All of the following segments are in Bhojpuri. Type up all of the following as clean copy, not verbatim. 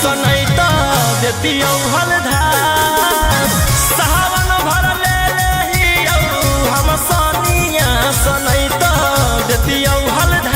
सनैता देतियौ हलधार सावन भर ले लेहियौ हम सनिया सनैता देतियौ हलधार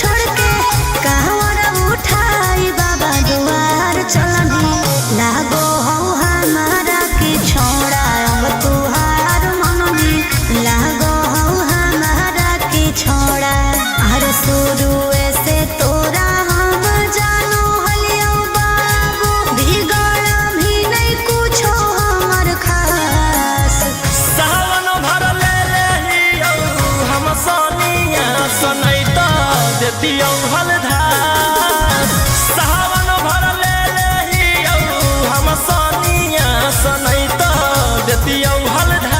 छोड़ के कहवर उठाई बाबा दुआर चलनी लागो हो हमारा के छोड़ा अब तुहार मननी लागो हो हमारा के छोड़ा हर शुरू से तोरा हम जानो हलियो बाबू बिगड़ भी नहीं कुछो हमर खास सावन भर ले लेहियौ हम सनिया सनैता देतियौ हलधार सावन भर ले लेहियौ हम सनिया सनैता देतियौ हलधार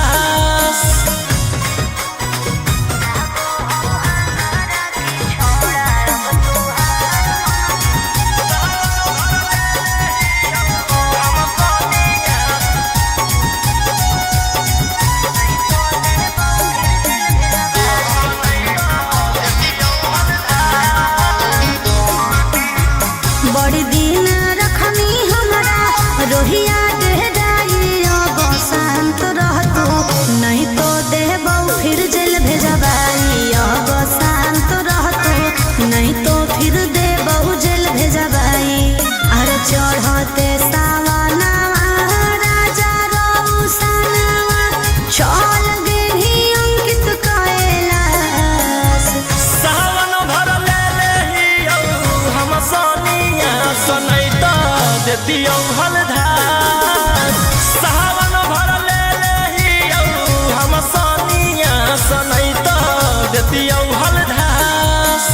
बड़ी दिन रखनी हमरा रोहिया डेहराइयो बसंत रहतू नहीं तो देबौ फिर जेल भेजबाइयो बसंत रहतू नहीं तो फिर देबौ जेल भेजबाई अरे चढ़ते सावना राजा रौसनवा चल गेही अंकित कैलाश सावन भर ले लेहियौ हम सनिया सनैता देतियौ हलधार सावन भर ले लेहियौ हम सनिया सनैता देतियौ हलधार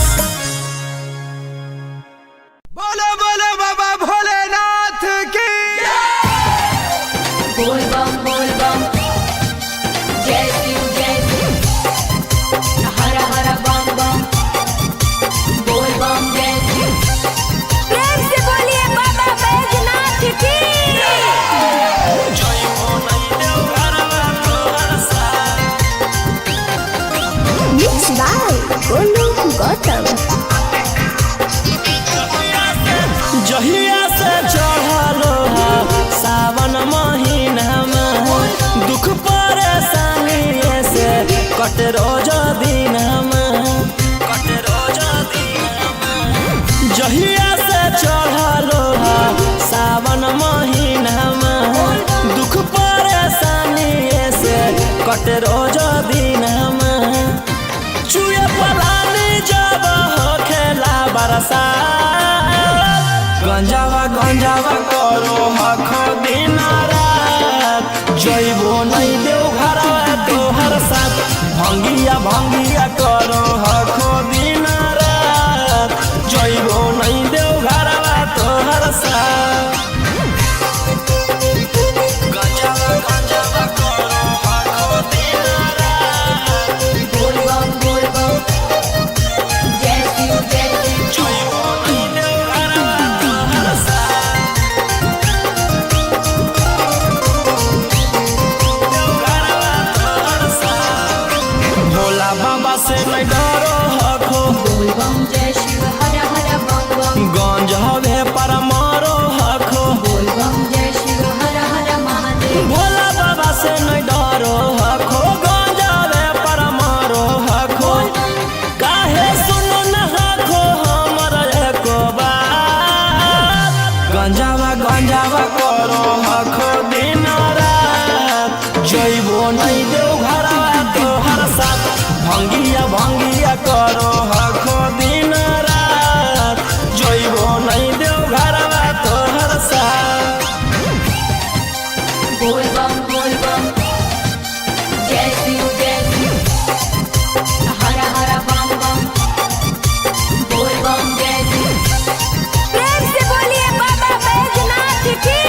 बोलो बोलो बाबा भोलेनाथ की बोल बम जय शिव हर हर बम बम बोल बम जय शिव प्रेम से बोलिए बाबा बैजनाथ की जय हो नहीं देव घरवा तोहर साथ मिक्स बाय गोलू गौतम जहिया से चढ़लो सावन महीना में दुख परेशानी से कट रोज दिन जहिया से चढ़लो सावन महीना में दुख परेशानी से कट रोज दिन चुए पलानी जब हो खेला बरसात गंजावा करो हखो दिन रात जइबो नहीं देव घरवा तोहर साथ भंगिया करो हखो दिन रात जइबो नहीं देव घरवा तोहर साथ गंजावा करो हखो दिन रात बोल बम जय शिव जइबो नहीं देव घरवा तोहर साथ भोला बाबा से नहीं डरो हखो बोल बम जय शिव हर हर बम बम गंज हवे पर मारो हखो बोल बम जय शिव हर हर महादेव भोला बाबा से नहीं डरो हखो गंज हवे पर मारो हखो काहे सुनो न हखो हमर एको बात गंजावा करो हखो दिन रात जइबो नहीं देव घरवा तोहर साथ भंगिया करो हखो दिन रात जइबो नहीं देव घरवा तोहर साथ बोल बम जय शिव हर हर बम बम बोल बम जय शिव प्रेम से बोलिए बाबा बैजनाथ की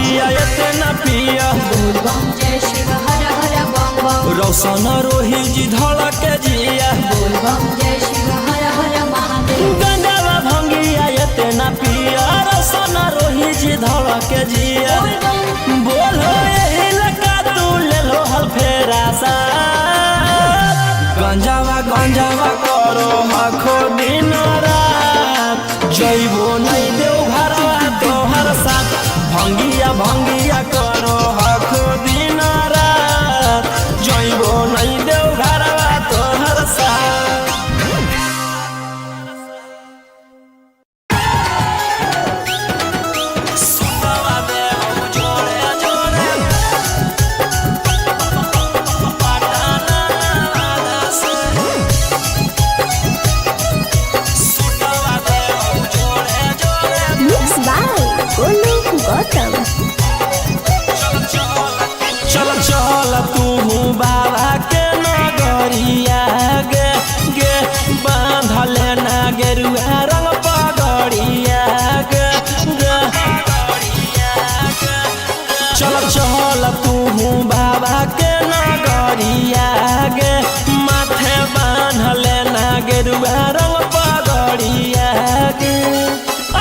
भंगिया इतना पिया बोल बम जय शिव हर हर बम बम रोशन रोही जी धड़क जिया बोल बम जय शिव हर हर महादेव गंगावा भंगिया इतना पिया रोशन रोही जी धड़क जिया बोल बम बोलो यही लगा तू ले लो हल फेरा सा गंजावा गंजावा करो आखो दिन रात जइबो नहीं देव घरवा तोहर साथ भंगिया भंगिया करो आखो दिन रात जइबो नहीं देव घरवा तोहर साथ सुतवा देव जोड़े जोड़े पटाना आधा से सुतवा देव जोड़े जोड़े मिक्स बाय गोलू गौतम। चल चल तू बाबा के नगरिया गे गे बांधले ना गेरुआ रंग पगड़िया गे गे चल चल तू बाबा के नगरिया गे माथे बांधले ना गेरुआ रंग पगड़िया गे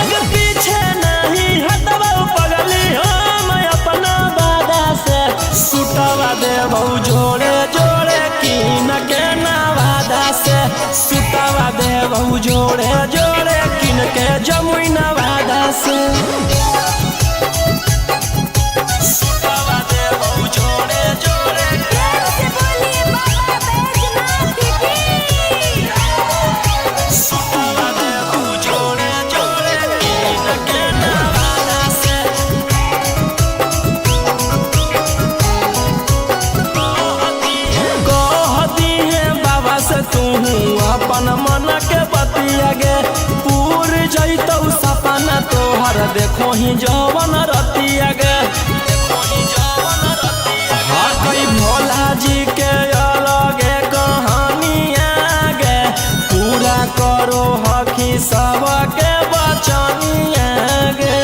अगर पीछे नहीं हटवा पगली हम अपना बादा से सुतवा देव जोड़े जोड़े किन के नवादा से सुतवा देव जोड़े जोड़े किन के जमुई नवादा से सुतवा देव जोड़े जोड़े से बोलिए बाबा बैजनाथ की सुतवा देव जोड़े जोड़े किन के नवादा से कहती है बाबा से तू अपन मन के बतिया गे पूर जैतौ सपना तोहर देखो ही जवन रतिया गे हकई भोला जी के अलगे कहानिया गे पूरा करो हकी सबके बचनिया गे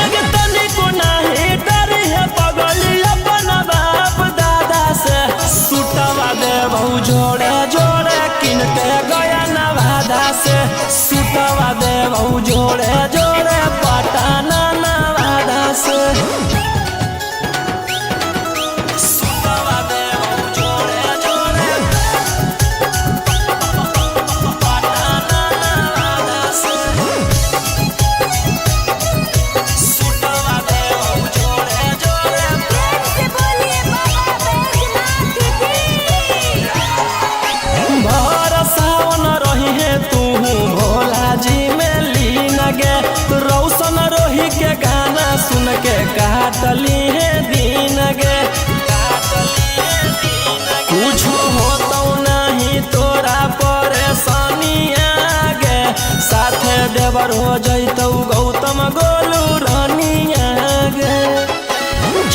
अगे तनिको नाही डरी है पगली अपन बाप दादा से सुतवा देव जोड़े जोड़े किन के गया नवादा से सुतवा देव जोड़े जोड़े पटाना नवादा से सुतवा देव जोड़े जोड़े पटाना नवादा से सुतवा देव जोड़े जोड़े से बोलिए बाबा बैजनाथ की भर सावन रही है तू भोला जी में लीन गे रौशन रोही के गाना सुन के काटली है दिन गे कुछ होता नहीं तोरा परेशानिया गे साथे देवर हो जैतौ गौतम गोलू रानिया गे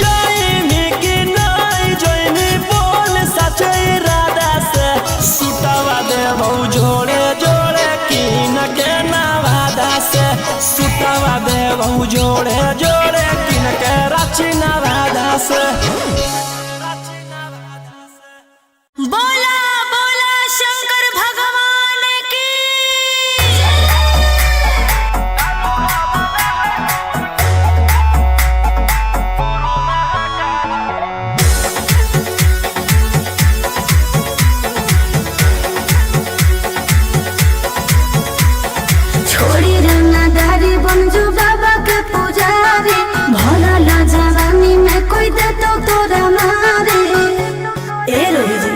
जयमी की नहीं जयमी बोल सचे इरादा से सुतवा देव जोड़े जोड़े किन के नवादा से सुतवा देव जोड़े जोड़े किन के रांची नवादा से बोला बोला शंकर भगवान की छोड़ी रंगदारी बन जो बाबा के पुजारी भला ला जवानी में कोई दे तो तोरा मारे ए रोही जी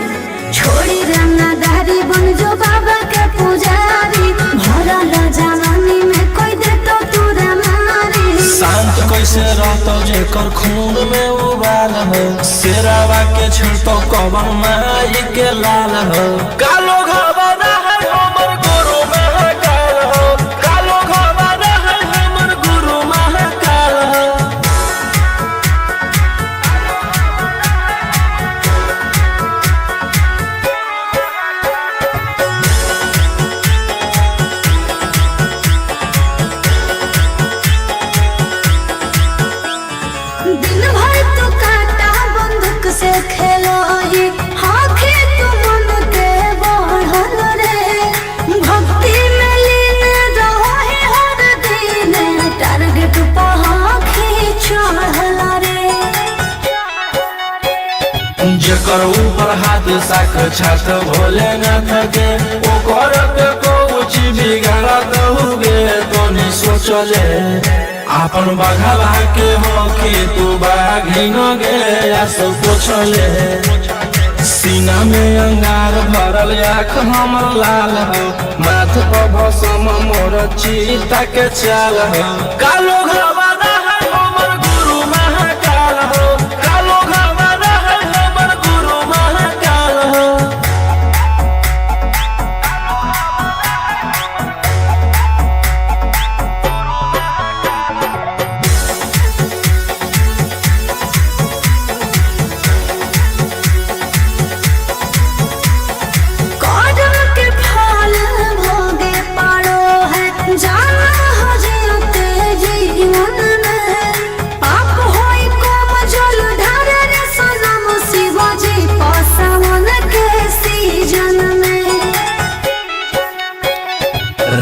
छोड़ी रंगदारी बन जो बाबा के पुजारी भला ला जवानी में कोई दे तो तोरा मारे शांत कैसे रहतो जेकर खून में उबाल हो शेरावा के छिड़तो कवन माई के लाल हो कालो घबरा है हमर गुरु महाकाल हो कालो घबरा है हमर गुरु महाकाल हो साक्षात भोलेनाथ के ओकर के कुछ बिगाड़त हुए तो नहीं सोचले अपन बघवा के हो कि तू बाघिन गे आस पूछले सीना में अंगार भरल आँख हमर लाल हो माथ पर भसम मोर चीता के चाल हो कालो घबरा है हमर गुरु महाकाल हो कालो घबरा है हमर गुरु महाकाल हो कदम के फल भोगे पारो है जाना हो जियते जीवन में पाप होई कम जल ढारे रे सनम शिवाजी पसावन के सीजन में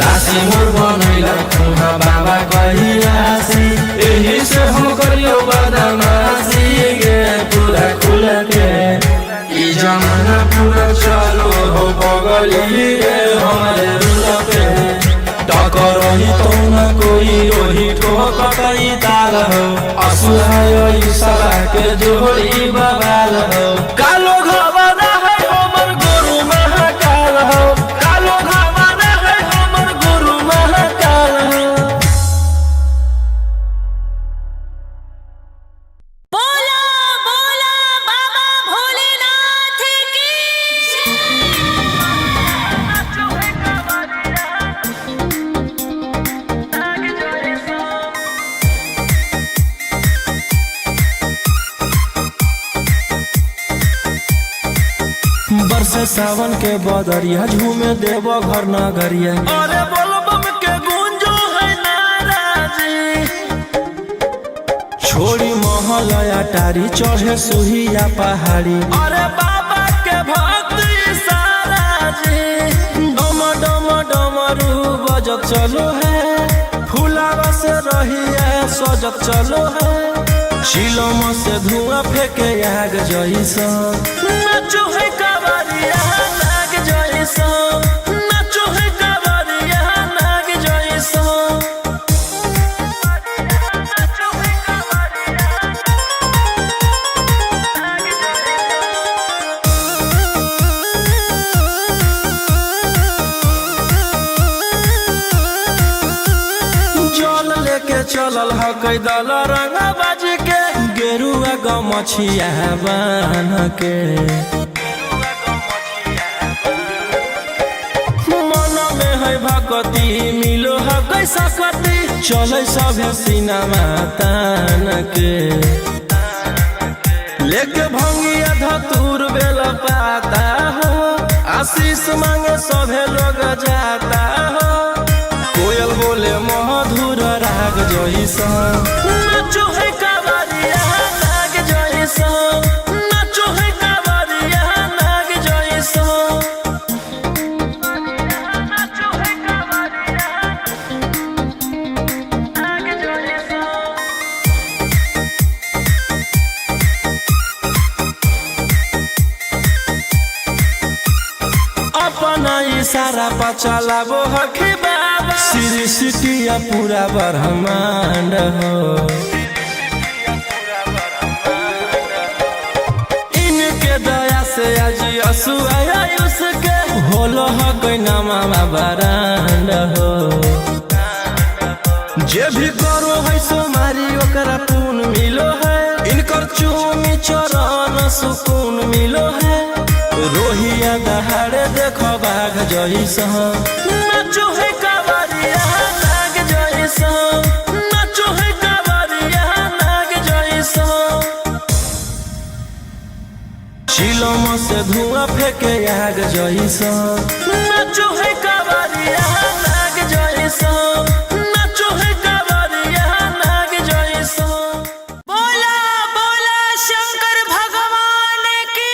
राशि मोर बनैला तुहा बाबा कहियासी एही से हम करियो बदमाशी गे पूरा खुल के ई जमाना पूरा चलो हो बगली गे हमारे रुल पे टकरही तो न कोई ओही ठोकतई ताल हो असुहाय ईशा के जोड़ी बवाल हो कालो घबरा है हमर गुरु महाकाल हो कालो घबरा है हमर गुरु महाकाल हो बोला बोला बाबा भोलेनाथ की बरसे सावन के बदरिया झूमे देव घर नगरिया अरे बोल बम के गूंजो है नाराजी छोड़ी महलया टारी चढ़े सुहिया पहाड़ी अरे बाबा के भक्ति सारा जी डम डम डमरू बजत चलो है फूलावा से रहिया सजत चलो है शिलम से धुआं फेंके आग जैसा नाचो है कावरिया नाग जैसा नाचो है कावरिया नाग जैसा जल लेके चलल ह कैदल रंग बाज के गेरुआ गमछिया बान के मन में है भक्ति मिलो है कैसा कति चले सभे सिनेमा तान के लेके भंगिया धतूर बेल पाता हो आशीष मांगे सभे लोग जाता हो कोयल बोले मधुर राग जैसा नाचो है कावरिया नाग जैसा नाचो है कावरिया नाग जैसा नाचो है कावरिया नाग जैसा अपना इशारा पर चलाबो हखी बाबा श्री सिटिया पूरा ब्रह्मांड हो इनके दया से आज असुआया उसके होलो ह कोई नामा बरांड हो जे भी करो है सोमारी ओकरा पून मिलो है इनकर चूमी चरण सुकून मिलो है रोहिया दहाड़े देखो बाघ जैसा नाचो है कावरिया नाग जैसा नाचो है कावरिया नाग जैसा शिलम से धुआं फेंके आग जैसा नाचो है कावरिया नाग जैसा नाचो है कावरिया नाग जैसा बोला बोला शंकर भगवान की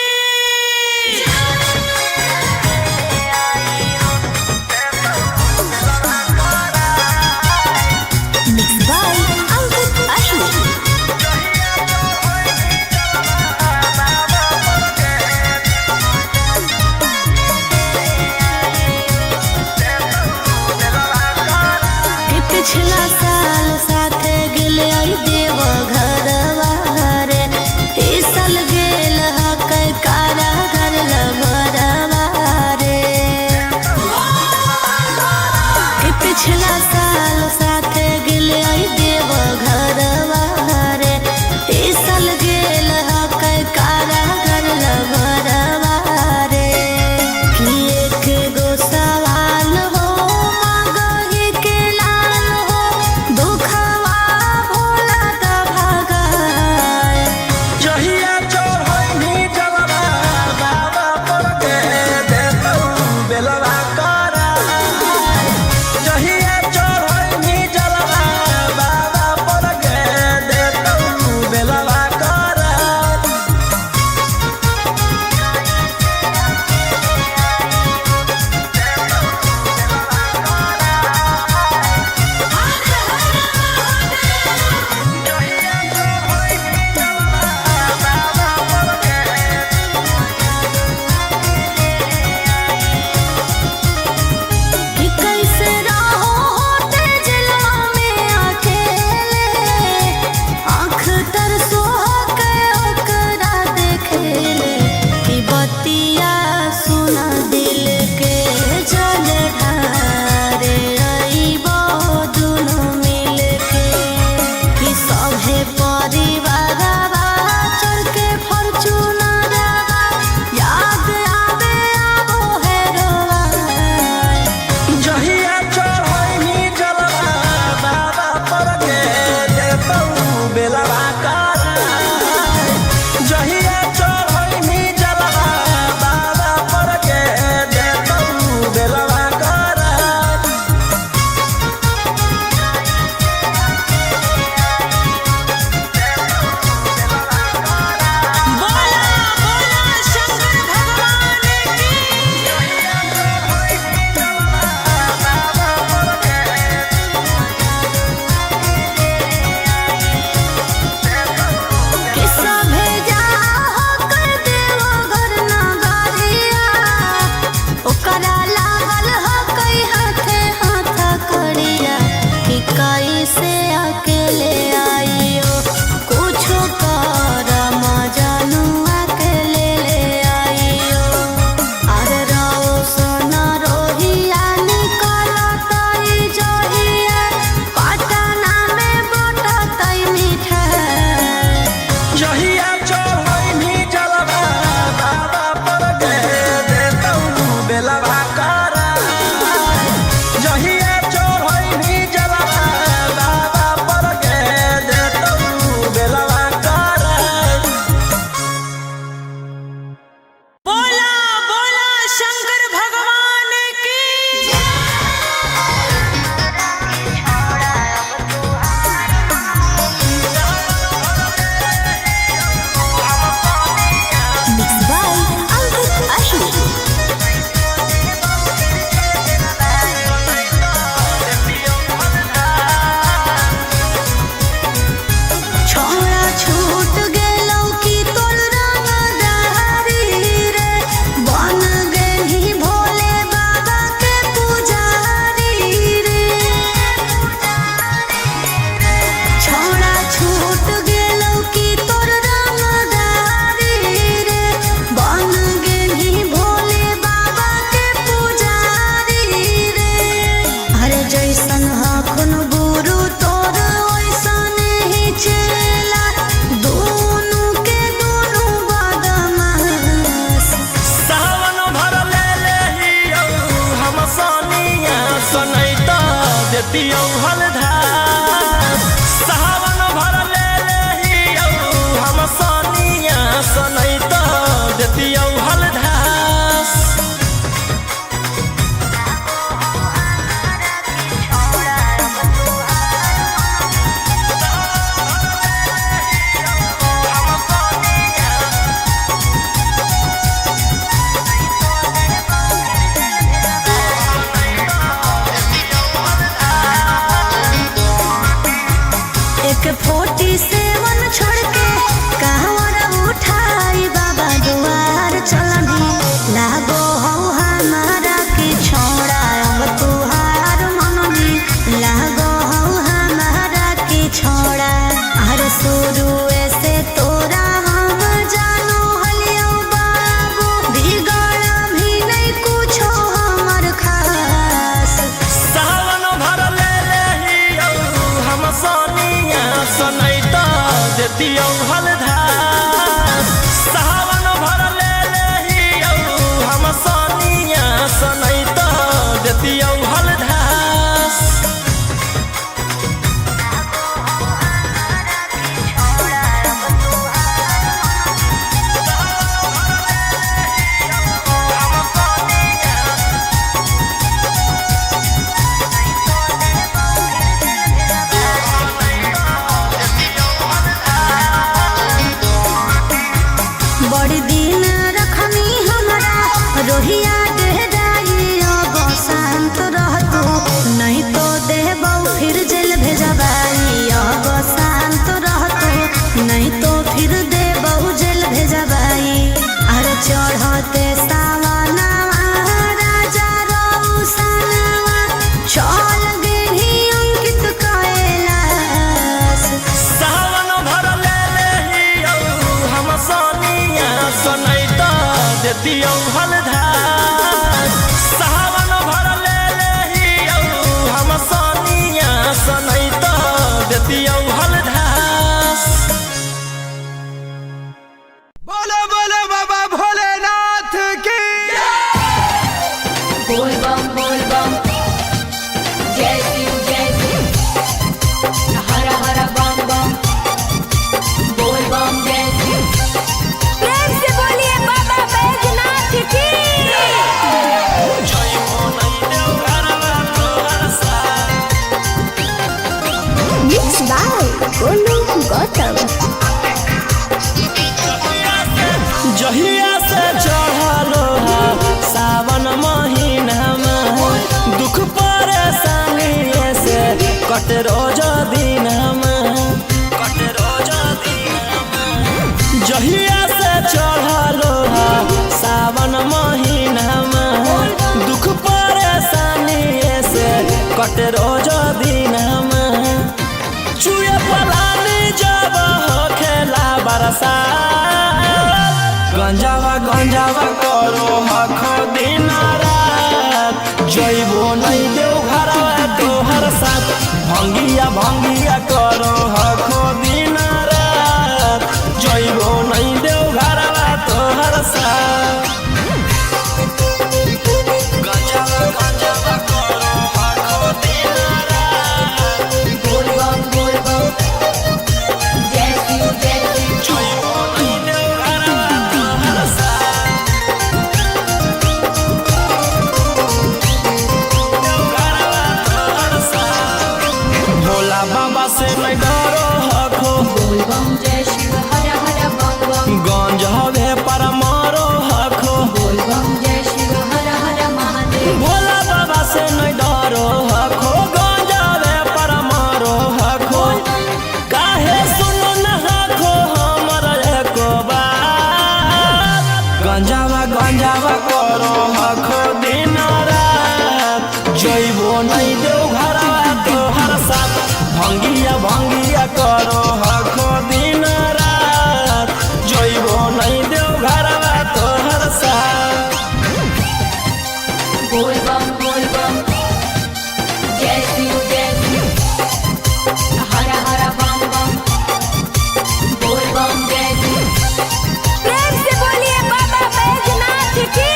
देतियौ हलधार सावन भर ले लेहियौ हम सनिया सनैत देतियौ हलधार एक 47 छोड़ के कहवर उठाई बाबा दुआर चलनी लागो हो हमारा की छोड़ा अब तुहार मननी लागो हो हमारा की छोड़ा हर शुरू से तोरा हम जानो हलियो बाबू बिगड़ भी नहीं कुछो हमर खास सावन भर ले लेहियौ हम सनिया सनैत देतियौ हलधार सावन भर ले लेहियौ हम सनिया सनैत देतियौ हलधार बड़ी दिन रखनी हमरा रोहिया डेहराई अब शांत रहतू नहीं तो देबौ फिर जेल भेजबाई अब शांत रहतू नहीं तो फिर देबौ जेल भेजबाई अरे चढ़ते सावनवा राजा रौसनवा चल गेली अंकित कैलाश सावन भर ले लेहियौ हम सनिया सनैत देतियौ हलधार सावन भर ले लेहियौ हम सनिया सनैत देतियौ हलधार बोलो बोलो बाबा भोलेनाथ की बोल बम जय शिव हर हर बम बम बोल बम जय शिव प्रेम से बोलिए बाबा बैजनाथ की जय मोनैदेव घरवा तोहर साथ मिक्स बाय गोलू गौतम जहिया से चढ़लो सावन महीनामा दुख परेशानी से कट रोज दिनमा जहिया से चढ़लो सावन महीनामा दुख परेशानी से कट रोज दिनमा चुए पलानी जब होखेला बरसात गंजावा करो हखो दिन रात जइबो नहीं देव घरवा तोहर साथ भंगिया करो हखो दिन रात जइबो नहीं देव घरवा तोहर साथ गंजावा करो हखो दिन रात बोल बम जय शिव जइबो नहीं देव घरवा तोहर साथ भोला बाबा से नहीं डरो हखो बोल बम जय शिव हर हर बम गंज हवे पर मारो हखो बोल बम जय शिव हर हर महादेव भोला बाबा से नहीं डरो हखो गंज हवे पर मारो हखो काहे सुनो न हखो हमर एको बात गंजावा करो हखो दिन रात जइबो नहीं देव घरवा तोहर साथ भंगिया करो हखो दिन रात जइबो नहीं देव घरवा तोहर साथ बोल बम जय शिव हर हर बम बोल बम जय शिव प्रेम से बोलिए बाबा बैजनाथ की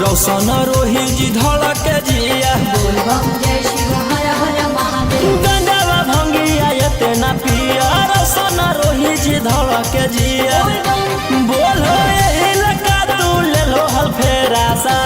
रौशन रोही जी धड़क जिया बोल बम जय शिव हर हर महादेव। गंगावा भंगिया एते ना पिया रौशन रोही जी धड़क जिया बोल एही लका तू ले लो हल फेरा सा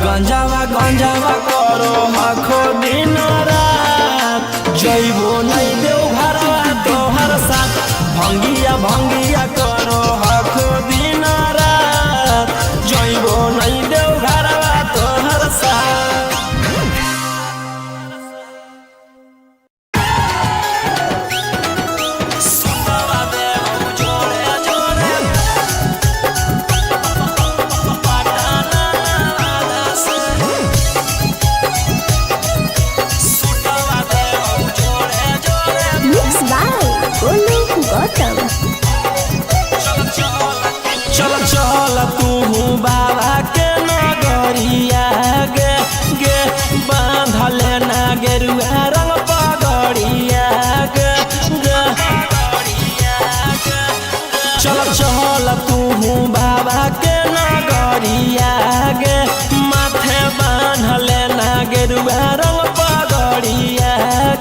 गंजावा गंजावा करो आखो दिन रात जइबो नहीं देव घरवा तोहर साथ भंगिया भंगिया करो आखो दिन रात जइबो नहीं देव घरवा तोहर साथ। सुतवा देव जोड़े जोड़े पटाना वादा से सुतवा देव जोड़े जोड़े Mixed by Golu Gautam. चल चल तू बाबा के नगरिया गे गे बांधले ना गेरुआ रंग पगड़िया गे गे चल चल तू बाबा के नगरिया गे माथे बांधले ना गेरुआ रंग पगड़िया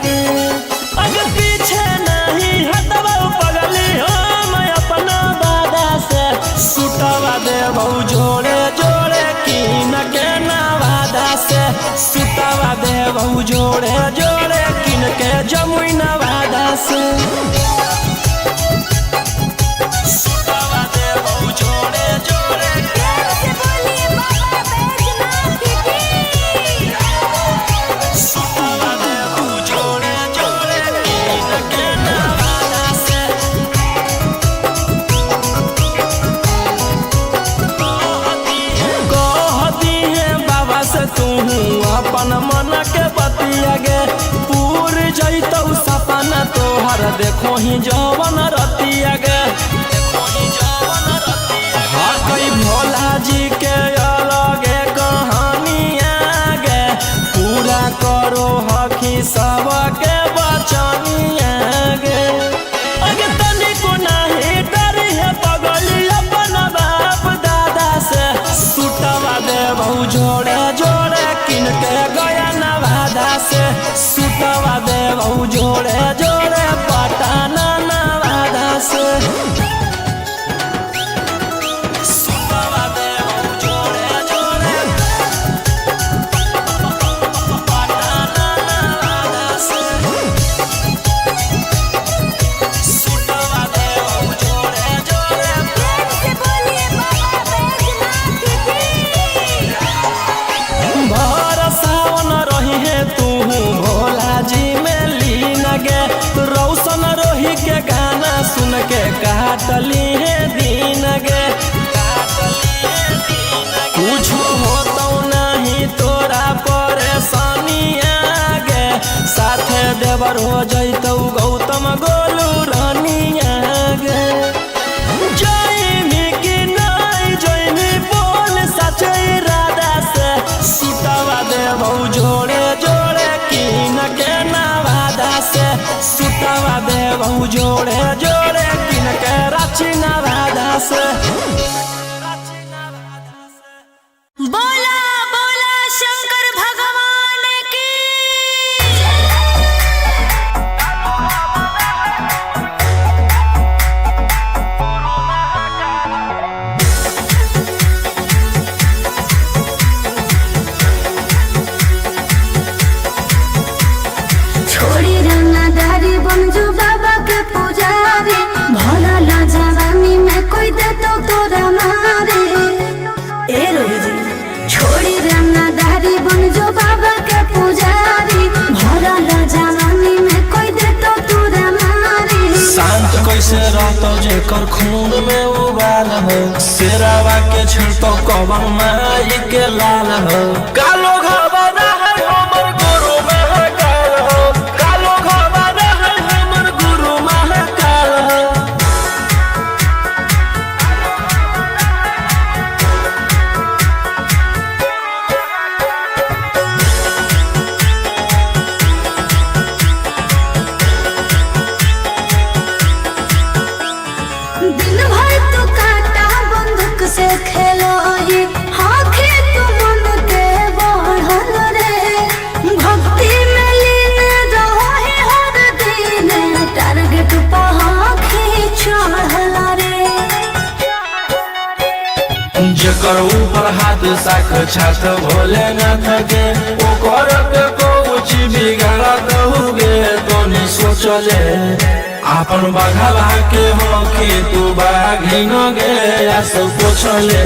गे अगर पीछे नहीं हटवा पगली हम अपना दादा से सुतवा देव जोड़े जोड़े किन के नवादा से सुतवा देव जोड़े जोड़े किन के जमुई नवादा से सुतवा देव जोड़े जोड़े से बोलिए बाबा बैजनाथ की। सुतवा देव जोड़े जोड़े किन के नवादा से कहती है बाबा से तू अपन मन के बतिया गे पूर जैतौ सपना तोहर देखो ही जवन रतिया गे हकई भोला जी के अलगे कहानिया गे पूरा करो हकी सबके बचनिया गे अगे तनिको नाही डरी है पगली अपन बाप दादा से सुतवा देव जोड़े जोड़े किन के गया नवादा से सुतवा देव जोड़े जोड़े पटाना नवादा से सुतवा देव जोड़े जोड़े पटाना नवादा से सुतवा देव जोड़े जोड़े से बोलिए बाबा बैजनाथ की। भर सावन रही है तू भोला जी में लीन गे रौशन रोही के गाना सुन के काटली है दिन गे कुछ होतो नहीं तोरा परेशानिया गे साथे देवर हो जैतौ गौतम गोलू रानिया गे जयमी की नहीं जयमी बोल सचे इरादा से सुतवा देव जोड़े जोड़े किन के नवादा से सुतवा देव जोड़े जोड़े किन के रांची नवादा से। बोला बोला शंकर भगवान की। छोड़ी रंगदारी बन जो बाबा के पुजारी भला ला जवानी में कोई दे तो तोरा मारे ए रोही जी छोड़ी रंगदारी बन जो बाबा के पुजारी भला ला जवानी में कोई दे तो तोरा मारे शांत कैसे रहतो जेकर खून में उबाल हो शेरावा के छिड़तो कवन माई के लाल हो कालो घबरा है हमर गुरु महाकाल हो कालो घबरा है हमर गुरु महाकाल हो। दिन भर तो काटा बंदूक से खेलो ही जेकर ऊपर हाथ साक्षात भोलेनाथ के ओकर के कुछ बिगाड़त हुए तो नहीं सोचले आपन बघला के हो कि तू बाघिन गे आस पूछले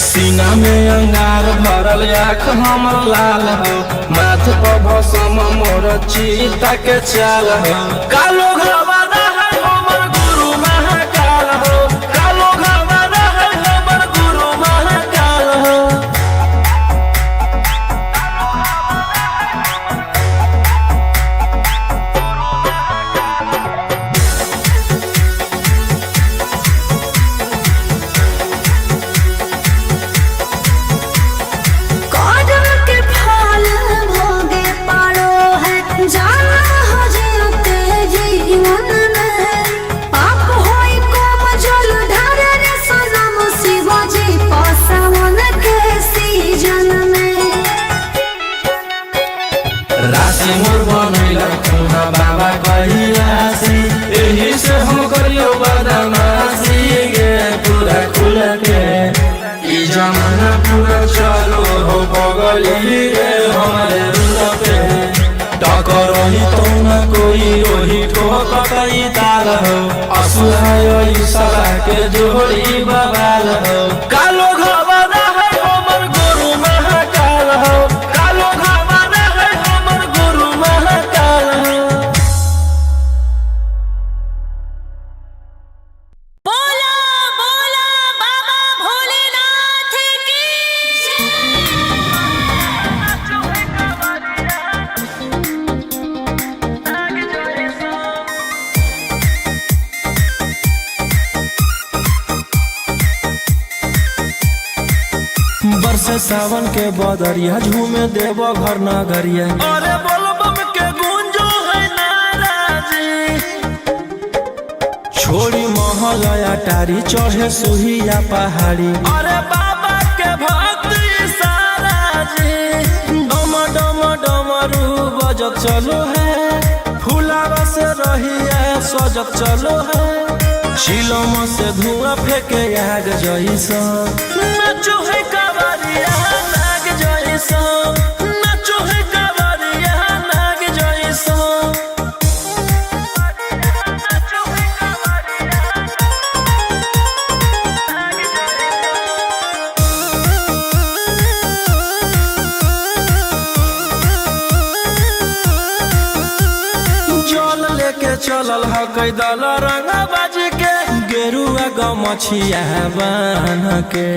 सीना में अंगार भरल आँख हमर लाल हो माथ पर भसम मोर चीता के चाल हो कालो घबाना है हमर गुरु महाकाल हो कालो घबाना है हमर गुरु महाकाल हो कदम के फल भोगे पारो है जाना हो जीते जीवन में पाप होई कोम जल ढारे रे सनम शिवाजी पासावन के सीजन में राशि मोर बनैला खुना बाबा कहियासी एही से हम करियो बदमाशी गे पूरा खुल के ई जमाना पूरा चलो हो बगली रे हमारे रुल पे टकरही तो न कोई रोही ठोकई ताल हो असुहाय ईशा के जोड़ी बवाल हो कालो घबाना है हमर गुरु महाकाल हो कालो घबाना है हमर गुरु महाकाल हो बोला बोला बाबा भोलेनाथ की बरसे सावन के बदरिया झूमे देव घर नगरिया अरे बोलबम के गूंजो है नाराजी छोड़ी महलया टारी चढ़े सुहिया पहाड़ी अरे बाबा के भक्ति सारा जी डम डम डमरू बजत चलो है फुलावा से रहिया सजत चलो है चिलम से धुआं फेंके आग जैसा नाचो है कावरिया नाग जैसा नाचो है कावरिया नाग जैसा जल लेके चलल ह कैदल रंग बाज के गेरुआ गमछिया बान्ह के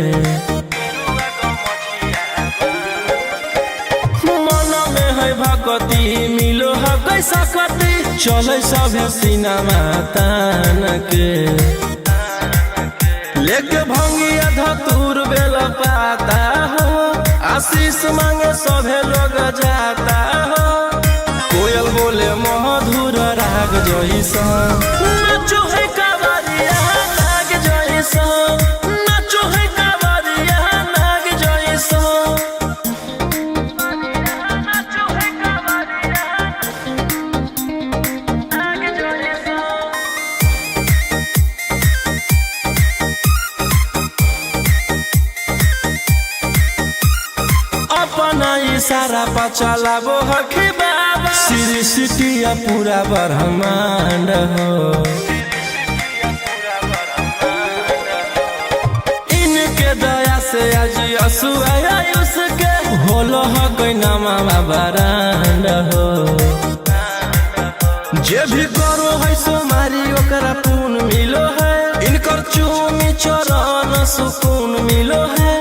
मन में है भगती मिलो है कैसा कती चले सभे सिनेमा तान के लेके भंगिया धतूर बेल पाता हो आशीष मांगे सभे लोग जाता हो कोयल बोले मधुर राग जैसा नाचो है कावरिया नाग जैसा नाचो है कावरिया नाग जैसा नाचो है कावरिया नाग जैसा अपना इशारा पर चलाबो हखी बाबा श्री सिटिया पूरा ब्रह्मांड हो इनके दया से आज आयुष के होलो ह कोई नामा बरांड हो जे भी करो है सोमारी ओकरा पुण्य मिलो है इनकर चूमी चरण सुकून मिलो है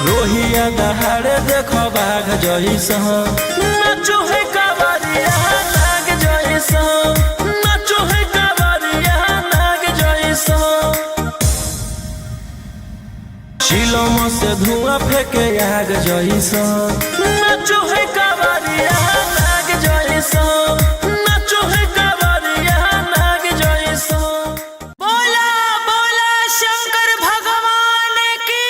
रोहिया दहाड़े देखो बाघ जैसा नाचो है कावरिया नाग जैसा नाचो है कावरिया नाग जैसा चिलम से धुआं फेंके आग जैसा नाचो है कावरिया नाग जैसा नाचो है कावरिया नाग जैसा बोला बोला शंकर भगवान की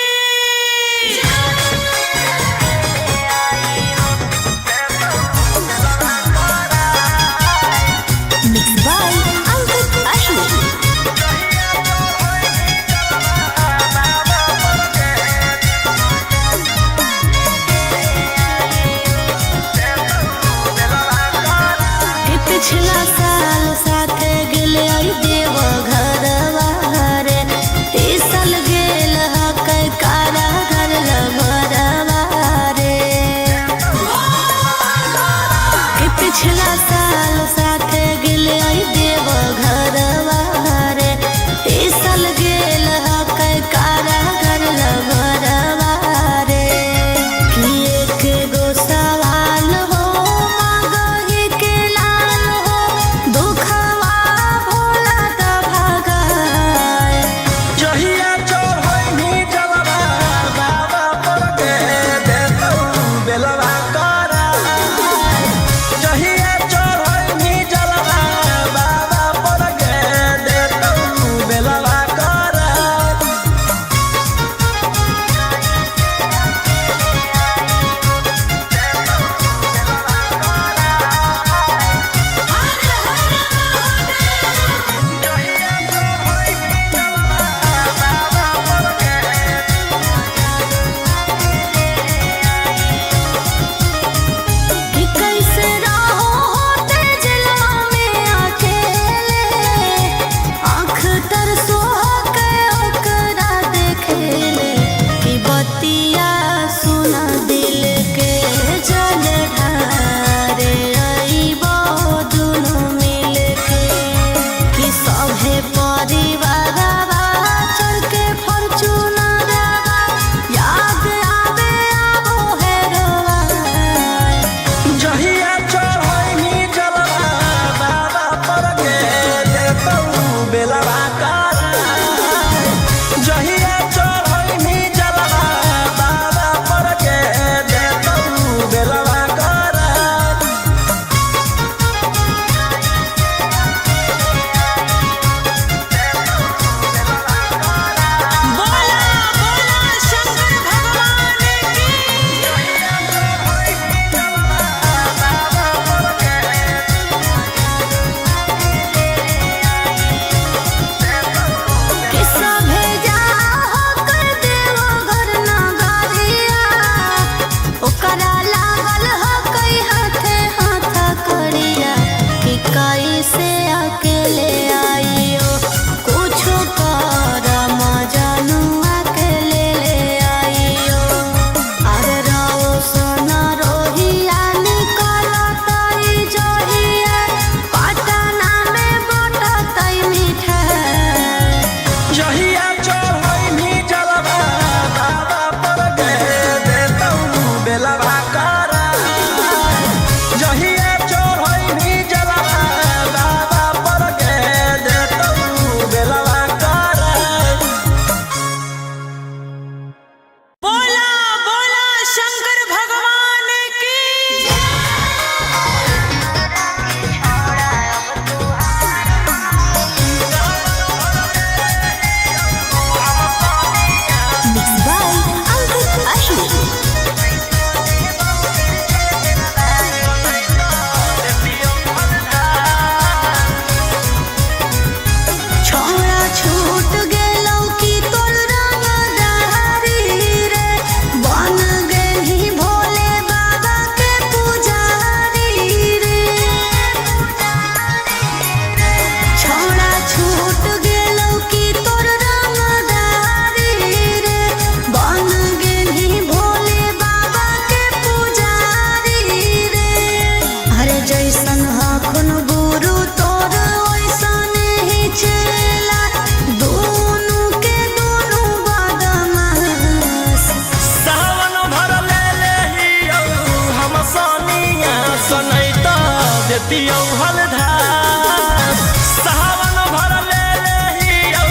देतियौ हलधार सावन भर ले लेहियौ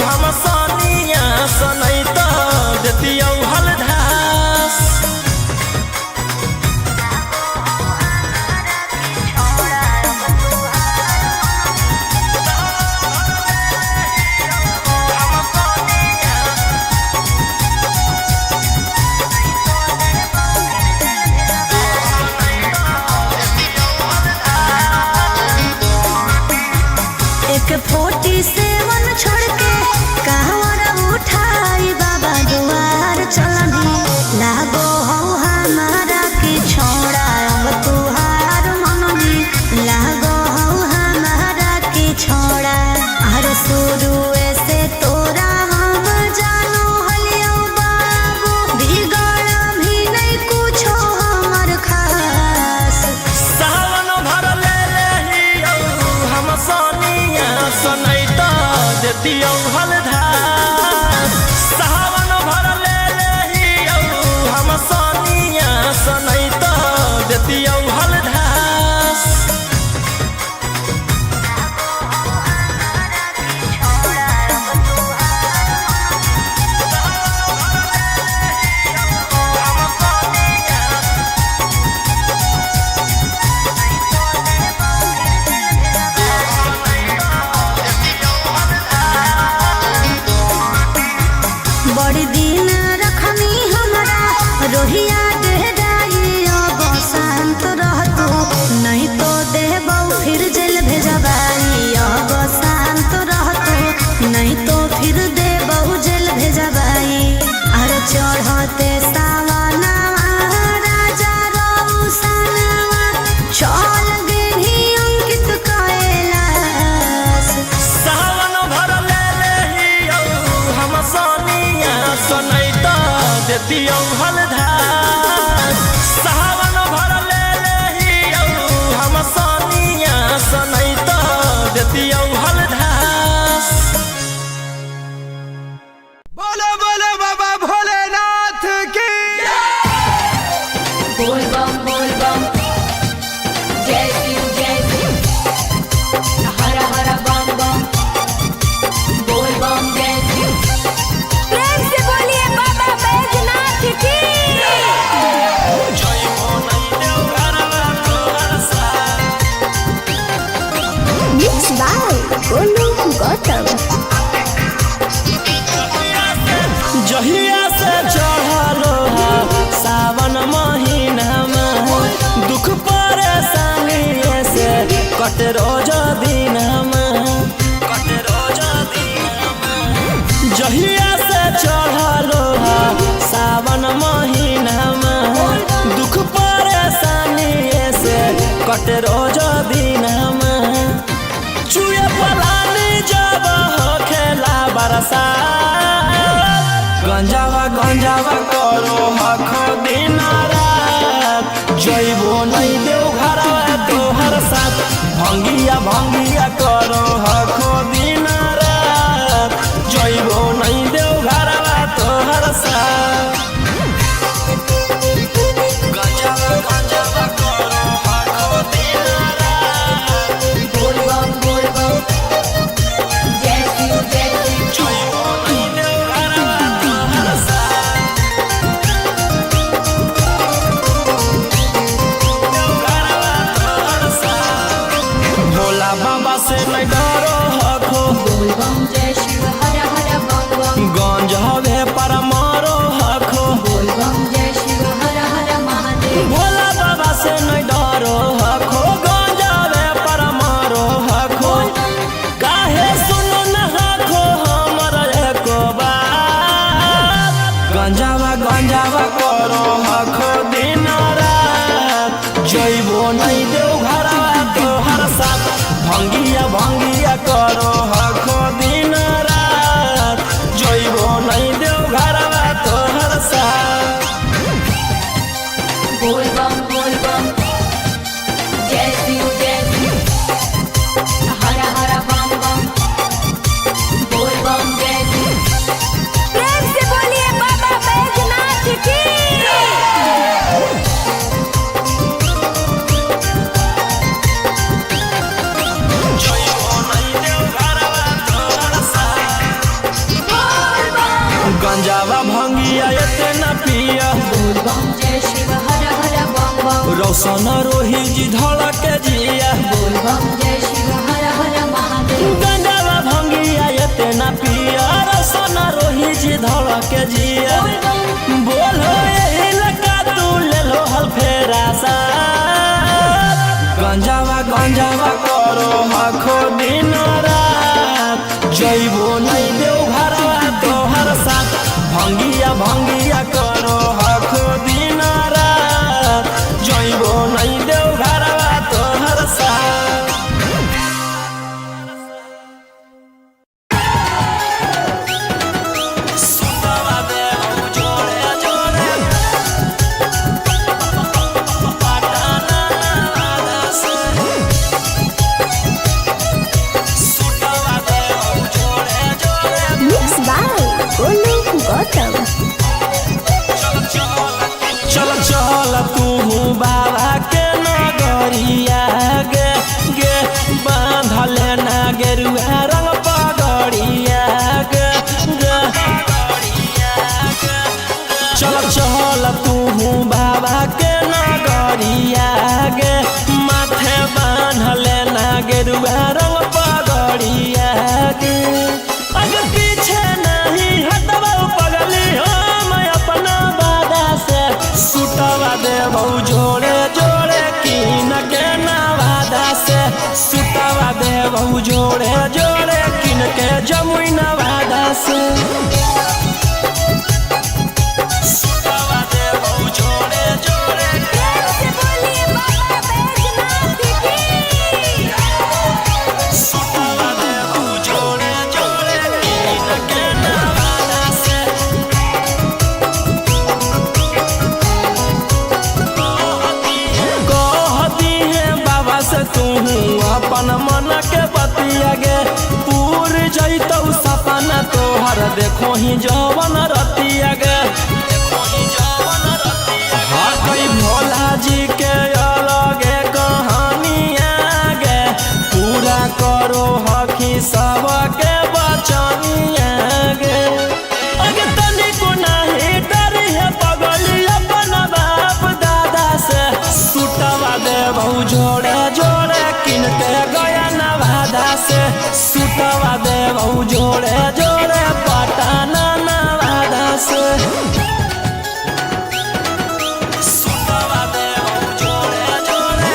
हम सनिया सनैत देतियौ हलधार एक 47 छोड़ के कहवर उठाई बाबा दुआर चलनी लागो हो हमारा के छोड़ा अब तुहार मननी लागो हो हमारा के छोड़ा हर शुरू से तोरा हम जानो हलियो बाबू बिगड़ भी नहीं कुछो हमर खास सावन भर ले लेहियौ हम सनिया सनैत देतियौ हलधार सावन भर ले लेहियौ हम सनिया सनैत देतियौ हलधार बड़ी दिन रखनी हमरा रोहिया डेहराई अब शांत रहतू नहीं तो देबौ फिर जेल भेजबाई अब शांत रहतू नहीं तो फिर देबौ जेल भेजबाई अरे चढ़ते सावनवा राजा रौसनवा चल गेली अंकित कैलाश सावन भर ले लेहियौ हम सनिया सनैत देतियौ हलधार सावन भर ले लेहियौ हम सनिया सनैत देतियौ हलधार बोलो बोलो बाबा भोलेनाथ की बोल बम जय शिव हर हर बम बम बोल बम जय शिव प्रेम से बोलिए बाबा बैजनाथ की जय हो नहीं देव घरवा तोहर साथ Mixed by Golu Gautam. जहिया से चढ़लो सावन महीनामा दुख परेशानी से कटे रोज दिनमा जहिया से चढ़लो सावन महीनामा दुख परेशानी से कटे रोज दिनमा चुए पलानी जब खेला बरसा गंजावा करो हखो दिन रात जइबो नहीं देव घरवा तोहर साथ भंगिया करो हखो दिन रात जइबो नहीं देव घरवा तोहर साथ गंजावा करो हखो दिन रात बोल बम जय शिव जइबो नहीं देव घरवा तोहर साथ भोला बाबा से नहीं डरो हखो बोल बम जय शिव हर हर बम बम गंज हवे पर मारो हखो बोल बम जय शिव हर हर महादेव भोला बाबा से नहीं डरो हखो गंज हवे पर मारो हखो काहे सुनो न हखो हमर एको बात गंजावा करो हखो दिन रात जइबो नहीं देव घरवा तोहर साथ भंगिया करो हखो दिन रात जइबो नहीं देव घरवा तोहर साथ बोल बम जय शिव हर हर बम बम बोल बम जय शिव प्रेम से बोलिए बाबा बैजनाथ की गंजावा भंगिया एते न पिया बोल बम जय शिव हर हर बम बम रौशन रोही जी धड़क जिया बोल बम जय शिव हर हर महादेव गंजावा भंगिया एते न पिया रौशन रोही जी धड़क जिया बोल बम बोलो यही लगा तू ले लो हल फेरा सा गंजावा करो आखो दिन रात जइबो नहीं देव घरवा तोहर साथ भंगिया करो आखो दिन रात जइबो नहीं देव घरवा तोहर साथ सुतवा देव जोड़े जोड़े पटाना वादा से सुतवा देव जोड़े जोड़े मिक्स बाय गोलू गौतम। चल तू बाबा के नगरिया गे गे बांधले ना गेरुआ रंग पगड़िया गे गे चल तू बाबा के नगरिया गे माथे बांधले ना गेरुआ रंग पगड़िया गे अगर पीछे नहीं हटवा पगली हम अपना वादा से सुतवा देबौ जोड़े जोड़े कीन के नवादा से सुतवा देबौ जोड़े जोड़े कीन के जमुई नवादा से सुतवा देबौ जोड़े जोड़े से बोलिए बाबा बैजनाथ की सुतवा देबौ जोड़े जोड़े कीन के नवादा से कहती है बाबा से तू अपन मन के बतिया गे पूर जैतौ सपना तोहर देखो ही जवन रतिया गे हाँ कई भोला जी के अलगे कहानिया गे पूरा करो हकी सबके बचनिया गे अगे तनिको नहीं डरी है पगली अपन बाप दादा से सुतवा देबौ जोड़े जोड़े किन के गया नवादा से सुतवा देबौ जोड़े जोड़े पटाना नवादा से सुतवा देबौ जोड़े जोड़े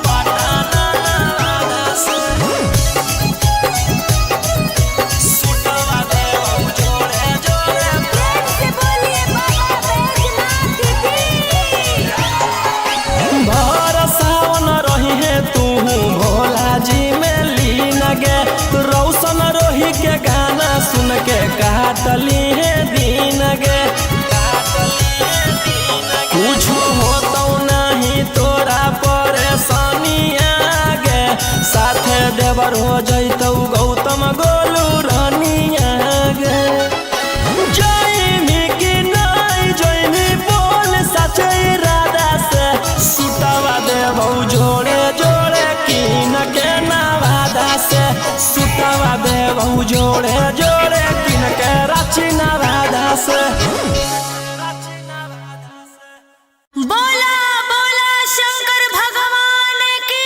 पटाना नवादा से सुतवा देबौ जोड़े जोड़े से बोलिए बाबा बैजनाथ की भर सावन रही है तू भोला जी में लीन गे रौशन रोही के गाना सुन के काटली है दीन गे कुछ होतौ नहीं तोरा परेशानिया गे साथे देवर हो जैतौ गौतम गोलू रानिया गे जइमी कि नहीं जइमी बोल सच इरादा से सुतवा देबौ जोड़े जोड़े कीन के नवादा से सुतवा देबौ जोड़े जोड़े कीन के रांची नवादा से बोला बोला शंकर भगवान की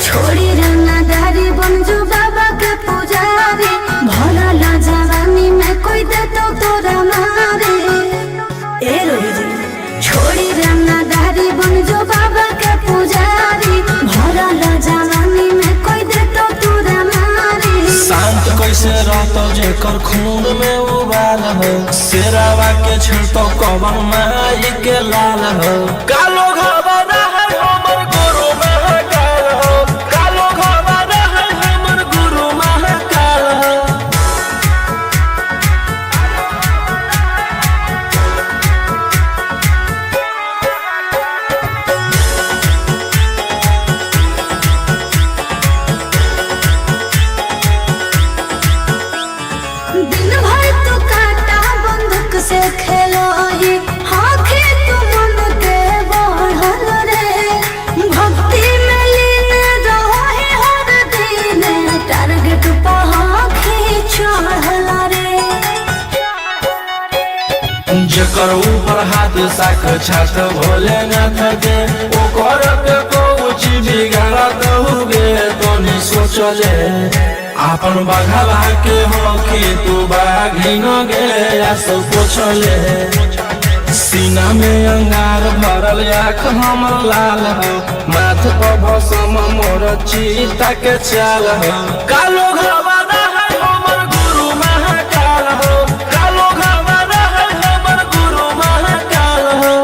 छोड़ी रंगदारी बन जो बाबा के पुजारी भला ला जवानी में कोई दे तो तोरा मारे ए रोही जी छोड़ी रंगदारी बन जो बाबा के पुजारी भला ला जवानी में कोई दे तो तोरा मारे शांत कैसे रहतो जेकर खून में उबाल हो शेरावा के छिड़तो कवन माई के लाल हो कालो घबरा है हमर गुरु महाकाल हो कालो घबरा है हमर गुरु महाकाल हो जेकर ऊपर हाथ साक्षात भोलेनाथ के ओकर के कुछ बिगाड़त हुए तो नहीं सोचले अपन बघवा के हो कि तू बाघिन गे सब पूछले सीना में अंगार भरल आँख हमर लाल हो माथ पर भसम मोर चीता के चाल हो कालो घरवाना है हमर गुरु महाकाल हो कालो घरवाना है हमर गुरु महाकाल हो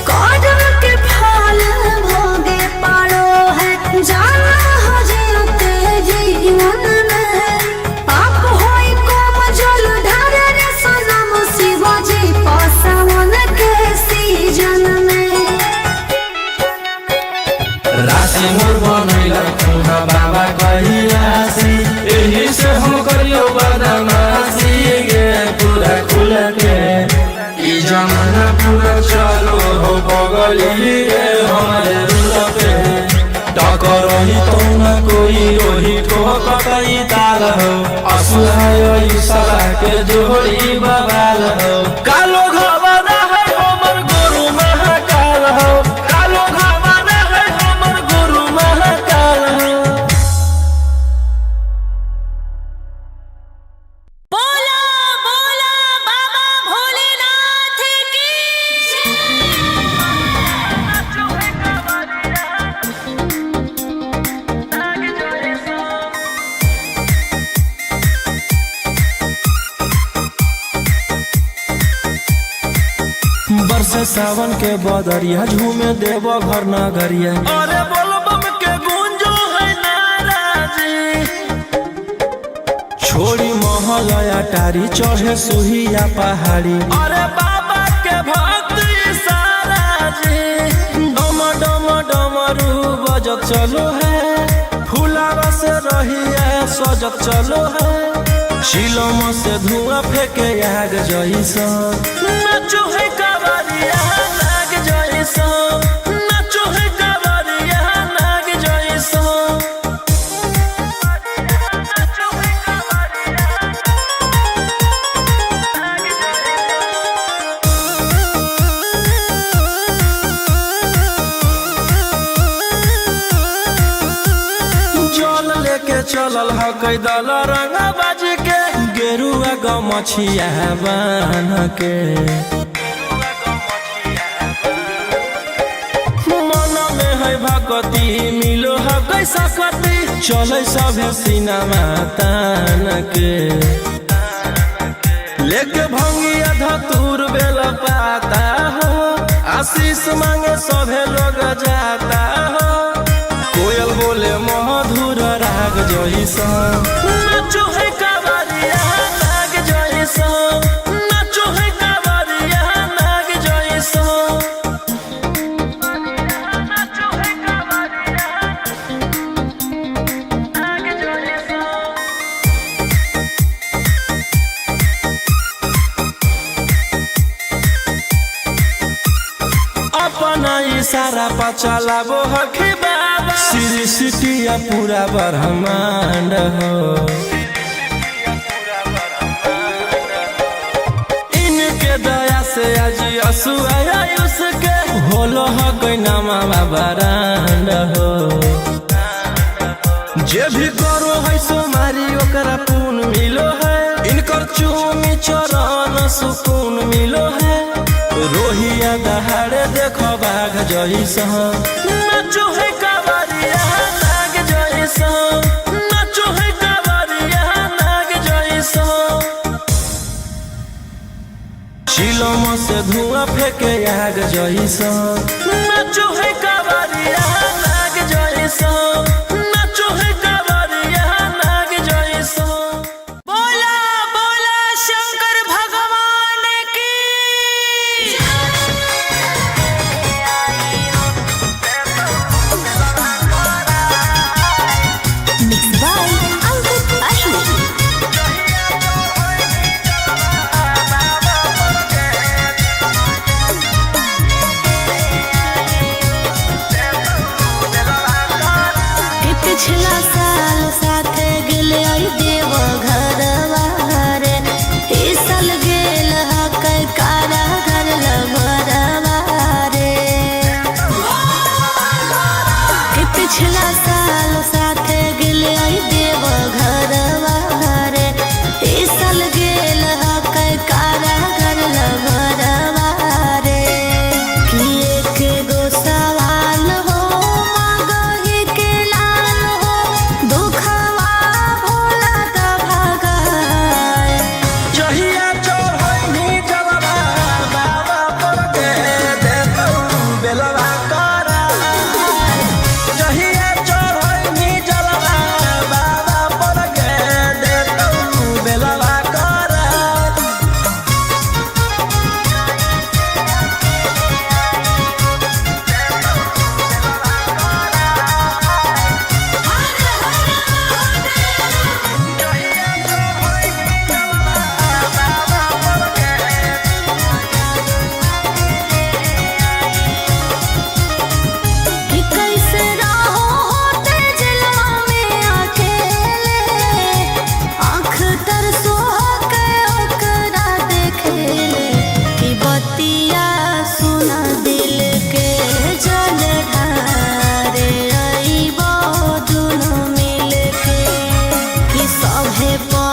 कदम के फल भोगे पारो है जाना हो जियते जीवन में पाप होई कोम जल ढारे रे सनम शिवाजी पासवन के सीजन में राशि मोर बनैला खुना बाबा कहियासी एही से हम करियो बदमाशी गे पूरा खुल के ई जमाना पूरा चलो हो बगली रे हमारे रुल पे टकरही तो न कोई ओही ठोकतई ताल हो असुहाय सला के जोड़ी बवाल हो कालो घरवाना है हमर गुरु महाकाल हो कालो घरवाना है हमर गुरु महाकाल हो बोला बोला बाबा भोलेनाथ की बरसे सावन के बदरिया झूमे देव घर नगरिया अरे बोलो बम के गूंजो है नाराजी छोड़ी महल अटारी चढ़े सुहिया पहाड़ी अरे बाबा के भक्त सारा जी डम डम डमरू बजत चलो है फुलावा से रहिया सजत चलो है शिलम से धुआं फेंके आग जैसा नाचो है कावरिया नाग जैसा नाचो है कावरिया नाग जैसा जल लेके चलल ह कैदल रंगा बाज के गेरुआ गमछिया बान के मन में है भगती मिलो है कैसा कती चले सभे सिनेमा तान के लेके भंगिया धतूर बेल पाता हो आशीष मांगे सभे लोग जाता हो कोयल बोले मधुर राग जैसा नाचो है कावरिया नाग जैसा नाचो है कावरिया नाग जैसा नाचो है कावरिया नाग जैसा अपना इशारा पर चलाबो हखी बाबा श्री सिटिया पूरा ब्रह्मांड हो इनके दया से आज असुआ उसके होलो ह कोई नामा बरांड हो जे भी करो है सोमारी ओकरा पून मिलो है इनकर चूमी चरण सुकून मिलो है रोहिया दहाड़े देखो बाघ जैसा नाचो है कावरिया नाग जैसा नाचो है कावरिया नाग जैसा शिलम से धुआं फेंके आग जैसा नाचो है कावरिया नाग जैसा नाचो है कावरिया नाग जैसा बोला बोला शंकर भगवान की मिक्स बाय अंकित अशोक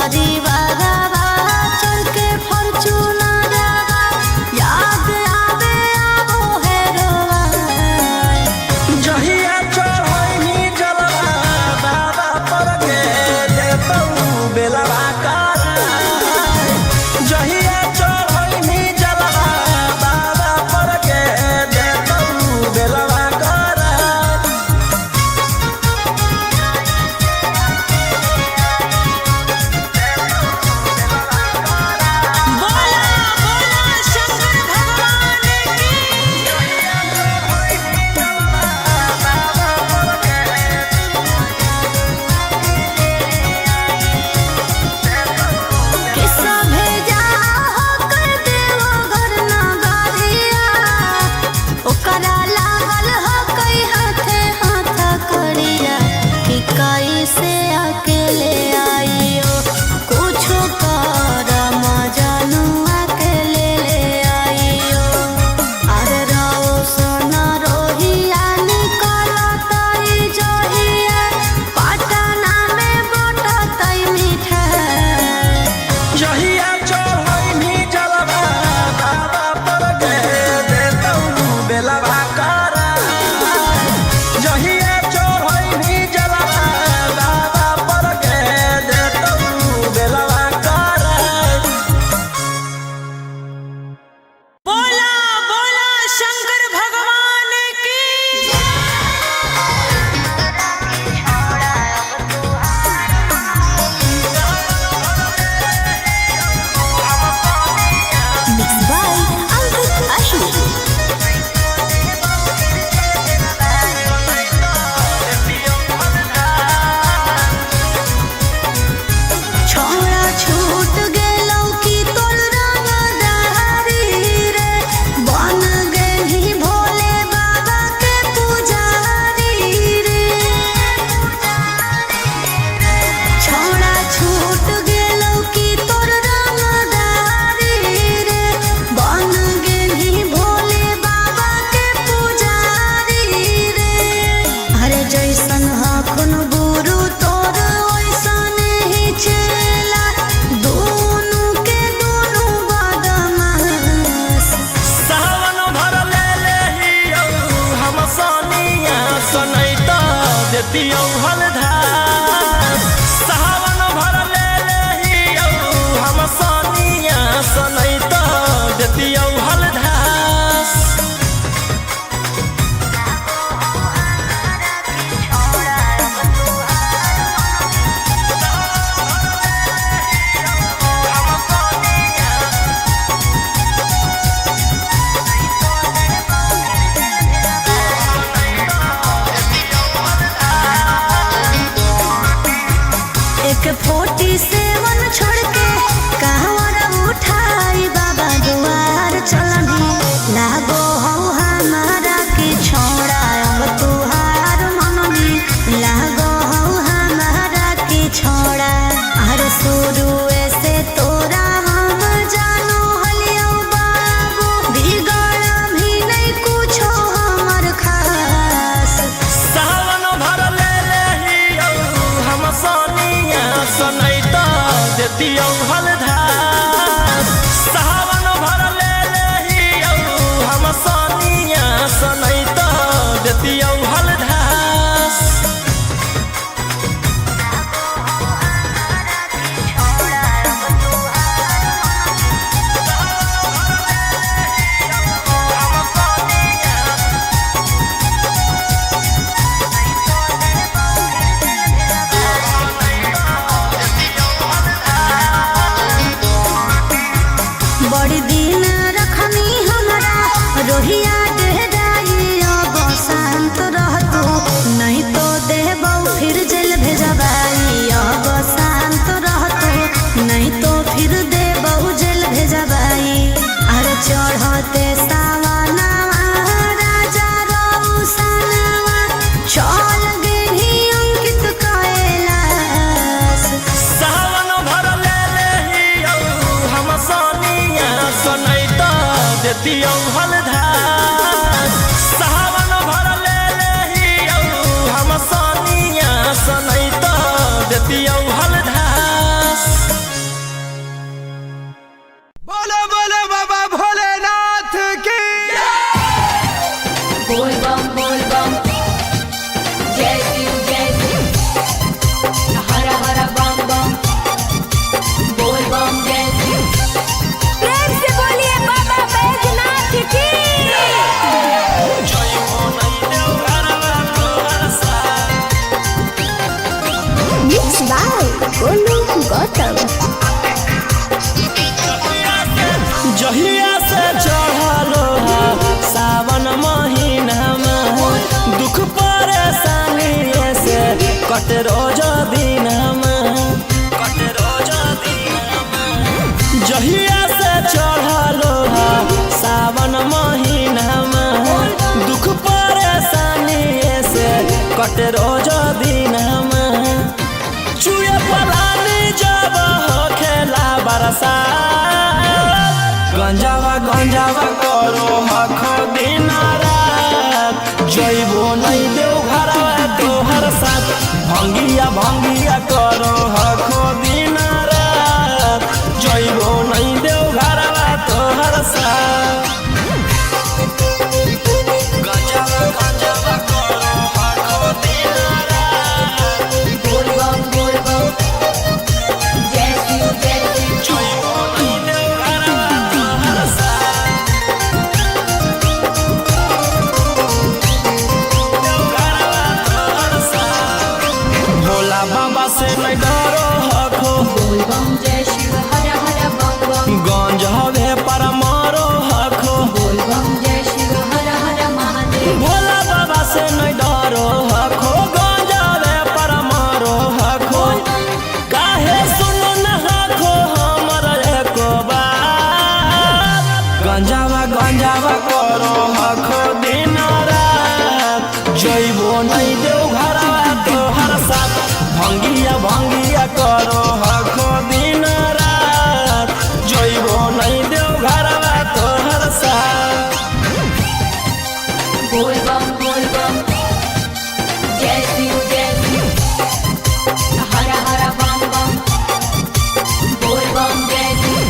परिवार चढ़ के फॉर्च्यूनर याद आवे आवो हेरोवा जहिया चढ़ैनी जलवा बाबा पर के देतौ बेलवा कराय जहिया चढ़ैनी जलवा बाबा पर के देतौ बेलवा कराय बोला बोला शंकर भगवान की किस्सा भेजा होकर देवो घर नगरिया ओकरा लागल हो कई हाथे हाथ करिया कि कैसे अकेले आइयो कुछो कर मजनू अकेले ले आइयो अरे रहो सोना रोहिया निकलतई जहिया पटना में बटतई मिठाई जहिया चढ़ैनी जलवा बाबा पर के देतौ बेलवा कराय जहिया चढ़ैनी जलवा बाबा पर के देतौ बेलवा कराय बोला बोला शंकर भगवान की Mixed by Ankit Ashwin. छोड़ा छूट गेलौ कि तोर रंगदारी रे बन गेली भोले बाबा के पुजारी रे छोड़ा छूट गेलौ कि तोर रंगदारी रे बन गेली भोले बाबा के पुजारी रे अरे जैसन हखुन गुरु तोर ओइसन ही चेला दोनों के दोनों बदमाश सावन भर ले लेहियौ हम सोनिया सनैता देतियौ हलधार सावन भर ले लेहियौ हम सोनिया सनैता देतियौ हलधार एक 47 छोड़ के कहवर उठाई बाबा दुआर चलनी लागो हो हमारा के छोड़ा अब तुहार मननी लागो हो हमारा के छोड़ा हर शुरू से तोरा हम जानो हलियो बाबू बिगड़ भी नहीं कुछो हमर खास सावन भर ले लेहियौ हम सोनिया सनैता देतियौ हलधार सावन भर ले लेहियौ हम सोनिया सनैता देतियौ हलधार बड़ी दिन रखनी हमरा रोहिया डेहराई अब शांत रहतू नहीं तो देबौ फिर जेल भेजबाई अब शांत रहतू नहीं तो फिर देबौ जेल भेजबाई अरे चढ़ते सावनवा राजा रौसनवा चल गेली अंकित कैलाश सावन भर ले लेहियौ हम सोनिया सनैता देतियौ हलधार सावन भर ले लेहियौ हम सोनिया सनैता देतियौ हलधार गौतम। जहिया से चढ़लो सावन महीना में दुख परेशानी से कट रोज दिन जहिया से चढ़लो सावन महीना में दुख परेशानी से कट रोज दिन चुए पलानी जब हो खेला बरसा गंजावा गंजावा करो हखो दिन रात जइबो नहीं देव घरवा तोहर साथ भंगिया भंगिया करो हखो दिन रात जइबो नहीं देव घरवा तोहर साथ गंजावा गंजावा करो हखो दिन रात बोल बम जय शिव जइबो नहीं देव घरवा तोहर साथ भोला बाबा से नहीं डरो हखो बोल बम जय शिव हर हर बम बम गंज हवे पर मारो हखो बोल बम जय शिव हर हर महादेव भोला बाबा से नहीं डरो हखो गंज हवे पर मारो हखो काहे सुनो न हखो हमर एको बात गंजावा गंजावा करो हखो दिन रात जइबो नहीं देव घरवा तोहर साथ भंगिया भंगिया करो हखो दिन रात जइबो नहीं देव घरवा तोहर साथ बोल बम जय शिव हर हर बम बम बोल बम जय शिव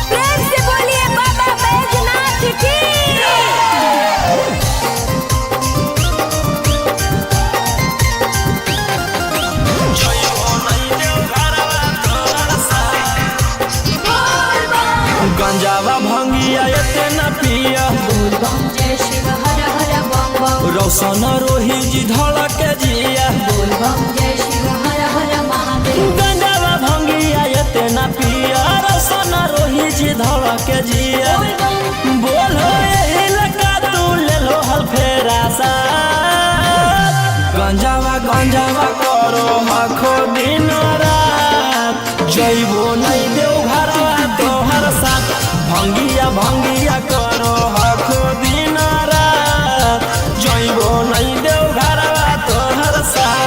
प्रेम से बोलिए बाबा बैजनाथ की जइबो नहीं देव घरवा तोहर साथ गंजावा भंगिया एते न पिया बोल बम जय शिव हर हर बम बम रौशन रोही जी धड़क जिया बोल बम जय शिव हर हर महादेव गंजावा भंगिया एते न पिया रौशन रोही जी धड़क जिया बोलो यही लगा तू ले लो हल फेरा सा गंजावा गंजावा करो हखो दिन रात जइबो नहीं देव घरवा तोहर साथ भंगिया भंगिया करो हखो दिन रात जइबो नहीं देव घरवा तोहर साथ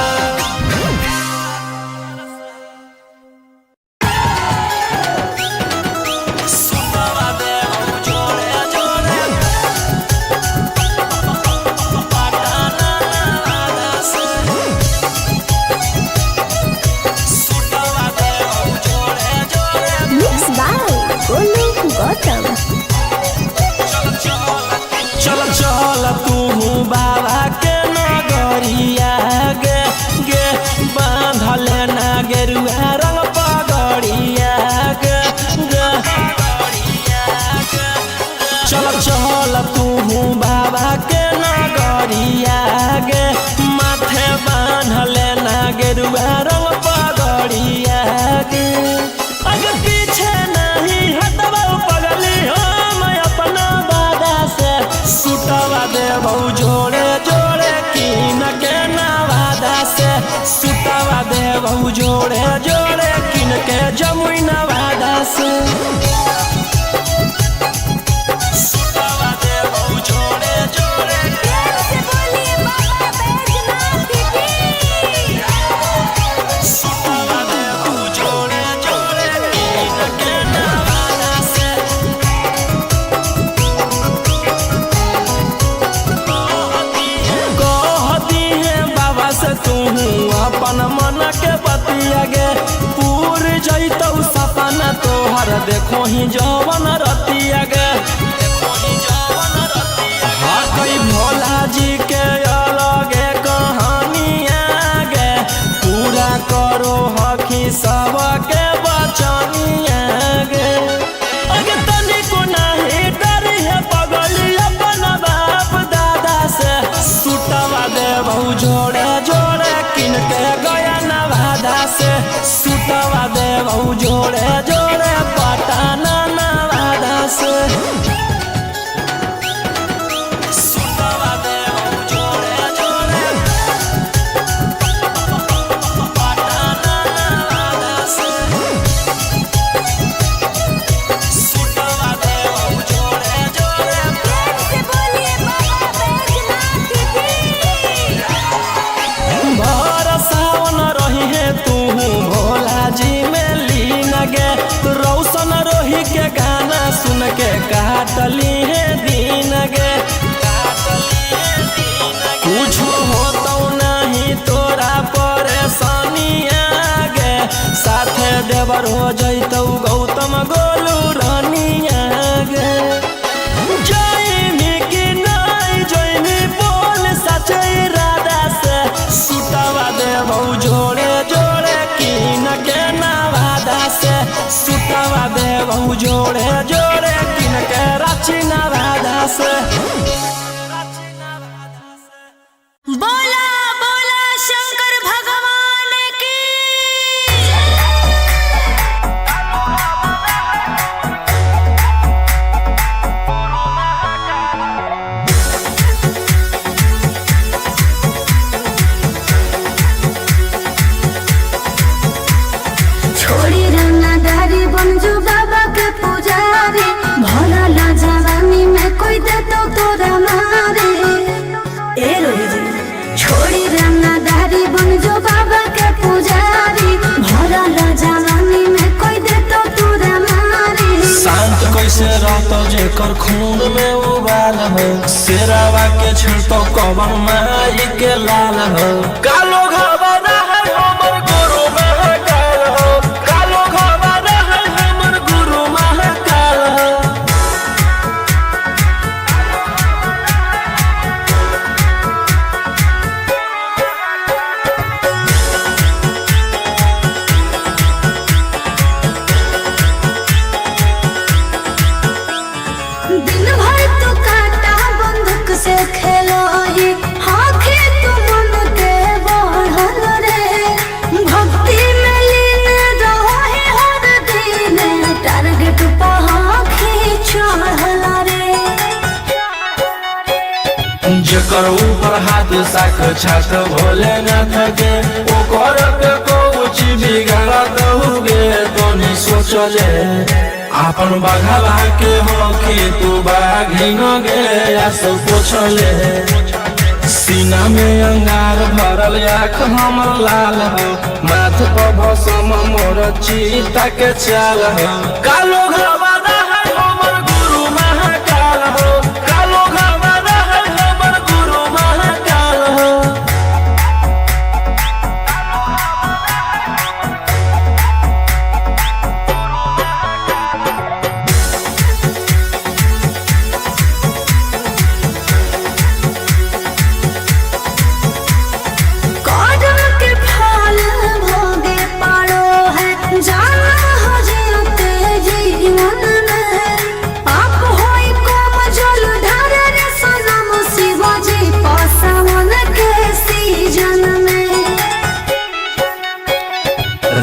सुतवा देव जोड़े जोड़े पटाना से सुतवा देव जोड़े जोड़े मिक्स बाय गोलू गौतम। चल चल तू बाबा के नगरिया गे गे बांधल ना गेरुआ रंग पगड़िया गे गे चल चल तू बाबा के नगरिया गे माथे बांधल ना गेरुआ रंग पगड़िया गे अगर पीछे नहीं हटबो पगली हम अपना दादा से सुतवा देबो जोड़े जोड़े किन के नवादा से सुतवा देबो जोड़े जोड़े किन के जमुई नवादा से सुतवा देबो जोड़े जोड़े प्रेम से बोलिए बाबा बैजनाथ की सुतवा देबो जोड़े जोड़े किन के नवादा से कहती है बाबा से तू अपन मन के बतिया गे पूर जैतौ सपना तोहर देखो ही जवन रतिया गे हाँ कई भोला जी के अलगे कहानिया गे पूरा करो हकी सबके बचनिया गे अगे तनिको नहीं डरी है पगली अपन बाप दादा से सुतवा देबौ जोड़े जोड़े किन के गया नवादा से सुतवा दे देवऊ जोड़े जोड़े पटना नवादा से सुतवा देवऊ जोड़े जोड़े पटना नवादा से सुतवा देवऊ जोड़े जोड़े प्रेम से बोलिए बाबा बैजनाथ की भर सावन रही है तू भोला जी में लीन गे रौशन रोही के गाना सुन के काटली है दीन गे कुछ हो तो नहीं तोरा परेशानिया गे साथे देवर हो जैतौ गौतम गोलू रानिया गे जैनी की नहीं जैनी बोल सचे राधा से सुतवा देवऊ जोड़े जोड़े कीन के नवादा से सुतवा देवऊ जोड़े जोड़े कीन के रांची नवादा से बोला बोला शंकर भगवान की छोड़ी रंगदारी बन जो बाबा के पुजारी भोला ला जवानी में कोई दे तो तोरा मारे ए रोही जी छोड़ी रंगदारी बन जो बाबा के पुजारी भोला ला जवानी में कोई दे तो तोरा मारे शांत कैसे रहतो जेकर खून में उबाल हो शेरावा के छिड़तो कवन माई के लाल हो कालो घबरा है हमर गुरु महाकाल हो कालो घबरा है हमर गुरु महाकाल हो दिन भर तो काटा बंदूक से खेलो ये आँखें तो मन के बढ़ल रे भक्ति में लीन रहो है हर दिन टारगेट पर आँखें चढ़ल रे जेकर ऊपर हाथ साख छात भोलेनाथ के ओकर के कुछ बिगाड़त हुए तोनी सोचले आपन बघावा के होके तू बाघिन गे सब पोछले सीना में अंगार भरल आँख हमर लाल हो माथ पर भसम मोर चीता के चाल हो कालो घबरा है हमर गुरु महाकाल हो कालो घबरा है हमर गुरु महाकाल हो कदम के फल भोगे पारो है जाना हो जियते जीवन में पाप होई कम जल ढारे रे सनम शिव जी पासावन के सीजन में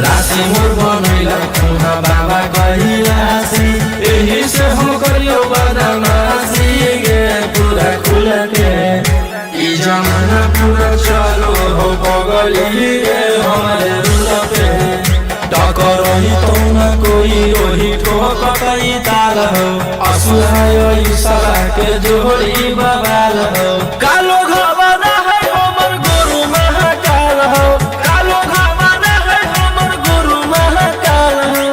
राशि मोर बनैला खुना बाबा कहिलासी एही से हम करियो बदमाशी गे पूरा खुल के ई जमाना पूरा चलो हो बगली रे हमारे रुल पे टकरही तो न कोई रोही ठोकई ताल हो असुहाय ईशा के जोड़ी बवाल हो कालो घबरा है हमर गुरु महाकाल हो कालो घबरा है हमर गुरु महाकाल हो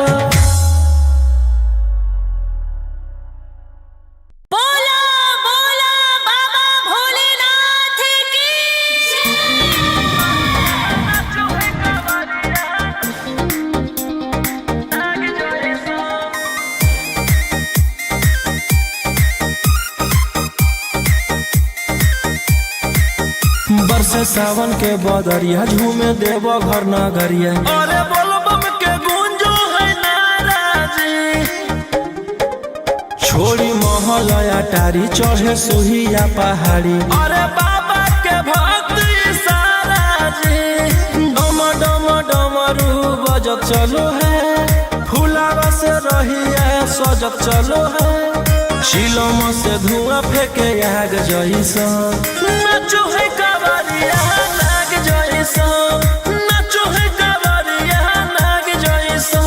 बोला बोला बाबा भोलेनाथ की बरसे सावन के बदरिया झूमे देव घर नगरिया अरे बोलो बम के गूंजो है नाराजी छोड़ी महल अटारी चढ़े सुहिया पहाड़ी अरे बाबा के भक्ति सारा जी डम डम डमरू बज बजत चलो है फुलावा से रही है सजत चलो है चिलम से धुआं फेंके आग जैसा नाचो है कावरिया नाग जैसा नाचो है कावरिया नाग जैसा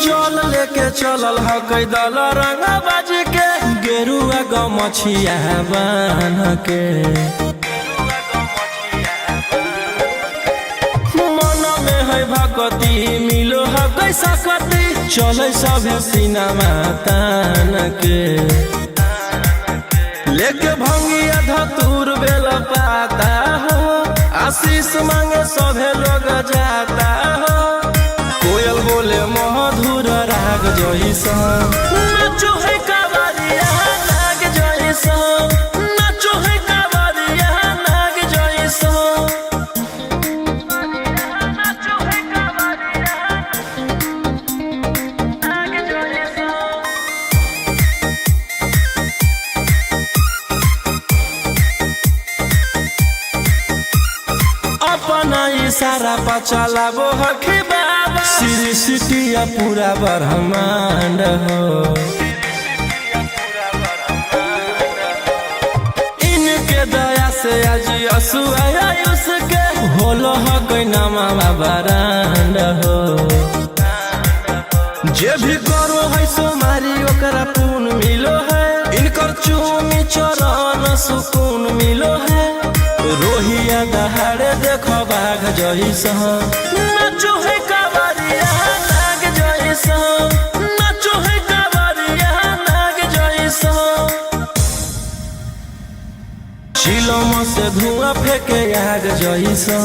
जल लेके चलल ह कैदल रंगा बाज के गेरुआ गमछिया बान्ह के मन में है भक्ति मिलो है कैसा कति चले सभे सिनेमा तान के लेके भंगिया धतूर बेल पाता हो आशीष मांगे सभे लोग जाता हो कोयल बोले मधुर राग जैसा नाचो है कावरिया नाग जैसा नाचो है कावरिया नाग जैसा नाचो है कावरिया नाग जैसा अपना इशारा पर चलाबो हखी बाबा श्री सिटिया पूरा ब्रह्मांड हो इनके दया से आज आयुष के होलो हो कोई नामा बरांड हो जे भी करो है सोमारी ओकरा पून मिलो है इनकर चूमी चरण सुकून मिलो है रोहिया दहाड़े देखो बाघ जैसा नाचो है कावरिया नाग जैसा नाचो है कावरिया नाग जैसा चिलम से धुआं फेंके आग जैसा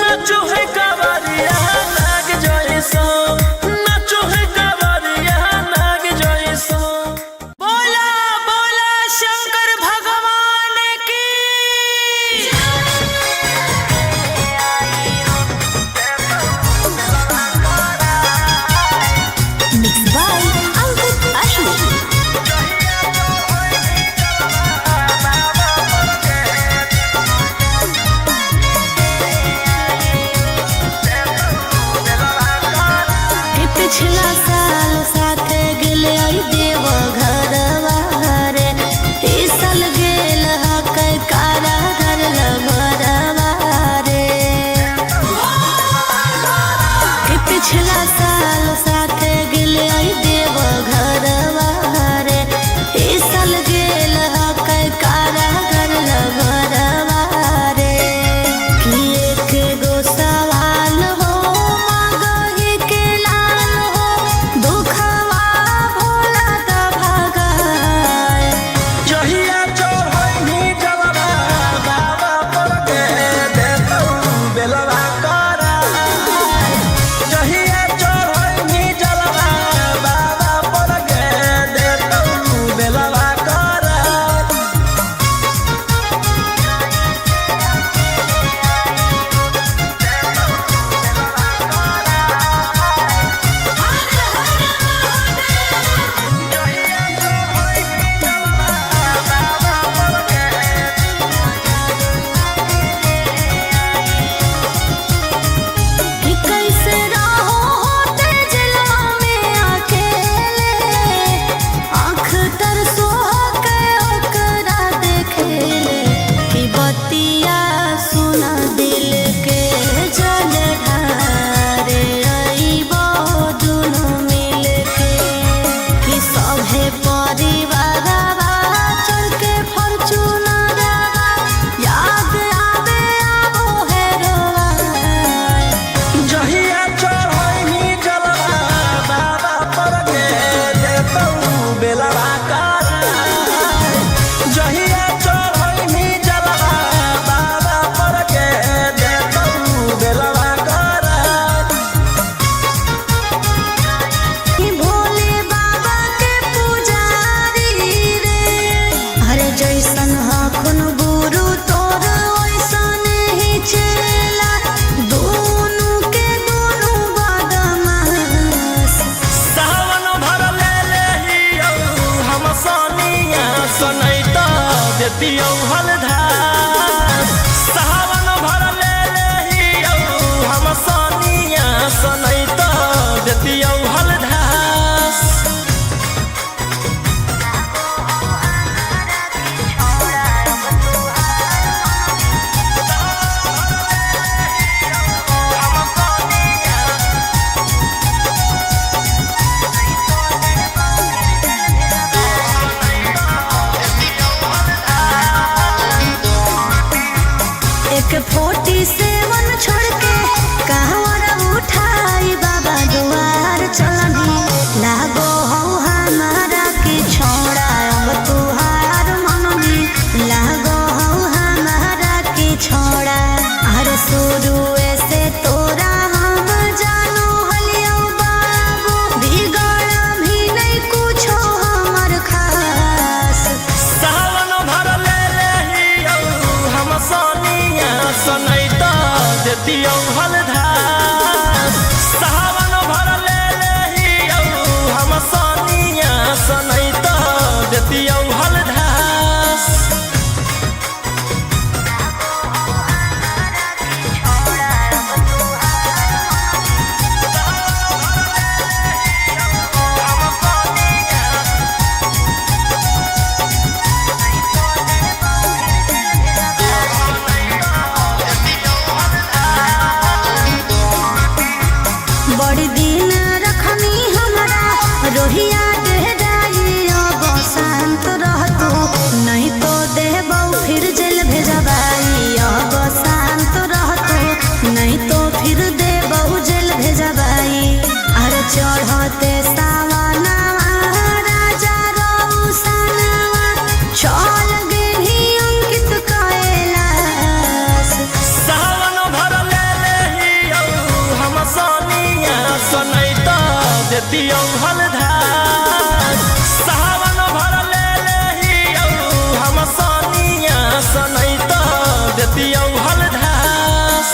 नाचो है कावरिया नाग जैसा नाचो है कावरिया नाग जैसा बोला बोला शंकर भगवान की मिक्स बाय अंकित अश्विन देतियौ हलधास सावन भर ले लेहियौ हम सनिया सनै त देतियौ हलधास एक 47 छोड़ के कहवर उठाई बाबा दुआर चलनी लागो हो हमारा के छोड़ा अब तुहार मननी लागो हो हमारा के छोड़ा अरे शुरू से तोरा हम जानो हलियो बाबू बिगड़ भी नहीं कुछो हमर खास सावन भर ले लेहियौ हम सनिया सनै त देतियौ हलधास सावन भर ले लेहियौ हम सनिया सनै त देतियौ हलधास बड़ी दिन रखनी हमरा रोहिया डेराई अब शांत रहतू नहीं तो देबौ फिर जेल भेजबाई अब शांत रहतू नहीं तो फिर देबौ जेल भेजबाई अरे चढ़ते सावनवा राजा रौसनवा चल गेली अंकित कैलाश सावन भर ले लेहियौ हम सनिया सनै त देतियौ हलधास सावन भर ले लेहियौ हम सनिया सनै त देतियौ हलधास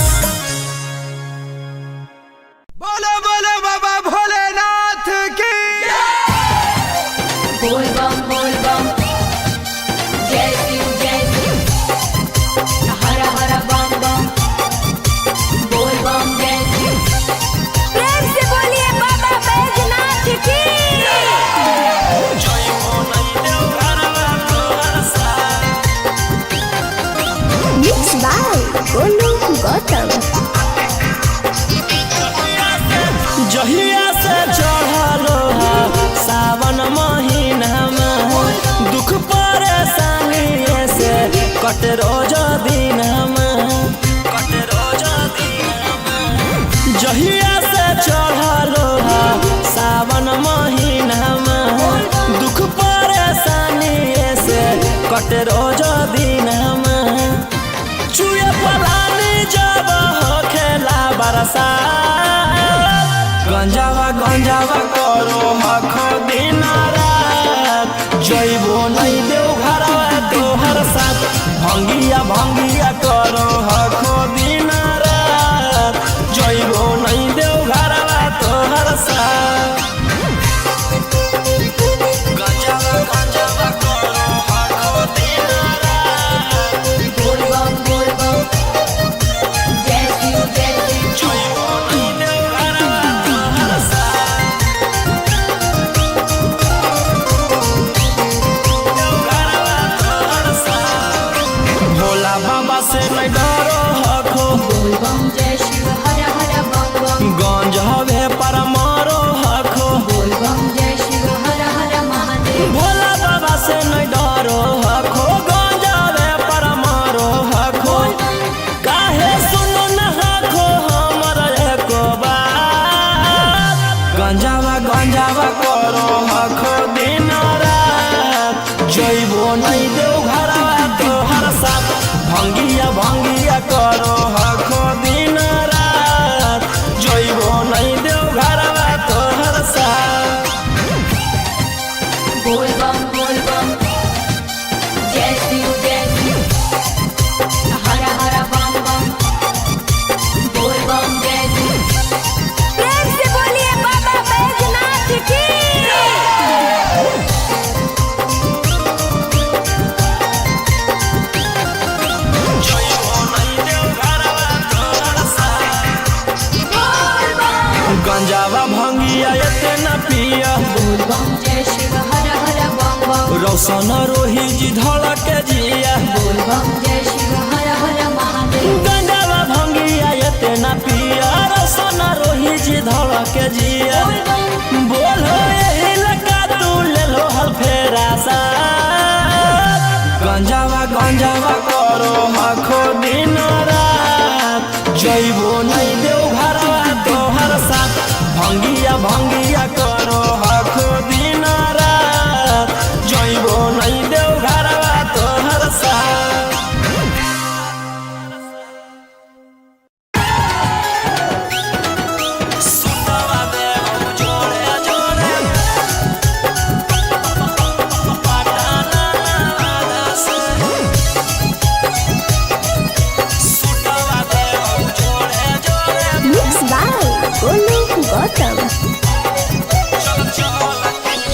बोलो बोलो बाबा भोलेनाथ की बोल बम जय शिव हर हर बम बम बोल बम जय शिव प्रेम से बोलिए बाबा बैजनाथ की जय हो नै देव घरवा तोहर सा Mixed by Golu Gautam. जहिया से चढ़लो सावन महीनामा दुख परेशानी से कट रोज दिनमा जहिया से चढ़लो सावन महीनामा दुख परेशानी से कट रोज दिनमा चुए पलानी जब हो खेला बरसा गंजावा करो हखो दिन रात जइबो नहीं देव घरवा तोहर साथ भंगिया करो हखो दिन रात जइबो नहीं देव घरवा तोहर साथ गंजावा करो हखो दिन रात बोल बम जय शिव जइबो नहीं देव घरवा तोहर साथ भोला बाबा से नहीं डरो हखो बोल बम जय शिव हर हर बम बम गंज हवे पर मारो हखो बोल बम जय शिव हर हर महादेव भोला बाबा से नहीं डरो हखो गंज हवे पर मारो हखो काहे सुनो न हखो हमर एको बात गंजावा करो हखो दिन रात जइबो नहीं देव घरवा तोहर साथ भंगिया करो हखो दिन रात जइबो नहीं देव घरवा तोहर साथ बोल बम जय शिव हर हर बम बम बोल बम जय शिव प्रेम से बोलिए बाबा बैजनाथ की पिया बोल बम जय शिव हर हर बम बम रोशन रोही जी धड़क जिया बोल बम जय शिव हर हर महादेव गंजावा भंगिया ये ना पिया रोशन रोही जी धड़क जिया बोलो यही लगा तू ले लो हल फेरा सा गंजावा करो आखो दिन रात जइबो नहीं देव घरवा तोहर साथ भंगिया करो आखो दिन रात जइबो नहीं देव घरवा तोहर साथ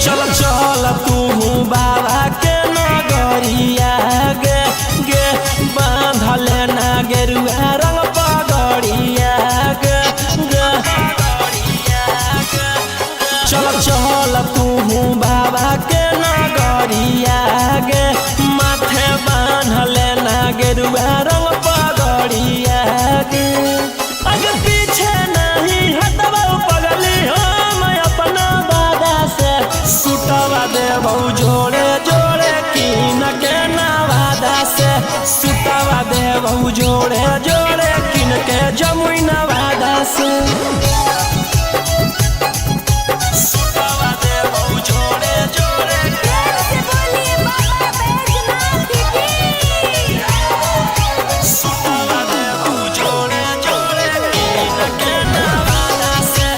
चल तू बाबा के नगरिया गे गे बांधल ना गेरुआ रंग पगड़िया गे गे चल तू बाबा के नगरिया गे माथे बांधल ना गेरुआ रंग पगड़िया गे आगे पीछे नहीं हटवा पगली हम अपना दादा से सुटवा देबौ जोड़े जोड़े किन के नवादा से सुटवा देबौ जोड़े जोड़े किन के जमुई नवादा से सुटवा देबौ जोड़े जोड़े बोलिए बाबा बैजनाथ की सुटवा देबौ जोड़े जोड़े किन के नवादा से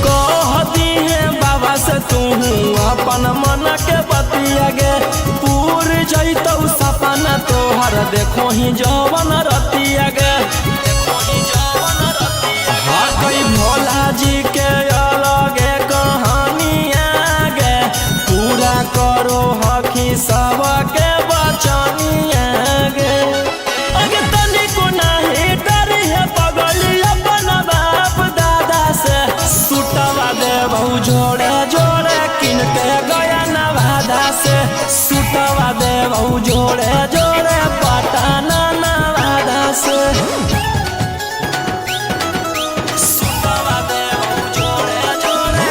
कहती है बाबा से तू अपन मन के बतिया गे पूर जैतौ सपना तोहर देखो ही जवन रतिया गे हाँ कई भोला जी के अलगे कहानिया गे पूरा करो हकी सबके बचनिया गे अगे तनिको नहीं डरी है पगली अपन बाप दादा से सुटवा देबौ जोड़े जोड़े किन के गया नवादा से सुटवा देबौ जोड़े जोड़े पटना नवादा से सुटवा देबौ जोड़े जोड़े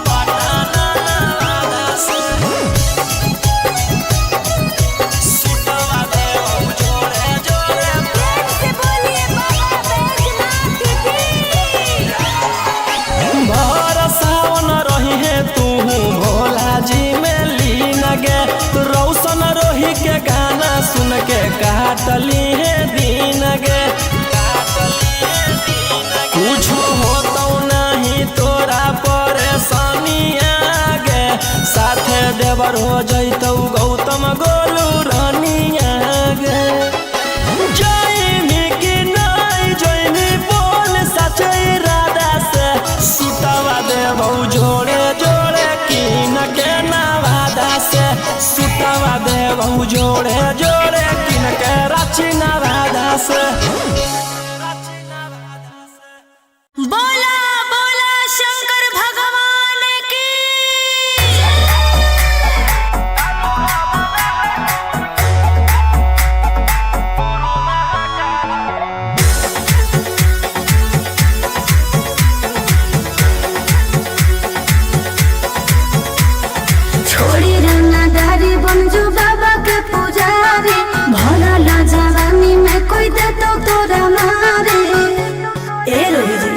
पटना नवादा से सुटवा देबौ जोड़े जोड़े बोलिए बाबा बैजनाथ की भर सावन रही है तू भोला जी में लीन गे रौशन रोही के गाना सुन के काटली है दीन गे कुछ होतो नहीं तोरा परेशानिया गे साथे देवर हो जैतौ गौतम गोलू रानिया गे जइमी कि नहीं जइमी बोल सच इरादा से सुटवा देबौ जोड़े जोड़े किन के नवादा से सुटवा देबौ जोड़े जोड़े किन के रांची नवादा से बोला बोला शंकर भगवान की छोड़ी रंगदारी बन जो बाबा के पुजारी भला ला जवानी में कोई दे तो तोरा मारे ए रोही जी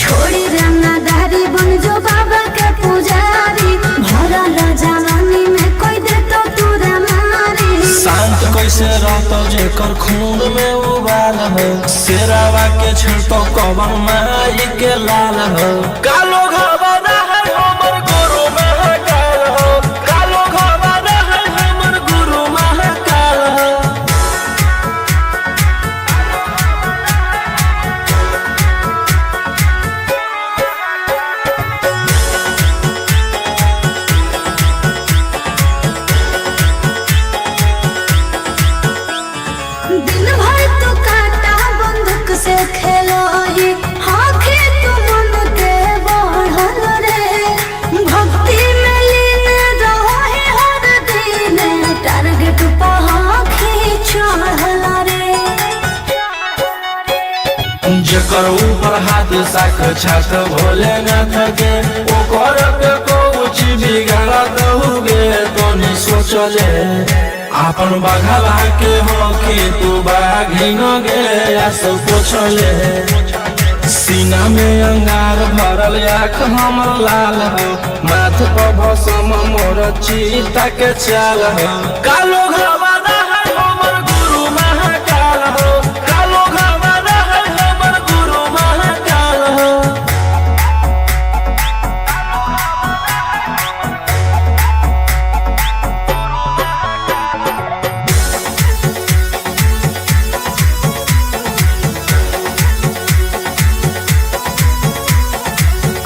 छोड़ी रंगदारी बन जो बाबा के पुजारी भला ला जवानी में कोई दे तो तोरा मारे शांत कैसे रहतो जेकर खून में उबाल हो शेरावा के छिड़तो कवन माई के लाल हो कालो घबरा है हमर गुरु महाकाल हो कालो घबरा है हमर गुरु महाकाल हो दिन भर कैसे खेलाई आखे तू मन के बढ़ल रे भक्ति में लीन रहे हर दिन टारगेट पहाखी चढ़ल रे जेकर ऊपर हाथ साक्षात भोलेनाथ के ओकर के कुछ बिगाड़त हुए तो नहीं सोचले अपन बघला के हो कि तू बाघिन गे सब पूछले सीना में अंगार भरल आँख हमर लाल हो माथ पर भसम मोर चीता के चाल हो कालो घवाना है हमर गुरु महाकाल हो कालो घवाना है हमर गुरु महाकाल हो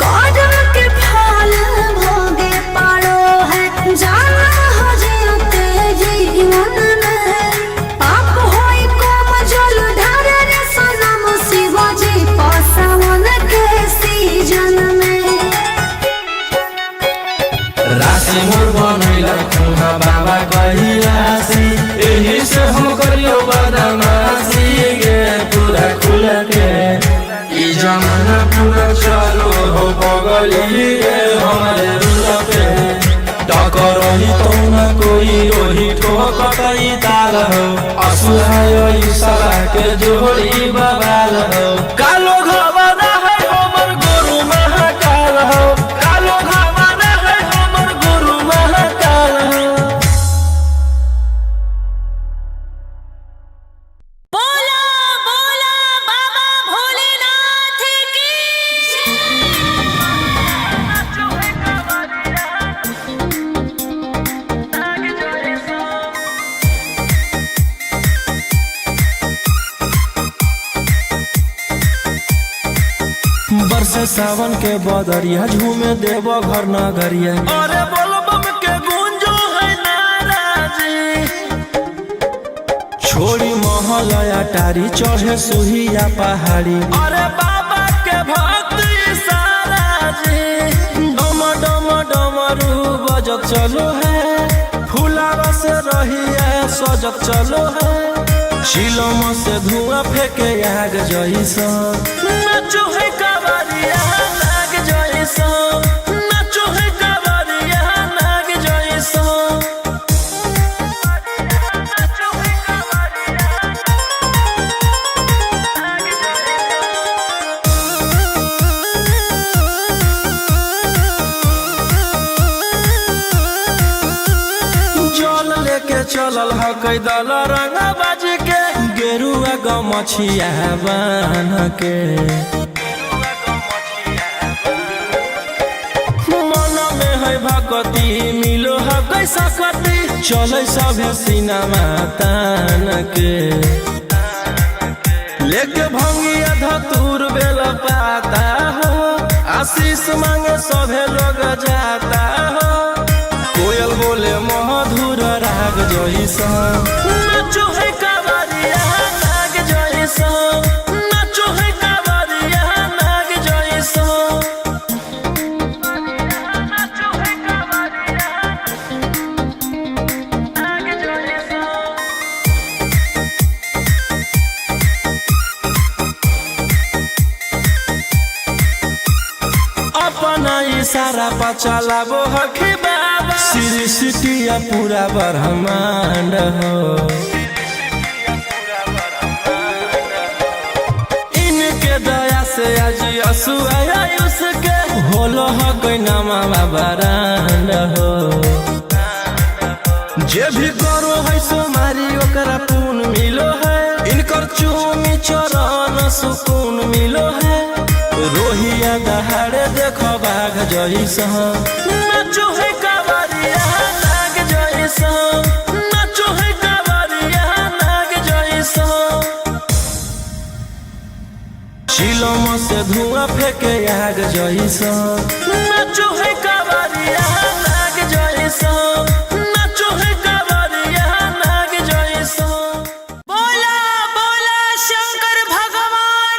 कर्म के फल भोगे पारो है जाना हो जियते जीवन में पाप होई कम जल ढारे रे सनम शिव जी पसावन के सीजन में राशि मोर बनैल खुना बाबा कहिलासी एही से हम करियो बदमाशी गे पूरा खुल के ई जमाना पूरा चलो हो पगली गे हमारे रुल पे टकरही तो न कोई रोही ठोकतई ताल हो असुहाय ईशा के जोड़ी बवाल हो कालो घवाना है हमर गुरु महाकाल हो कालो घवाना है हमर गुरु महाकाल हो बोला बोला बाबा भोलेनाथ की बरसे सावन के बदरिया झूमे देव घर नगरिया अरे बोलो बम के गूंजो है नाराजी छोड़ी महल अटारी चढ़े सुहिया पहाड़ी अरे बाबा के भक्त सारा जी डम डम डमरू बजत चलो है फुलावा से रहिया सजत चलो है शिलम से धुआं फेंके आग जैसा नाचो है कावरिया नाग जैसा नाचो है कावरिया नाग जैसा जल लेके चलल ह कैदल रंगा बाज के गेरुआ गमछिया बान के मन में है भक्ति मिलो है कैसा कति चले सभे सिनेमा तान के लेके भंगिया धतूर बेल पाता हो आशीष मांगे सभे लोग जाता हो कोयल बोले मधुर राग जैसा नाचो है कावरिया नाग जैसा नाचो है कावरिया नाग जैसा नाचो है कावरिया नाग जैसा अपना इशारा पर चलाबो हखी बाबा श्री सिटिया पूरा ब्रह्मांड हो इनके दया से आज असु आयुष के होलो हो कोई नामा बरांड हो जे भी करो है सोमारी ओकरा पून मिलो है इनकर चूमी चरण सुकून मिलो है रोहिया दहाड़े देखो बाघ जैसा नाचो है कावरिया नाग जैसा नाचो है कावरिया नाग जैसा शिलम से धुआं फेंके आग जैसा नाचो है कावरिया नाग जैसा नाचो है कावरिया नाग जैसा बोला बोला शंकर भगवान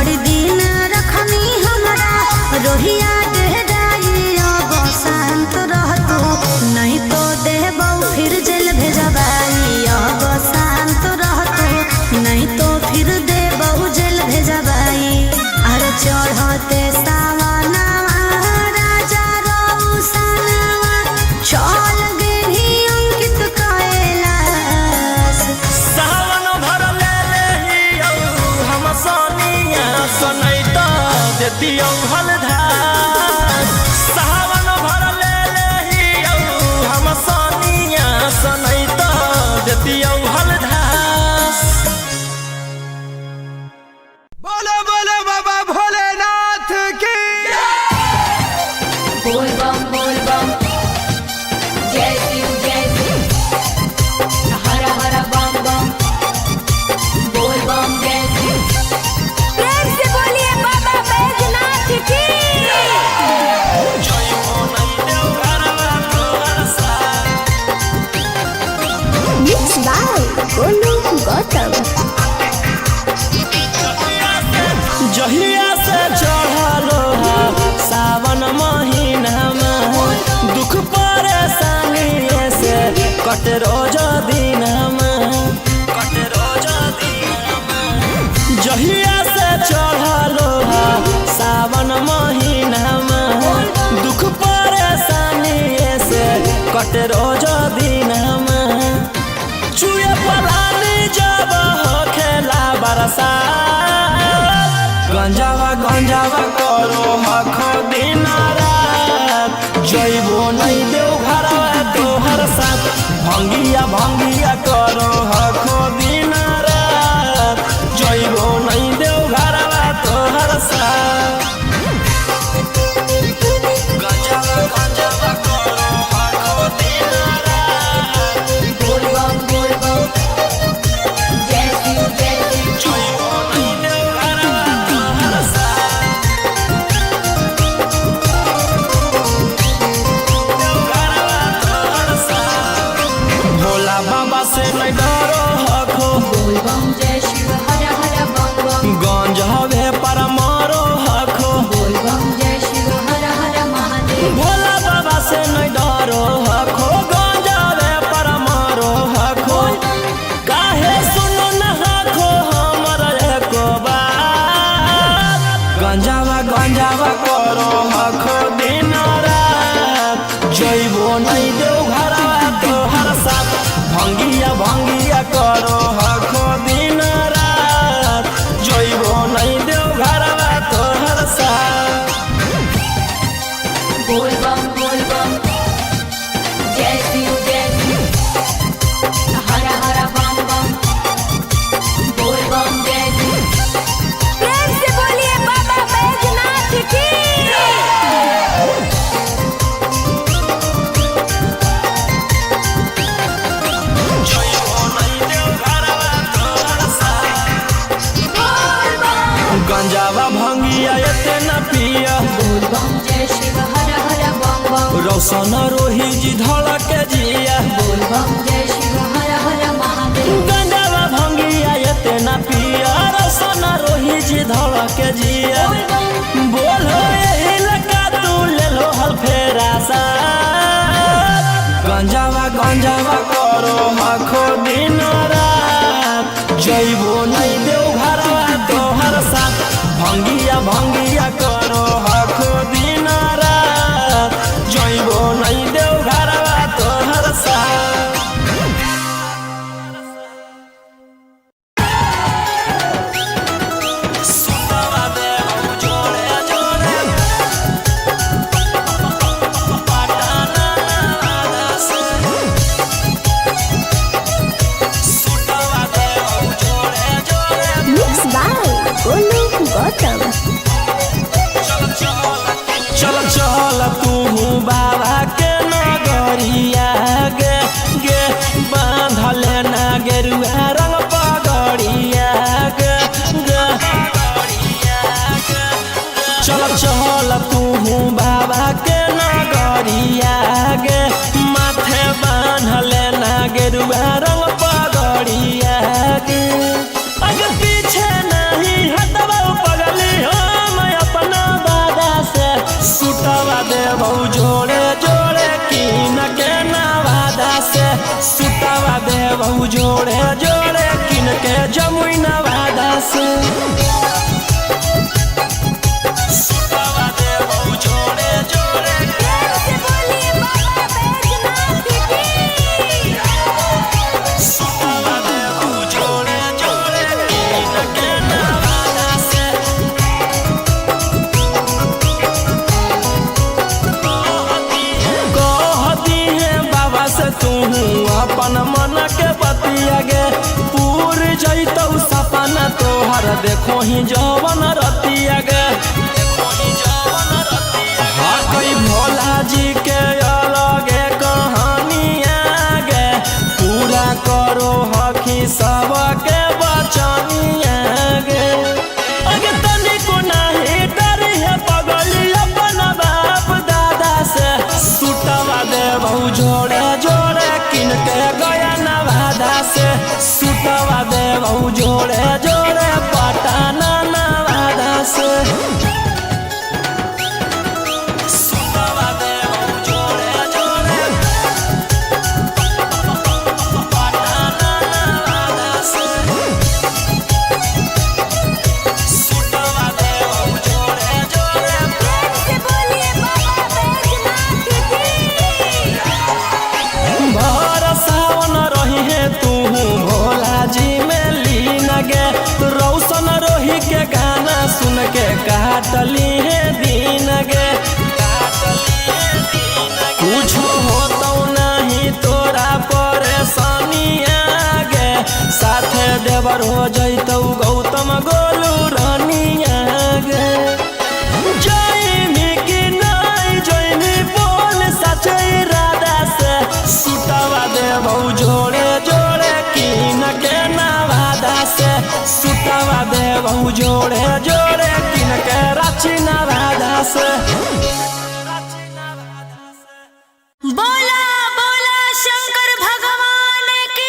बड़ी दिन रखनी हमरा रोहिया डेहराई अब शांत रहतो नहीं तो देबौ फिर जेल भेजबाई अब शांत रहतो नहीं तो फिर देबौ जेल भेजबाई अरे चढ़ते सावनवा राजा रौसनवा चल गेली अंकित कैलाश सावन भर ले लेहियो हम सोनिया सनैता देतियो हलधार सावन भर ले लेहियो हम सोनिया सनैता देतियो हलधार बोलो बोलो बाबा भोलेनाथ की बोल बम जय शिव हर हर बम बम बोल बम जय शिव प्रेम से बोलिए बाबा बैजनाथ की जय हो नहीं देव घरवा तोहर साथ Mixed by Golu Gautam. जहिया से चढ़लो सावन महीना में दुख परेशानी से कट रोज दिन जहिया से चढ़लो सावन महीना में दुख परेशानी से कट रोज दिन चुए पलानी जब हो खेला बरसा गंजावा करो हखो दिन रात जइबो नहीं देव घरवा तोहर साथ भंगिया करो हखो दिन रात जइबो नहीं देव घरवा तोहर साथ गंजावा करो हखो दिन रात बोल बम जय शिव जइबो नहीं देव घरवा तोहर भोला बाबा से नहीं डरो हखो बोल बम जय शिव हर हर बम बम गंज हवे पर मारो हखो बोल बम जय शिव हर हर महादेव भोला बाबा से नहीं डरो हखो गंज हवे पर मारो हखो काहे सुनो न हखो हमर एको बात गंजावा करो हखो दिन रात जइबो नहीं देव घरवा तोहर साथ भंगिया करो हखो दिन रात जइबो नहीं देव घरवा तोहर साथ बोल बम जय शिव हर हर बम बम बोल बम जय शिव प्रेम से बोलिए बाबा बैजनाथ की जइबो नहीं देव घरवा तोहर साथ बोल बम गंजावा भंगिया एते न पिया बोल बम जय शिव हर हर बम बम रौशन रोही जी धड़क जिया बोल बम जय शिव हर हर महादेव गंजावा भंगिया एते न पिया रौशन रोही जी धड़क जिया बोल बम बोलो यही लगा तू ले लो हल फेरा सा गंजावा करो हखो दिन रात जइबो नहीं देव घरवा तोहर साथ भंगिया करो हखो दिन रात जइबो नहीं देव घरवा तोहर साथ सुतवा देव जोड़े जोड़े पटाना से जमुई नवादा से सुतवा देबो जोड़े जोड़े प्रेम से बोलिए बाबा बैजनाथ की सुतवा देबो जोड़े जोड़े कीन के नवादा से कहती है बाबा से तू अपन मन के बतिया गे पूर जैतौ सपना तोहर देखो ही जवन रतिया गे हाँ कोई भोला जी के अलगे कहानिया गे पूरा करो हकी सबके बचनिया गे अगे तनिको नहीं डरी है पगली अपन बाप दादा से सुतवा देबो जोड़े जोड़े किन के गया नवादा से सुतवा देबो जोड़े जोड़े पटना नवादा से सुतवा देबो जोड़े जोड़े पटना नवादा से सुतवा देबो जोड़े जोड़े प्रेम से बोलिए बाबा बैजनाथ की भर सावन रही है तू भोला जी में लीन गे रौशन रोही के गाना सुन के काटली है दीन गे कुछ होतो नहीं तोरा परेशानिया गे साथे देवर हो जैतौ गौतम गोलू रानिया गे जयमी की नहीं जयमी बोल सचे इरादा से सुतवा देबो जोड़े जोड़े कीन के नवादा से सुतवा देबो जोड़े जोड़े कीन के रांची नवादा से बोला बोला शंकर भगवान की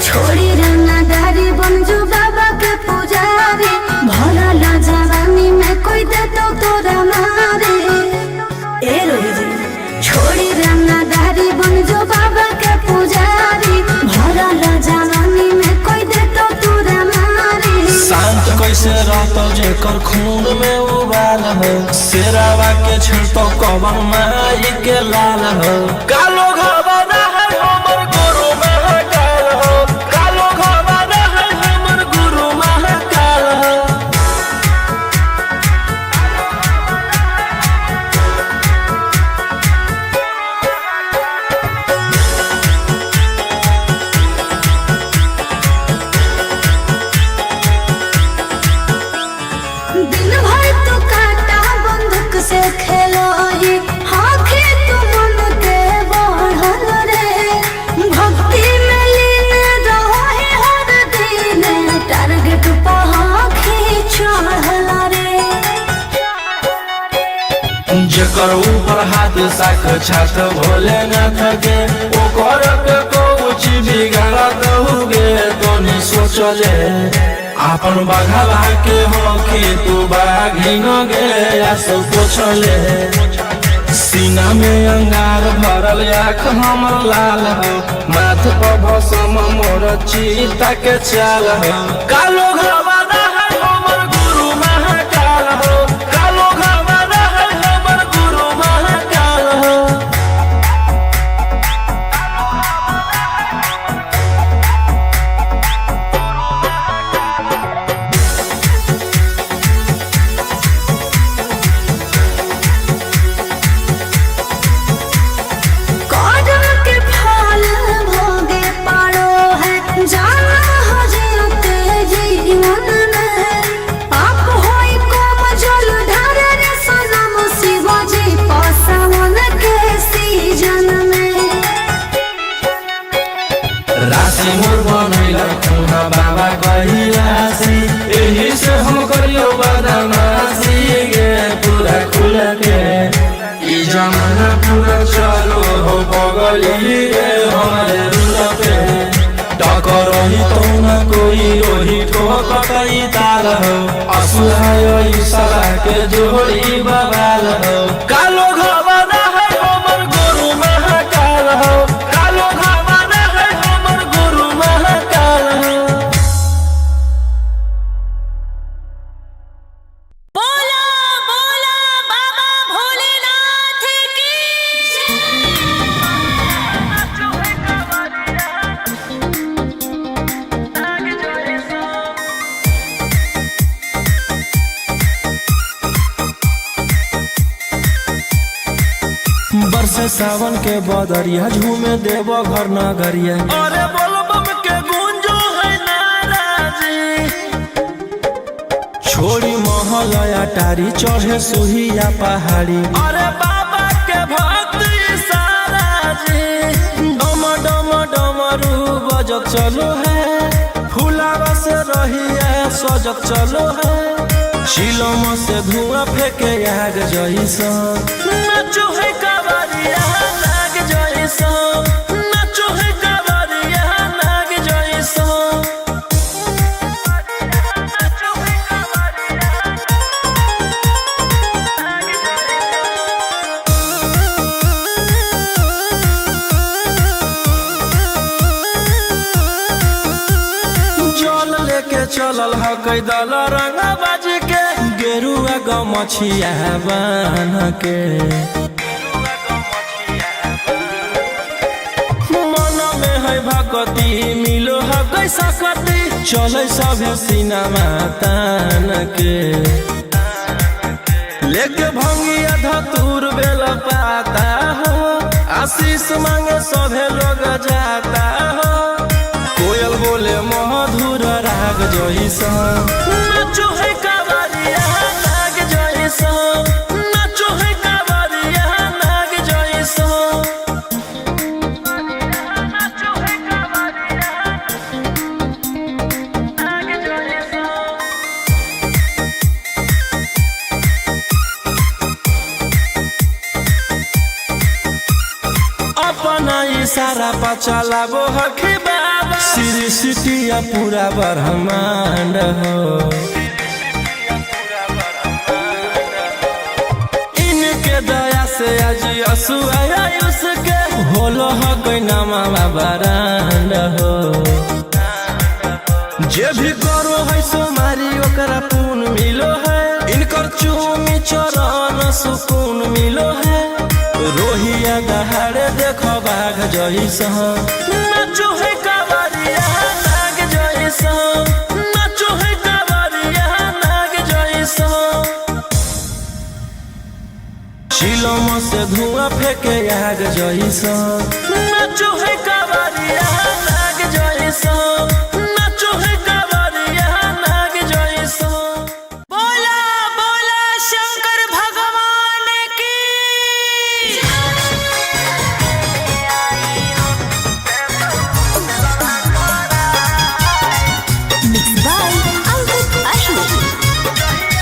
छोड़ी रंगदारी बनजू बाबा के पुजारी भरा ला जवानी में कोई दे तो तोरा मारे ए रोही जी छोड़ी रंगदारी बनजू बाबा के पुजारी भरा ला जवानी में कोई दे तो तोरा मारे शांत कैसे रहतो जेकर खून में उबाल हो शेरावा के छिड़तो कवन माई के लाल हो कालो घबरा है हमर गुरु महाकाल हो कालो घबरा है हमर गुरु महाकाल हो दिन भर तो काटा बंदूक से खेलो ये आँखें तो मन के बढ़ल रे भक्ति में लीन रहो है हर दिन टारगेट पर आँखें चढ़ल रे जेकर ऊपर हाथ साख छात भोलेनाथ के ओकर के कुछ बिगाड़त होगे तोनी सोचले आपन बघवा के होके तू बाघिन गे आसो पोछले सीना में अंगार भरल आँख हमर लाल हो माथ पर भसम मोर चीता के चाल हो कालो घबरा है हमर गुरु महाकाल हो कालो घबरा है हमर गुरु महाकाल हो कर्म के फल भोगे पारो है जाना हो जीते जीवन रोही रोही ठोकतई ताल हो असुहायो साला के जोड़ी बवाल हो कालो घावाना है हमर गुरु महाकाल हो कालो घावाना है हमर गुरु महाकाल हो। बोला बोला बाबा भोलेनाथ की बरसे सावन के बदरिया झूमे देव घर नगरिया अरे बोलो बम के गूंजो है नाराजी छोड़ी महल अटारी चढ़े सुहिया पहाड़ी अरे बाबा के भक्ति सारा जी डम डम डमरू बजत चलो है फुलावा से रहिया सजत चलो है शिलम से धुआं फेंके आग जैसा नाचो है कावरिया नाग जैसा नाचो है कावरिया नाग जैसा। जल लेके चलल ह कैदल रंगा बाजी के गेरुआ गमछिया बान के मन में है भक्ति मिलो है कैसा कति चले सभे सिनेमा तान के लेके भंगिया धतूर बेल पाता हो आशीष मांगे सभे लोग जाता हो कोयल बोले मधुर राग जैसा नाचो है कावरिया नाग जैसा नाचो है कावरिया नाग जैसा। अपना इशारा पर चलाबो हखी बाबा श्री सिटिया पूरा ब्रह्मांड हो इनके दया से आज असुआ उसके होलो हो कोई नामा बरांड हो जे भी करो है सोमारी ओकरा पून मिलो है इनकर चूमी चरण सुकून मिलो है रोहिया दहाड़े देखो बाघ जैसा नाचो है कावरिया नाग जैसा नाचो है कावरिया नाग जैसा शिलम से धुआं फेंके आग जैसा नाचो है कावरिया नाग जैसा नाचो है कावरिया नाग जैसा। बोला बोला शंकर भगवान की मिक्स बाय अंकित अशोक।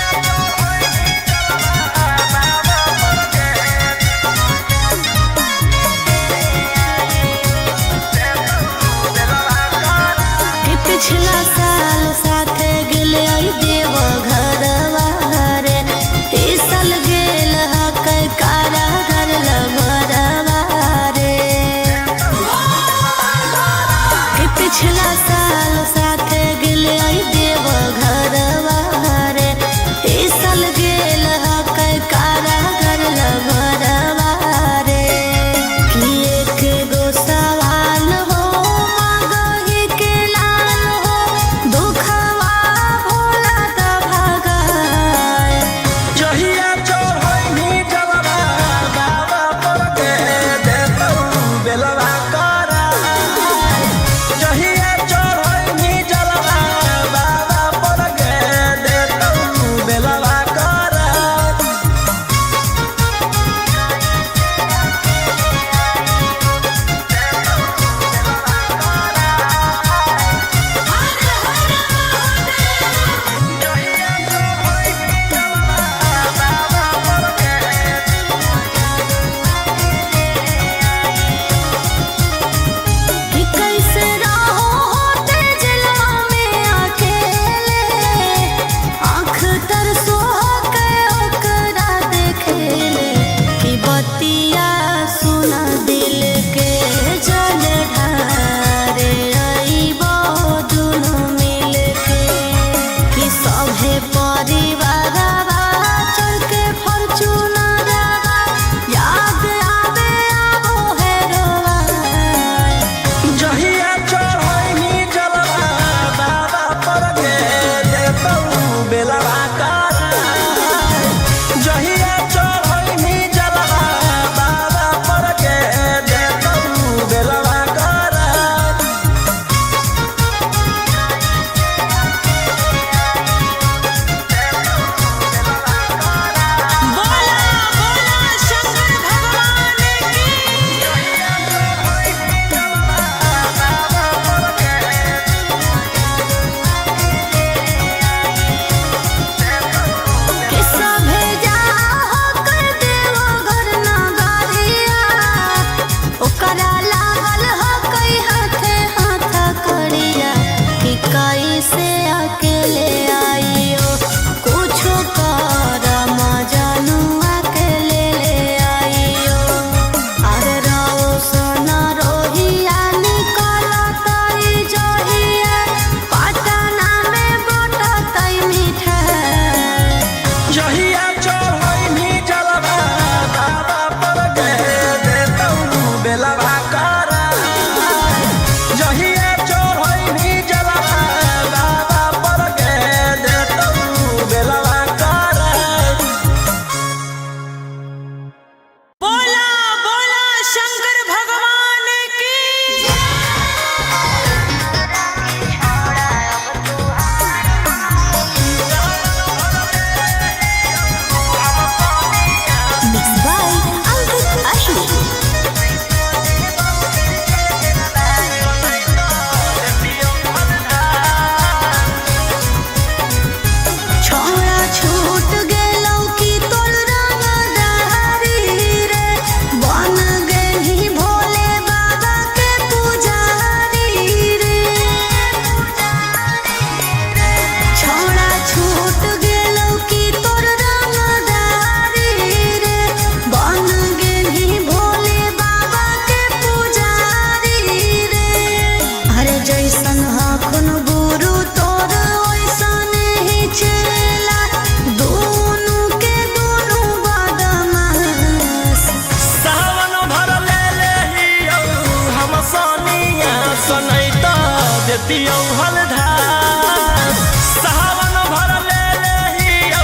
देतियौ हलधास सावन भर ले लेहियौ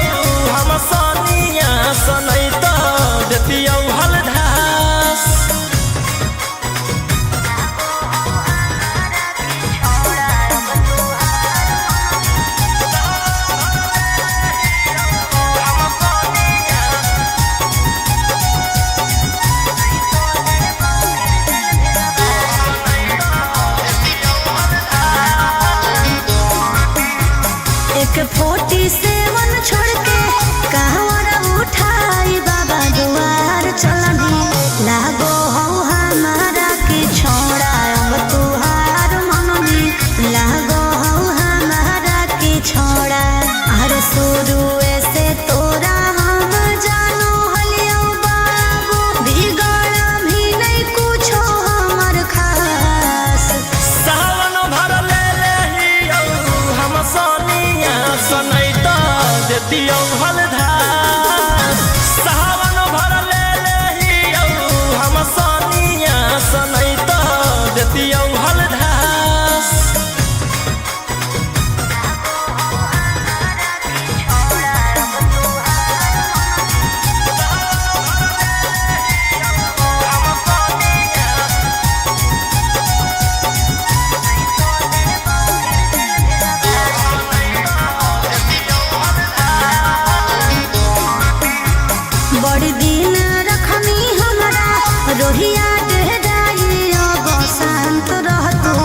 हम सनिया सनैत देतियौ हलधास एक 47 छोड़ के कहवरा उठाई बाबा दुआर चलनी लागो हो हमारा के छोड़ा अब तुहार मननी लागो हो हमारा के छोड़ा अरे शुरू से तोरा हम जानो हलियो बाबू बिगड़ भी नहीं कुछो हमर खास सावन भर ले लेहियौ हम सनिया सनैत देतियौ हलधास सावन भर ले लेहियौ हम सनिया सनैत देतियौ हलधास बड़ी दिन रखनी हमरा रोहिया डेहराई अब शांत रहतू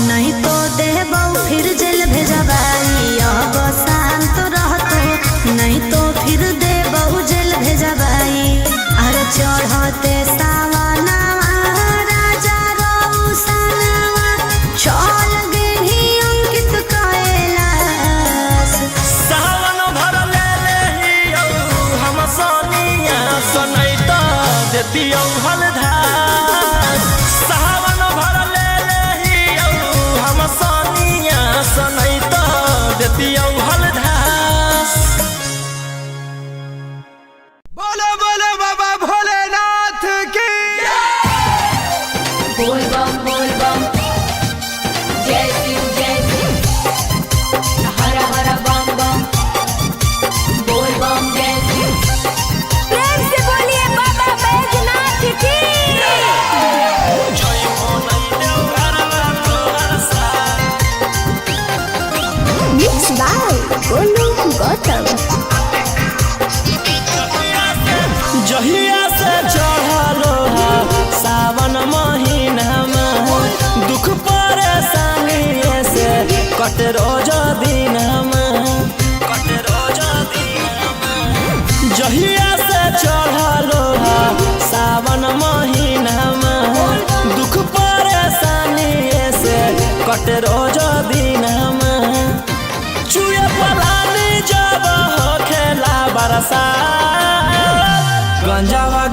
नहीं तो देबौ फिर जेल भेजबाई अब शांत रहतू नहीं तो फिर देबौ जेल भेजबाई अरे चढ़ते सावनवा राजा रौसनवा चल गेली अंकित कैलाश सावन भर ले लेहियौ हम सनिया सनैत देतियौ हलधास सावन भर ले लेहियौ हम सनिया सनैत देतियौ हलधास बोलो बोलो बाबा भोलेनाथ की बोल बम जय शिव हर हर बम बम बोल बम जय शिव प्रेम से बोलिए बाबा बैजनाथ की जय हो नहीं देव घरवा तोहर साथ मिक्स बाय गोलू गौतम जहिया से चढ़लो सावन महीनामा दुख परेशानी से कट रोज दिनमा जहिया से चढ़लो सावन महीनामा दुख परेशानी से कट रोज दिनमा चुए पलानी जब हो खेला बरसा गंजावा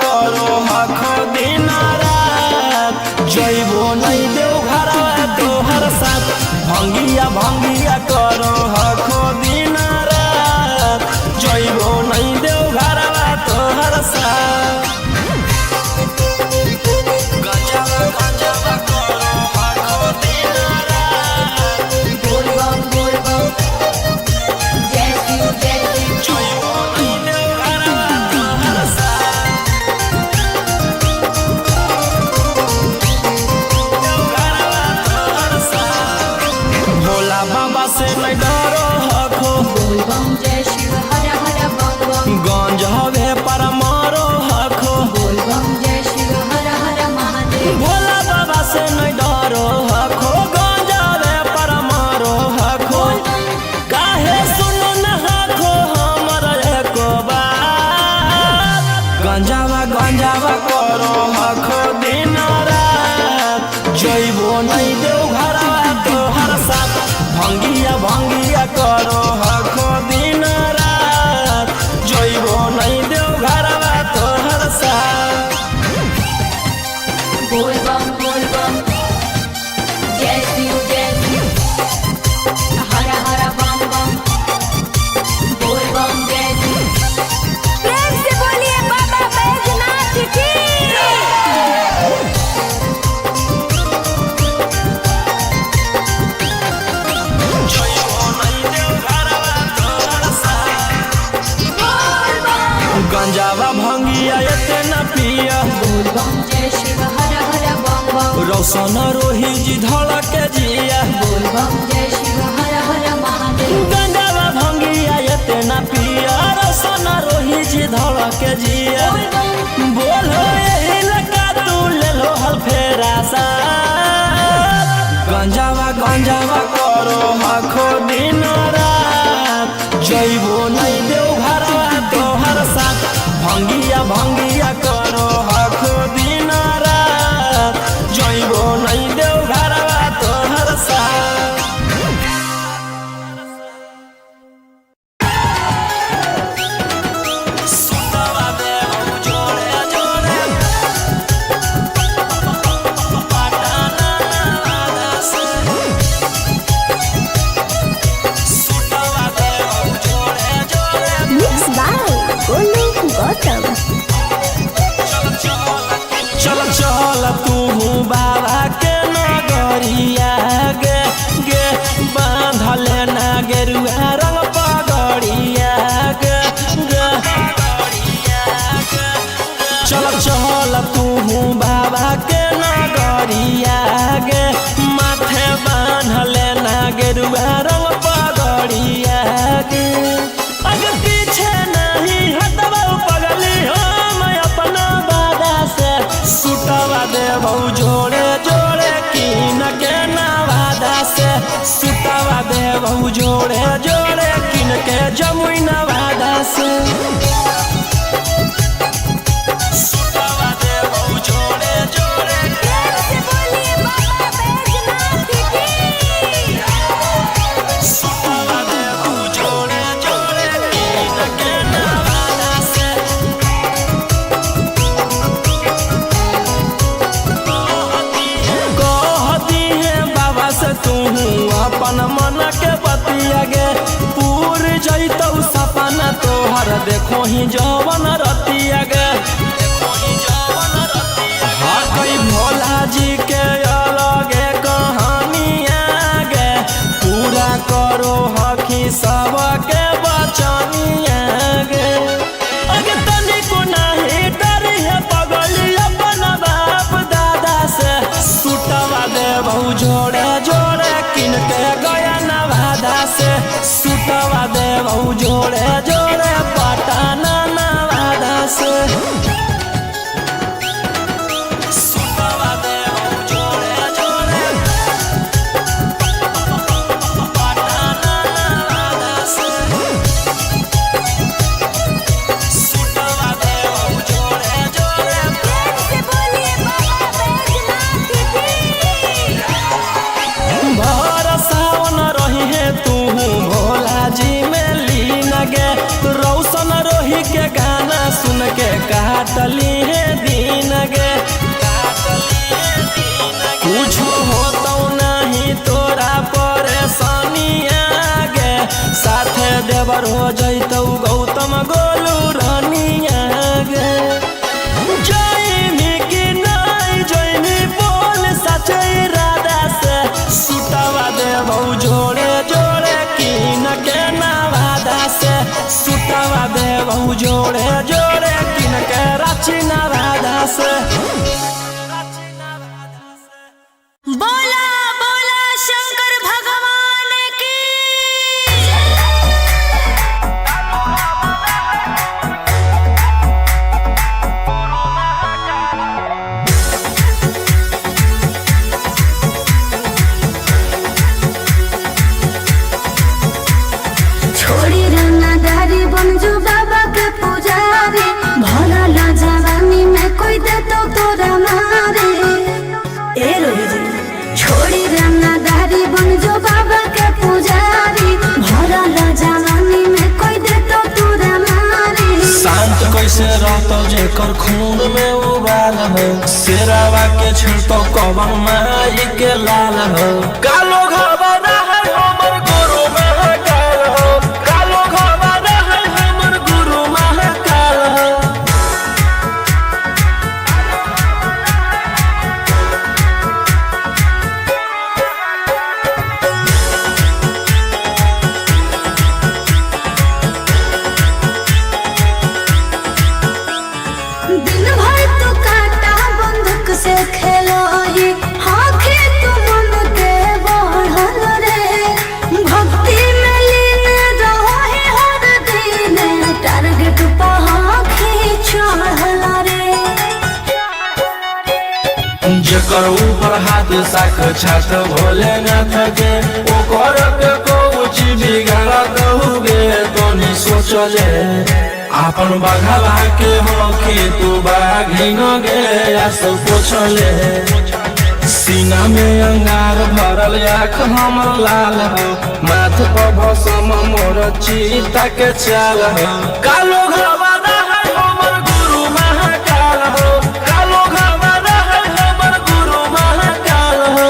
करो हखो दिन रात जइबो नहीं देव घरवा तोहर साथ भंगिया करो हखो दिन रात जइबो नहीं देव घरवा तोहर साथ गंजावा करो हखो दिन रात बोल बम जय शिव जइबो नहीं देव घरवा तोहर साथ भोला बाबा से नहीं डरो रौशन रोही जी धड़क जिया बोल बम जय शिव हर हर महादेव। गंजावा भंगिया इतना पिया रौशन रोही जी धड़क जिया बोल बम बोलो यही लगा तू ले लो हल फेरा सा गंजावा गंजावा करो हखो दिन रात जइबो नहीं देव घरवा तोहर साथ भंगिया भंगिया करो हखो दिन रात जइबो नहीं देव घरवा तोहर साथ। सुतवा देव जोड़े जोड़े पटाना वादा से सुतवा देव जोड़े जोड़े Mixed by Golu Gautam. चल चल तू बाबा के नगरिया गे गे बांधले ना गेरुआ रंग पगड़िया गे गे चल चल तू बाबा के नगरिया गे माथे बांधले ना गेरुआ रंग पगड़िया गे अगर पीछे नहीं हटवा पगली हम अपना बादा से सुतवा देवौ जोड़े जोड़े किन के नवादा से सुतवा देवौ जोड़े जोड़े किन के जमुई नवादा से सुतवा देवौ जोड़े जोड़े से बोलिए बाबा बैजनाथ की। सुतवा देवौ जोड़े जोड़े किन के नवादा से कहती है बाबा से तू अपन मन के बतिया गे पूर जैतौ सपना तोहर देखो ही जवन रतिया गे हाँ कई भोला जी के अलगे कहानिया गे पूरा करो हकी सबके बचनिया गे अगे तनिको नहीं डरी है पगली अपन बाप दादा से सुतवा देवौ जोड़े जोड़े किन के गया नवादा से सुतवा देवौ जोड़े जोड़े पटाना नवादा से सुतवा देवौ जोड़े जोड़े पटाना नवादा से सुतवा देवौ जोड़े जोड़े से बोलिए बाबा बैजनाथ की। भर सावन रही है तू भोला जी में लीन गे रौशन रोही के गाना सुन के काटली है दिन गे कुछ होतो नहीं तोरा परेशानिया गे साथे देवर हो जैतौ गौतम गोलू रानिया गे जयमी की नहीं जयमी बोल सचे राधा से सुतवा देवौ जोड़े जोड़े किन के नवादा से सुतवा देवौ जोड़े जोड़े किन के रांची नवादा से। बोला बोला शंकर भगवान की। छोड़ी रंगदारी बन जो बाबा के पुजारी भला ला जवानी में कोई दे तो तोरा मारे ए रोही जी छोड़ी रंगदारी बन जो बाबा के पुजारी भला ला जवानी में कोई दे तो तोरा मारे शांत कैसे रहतो जेकर खून में उबाल हो शेरावा के छिड़तो कवन माई के लाल हो कालो घबरा है हमर गुरु महाकाल हो कालो घबरा है हमर गुरु महाकाल हो दिन भर तो काटा बंदूक से खेलो ही हाँ ओकर ऊपर हाथ साक्षात भोलेनाथ के ओकर के कुछ बिगाड़ कहूगे तो नहीं सोचले आपन बघवा के हो कि तू बाघिन गे सब पूछले सीना में अंगार भरल आँख हमर लाल हो माथ पर भसम मोर चीता के चाल हो कालो घवाना है हमर गुरु महाकाल हो कालो घवाना है हमर गुरु महाकाल हो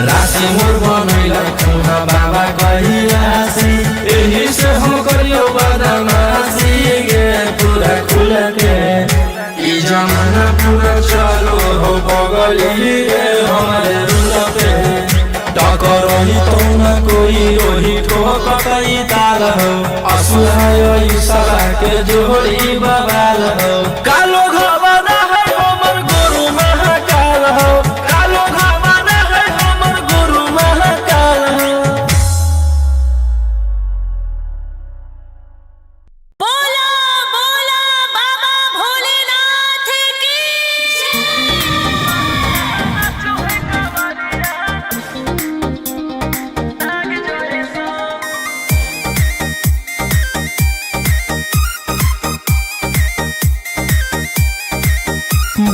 राशि मोर बनैला खुना बाबा कहियासी एही से हम करियो बदमाशी गे पूरा खुल के ई जमाना पूरा चलो हो बगली गे हमारे रुल पे टकरही तो न कोई रोही ठोकई ताल हो असुहाय ईशा के जोड़ी बवाल हो कालो घवाना है हमर गुरु महाकाल हो कालो घवाना है हमर गुरु महाकाल हो बोला बोला बाबा भोलेनाथ की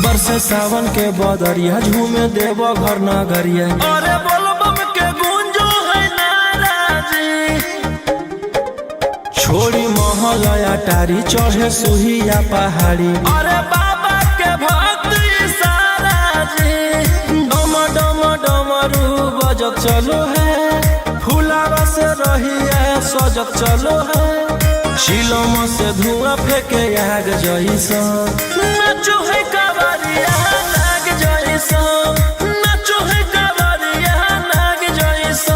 बरसे सावन के बदरिया झूमे देव घर नगरिया अरे बोलबम के गूंजो है नाराजी छोड़ी महल अटारी चढ़े सुहिया पहाड़ी अरे बाबा के भक्त सारा जी डम डम डमरू बजत चलो है फुलावा से रहिया सजत चलो है चिलम से धुआं फेंके आग जैसा नाचो है कवरिया नाग जैसा नाचो है कवरिया नाग जैसा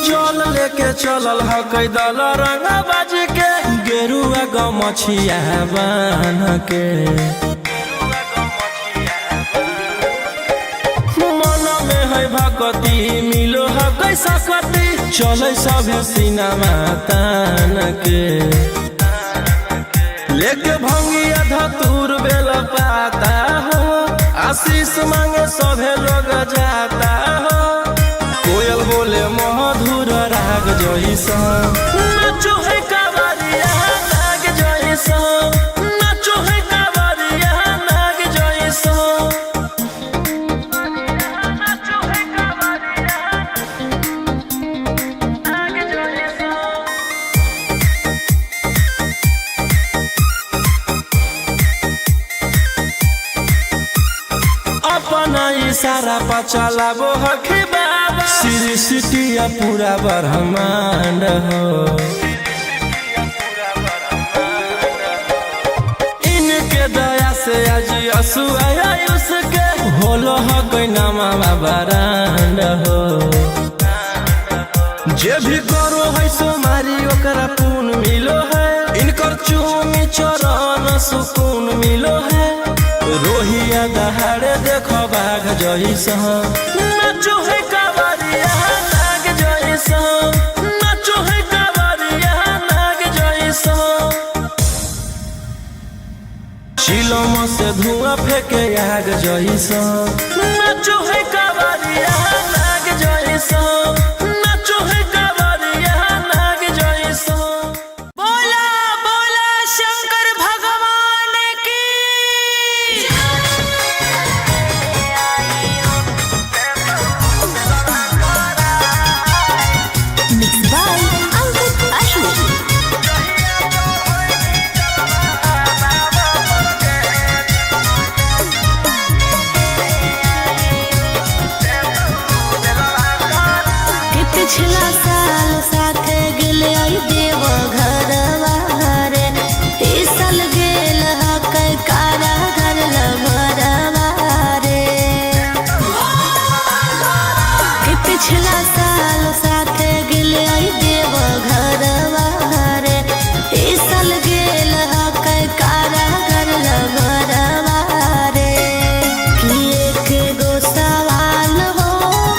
जल लेके चलल ह कैदल रंग बाज के गेरुआ गमछिया बान के मन में है भगती मिलो है कैसा कती चले सब सीनामा तान के लेके भंगिया धतूर बेल पाता हो आशीष मांगे सभे लोग जाता हो कोयल बोले मधुर राग जैसा नाचो है कवरिया नाग जैसा नाचो है कवरिया नाग जैसा नाचो है कवरिया नाग जैसा अपना इशारा पर चलाबो हखी बाबा श्री सिटिया पूरा ब्रह्मांड हो इनके दया से आज असु आया उसके होलो हो कोई नामा बरांड हो जे भी करो है सोमारी ओकरा पून मिलो है इनकर चूमी चरण सुकून मिलो है रोहिया दहाड़े देखो बाघ जैसा नाचो है कवरिया नाग जैसा नाचो है कवरिया नाग जैसा चिलम से धुआं फेंके आग जैसा नाचो है कवरिया नाग जैसा नाचो है कवरिया नाग जैसा बोला बोला शंकर भगवान की मिक्स बाय अंकित अश्विन पिछला साल साथे गेले आई देव घरवा रे, इस साल गेल हकै कारा घर लभरवा रे। कि पिछला साल साथे गेले आई देव घरवा रे, इस साल गेल हकै कारा घर लभरवा रे। कि एक गो सवाल हो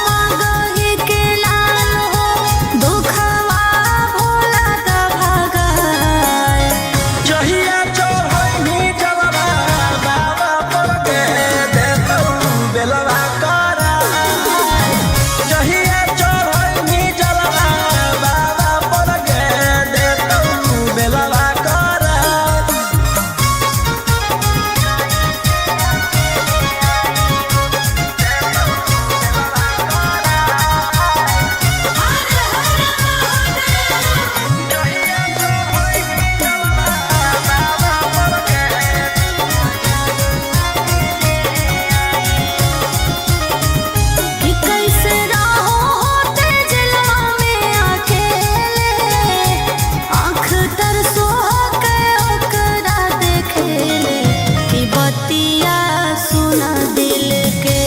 मगही के लाल हो, दुखवा भोला द भगाए। जहिया चढ़ैनी जलवा बाबा पर के देतौ बेलवा कराय। जहिया चढ़ैनी जलवा बाबा पर के देतौ बेलवा कराय। कि कैसे रहो होते जलवा में अकेले, आँख तरसो के ओकरा देखेले। कि बतिया सुना दिल के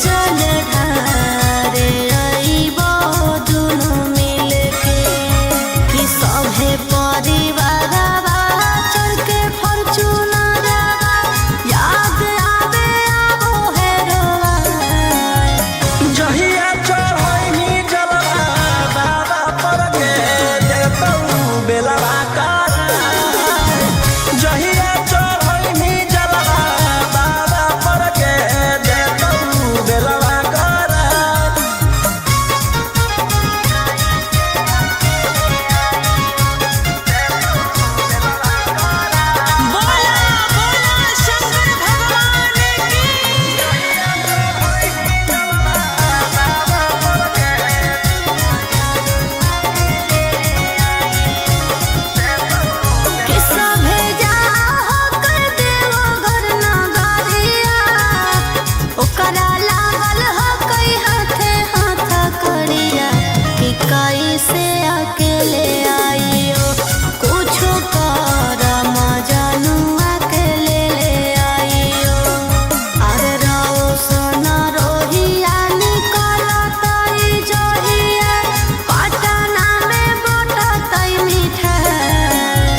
जल ढारे अइबो दुनू मिल के। कि सभे परिवारवा चढ़ के फॉर्च्यूनरवा, याद आवे आबो हेरवा। जहिया चढ़ैनी जलवा बाबा पर के देतौ बेलवा कराय। जहिया चढ़ैनी जलवा बाबा पर के देतौ बेलवा कराय। बोला बोला शंकर भगवान की। कि सभे जाहो कर देवो घर नगरिया, ओकरा लागल हकै हाथे हाथ करिया। कि कैसे अकेले आइयो कुछो कर मजनुआ के ले आइयो। अरे रोशन रोहिया निकलतै जहिया, पटना में बटतै मिठाई।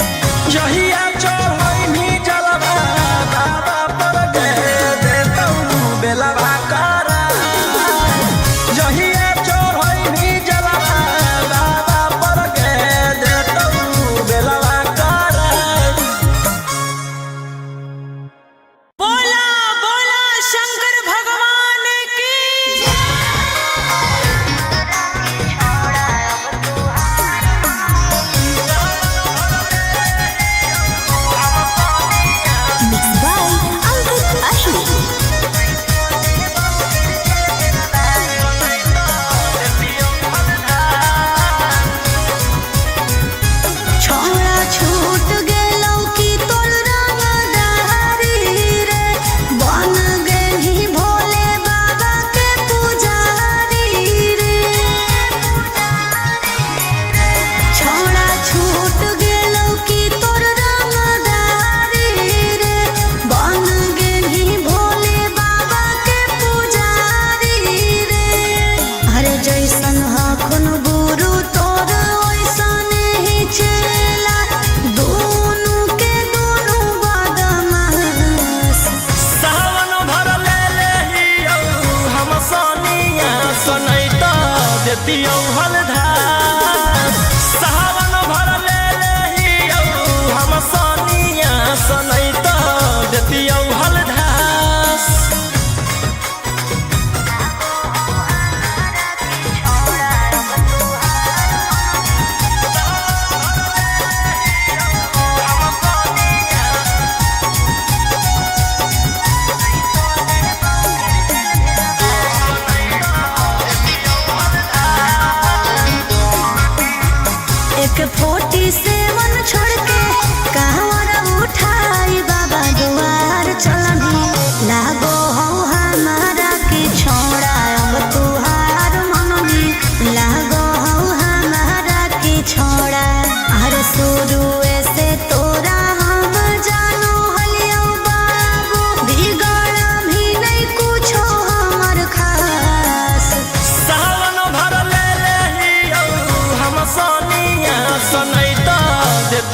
जहिया चढ़ैनी जलवा बाबा पर के देतौ बेलवा कराय। जहिया चढ़ैनी जलवा बाबा पर के देतौ बेलवा कराय। बोला बोला शंकर भगवान की। Mixed by Ankit Ashwin. छोड़ा छूट गेलौ कि तोर रंगदारी रे, बन गेलही भोले बाबा के पुजारी रे। छोड़ा छूट गेलौ कि तोर रंगदारी रे, बन गेलही भोले बाबा के पुजारी रे। अरे जैसन हखुन गुरु तोर ओइसन ही चेला, दोनों के दोनों बदमाश। सावन भर ले लेहियौ हम सोनिया सनैत देतियौ हलधार। सावन भर ले लेहियौ हम सोनिया सनैत देतियौ हलधार। एक 47 छोड़ के कहवर उठाई बाबा दुआर चलनी। लागो हो हमारा कि छोड़ा अब तुहार मननी, लागो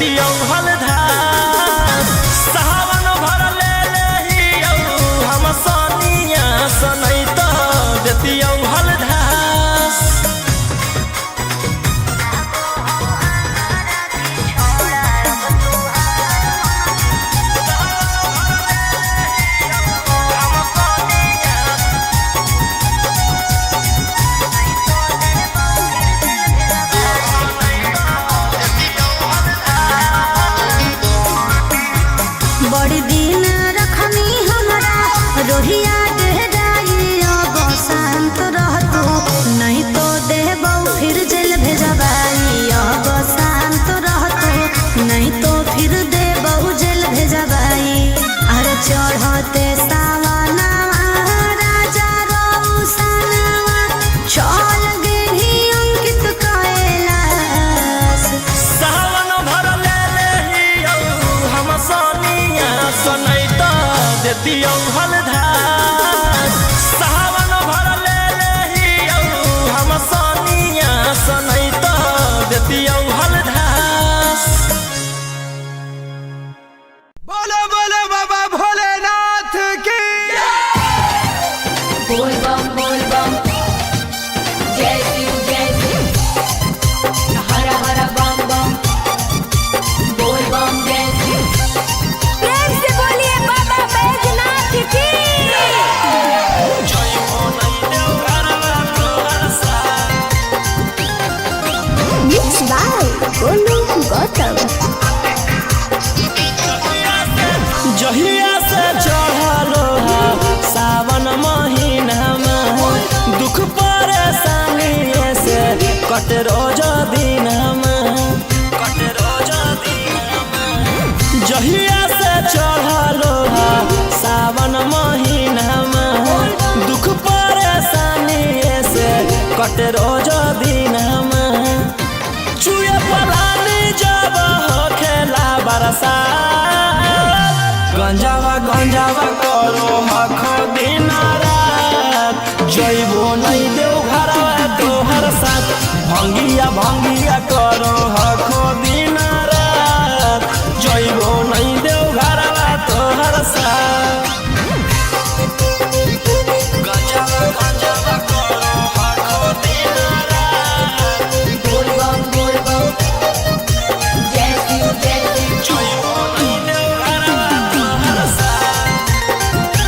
देतियौ हलधार सावन भर ले लेहियौ हम सोनिया सनई तो देतियौ हलधार बड़ी दिन रखनी हमारा रोहिया डेहराइया बसंत रहतू नहीं तो देबौ फिर जेल भेजबाइया बसंत रहतू नहीं तो फिर देबौ जेल भेजबाई अरे चढ़ते सावनवा राजा रौसनवा चल गेली अंकित कैलाश सावन भर ले लेहियौ हम सोनिया सनई तो देतियौ हलधार सावन भर ले लेहियौ हम सोनिया सनई तो देतियौ हलधार बोलो बोलो बाबा भोलेनाथ की बोल बम जय शिव हर हर बम बम बोल बम जय शिव प्रेम से बोलिए बाबा बैजनाथ की Mixed by Golu Gautam. जहिया से चढ़लो सावन महीना में दुख परेशानी से कट रोज दिन जहिया से चढ़लो सावन महीना में दुख परेशानी से कट रोज दिन चुए पलानी जब हो खेला बरसात गंजावा करो हखो दिन रात जइबो नहीं देव घरवा तोहर साथ भंगिया करो हखो दिन रात जइबो नहीं देव घरवा तोहर साथ गंजावा करो हखो दिन रात बोल बम जय शिव जइबो नहीं देव घरवा तोहर साथ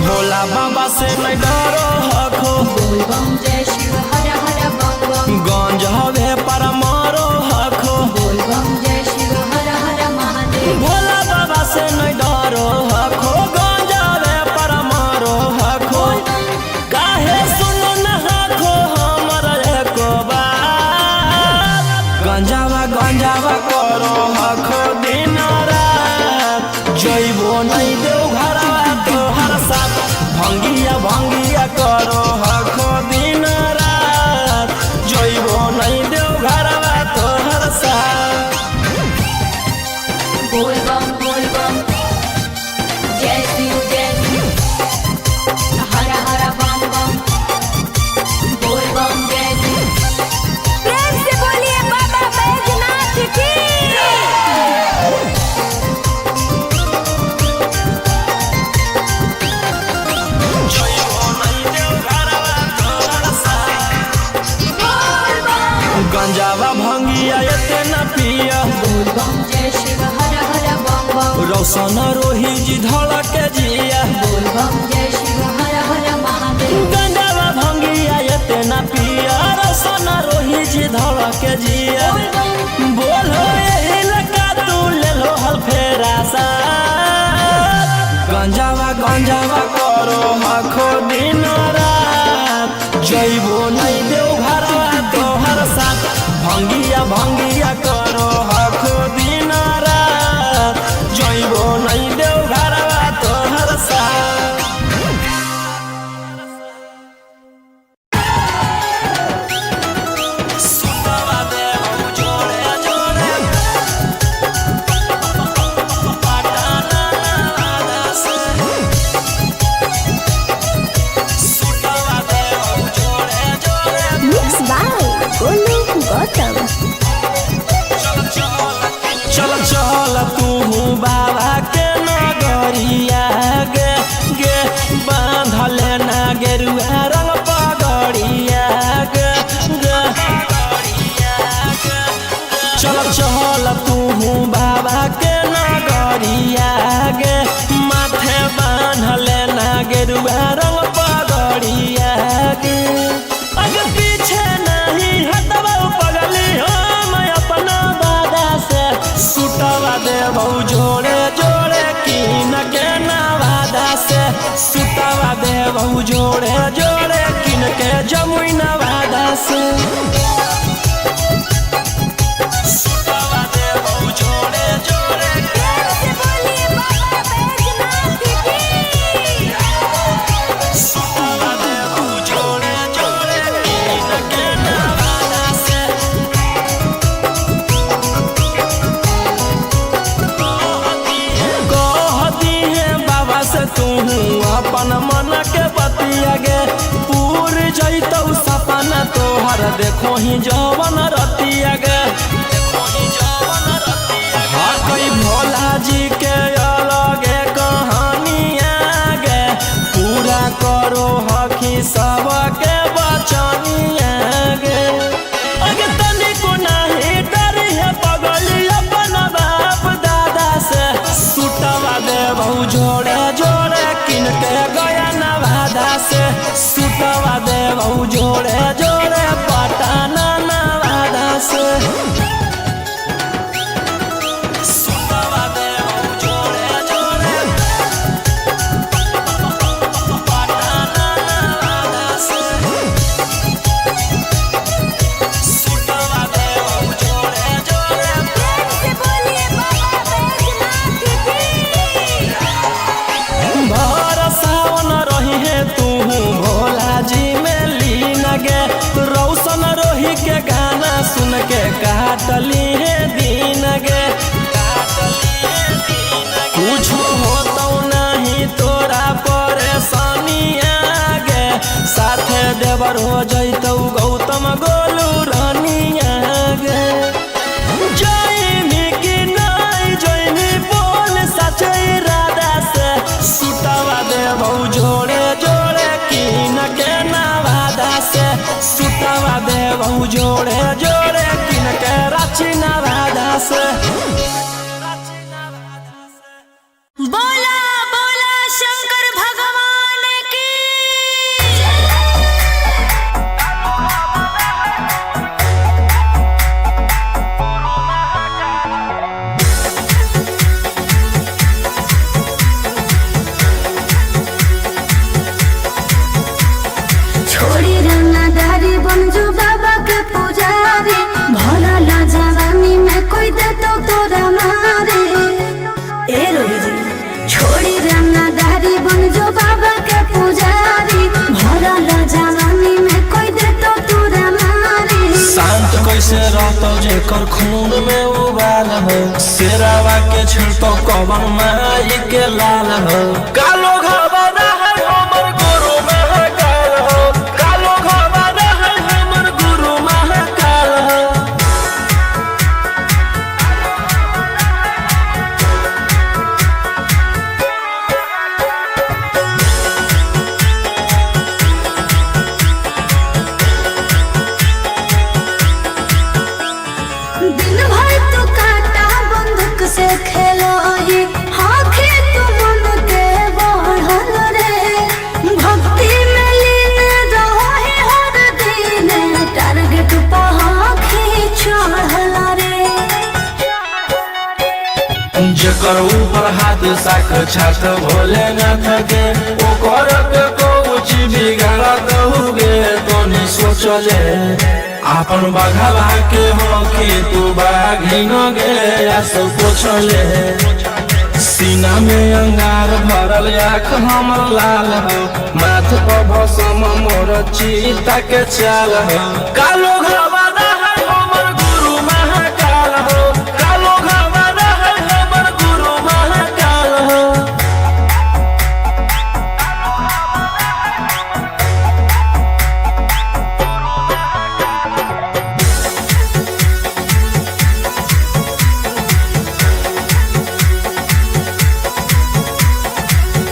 भोला बाबा से नहीं डरो हखो बोल बम जय शिव हर हर बम बम गंज हवे पर मारो हखो बोल बम जय शिव हर हर महादेव भोला बाबा से नहीं डरो हखो गंज हवे पर मारो हखो काहे सुनो न हखो हमर एको बात गंजावा करो हखो दिन रात जइबो नहीं देव घरवा तोहर साथ भंगिया करो हखो दिन रात जइबो नहीं देव घरवा तोहर साथ बोल बम जय शिव हर हर बम बम बोल बम जय शिव प्रेम से बोलिए बाबा बैजनाथ की जइबो नहीं देव घरवा तोहर साथ बोल बम गंजावा भंगिया एते न पिया बोल बम जय शिव हर हर बम बम रौशन रोही जी धड़क जिया बोल बम जय शिव हर हर महादेव गंजावा भंगिया एते न पिया रौशन रोही जी धड़क जिया बोल बम बोलो यही लगा तू ले लो हल फेरा सा गंजावा करो हखो दिन रात जइबो नहीं देव घरवा तोहर साथ भंगिया करो हखो दिन रात जइबो नहीं देव घरवा तोहर साथ सुतवा देव जोड़े जोड़े पाटाना से सुतवा देव जोड़े गेरुआ रंग पगड़िया गे चल चल तू बाबा के नगरिया गे माथे बांधले ना गेरुआ रंग पगड़िया गे अगर पीछे नहीं हटवा पगली हम अपना बादा से सुटवा देबौ जोड़े जोड़े किन के नवादा से सुटवा देबौ जोड़े जोड़े किन के जमुई नवादा से सुटवा देबौ जोड़े जोड़े से बोलिए बाबा बैजनाथ की सुटवा देबौ जोड़े जोड़े किन के नवादा से कहती है बाबा से तू अपन मन के बतिया गे पूर जैतौ सपना तोहर देखो ही जवन रतिया गे हाँ कई भोला जी के अलगे कहानिया गे पूरा करो हकी सबके बचनिया गे अगे तनिको नहीं डरी है पगली अपन बाप दादा से सुटवा देबौ जोड़े जोड़े किन के गया नवादा से सुटवा देबौ जोड़े जोड़े पटना नवादा से सुटवा देबौ जोड़े जोड़े पटना नवादा से सुटवा देबौ जोड़े जोड़े से बोलिए बाबा बैजनाथ की भर सावन रही है तू भोला जी में लीन गे रौशन रोही के गाना सुन के काटली है दिन गे कुछ होतौ नहीं तोरा परेशानिया गे साथे देवर हो जैतौ गौतम गोलू रानिया गे जयमी की नहीं जयमी बोल सचे राधा से सुटवा देबौ जोड़े जोड़े किन के नवादा से सुटवा देबौ जोड़े जोड़े किन के रांची नवादा से बोला बोला शंकर भगवान की छोड़ी रंगदारी बन जो बाबा के पुजारी भला ला जवानी में कोई दे तो तोरा मारे ए रोही जी छोड़ी रंगदारी बन जो बाबा के पुजारी भला ला जवानी में कोई दे तो तोरा मारे शांत कैसे रहतो जेकर खून में उबाल हो शेरावा के छिड़तो कवन माई के लाल हो कालो घबरा है हमर गुरु महाकाल हो कालो घबरा है हमर गुरु महाकाल हो दिन भर तू काटा बंदूक से खेलो ही आँखें तू मन के बढ़ल रे भक्ति में लीन रहो ही हर दिन टारगेट पर आँखें चढ़ल रे जेकर ऊपर हाथ साख छात भोलेनाथ के ओकर के कुछ बिगाड़ दहुगे तो नहीं सोचले आपन बघवा के हो कि तू बाघिन गे आस पोछले सीना में अंगार भरल आँख हमर लाल हो माथ पर भसम मोर चीता के चाल हो कालो घबरा है हमर गुरु महाकाल हो कालो घबरा है हमर गुरु महाकाल हो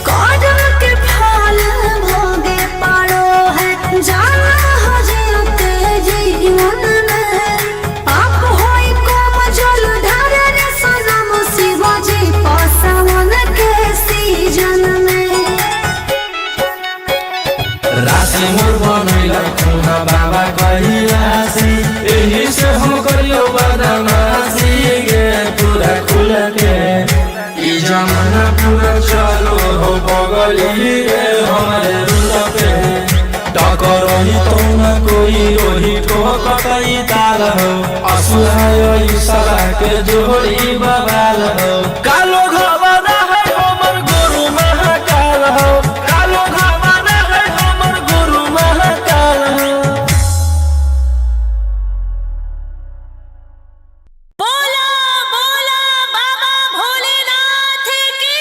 कदम के फल भोगे पारो रही रे हमारे रूट पे टकर रही तो न कोई रोही ठोकई ताल हो असुहाय इशारा के जोड़ी बवाल हो कालो घबरा है हमर गुरु महाकाल हो कालो घबरा है हमर गुरु महाकाल हो। बोला बोला बाबा भोलेनाथ की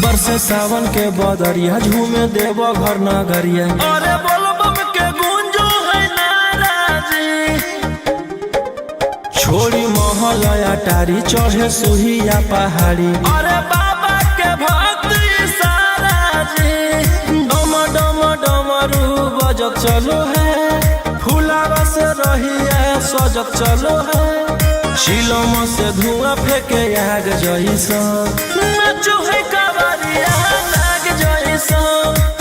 बरसे सावन के बदरिया झूमे देव घर नगरिया अरे बोल बम के गूंजो है नाराजी छोड़ी महलया टारी चढ़े सुहिया पहाड़ी अरे बाबा के भक्ति सारा जी डम डम डमरू बजत चलो है फुलावा से रहिया सजत चलो है शिलम से धुआं फेंके आग जैसा नाचो है कावरिया नाग जैसा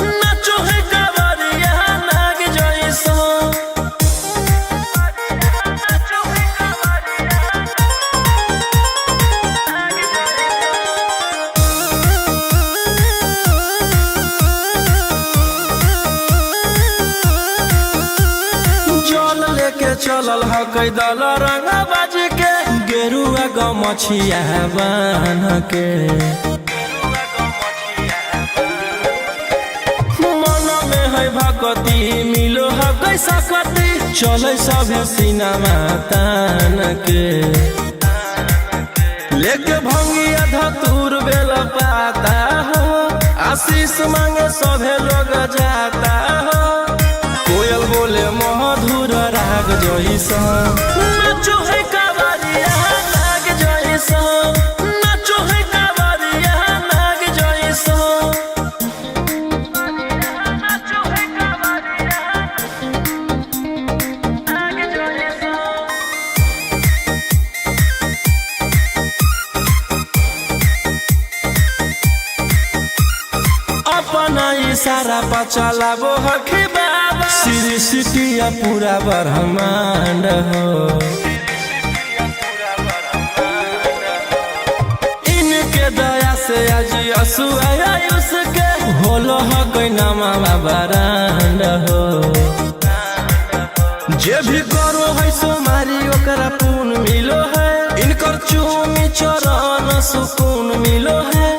नाचो है कावरिया नाग जैसा नाचो है कावरिया नाग जैसा जल लेके चलल ह कैदल रंगा बाज के गेरुआ गमछिया बान्ह के मन में है भगती मिलो है कैसा कती चले सभे सिनेमा तान के लेके भंगिया धतूर बेल पाता हो आशीष मांगे सभे लोग जाता हो कोयल बोले मधुर राग जैसा नाचो है कावरिया नाग जैसा नाचो है कावरिया नाग जैसा नाचो है कावरिया नाग जैसा अपना इशारा पर चलाबो हखी बाबा श्री सिटिया पूरा ब्रह्मांड हो इनके दया से आज आयुष के होलो हो कोई नामा बरांड हो जे भी करो है सोमारी ओकरा पून मिलो है इनकर चूमी चरण सुकून मिलो है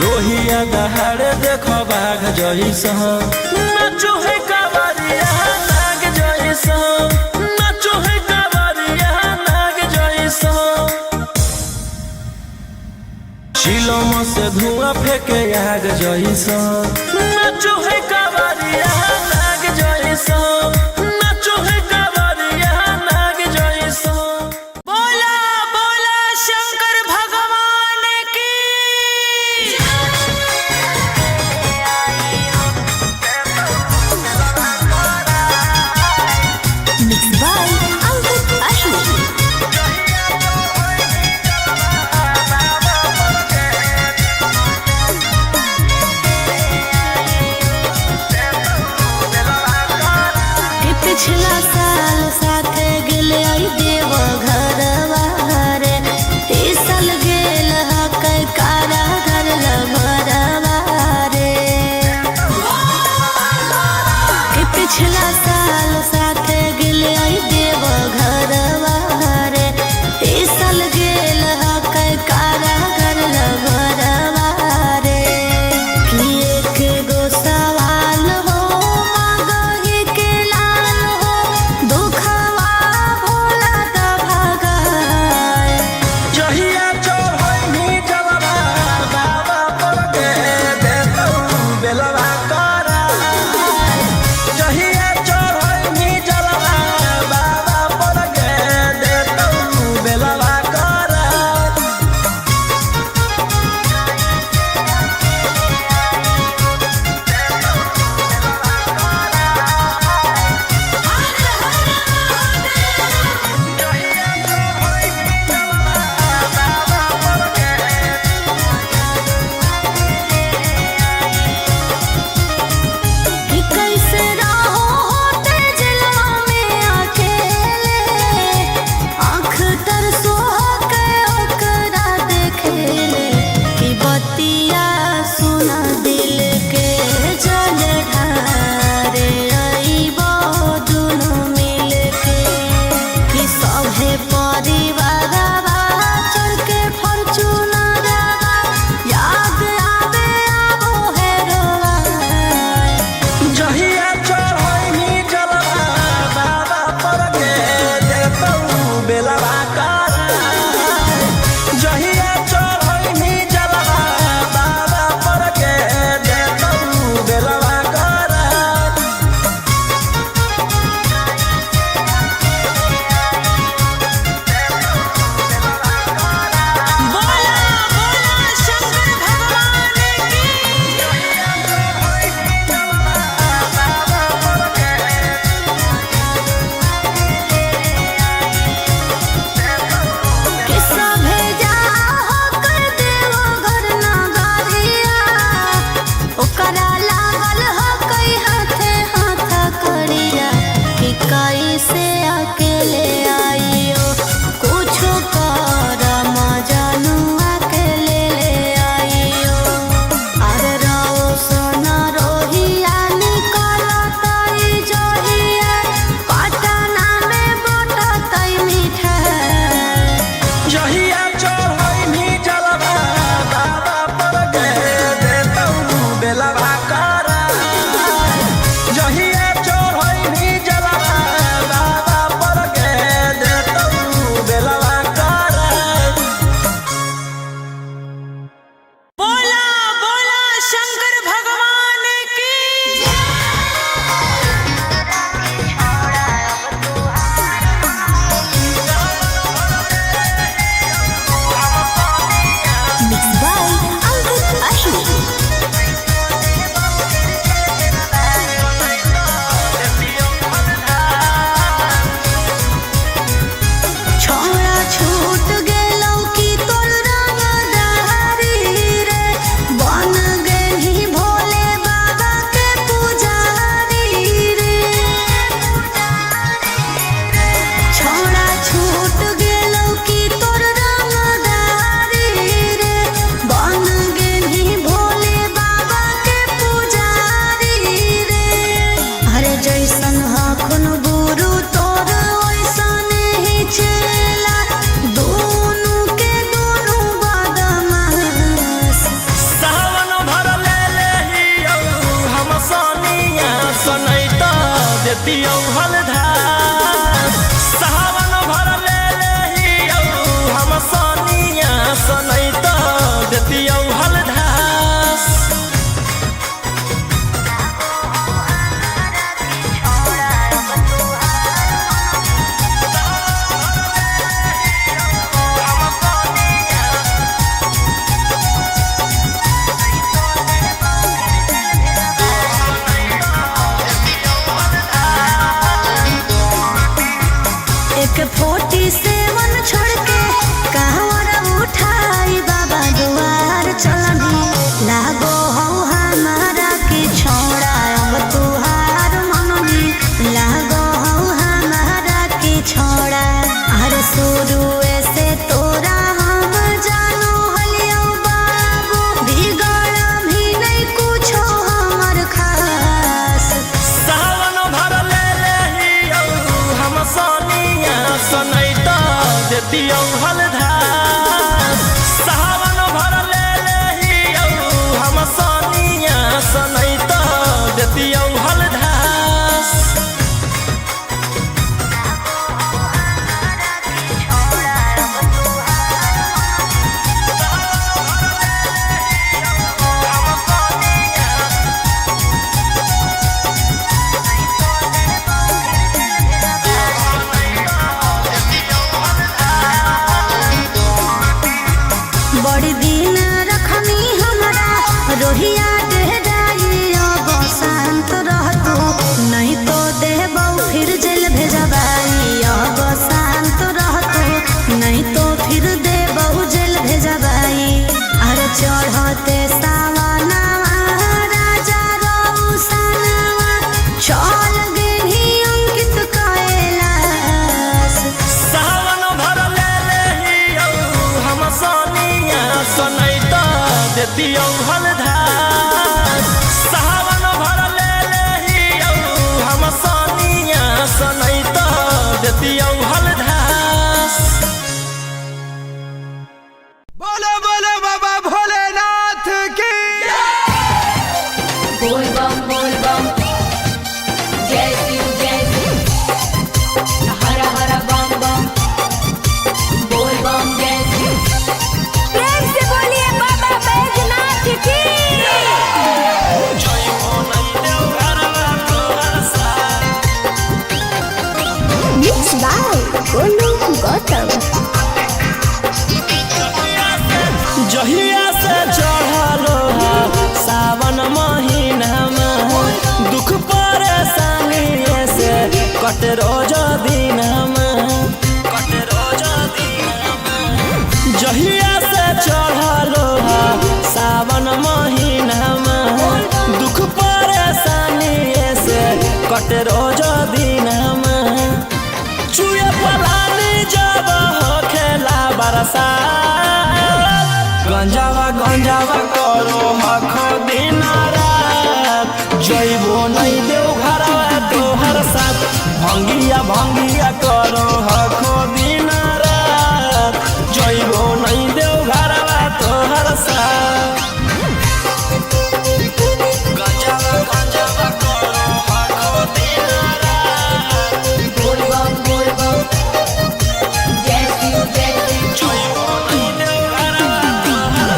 रोहिया दहाड़े देखो बाघ जैसा नाचो है कावरिया नाग जैसा नाचो है कावरिया नाग जैसा शिलम से धुआं फेंके आग जैसा नाचो है कावरिया नाग जैसा नाचो है कावरिया नाग जैसा। बोला बोला शंकर भगवान की मिक्स बाय अंकित अशोक। देतियौ हलधार सावन भर ले लेहियौ हम सनिया सनैत देतियौ हलधार एक 47 छोड़ के कहवर उठाई बाबा दुआर चलनी लागो हो हमारा के छोड़ा अब तुहार मननी लागो हो हमारा के छोड़ा हर शुरू से तोरा हम जानो हलियो बाबू बिगड़ भी नहीं कुछो हमर खास सावन भर ले लेहियौ हम सनिया सनैत देतियौ हलधार सावन भर ले लेहियौ हम सनिया सनैत देतियौ हलधार बड़ी दिन रखनी हमरा रोहिया डेहराई अब शांत रहतू नहीं तो देबौ फिर जेल भेजबाई अब शांत रहतू नहीं तो फिर देबौ जेल भेजबाई अरे चढ़ते सावनवा राजा रौसनवा चल गेली अंकित कैलाश सावन भर ले लेहियौ हम सनिया सनैत देतियौ हलधार सावन भर ले लेहियौ हम सनिया सनैत देतियौ हलधार बोलो बोलो बाबा भोलेनाथ की बोल बम जय शिव हर हर बम बम बोल बम जय शिव प्रेम से बोलिए बाबा बैजनाथ की Mixed by Golu Gautam. जहिया से चढ़लो सावन महीनामा दुख परेशानी से कट रोज दिनमा जहिया से चढ़लो सावन महीनामा दुख परेशानी से कट रोज दिनमा चुए पलानी जब खेला बरसा गंजावा करो हखो दिन रात जइबो नहीं देव घरवा तोहर साथ भंगिया करो हखो दिन रात जइबो नहीं देव घरवा तोहर साथ गंजावा करो हखो दिन रात बोल बम जय शिव जइबो नहीं देव घरवा तोहर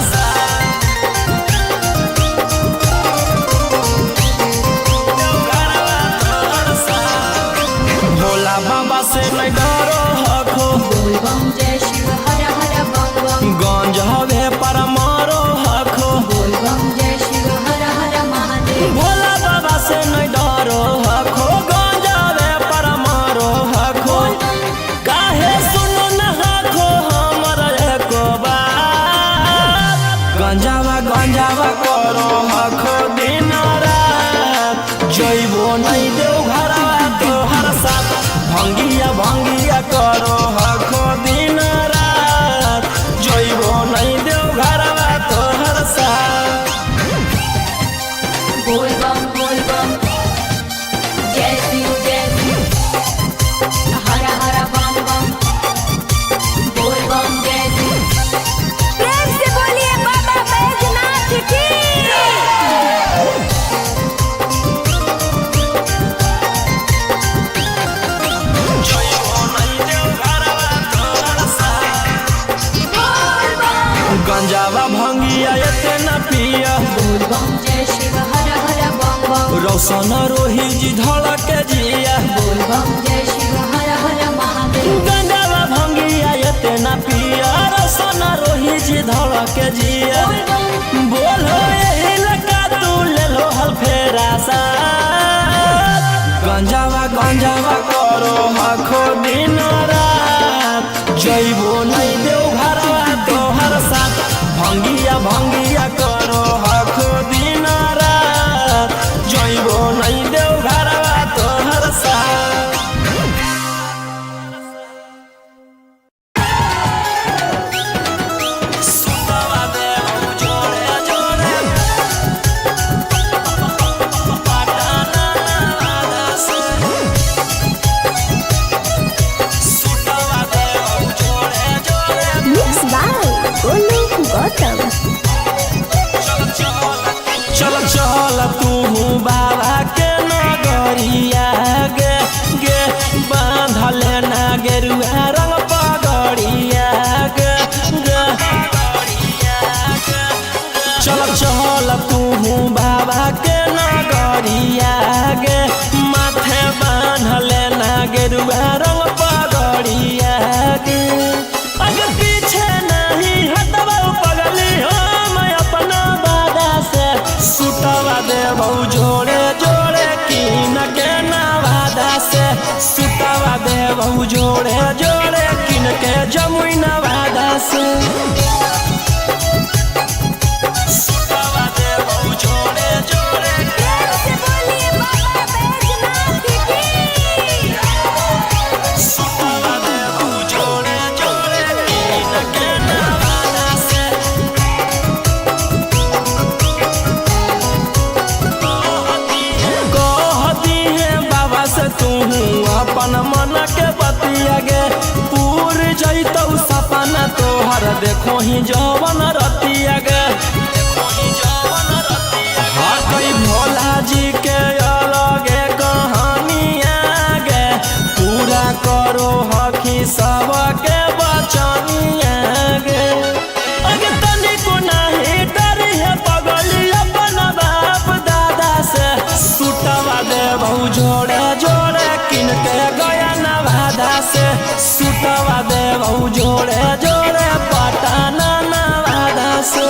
भोला बाबा से नहीं डरो हखो बोल बम जय शिव हर हर बम गंज हवे पर मारो हखो बोल बम जय शिव हर हर महादेव भोला बाबा से नहीं डरो हखो गंज हवे पर मारो हखो काहे सुनो न हखो हमर एको बात गंजावा करो हखो दिन रात जइबो नहीं देव घरवा तोहर साथ भंगिया करो हखो दिन रात जइबो नहीं देव घरवा तोहर साथ बोल बम जय शिव हर हर बम बोल बम जय शिव प्रेम से बोलिए बाबा बैजनाथ की रोशन रोही जी धड़क जिया बोल बम जय शिव हर हर महादेव। गंगावा भंगिया एते ना पिया रोशन रोही जी धड़क जिया बोलो यही लगा तू ले लो हल फेरा सा गंजावा गंजावा करो आखो दिन रात जइबो नहीं देव घरवा तोहर साथ भंगिया भंगिया करो आखो दिन रात जइबो नहीं देव घरवा तोहर साथ। सुतवा देव जोड़े जोड़े पटाना वादा से सुतवा देव जोड़े जोड़े मिक्स बाय गोलू गौतम। चल चल तू बाबा के नगरिया गे गे बांधले ना गेरुआ रंग पगड़िया गे गे चल चल तू बाबा के नगरिया गे माथे बांधले ना गेरुआ रंग पगड़िया गे अगर पीछे नहीं हटवा पगली हम अपना बादा से सुतवा देव जोड़े जोड़े कीन के नवादा से सुतवा देव जोड़े जोड़े कीन के जमुई नवादा से सुतवा देव जोड़े जोड़े से बोलिए बाबा बैजनाथ की। सुतवा देव जोड़े जोड़े कीन के नवादा से कहती है बाबा से तू अपन मन के बतिया गे पूर जैतौ सपना तोहर देखो ही जवन रतिया गे हकई भोला जी के अलगे कहानिया गे पूरा करो हकी सबके बचनिया गे अगे तनिको नाही डरी है पगली अपन बाप दादा से सुतवा देव जोड़े जोड़े किन के गया नवादा से सुतवा देव जोड़े जोड़े पटाना नवादा से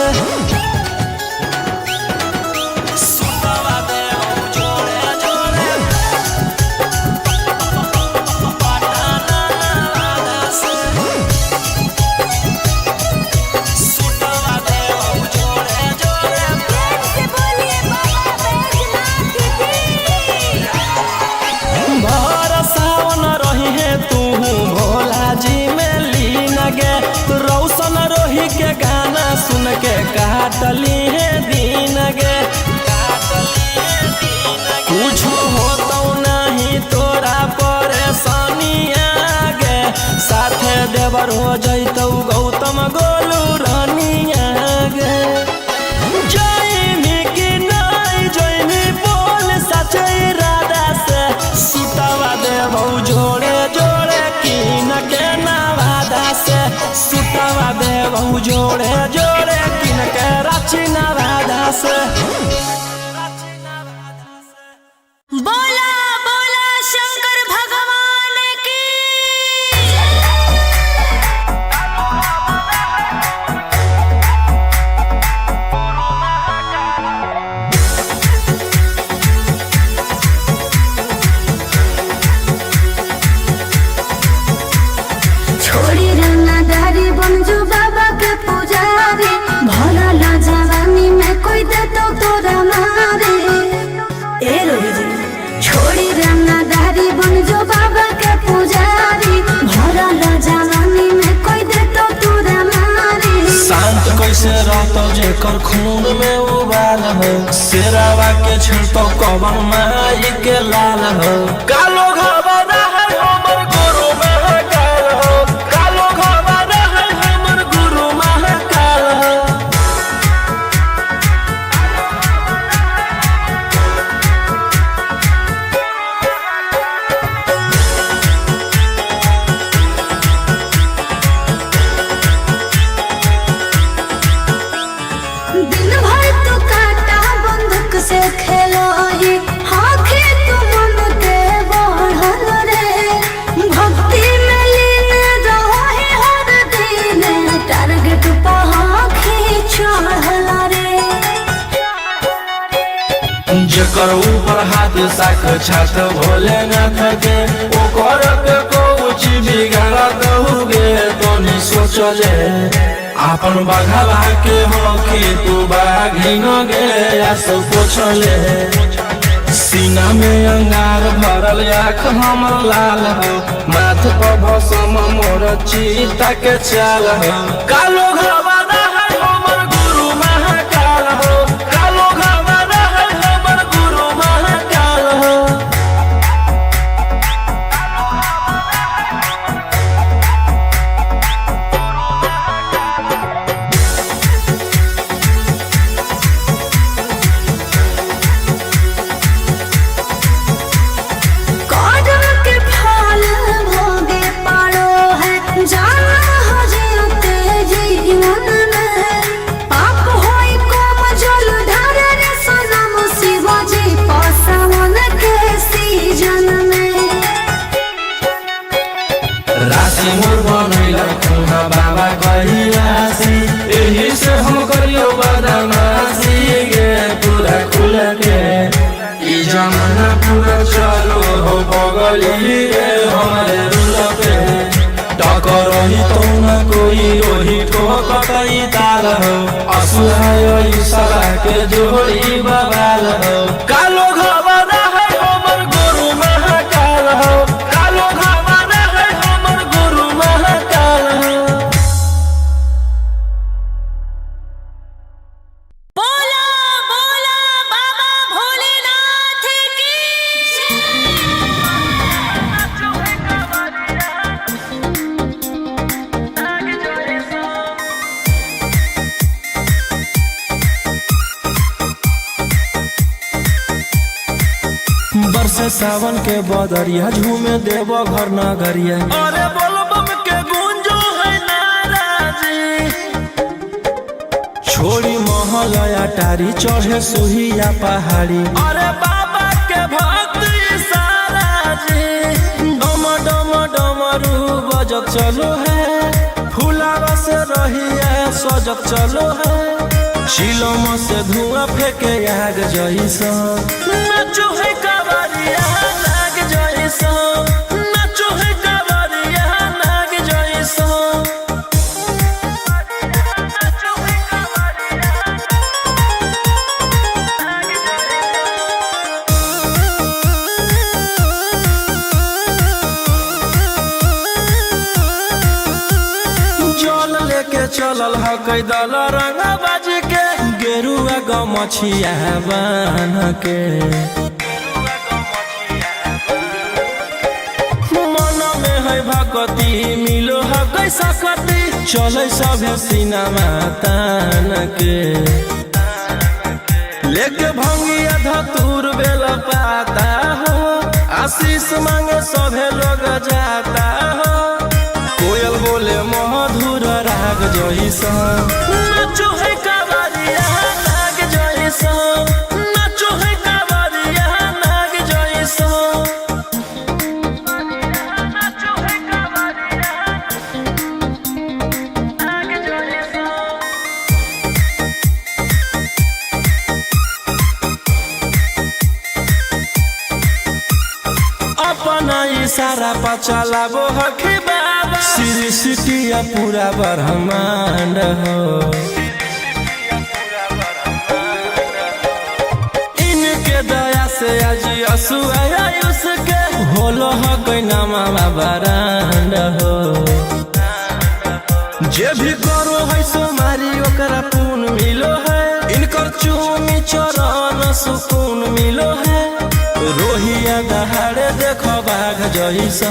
सुतवा देव जोड़े जोड़े पटाना नवादा से सुतवा देव जोड़े जोड़े से बोलिए बाबा बैजनाथ की। भर सावन रही है तू भोला जी में लीन गे रौशन रोही के गाना सुन के काटली है दिन गे कुछ होता नहीं तोरा परेशानिया गे साथे देवर हो जैतौ गौतम गोलू रानिया गे जयमी की नहीं जयमी बोल सचे इरादा से सुतवा देव जोड़े जोड़े कीन के नवादा से सुतवा देव जोड़े जोड़े कीन के रांची नवादा से। बोला बोला शंकर भगवान की। छोड़ी रंगदारी बन जो बाबा के पुजारी भला ला जवानी में कोई दे तो तोरा मारे। ए रोही जी छोड़ी रंगदारी बन जो बाबा के पुजारी भला ला जवानी में कोई दे तो तोरा मारे। शांत कैसे रहतो जेकर खून में उबाल हो शेरावा के छिड़तो कवन माई के लाल हो कालो घबरा है हमर गुरु महाकाल हो कालो घबरा है हमर गुरु महाकाल हो। दिन भर तो काटा बंदूक से खेलो ही ओकर ऊपर हाथ साक्षात भोलेनाथ के ओकर के कुछ बिगाड़ दहुगे तो नहीं सोचले अपन बघला के हो कि तू बाघिन गे आस पोछले सीना में अंगार भरल आँख हमर लाल हो माथ पर भसम मोर चीता के चाल हो कालो घबाना है हमर गुरु महाकाल हो कालो घबाना है हमर गुरु महाकाल हो कदम के फल भोगे पारो है जाना हो जीते जीवन में पाप होई कोम जल ढारे रे सनम शिवाजी पासवन के सीजन में राशि मोर बनैला खुना बाबा कहिलासी एही से हम करियो बदमाशी गे पूरा खुल के ई जमाना पूरा चलो हो बगली गे हमारे रुल पे टकरही तो न कोई ओही ठोकतई ताल हो असुहाय सला के जोड़ी बवाल हो कालो घबाना है हमर गुरु महाकाल हो कालो घबाना है हमर गुरु महाकाल हो बोला बोला बाबा भोलेनाथ की बरसे सावन के बदरिया झूमे देव घर नगरिया अरे बोलबम के गूंजो है नाराजी छोड़ी महल अटारी चढ़े सुहिया पहाड़ी अरे बाबा के भक्त सारा जी डम डम डमरू बजत चलो है फुलावा से रहिया सजत चलो है शिलोम से धुआं फेंके आग जैसा नाचो है कावरिया नाग जैसा नाचो है कावरिया नाग जैसा नाचो है कावरिया नाग जल लेके चलल ह कैदल रंग बाज के गेरुआ गमछिया बान के मन में है भक्ति मिलो है कैसा कति चले सभे सिनेमा तान के लेके भंगिया धतूर बेल पाता हो आशीष मांगे सभे लोग जाता हो कोयल बोले मधुर राग जैसा नाचो है कावरिया नाग जैसा नाचो है कावरिया नाग जैसा नाचो है कावरिया नाग जैसा अपना इशारा पर चलाबो हखी बाबा श्री सिटिया पूरा ब्रह्मांड हो इनके दया से आज असुआ उसके होलो हो कोई नामा बरांड हो जे भी करो है सोमारी ओकरा पून मिलो है इनकर चूमी चरण सुकून मिलो है रोहिया दहाड़े देखो बाघ जैसा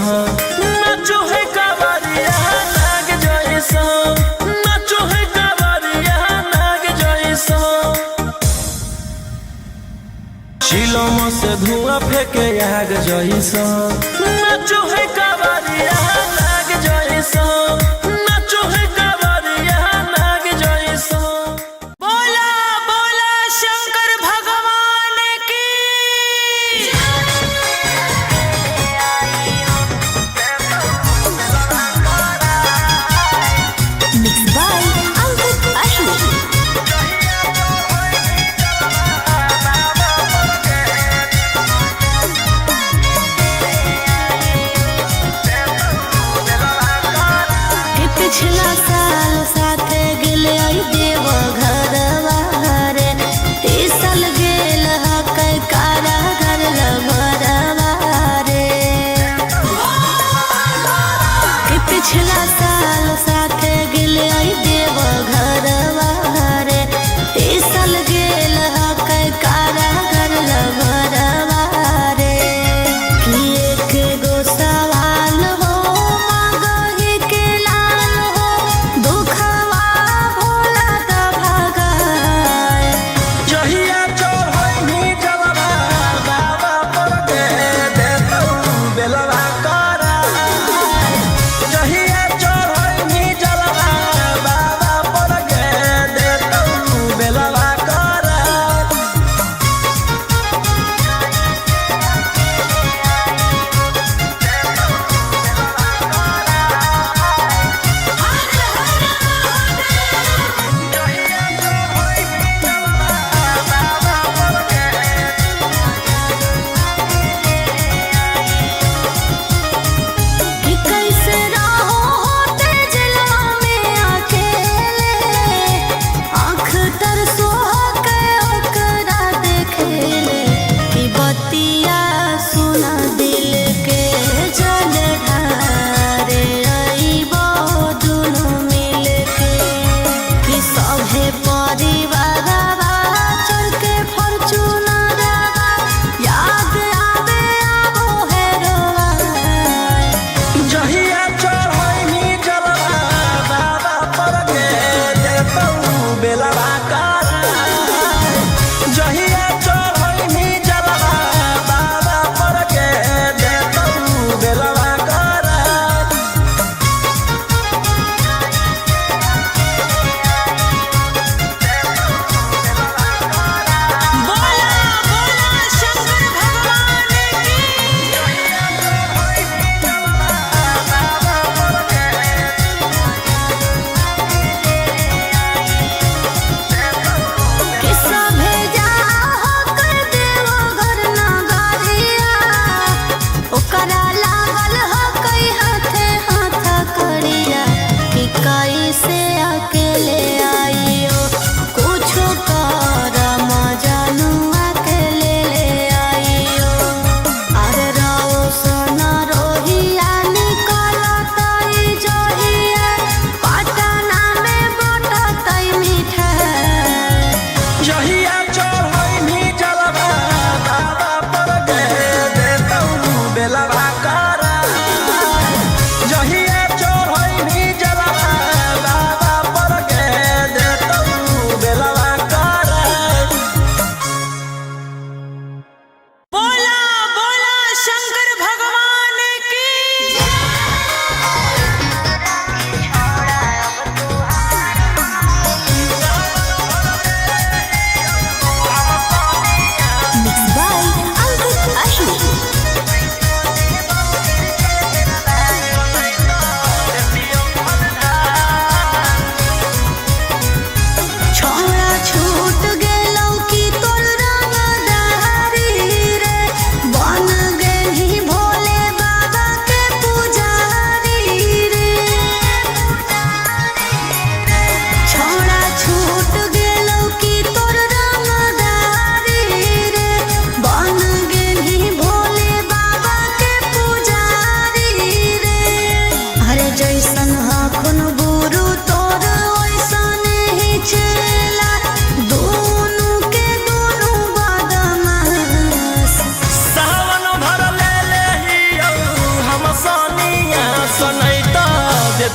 नाचो है कावरिया नाग जैसा नाचो है कावरिया नाग जैसा शिलोम से धुआं फेंके आग जैसा नाचो है कावरिया नाग जैसा नाचो है कावरिया नाग जैसा बोला बोला शंकर भगवान की मिक्स बाय अंकित अशोक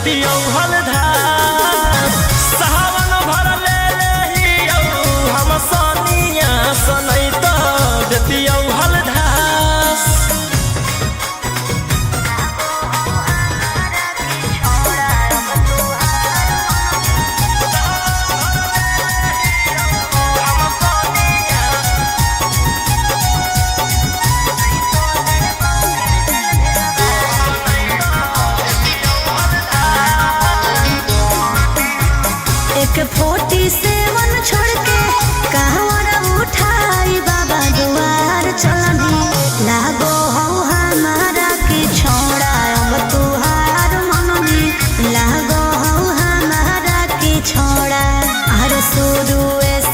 देतियौ हलधार सावन भर ले लेहियौ हम सनिया सनै त देतियौ हलधार एक 47 छोड़ के कहवर उठाई बाबा दुआर चलनी लागो हो हमारा के छोड़ा अब तुहार मननी लागो हो हमारा के छोड़ा अरे शुरू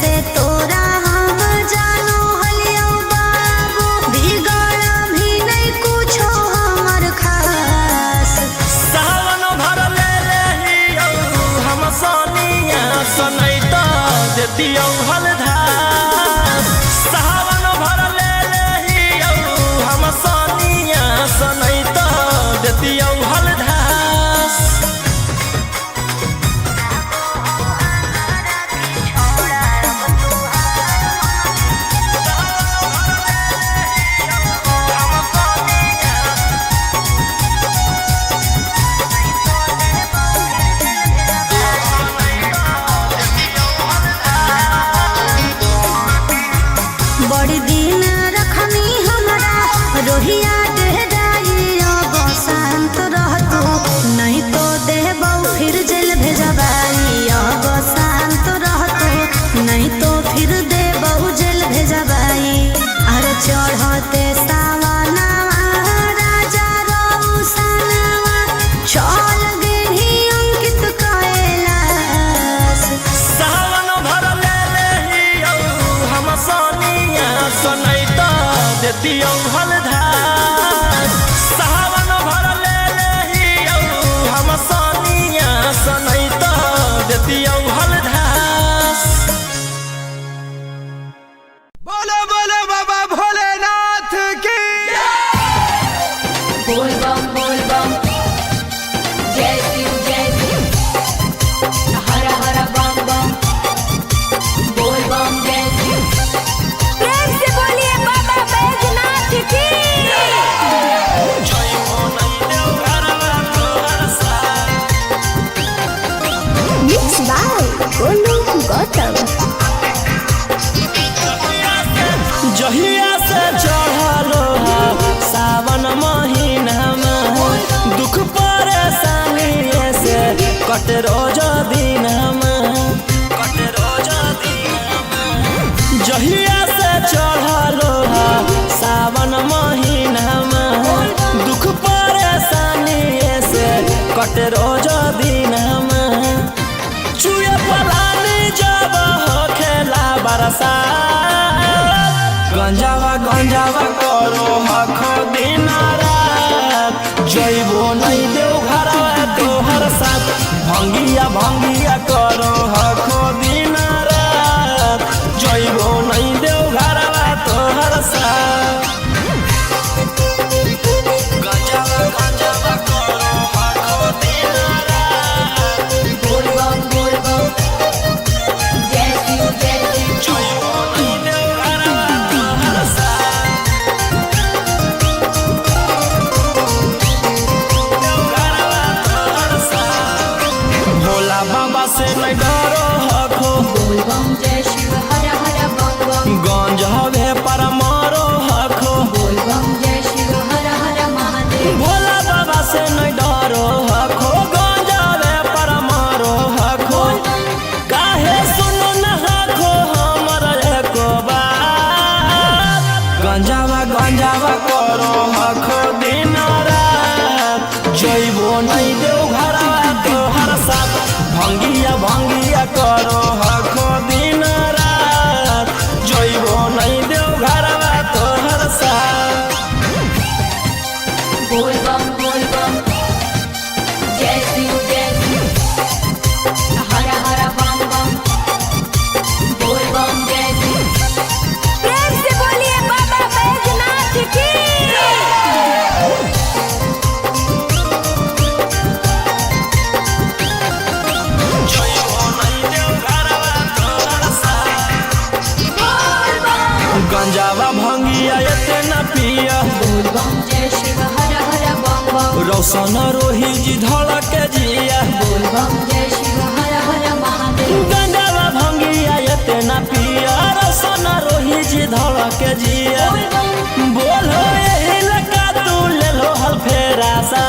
से तोरा हम जानो हलियो बाबू बिगड़ भी नहीं कुछो हमर खास सावन भर ले लेहियौ हम सनिया सनै त देतियौ हलधार सावन भर ले लेहियौ हम सनिया सनै त देतियौ हलधार बड़ी दिन रखनी हमरा रोहिया डेहराई अब शांत रहतो नहीं तो देबौ फिर जेल भेजबाई अब शांत रहतो नहीं तो फिर देबौ जेल भेजबाई अरे चढ़ते सावनवा राजा रौसनवा चल गेली अंकित कैलाश सावन भर ले लेहियौ हम सनिया सनै त देतियौ हलधार सावन भर ले लेहियौ हम सनिया सनै त देतियौ हलधार बोलो बोलो बाबा भोलेनाथ की बोल बम जय शिव हर हर बम बम बोल बम जय शिव प्रेम से बोलिए बाबा बैजनाथ की जय हो नै देव घरवा तोहर साथ Mixed by Golu Gautam. जहिया से चढ़लो सावन महीनामा दुख परेशानी से कट रोज दिनमा जहिया से चढ़लो सावन महीनामा दुख परेशानी से कट रोज दिनमा चुए पलानी जब खेला बरसा गंजावा करो हखो दिन रात जइबो नहीं देव घरवा तोहर साथ भंगिया करो हखो दिन रात जइबो नहीं देव घरवा तोहर साथ गंजावा करो हखो दिन रात बोल बम जय शिव जइबो नहीं देव घरवा तोहर साथ भोला बाबा से नहीं डरो हखो बोल बम जय शिव हर हर बम बम गंज हवे पर मारो हखो बोल बम जय शिव हर हर महादेव भोला बाबा से नहीं डरो हखो गंज हवे पर मारो हखो काहे सुनो न हखो हमर एको बात गंजावा करो हखो दिन रात जइबो नहीं देव घरवा तोहर साथ भंगिया करो हखो दिन रात जइबो नहीं देव घरवा तोहर साथ बोल बम जय शिव हर हर बम बम बोल बम जय शिव प्रेम से बोलिए बाबा बैजनाथ की जय शिव हर हर बम बम रोशन रोही जी धड़क जिया बोल बम जय शिव हर हर महादेव गंगावा भंगिया इतना पिया रोशन रोही जी धड़क जिया बोल बम बोलो यही लगा तू ले लो हल फेरा सा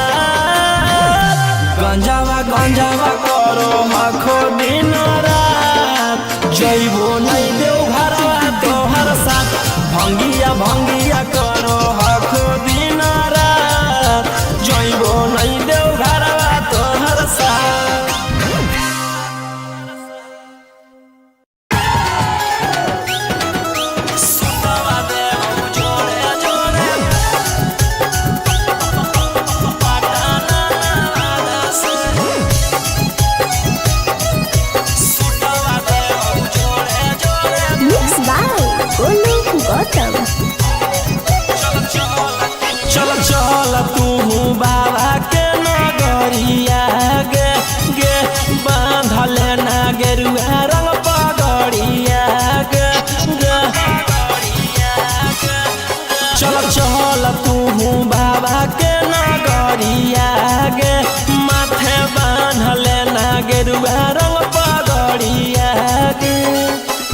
गंजावा गंजावा करो मखो दिन रात जइबो नहीं देव घरवा तोहर साथ भंगिया भंगिया करो हखो दिन रात जइबो नहीं देव घरवा तोहर साथ सुतवा देव जोड़े जोड़े पटाना से सुतवा देव जोड़े जोड़े मिक्स बाय गोलू गौतम। चल चल तू बाबा के नगरिया गे गे बांधल ना गेरुआ रंग पगड़िया गे गे चल चल तू बाबा के नगरिया गे माथे बांधल ना गेरुआ रंग पगड़िया गे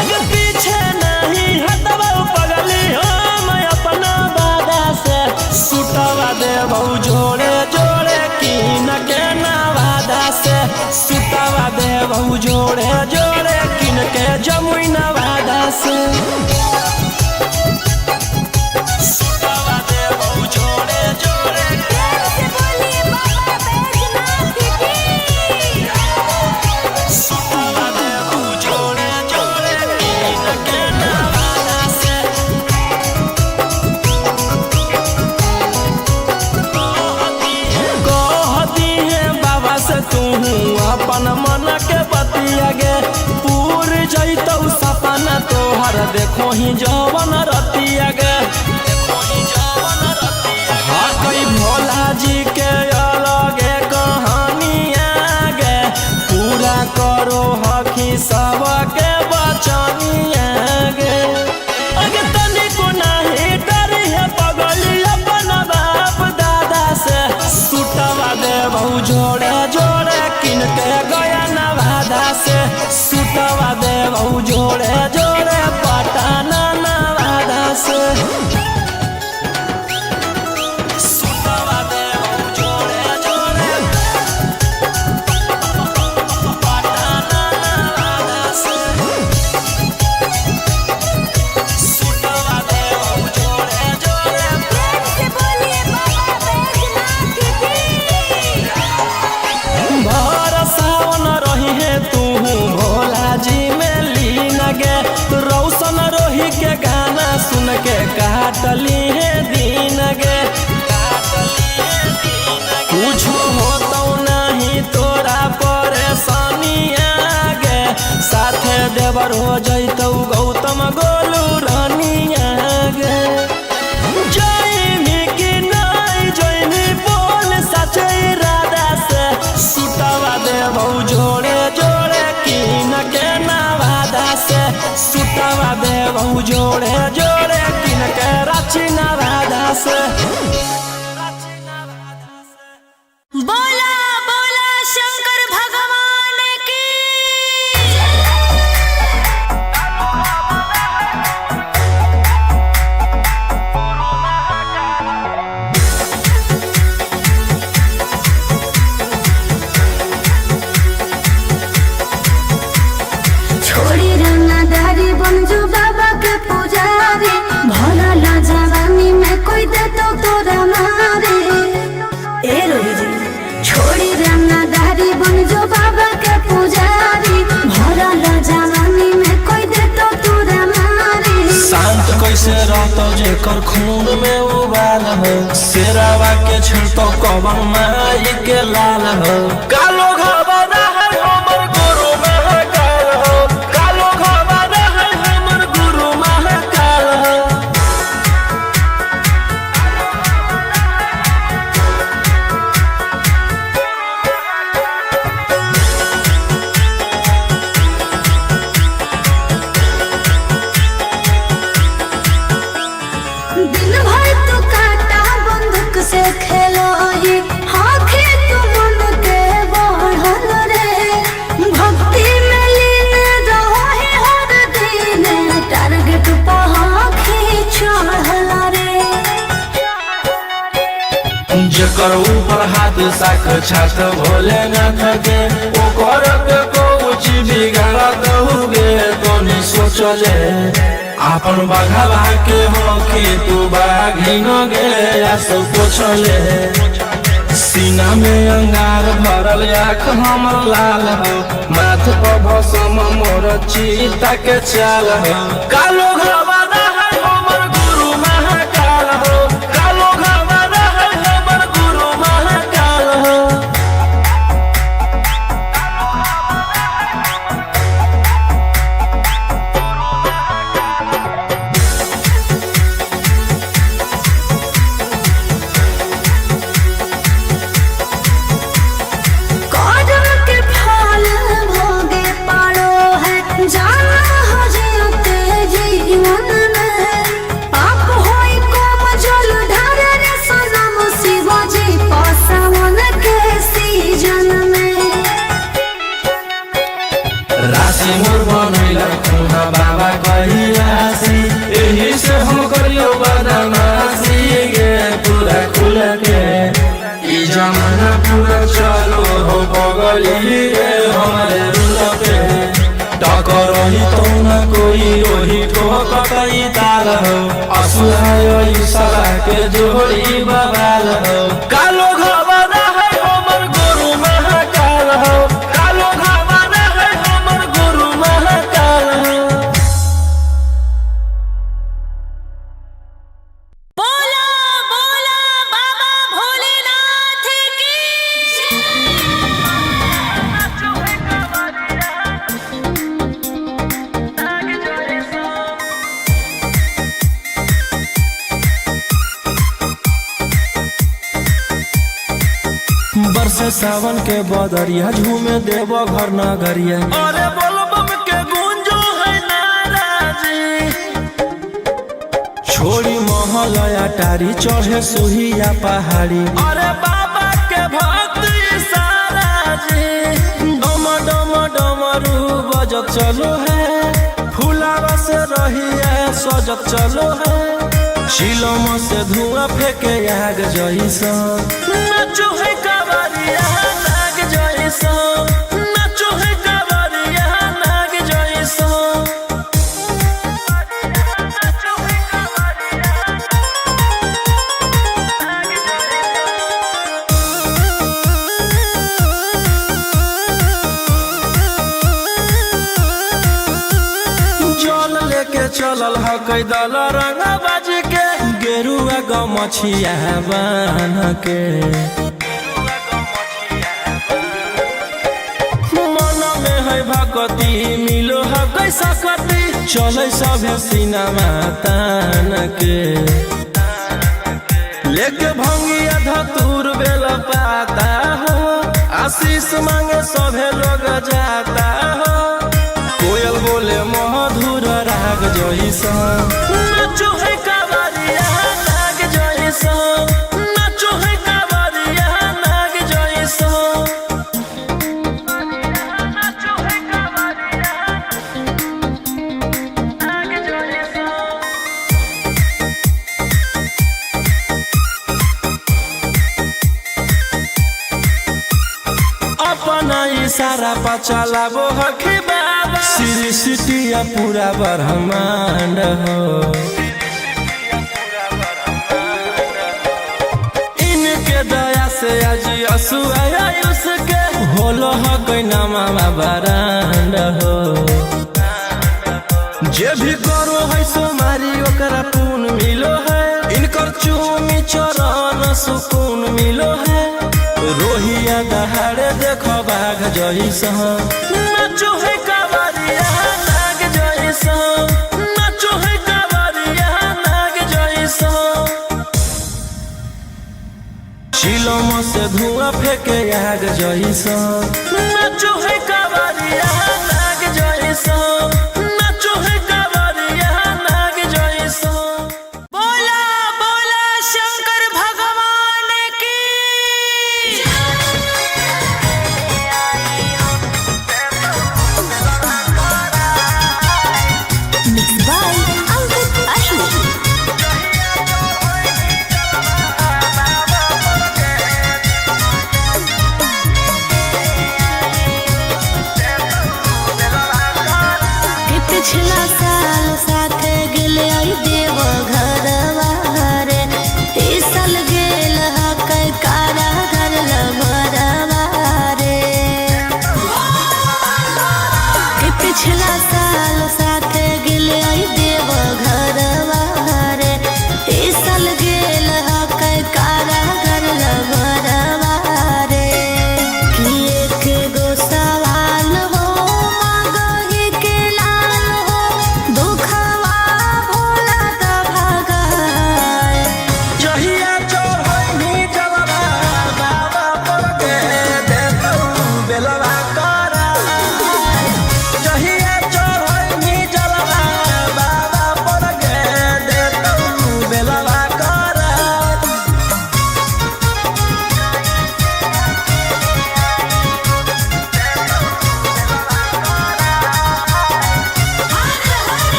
अगे पीछे नहीं हटवा पगली हम अपना बादा से सुतवा देबौ जोड़े जोड़े कीन के नवादा से सुतवा देबौ जोड़े जोड़े कीन के जमुई नवादा से सुतवा देबौ जोड़े जोड़े प्रेम से बोलिए बाबा बैजनाथ की सुतवा देबौ जोड़े जोड़े कीन के नवादा से कहती है बाबा से तू अपन मन के बतिया गे पूर जैतौ सपना तोहर देखो ही जवन रतिया गे हाँ कई भोला जी के अलगे कहानिया गे पूरा करो हकी सबके बचनिया गे अगे तनिको नहीं डरी है पगली अपन बाप दादा से सुतवा देबौ जोड़े जोड़े किन के गया नवादा से सुतवा देबौ जोड़े जोड़े पटाना नवादा से सुतवा देबौ जोड़े जोड़े पटाना नवादा से सुतवा देबौ जोड़े जोड़े प्रेम से बोलिए बाबा बैजनाथ की भर सावन रही है तू भोला जी में लीन गे रौशन रोही के गाना सुन के काटली है दीन गे कुछ होतौ नहीं तोरा परेशानिया गे साथे देवर हो जैतौ गौतम गोलू रानिया गे जइनी कि नहीं जइनी बोल सचे इरादा से सुतवा देबौ जोड़े जोड़े कीन के नवादा से सुतवा देबौ जोड़े जोड़े कीन के रांची नवादा से बोला बोला शंकर भगवान की छोड़ी रंगदारी बन जो बाबा के पुजारी भला ला जवानी में कोई दे तो तोरा मारे ए रोही जी छोड़ी रंगदारी बन जो बाबा के पुजारी भला ला जवानी में कोई दे तो तोरा मारे शांत कैसे रहतो जेकर खून में उबाल हो शेरावा के छिड़तो कवन माई के लाल हो कालो घबरा है हमर गुरु महाकाल हो कालो घबरा है हमर गुरु महाकाल हो दिन भर तो काटा बन जेकर ऊपर हाथ साक्षात भोलेनाथ के ओकर के कुछ बिगाड़त हुए तो नहीं सोचले अपन बघावा के हो कि तू बाघिन गे सब पूछले सीना में अंगार भरल आँख हमर लाल हो माथ पर भसम मोर चीता के चाल हो कालो घबाना है हमर गुरु महाकाल हो कालो घबाना है हमर गुरु महाकाल हो कदम के फल भोगे पड़ो है जाना हो जियते जीवन में पाप होई कम जल ढारे रे सनम शिवजी पसावन के सीजन में राशि मोर बनैला खुना बाबा कहियासी एही से हम करियो बदमाशी गे पूरा खुल के ई जमाना पूरा चलो हो बगली रे हमारे रुल पे टकर ही तो न कोई ओही को कतई ताल हो असुहाय सला के जोड़ी बवाल हो कालो घबाना है हमर गुरु महाकाल हो कालो घबाना है हमर गुरु महाकाल हो बोला बोला बाबा भोलेनाथ की बरसे सावन के बदरिया झूमे देव घर नगरिया अरे बोलो बम के गूंजो है नाराजी छोड़ी महल अटारी चढ़े सुहिया पहाड़ी अरे बाबा के भक्त सारा जी डम डम डमरू बजत चलो है फुलावा से रहिया सजत चलो है शिलम से धुआं फेंके आग जैसा नाचो है कावरिया नाग जैसा नाचो है कावरिया नाग जैसा जल लेके चलल ह कैदल रंगा बाज के गेरुआ गमछिया बान के मन में है भगती मिलो है कैसा कती चले सभे सिनेमा तान के लेके भंगिया धतूर बेल पाता हो आशीष मांगे सभे लोग जाता हो कोयल बोले मधुर राग जैसा नाचो है कावरिया नाग जैसा नाचो है कावरिया नाग जैसा नाचो है कावरिया नाग जैसा अपना इशारा पर चलाबो हखी बाबा श्री सिटिया पूरा ब्रह्मांड हो इनके दया से आज आयुष के होलो ह कोई नामा बरांड हो जे भी करो है सोमारी ओकरा पून मिलो है इनकर चूमी चरण सुकून मिलो है रोहिया दहाड़े देखो बाघ जैसा नाचो है कावरिया नाग जैसा नाचो है कावरिया नाग जैसा शिलम से धुआं फेंके आग जैसा नाचो है कावरिया नाग जैसा नाचो है कावरिया नाग जैसा बोला बोला शंकर भगवान की मिक्स बाय अंकित अशोक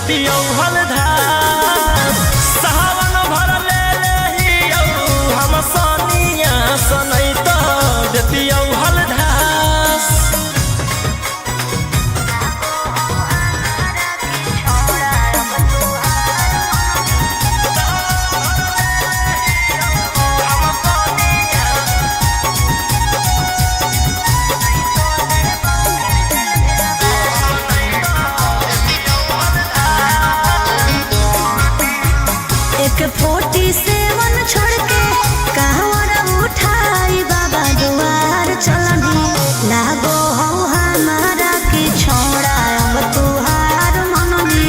देतियौ हलधास सावन भर ले लेहियौ हम सनिया सनै त देतियौ हलधास एक 47 छोड़ के कहवर उठाई बाबा दुआर चलनी लागो हो हमारा के छोड़ा अब तुहार मननी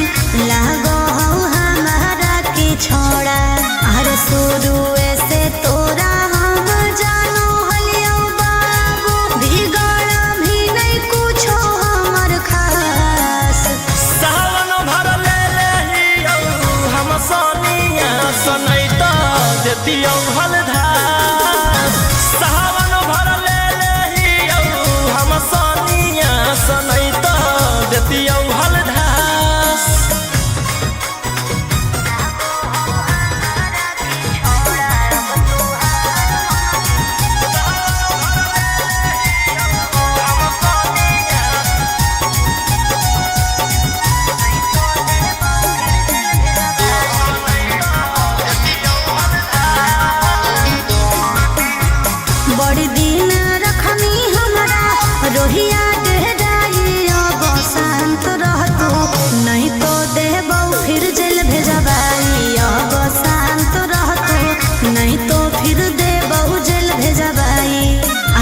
लागो हो हमारा के छोड़ा अरे शुरू से तोरा हम जानो हलियो बाबू बिगड़ भी नहीं कुछो हमर खास सावन भर ले लेहियौ हम सनिया सनै त देतियौ हलधास सावन भर ले लेहियौ हम सनिया सनै त देतियौ हलधास बड़ी दिन रखनी हमरा रोहिया डेहराई अब शांत रहतू नहीं तो देबौ फिर जेल भेजबाई अब शांत रहतू नहीं तो फिर देबौ जेल भेजबाई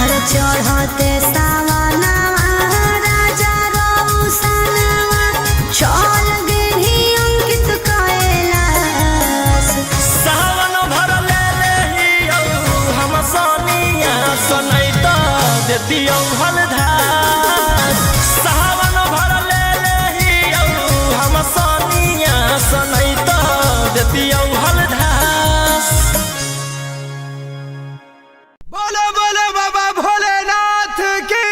अरे चढ़ते सावनवा राजा रौसनवा चल गेली अंकित कैलाश सावन भर ले लेहियौ हम सनिया सनै त देतियौ हलधास सावन भर ले लेहियौ हम सनिया सनै त देतियौ हलधास बोलो बोलो बाबा भोलेनाथ की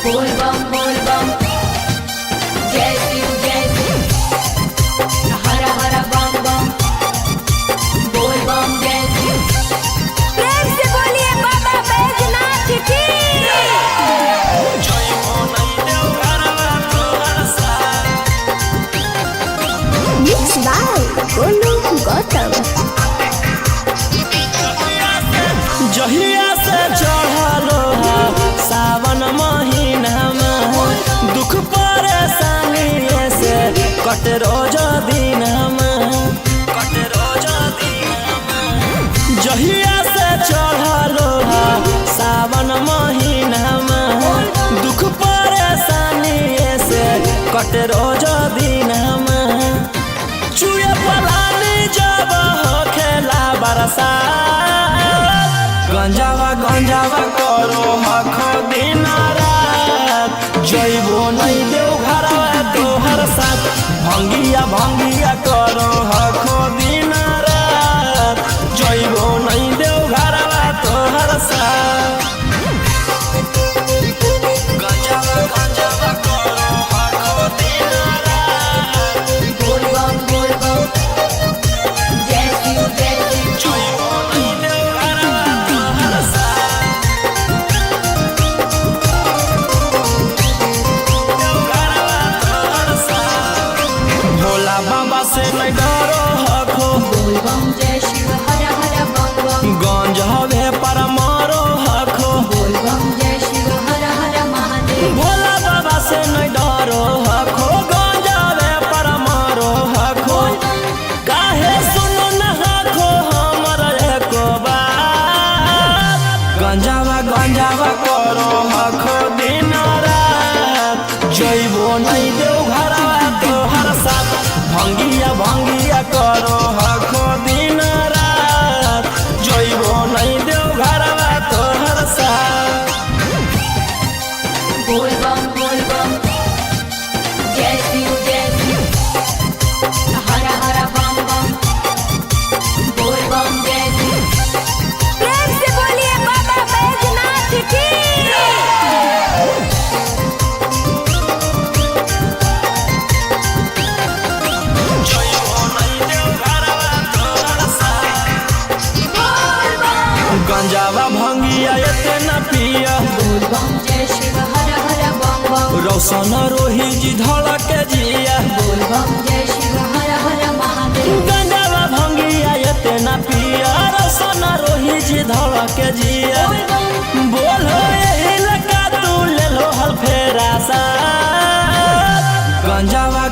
बोल बम जय शिव हर हर बम बम बोल बम जय शिव प्रेम से बोलिए बाबा बैजनाथ की जय हो नै देव घरवा तोहर साथ Mixed by Golu Gautam. जहिया से चढ़लो सावन महीनामा दुख परेशानी से कट रोज दिनमा जहिया से चढ़लो सावन महीनामा दुख परेशानी से कट रोज दिनमा चुए पलानी जब हो खेला बरसा गंजावा करो हखो दिन रात जइबो नहीं देव घरवा तोहर साथ भंगिया करो हखो दिन रात जइबो नहीं देव घरवा तोहर साथ गंजावा करो हखो दिन रात बोल बम जय शिव जइबो नहीं देव घरवा तोहर साथ गांजावा भंगिया एते न पिया बोल बम जय शिव हर हर बम बम रोशन रोही जी धड़क जिया बोल बम जय शिव हर हर महादेव गांजावा भंगिया एते न पिया रोशन रोही जी धड़क जिया बोलो यही लगा तू ले लो हल फेरा सा गंजावा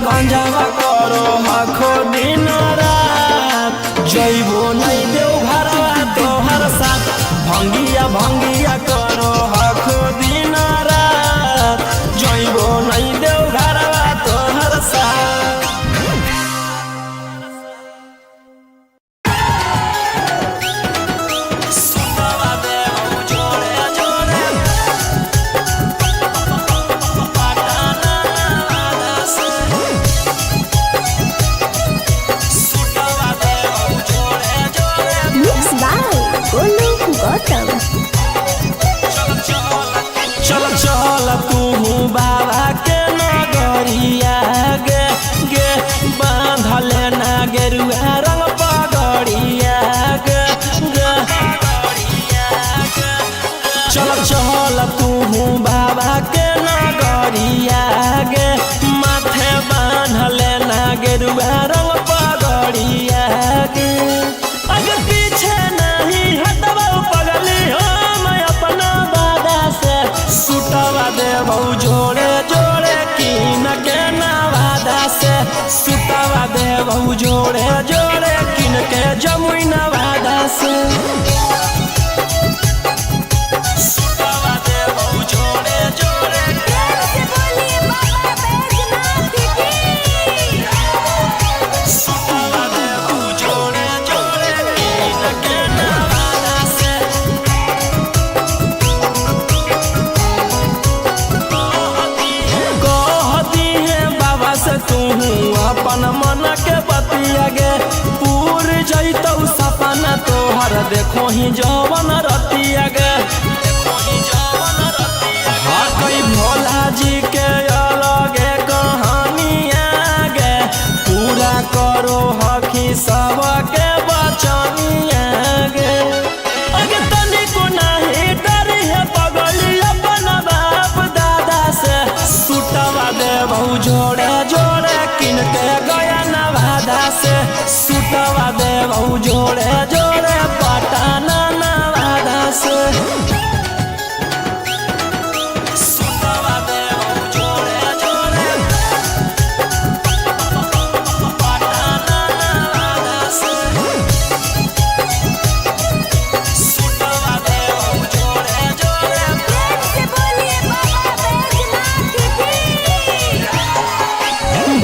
करो आखो दिन रात जइबो नहीं देव घरवा तोहर साथ भंगिया करो आखो दिन रात जइबो नहीं देव घरवा तोहर साथ चल तू बाबा के नगरिया गे गे बांधले ना गेरुआ रंग पगड़िया गे गे चल तू बाबा के नगरिया गे माथे बांधले ना गेरुआ रंग पगड़िया गे अगर पीछे नहीं हटबो पगली हम अपना दादा से सुटवा देबो जोड़े जोड़े किन के नवादा से सुटवा देबो जोड़े जोड़े किन के जमुई नवादा से सुटवा देबो जोड़े जोड़े बोलिए बाबा बैजनाथ की सुटवा देबो जोड़े जोड़े किन के नवादा से कहती है बाबा से तू अपन मन के बतिया गे पूर जैतौ सपना तोहर देखो ही जवन रतिया गे हाँ कई भोला जी के अलगे कहानिया गे पूरा करो हकी सबके बचनिया गे अगे तनिको नहीं डरी है पगली अपन बाप दादा से सुटवा देबो जोड़े जोड़े किन के गया नवादा से सुटवा देबो जोड़े जोड़े पटना नवादा से सुटवा देबो जोड़े जोड़े पटना नवादा से सुटवा देबो जोड़े जोड़े बोलिए बाबा बैजनाथ की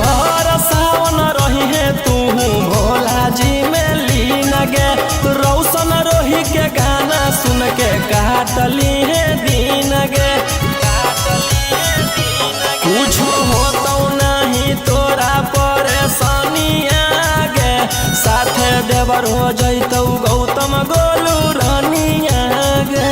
भर सावन रही है तू भोला जी में लीन गे रौशन रोही के गाना सुन के काटली है दीन गे कुछ होतो नहीं तोरा परेशानिया गे साथे देवर हो जैतौ गौतम गोलू रानिया गे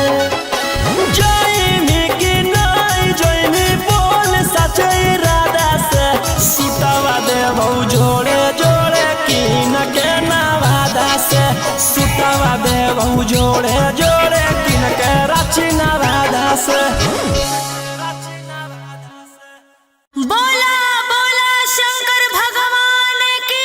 जइमी कि नहीं जइमी बोल सचे इरादा से सुटवा देबो जोड़े जोड़े किन के नवादा से सुटवा देबो जोड़े जोड़े किन के रांची नवादा से बोला बोला शंकर भगवान की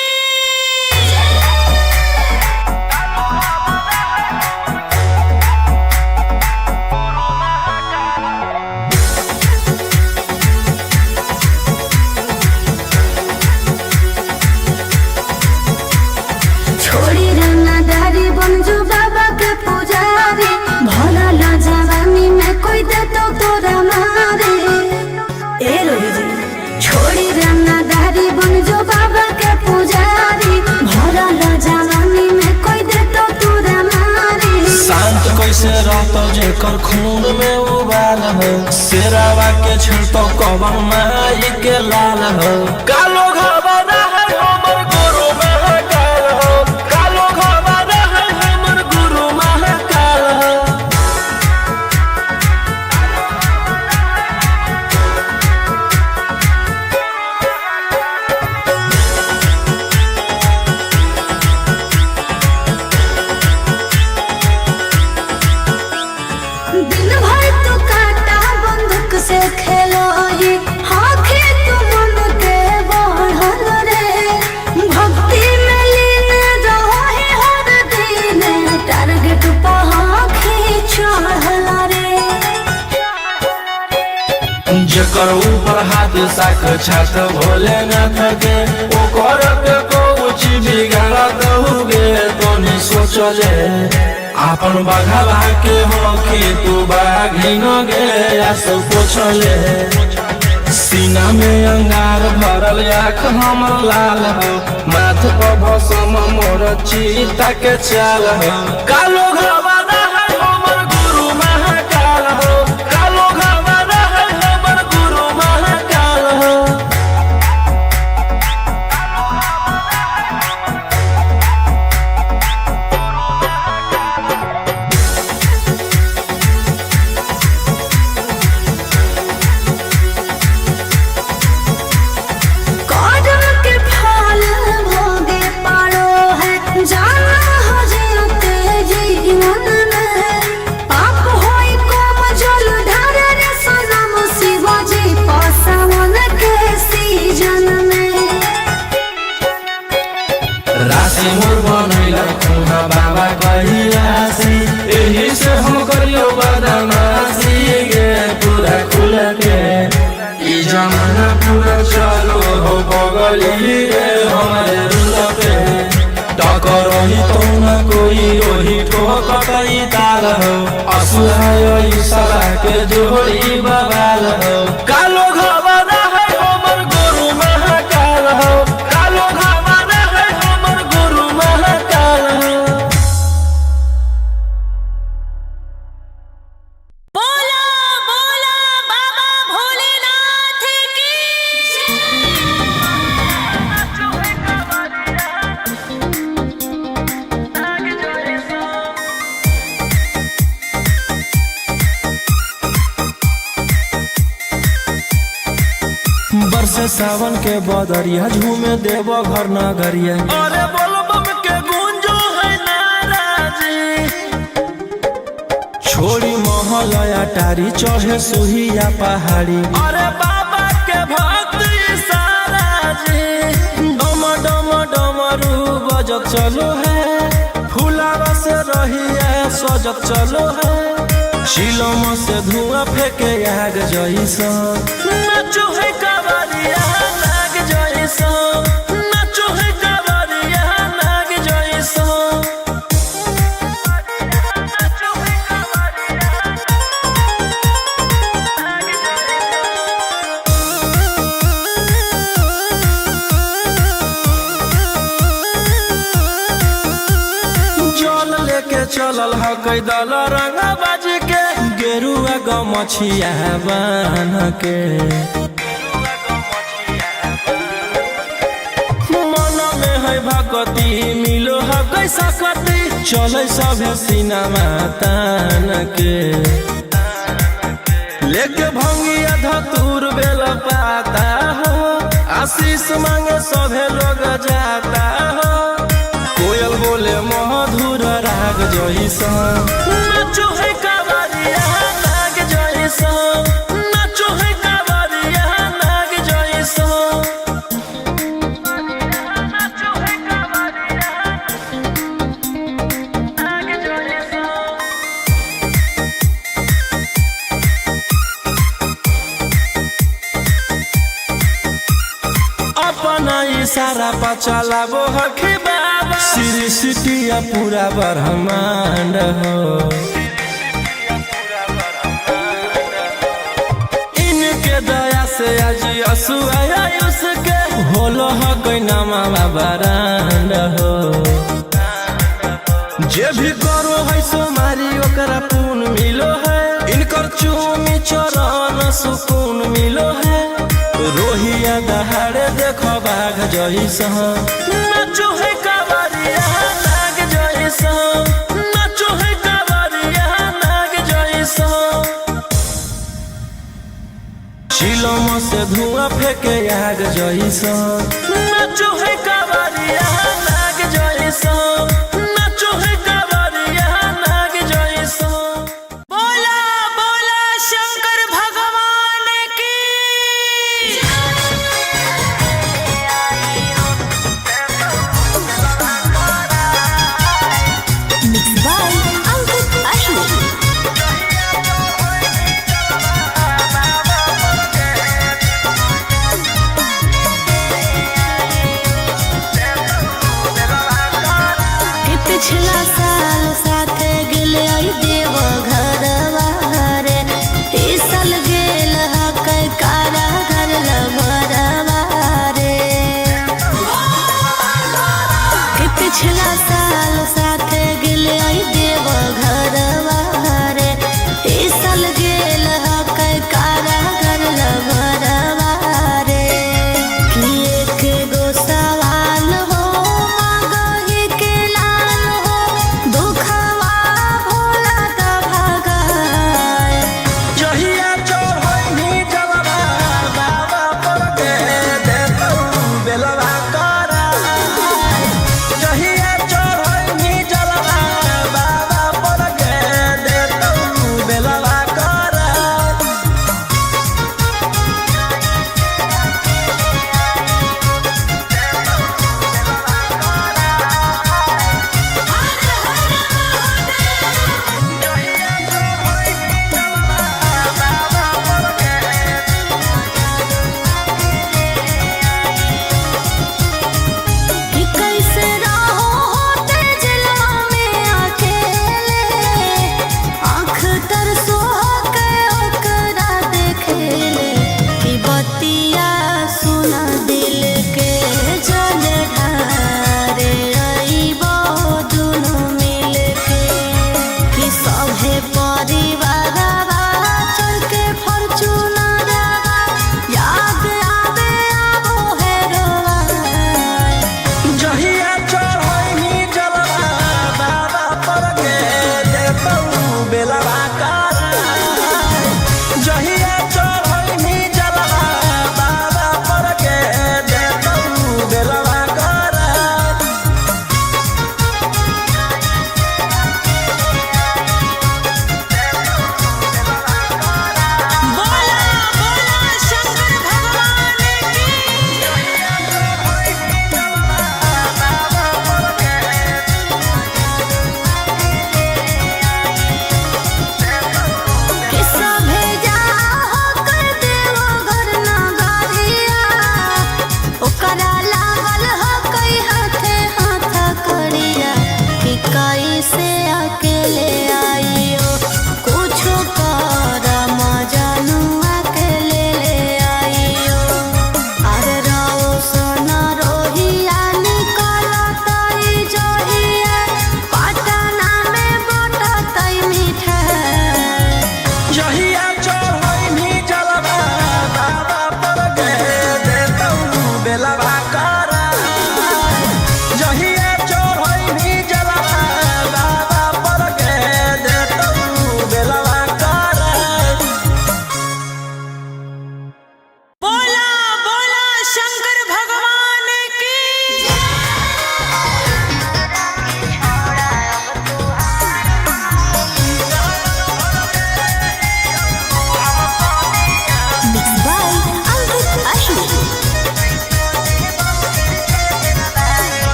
छोड़ी रंगदारी बन जो बाबा के पुजारी भला ला जवानी में कोई दे तो तोरा मारे ए रोही जी छोड़ी रंगदारी बन जो बाबा के पुजारी भला ला जवानी में कोई दे तो तोरा मारे शांत कैसे रहतो जेकर खून में उबाल हो शेरावा के छिड़तो कवन माई के लाल हो कालो घबरा है हमर गुरु महाकाल हो कालो घबरा है हमर गुरु महाकाल हो ओकर ऊपर हाथ साक्षात भोलेनाथ के ओकर के कुछ बिगाड़त हुए तो नहीं सोचले अपन बघवा के हो कि तू बाघिन गे सब पूछले सीना में अंगार भरल आँख हमर लाल हो माथ पर भसम मोर चीता के चाल हो कालो घवाना है हमर गुरु महाकाल हो कालो घवाना है हमर गुरु महाकाल हो कदम के फल भोगे पारो है जाना हो जियते जीवन में पाप होई कम जल ढारे रे सनम शिव जी पसावन के सीजन में राशि मोर बनैल खुना बाबा कहिलासी एही से हम करियो बदमाशी गे पूरा खुल के ई जमाना पूरा चलो हो बगली रे हमारे रुल पे टकरही तो न कोई ओही ठोकतई ताल हो असुहाय ईसला के जोड़ी बवाल हो कालो घवाना है हमर गुरु महाकाल हो कालो घवाना है हमर गुरु महाकाल हो बोला बोला बाबा भोलेनाथ की बरसे सावन के बदरिया झूमे देव घर नगरिया अरे बोलो बम के गूंजो है नाराजी छोड़ी महलया टारी चढ़े सुहिया पहाड़ी अरे बाबा के भक्त सारा जी डम डम डमरू बजत चलो है फुलावा से रहिया सजत चलो है चिलम से धुआं फेंके आग जैसा नाचो है कवरिया नाग जैसा नाचो है कवरिया नाग जैसा जल लेके चलल ह कई दल रंगा बाज के गेरुआ गमछिया बान के मन में है भगती मिलो है कैसा कती चले सभे सिनेमा तान के लेके भंगिया धतूर बेल पाता हो आशीष मांगे सभे लोग जाता हो कोयल बोले मधुर राग जैसा नाचो है कवरिया नाग जैसा नाचो है कवरिया नाग जैसा नाचो है कवरिया नाग जैसा अपना इशारा पर चलाबो हखी बाबा श्री सिटिया पूरा ब्रह्मांड हो इनके दया से आज असुआ उसके होलो ह कोई नामा बरांड हो जे भी करो है सोमारी ओकरा पून मिलो है इनकर चूमी चरण सुकून मिलो है रोहिया दहाड़े देखो बाघ जैसा नाचो है कवरिया नाग जैसा नाचो है कवरिया नाग जैसा चिलम से धुआं फेंके आग जैसा नाचो है कवरिया नाग जैसा नाचो है कवरिया नाग जैसा बोला बोला शंकर भगवान की मिक्स बाय अंकित अश्विन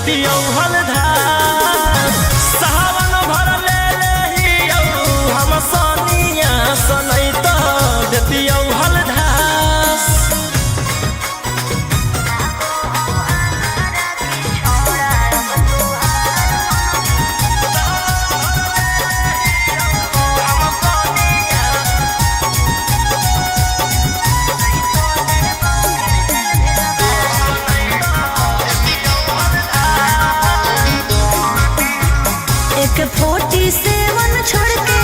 देतियौ हलधार सावन भर ले लेहियौ हम सनिया सनैत देतियौ हलधार एक 47 छोड़ के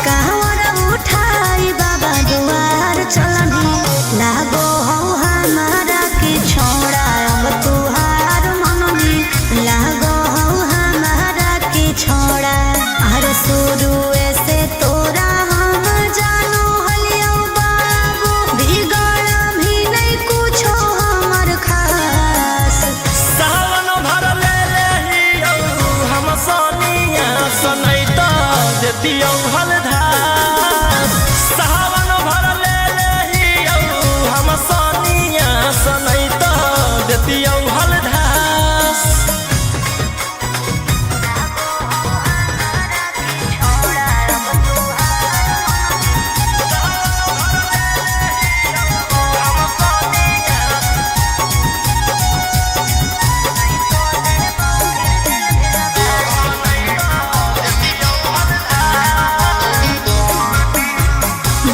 कहवर उठाई बाबा दुआर चलनी लागो हो हमारा के छोड़ा अब तुहार मननी लागो हो हमारा के छोड़ा हर शुरू से तोरा हम जानो हलियो बाबू बिगड़ भी नहीं कुछो हमर खास सावन भर ले लेहियौ हम सनिया सनैत देतियौ हलधार सावन भर ले लेहियौ हम सनिया सनैत देतियौ हलधार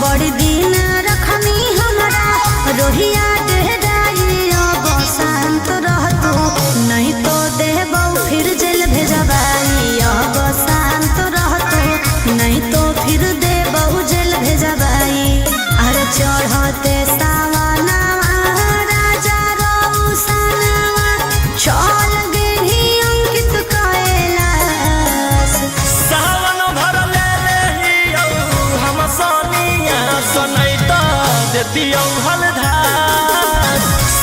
बड़ी दिन रखनी हमरा रोहिया डेहराई अब शांत रहतू नहीं तो देबौ फिर जेल भेजबाई अब शांत रहतू नहीं तो फिर देबौ जेल भेजबाई अरे चढ़ते सावनवा राजा रौसनवा चल गेली अंकित कैलाश सावन भर ले लेहियौ हम सनिया सनैत देतियौ हलधार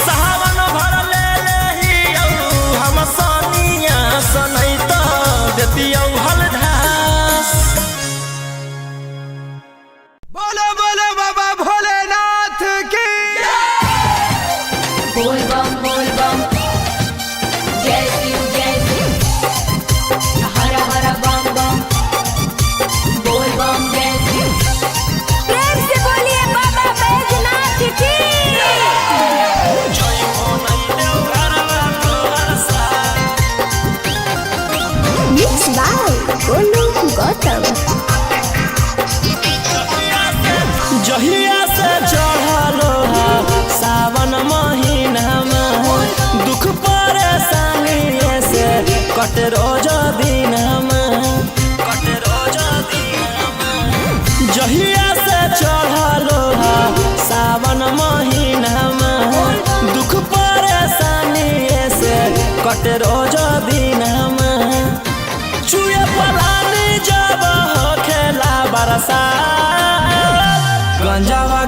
सावन भर ले लेहियौ हम सनिया सनैत देतियौ हलधार बोलो बोलो बाबा भोलेनाथ की बोल बम जय शिव हर हर बम बम बोल बम जय शिव प्रेम से बोलिए बाबा बैजनाथ की जय हो नहीं देव घरवा तोहर साथ मिक्स बाय गोलू गौतम जहिया से चढ़लो सावन महीनामा दुख परेशानी से कट रोज दिनमा जहिया से चढ़लो सावन महीनामा दुख परेशानी से कट रोज दिनमा चुए पलानी जब हो खेला बरसात गंजावा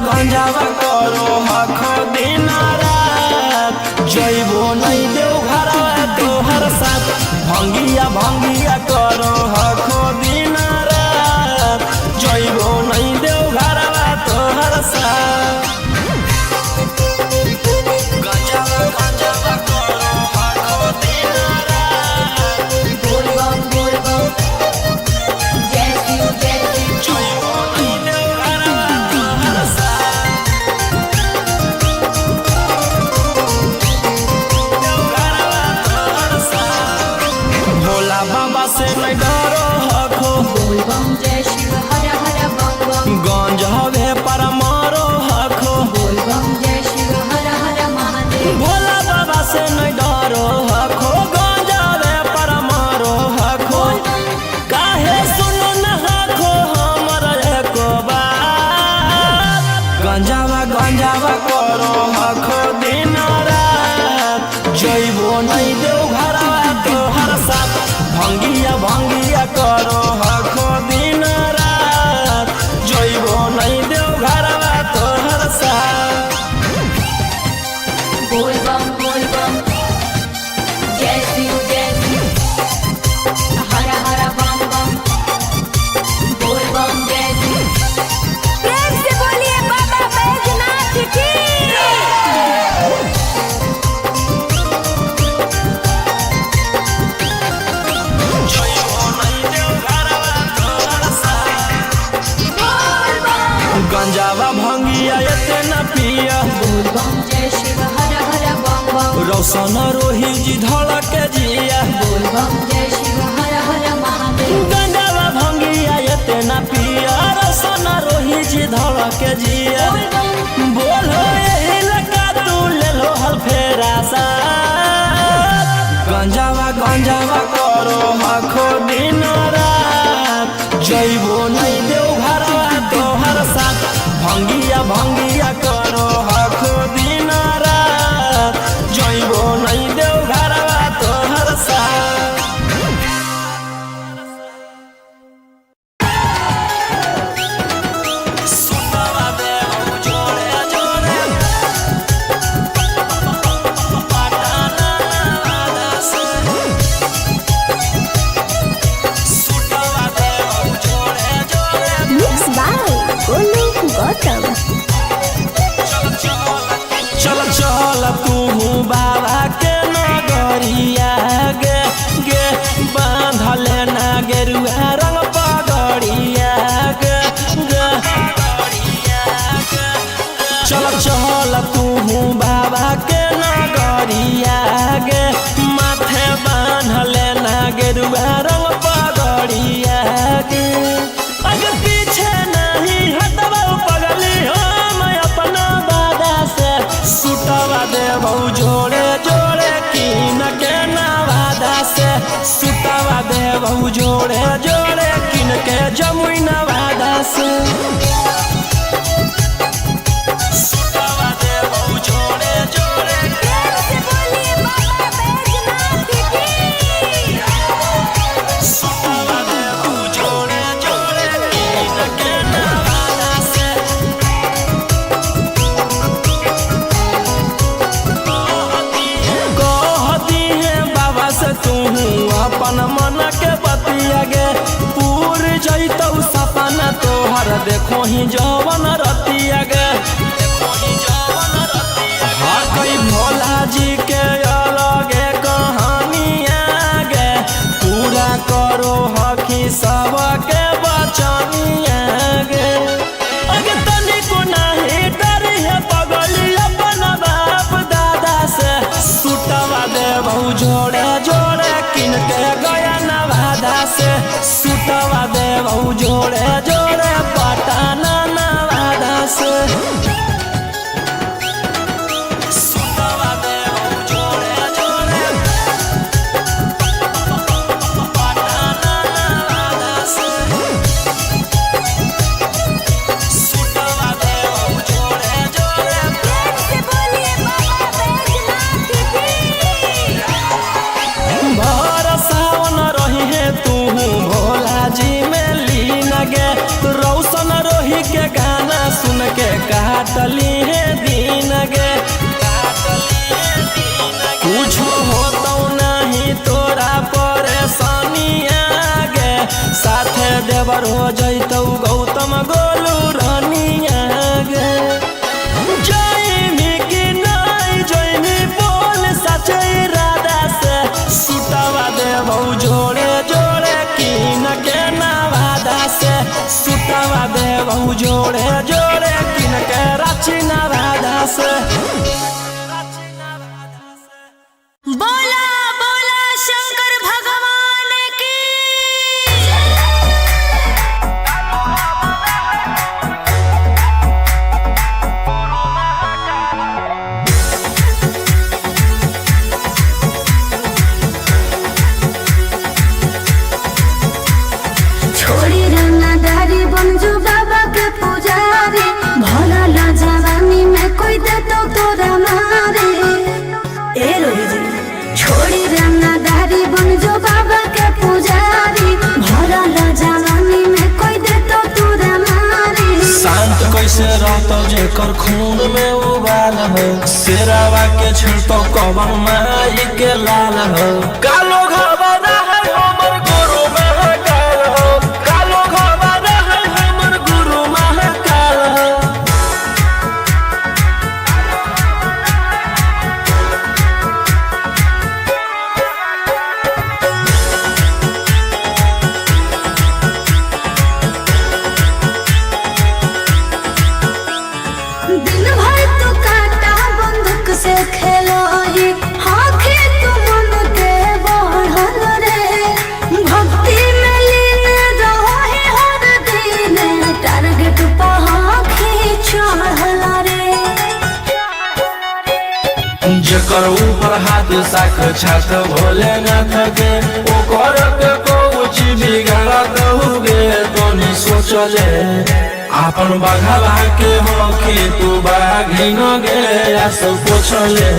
करो हखो दिन रात जइबो नहीं देव घरवा तोहर साथ भंगिया करो हखो दिन रात जइबो नहीं देव घरवा तोहर साथ गंजावा करो हखो दिन रात बोल बम जय शिव जइबो नहीं देव घरवा तोहर साथ भोला बाबा से नहीं डरो हखो बोल बम जय शिव हर हर बम बम गंज हवे पर मारो हखो बोल बम जय शिव हर हर महादेव भोला बाबा से नहीं डरो हखो गंज हवे पर मारो हखो काहे सुनो न हखो हमर एको बात गंजावा करो हखो दिन रात जइबो नहीं देव घरवा तोहर साथ भंगिया करो हखो दिन रात जइबो नहीं देव घरवा तोहर साथ बोल बम जय शिव हर हर बम बम बोल बम जय शिव प्रेम से बोलिए बाबा बैजनाथ की गंजावा भंगिया एते न पिया बोल बम जय शिव हर हर बम बम रौशन रोही जी धड़क जिया बोल बम जय शिव हर हर महादेव गंजावा भंगिया एते न पिया रौशन रोही जी धड़क जिया बोल बम बोलो यही लगा तू ले लो हल फेरा सा गंजावा गंजावा करो आखो दिन रात जइबो नहीं देव घरवा तोहर साथ भंगिया भंगिया करो आखो दिन रात जइबो नहीं देव घरवा तोहर साथ सुतवा देव जोड़े जोड़े पटाना से सुतवा देव जोड़े जोड़े Mixed by Golu Gautam. चल चल तू बाबा के नगरिया गे गे बांधल ना गेरुआ रंग पगड़िया गे गे चल चल तू बाबा के नगरिया गे माथे बांधल ना गेरुआ रंग पगड़िया गे अगर पीछे नहीं हटवा पगली हम अपना बादा से सुतवा देबौ जोड़े जोड़े किन के नवादा से सुतवा देबौ जोड़े जोड़े किन के जमुई नवादा से सुतवा देबौ जोड़े जोड़े से बोलिए बाबा बैजनाथ की सुतवा देबौ जोड़े जोड़े किन के नवादा से कहती है बाबा से तू अपन मन के बतिया गे पूर जैतौ सपना तोहर देखो ही जवन रतिया गे हाँ कई भोला जी के अलगे कहानिया गे पूरा करो हकी सबके बचनिया गे अगे तनिको नहीं डरी है पगली अपन बाप दादा से सुतवा देबौ जोड़े जोड़े किन के गया नवादा से सुतवा देबौ जोड़े जोड़े पटाना नवादा से सुतवा देबौ जोड़े जोड़े पटाना नवादा से सुतवा देबौ जोड़े जोड़े से बोलिए बाबा बैजनाथ की भर सावन रही है तू भोला जी में लीन गे रौशन रोही के गाना सुन के काटली है दिन गे कुछ होतो नहीं तोरा परेशानिया गे साथे देवर हो जैतौ गौतम गोलू रानिया गे जयमी की नहीं जयमी बोल सचे इरादा से सुतवा देबौ जोड़े जोड़े किन के नवादा से सुतवा देबौ जोड़े जोड़े किन के रांची नवादा से बोला बोला शंकर भगवान की छोड़ी रंगदारी बन जो बाबा के पुजारी भला ला जवानी में कोई दे तो तोरा मारे ए रोही जी छोड़ी रंगदारी बन जो बाबा के पुजारी भला ला जवानी में कोई दे तो तोरा मारे शांत कैसे रहतो जेकर खून में उबाल हो शेरावा के छिड़तो कवन माई के लाल हो कालो घबरा है हमर गुरु महाकाल हो कालो घबरा है हमर गुरु महाकाल हो जेकर ऊपर हाथ साक्षात भोलेनाथ के ओकर के कुछ बिगाड़त हुए तोनी सोचले आपन बघवा के होके तू बाघिन गे आस पोछले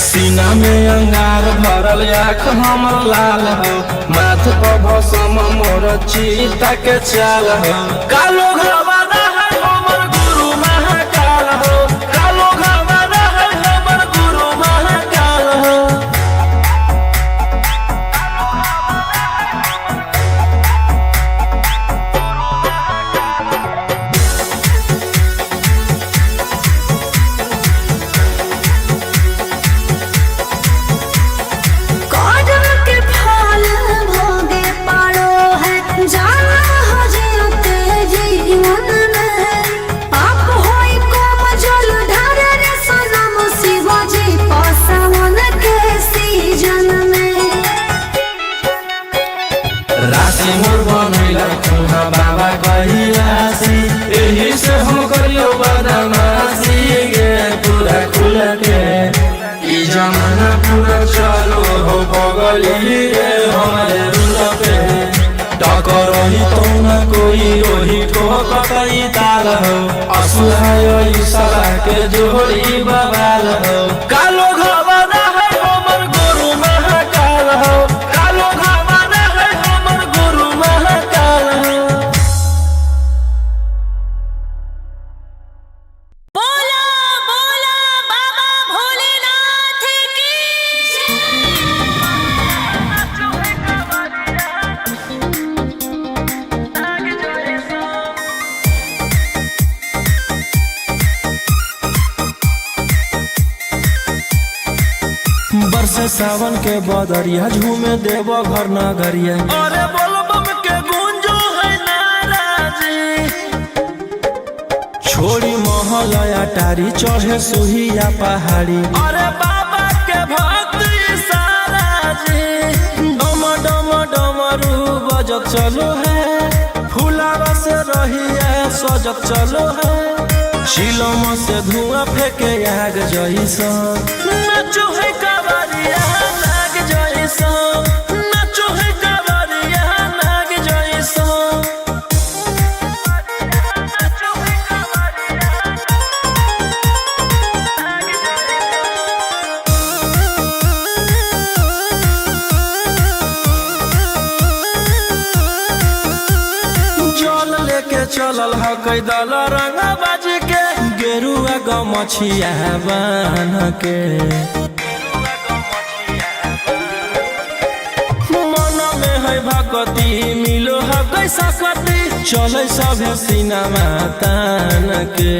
सीना में अंगार भरल आँख हमर लाल हो माथ पर भसम मोर चीता के चाल हो कालो घरवाना है हमर गुरु महाकाल हो कालो घरवाना है हमर गुरु महाकाल हो कदम के फल भोगे पारो है जाना हो जीते जीवन में पाप होई कोम जल ढारे रे सनम शिव जी पसावन के सीजन में राशि मोर बनैला खुहा बाबा कहिलासी एही से हम करियो बदमाशी गे पूरा खुल के ई जमाना पूरा चलो हो बगली रे हमारे रुल पे टकरही तो न कोई रोही ठोकतई ताल हो असुहाय ईशा के जोड़ी बवाल हो कालो घरवाना है हमर गुरु महाकाल हो कालो घरवाना है हमर गुरु महाकाल हो बोला बोला बाबा भोलेनाथ की बरसे सावन के बदरिया झूमे देव घर नगरिया अरे बोल बम के गूंजो है नाराजी छोड़ी महलया टारी चढ़े सुहिया पहाड़ी अरे बाबा के भक्ति सारा जी डम डम डमरू बजत चलो है फुलावा से रहिया सजत चलो है चिलम से धुआं फेंके आग जैसा नाचो है कावरिया नाग जैसा नाचो है कावरिया नाग जैसा नाचो है कावरिया नाग जैसा जल लेके चलल ह कैदल रंगा बाज के गेरुआ गमछिया बान के मन में है भगती मिलो है कैसा कती चले सभे सीनामा तान के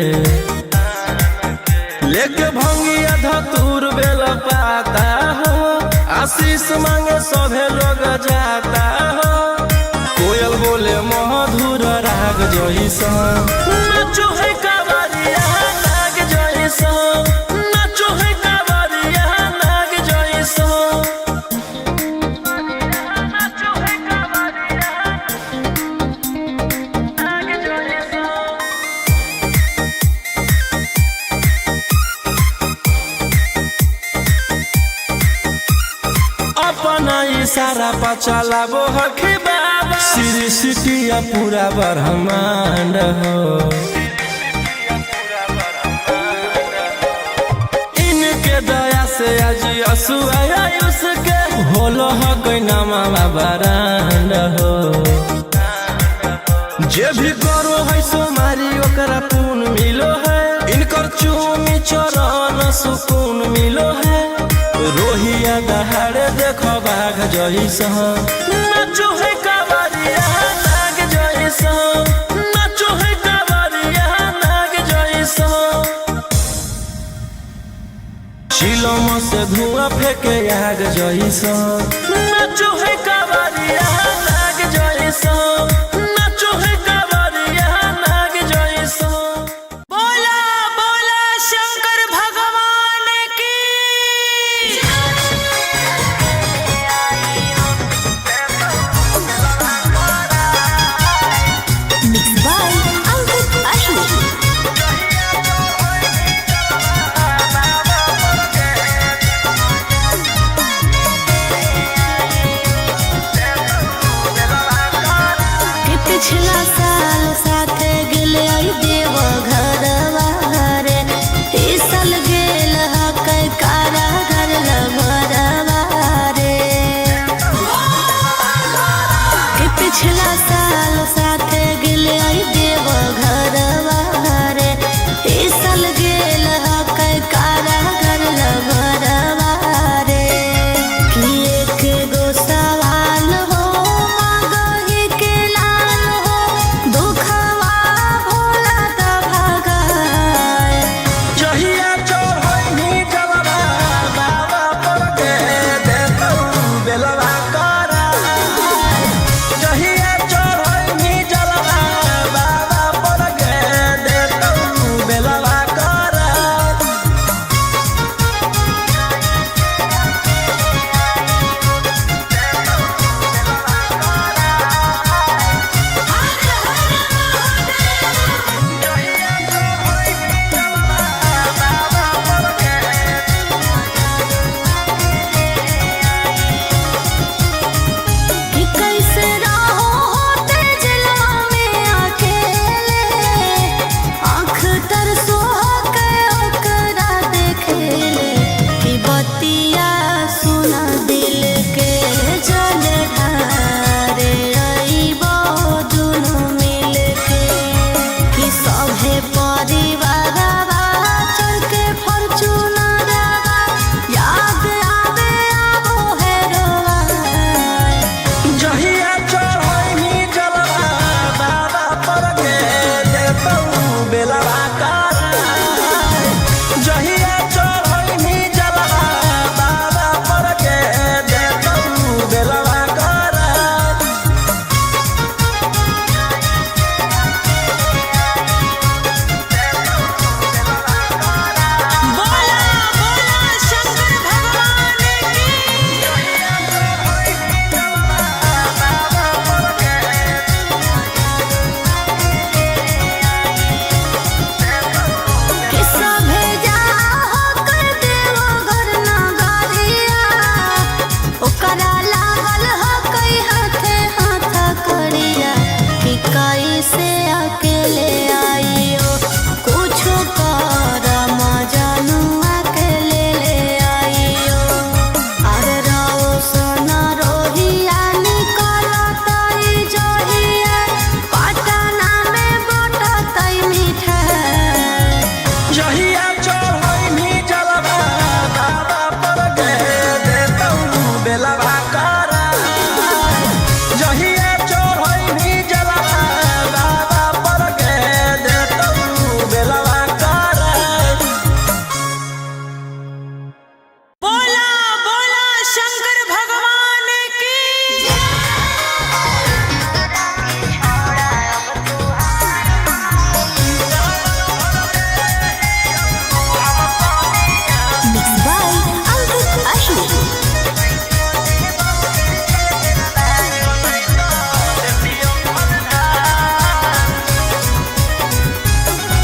लेके भंगिया धतूर बेल पाता हो आशीष मांगे सभे लोग जाता हो कोयल बोले मधुर राग जैसा नाचो है कावरिया नाग जैसा नाचो है कावरिया नाग जैसा नाचो है कावरिया नाग जैसा अपना इशारा पर चलाबो हखी बाबा श्री सिटिया पूरा ब्रह्मांड हो इनके दया से आज असुआ उसके होलो हो कोई नामा बरांड हो जे भी करो है सोमारी ओकरा पून मिलो है इनकर चूमी चरण सुकून मिलो है रोहिया दहाड़े देखो बाघ जैसा नाचो है कावरिया नाग जैसा नाचो है कावरिया नाग जैसा चिलम से धुआं फेंके आग जैसा नाचो है कावरिया नाग जैसा नाचो है कावरिया नाग जैसा बोला बोला शंकर भगवान की मिक्स बाय अंकित अश्विन पिछला साल साथे गेले आई देव घरवा रे, इस साल गेल हकै कारागार लभरवा रे। कि पिछला साल साथे गेले आई देव घरवा रे, इस साल गेल हकै कारागार लभरवा रे। कि एक गो सवाल हो मगही के लाल हो, दुखवा भोला त भगाए। जहिया चढ़ैनी जलवा बाबा पर के देतौ बेलवा कराय। जहिया चढ़ैनी जलवा बाबा पर के देतौ बेलवा कराय। कि कैसे रहो होते जलवा में अकेले, आँख तरसो के ओकरा देखेले। कि बतिया सुना दिल के जल ढारे अइबो दुनू मिल के। कि सभे परिवारवा चढ़ के फॉर्च्यूनरवा, याद आवे आबो हेरोवा। जहिया चढ़ैनी जलवा बाबा पर के देतौ बेलवा कराय। जहिया चढ़ैनी जलवा बाबा पर के देतौ बेलवा कराय। बोला बोला शंकर भगवान की। कि सभे जाहो कर देवो घर नगरिया, ओकरा लागल हकै हाथे हाथ करिया। कि कैसे अकेले आइयो कुछो कर मजनुआ के ले आइयो। अरे रोशन रोहिया निकलतै जहिया, पटना में बटतै मिठाई। जहिया चढ़ैनी जलवा बाबा पर के देतौ बेलवा कराय। जहिया चढ़ैनी जलवा बाबा पर के देतौ बेलवा कराय। बोला बोला शंकर भगवान की। Mixed by Ankit Ashur.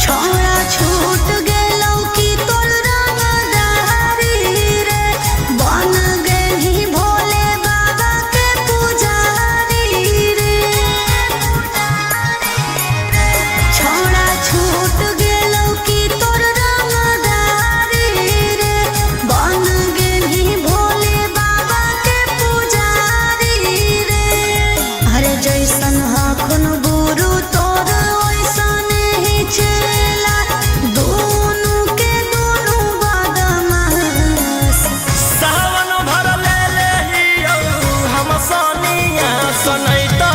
छोड़ा छूट गेलौ कि तोर रंगदारी रे, बन गेलही भोले बाबा के पुजारी रे। छोड़ा छूट गेलौ कि तोर रंगदारी रे, बन गेलही भोले बाबा के पुजारी रे। अरे जैसन हखुन गुरु तोर ओइसन ही चेला, दुनू के दुनू बदमाश। सावन भर ले लेहियौ हम सनिया सनैता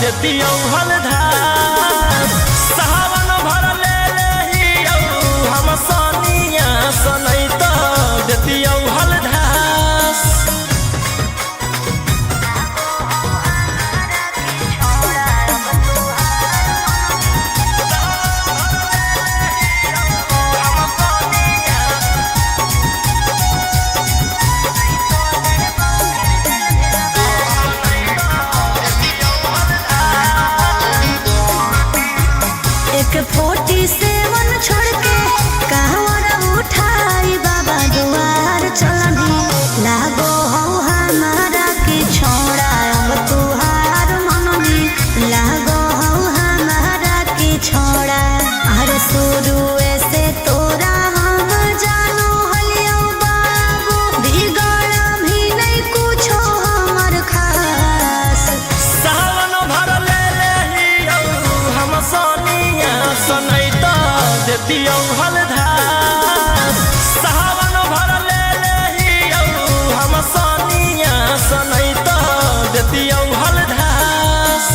देतियौ हलधास। सावन भर ले लेहियौ हम सनिया सनैता देतियौ हलधास। देतियौ हलधार सावन भर ले लेहियौ हम सनिया सनै त देतियौ हलधार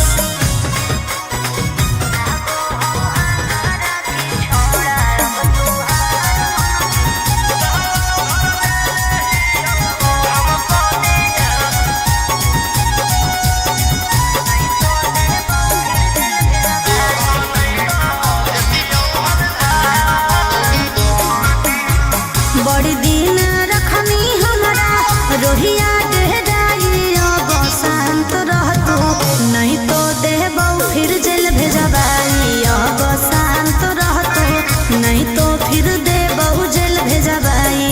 बड़ी दिन रखनी हमारा रोहिया डेहराइयो बसंत रहतू नहीं तो देबौ फिर जेल भेजबाइयो बसंत रहतू नहीं तो फिर देबौ जेल भेजबाई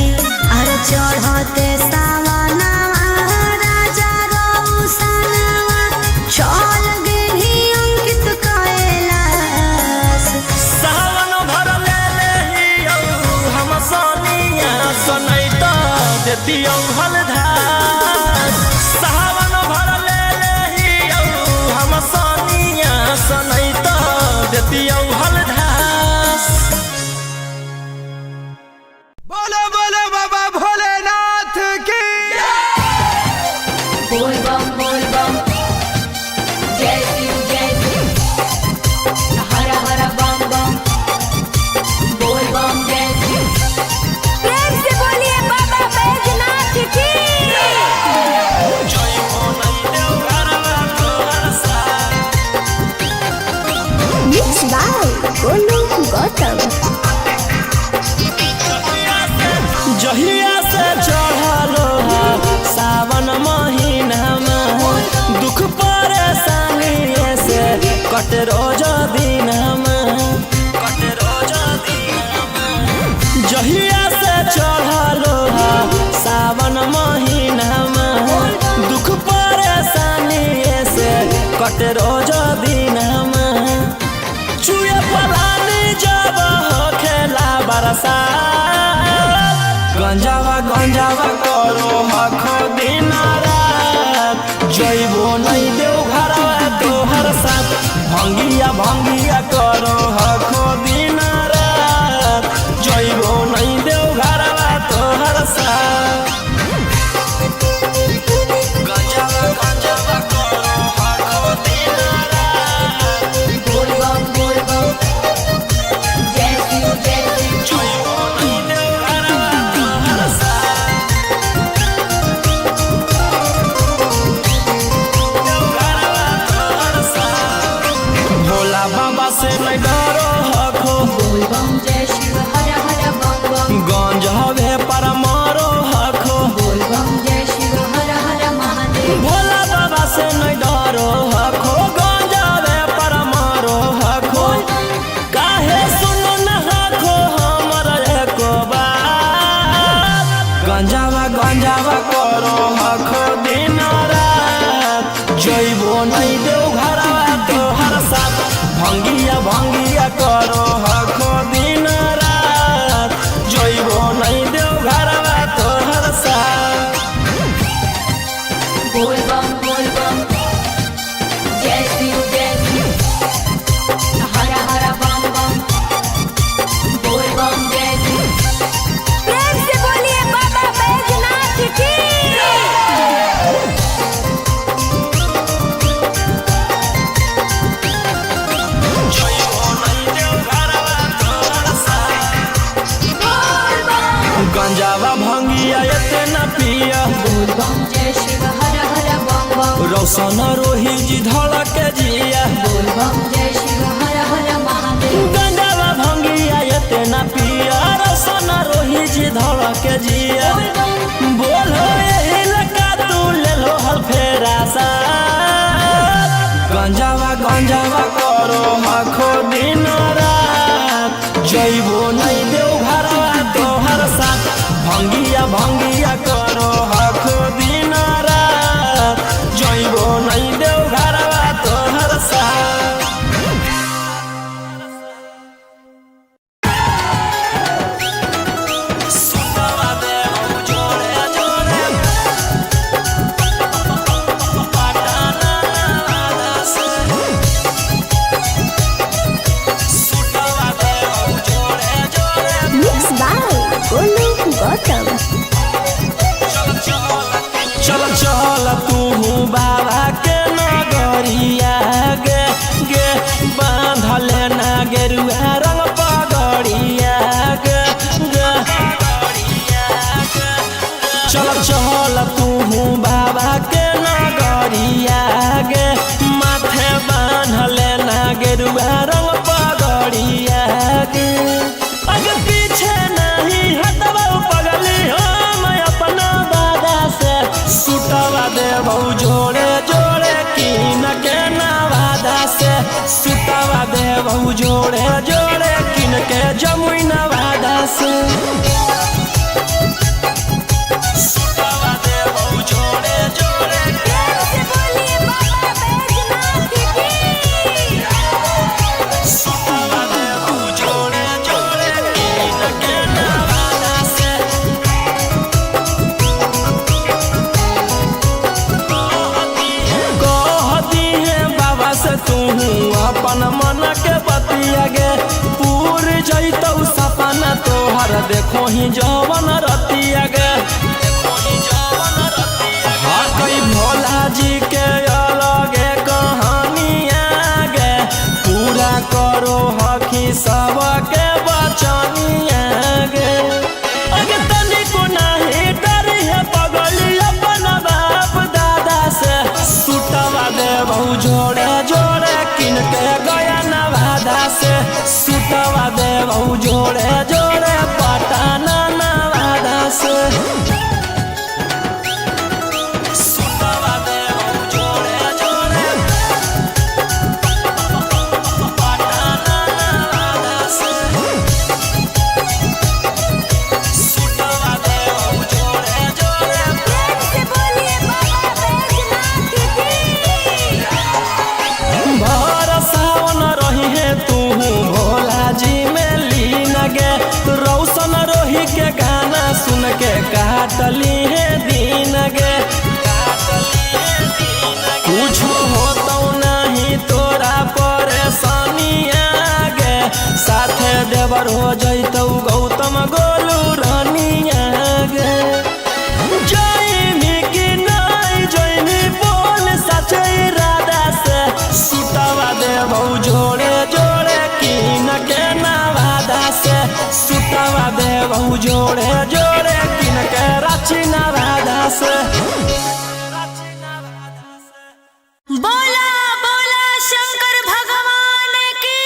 अरे चढ़ते सावनवा राजा रौसनवा चल गेली अंकित कैलाश सावन भर ले लेहियौ हम सनिया सनै त देतियौ हलधार सावन भर ले लेहियौ हम सनिया सनै त देतियौ हलधार बोलो बोलो बाबा भोलेनाथ की बोल बम जय शिव हर हर बम बम बोल बम जय शिव प्रेम से बोलिए बाबा बैजनाथ की जय हो नै देव घरवा तोहर साथ मिक्स बाय गोलू गौतम जहिया से चढ़लो सावन महीनामा दुख परेशानी से कट रोज दिनमा जहिया से चढ़लो सावन महीनामा दुख परेशानी से कट रोज दिनमा चुए पलानी जब हो खेला बरसा गंजावा करो हखो दिन रात जइबो नहीं देव घरवा तोहर साथ भंगिया करो हखो दिन रात जइबो नहीं देव घरवा तोहर साथ गंजावा करो हखो दिन रात बोल बम जय शिव जइबो नहीं देव घरवा तोहर साथ भोला बाबा से नहीं डरो हखो बोल बम जय शिव हर हर बम बम गंज हवे पर मारो हखो बोल बम जय शिव हर हर महादेव भोला बाबा से नहीं डरो हखो गंज हवे पर मारो हखो काहे सुनो न हखो हमर एको बात गंजावा करो हखो दिन रात जइबो नहीं देव घरवा तोहर साथ भंगिया करो हखो दिन रात जइबो नहीं देव घरवा तोहर साथ बोल बम जय शिव हर हर बम बम बोल बम जय शिव प्रेम से बोलिए बाबा बैजनाथ की जइबो नहीं देव घरवा तोहर साथ बोल बम गंजावा भंगिया एते न पिया बोल बम जय शिव हर हर बम बम रौशन रोही जी धड़क जिया बोल बम जय शिव हर हर महादेव गंजावा भंगिया एते न पिया रौशन रोही जी धड़क जिया बोल बम बोलो यही लगा तू ले लो हल फेरा सा गंजावा करो हखो दिन रात जइबो नहीं देव घरवा तोहर साथ भंगिया करो हखो दिन रात जइबो नहीं देव घरवा तोहर साथ सुनवा देव जोड़े जोड़े पाटाना से सुतवा देबहु जोड़े जोड़े किन के जमुई नवादा से सुतवा देबहु जोड़े जोड़े से बोलिए बाबा बैजनाथ की सुतवा देबहु जोड़े जोड़े किन के नवादा से कहती है बाबा से तू अपन मन के बतिया गे पूर जैतौ सपना तोहर देखो ही जवन रतिया गे हाँ कई भोला जी के अलगे कहानिया गे पूरा करो हकी सबके बचनिया गे अगे तनिको नाही डरी है पगली अपन बाप दादा से सुतवा देबहु जोड़े जोड़े किन के गया नवादा से सुतवा देबहु जोड़े जोड़े पटना नवादा से सुतवा देबहु जोड़े जोड़े पटना नवादा से सुतवा देबहु जोड़े जोड़े से बोलिए बाबा बैजनाथ की भर सावन रही है तू भोला जी में लीन गे रौशन रोही के गाना सुन के काटली है दीन गे कुछ होतो नहीं तोरा परेशानिया गे साथे देवर हो जैतौ गौतम गोलू रानिया गे जयमी की नहीं जयमी बोल सचे इरादा से सुतवा देबहु जोड़े जोड़े किन के नवादा से सुतवा देबहु जोड़े जोड़े किन के रांची नवादा से बोला बोला शंकर भगवान की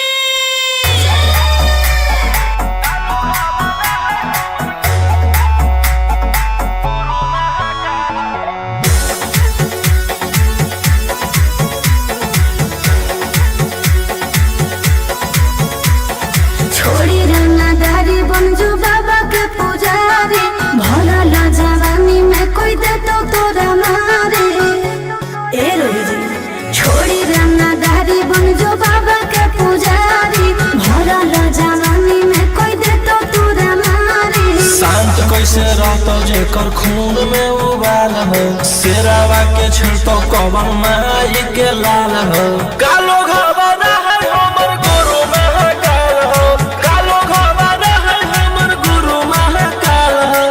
छोड़ी रंगदारी बनजो बाबा के पुजारी भला ला जवानी में कोई दे तो तोरा मारे ए रोही जी छोड़ी रंगदारी बनजो बाबा के पुजारी भला ला जवानी में कोई दे तो तोरा मारे शांत कैसे रहतो जेकर खून में उबाल हो शेरावा के छिड़तो कवन माई के लाल हो कालो घबरा है हमर गुरु महाकाल हो कालो घबरा है हमर गुरु महाकाल हो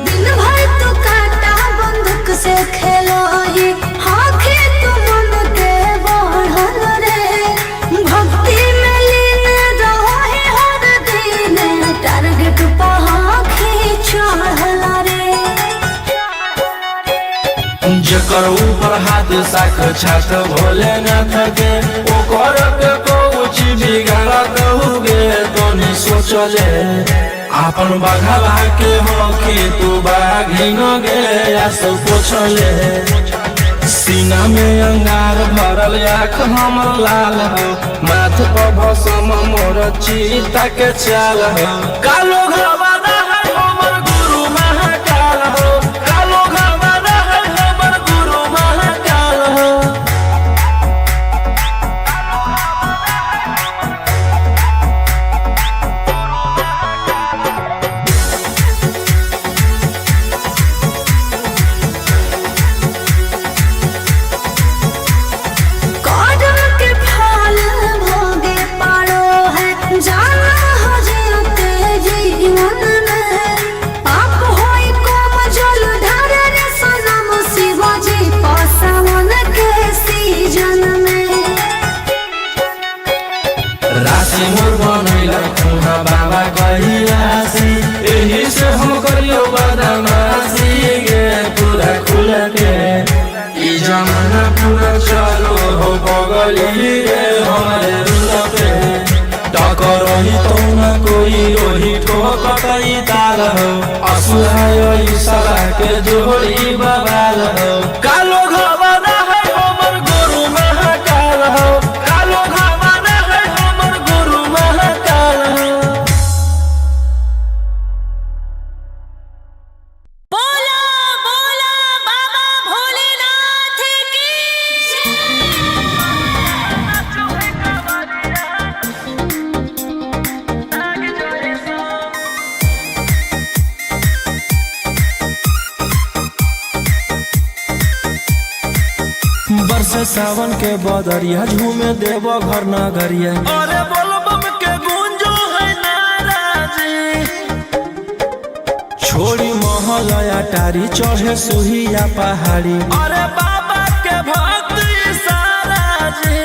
दिन भर तू काटा बंदूक से खेलो ही आँखें तू मन के बढ़ल रे भक्ति में लीन रहो है हर दिन टारगेट पहाखी चढ़ल रे जेकर ऊपर हाथ साख छात भोलेनाथ के ओकर के कुछ बिगाड़ कहूगे तो नहीं सोचले आपन बघावा के होके तू बाघिन गे आस पोछले सीना में अंगार भरल आँख हमर लाल हो माथ पर भसम मोर चीता के चाल हो कालो घबरा है हमर गुरु महाकाल हो कालो घबरा है हमर गुरु महाकाल हो कदम के फल भोगे पारो है जाना हो जीते जीवन हमारे रूल पे टकर ही तो न कोई रोही ठोकई ताल हो असुहाय इशारा के जोड़ी बवाल हो कालो घबरा है हमर गुरु महाकाल हो कालो घबरा है हमर गुरु महाकाल हो। बोला बोला बाबा भोलेनाथ की बरसे सावन के बदरिया झूमे देव घर नगरिया अरे बोलबम के गूंजो है नाराजी छोड़ी महलया टारी चढ़े सुहिया पहाड़ी अरे बाबा के भक्त सारा जी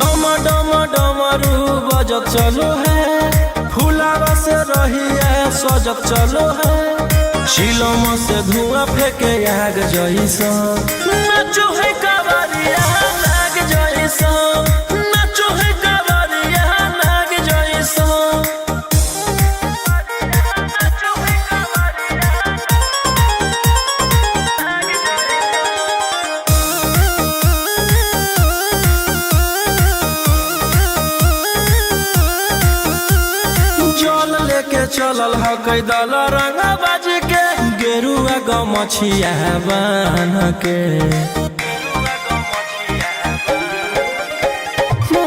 डम डम डमरू बजत चलो है फुलावा से रही है सजत चलो है शिलम से धुआं फेंके आग जैसा नाचो है कावरिया नाग जैसा नाचो है कावरिया नाग जैसा। जल लेके चलल ह कैदल रंग बाज के गेरुआ गमछिया बान के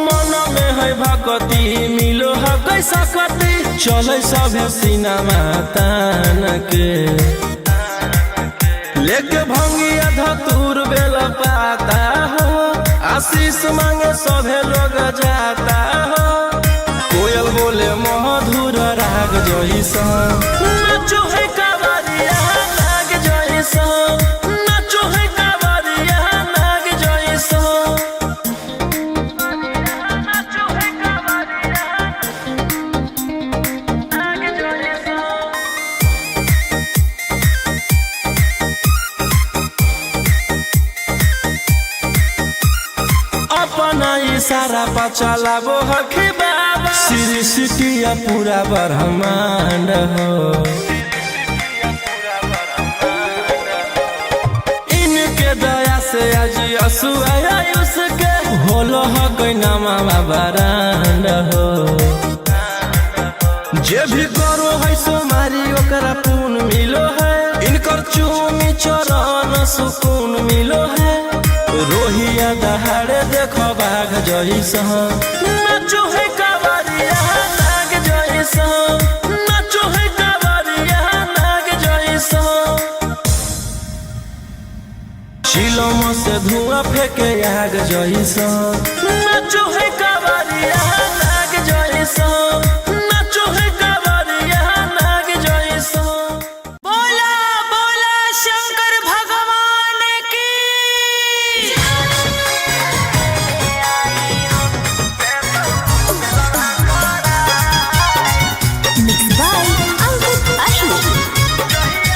मन में है भगती मिलो है कैसा कती चले सभे सिनेमा तान के लेके भंगिया धतूर बेल पाता हो आशीष मांगे सभे लोग जाता हो कोयल बोले मधुर राग जैसा नाचो है कावरिया नाग जैसा नाचो है कावरिया नाग जैसा। अपना इशारा पर चलाबो हखी बाबा श्री सिटिया पूरा ब्रह्मांड हो इनके दया से आज असुआया उसके होलो हो कोई नामा बरांड हो जे भी करो है सोमारी ओकरा पून मिलो है इनकर चूमी चरण सुकून मिलो है रोहिया दहाड़े देखो बाघ जैसा नाचो है कावरिया नाग जैसा नाचो है कावरिया नाग जैसा शिलम से धुआं फेंके आग जैसा नाचो है कावरिया नाग जैसा नाचो है कावरिया नाग जैसा। बोला बोला शंकर भगवान की मिक्स बाय अंकित अशोक।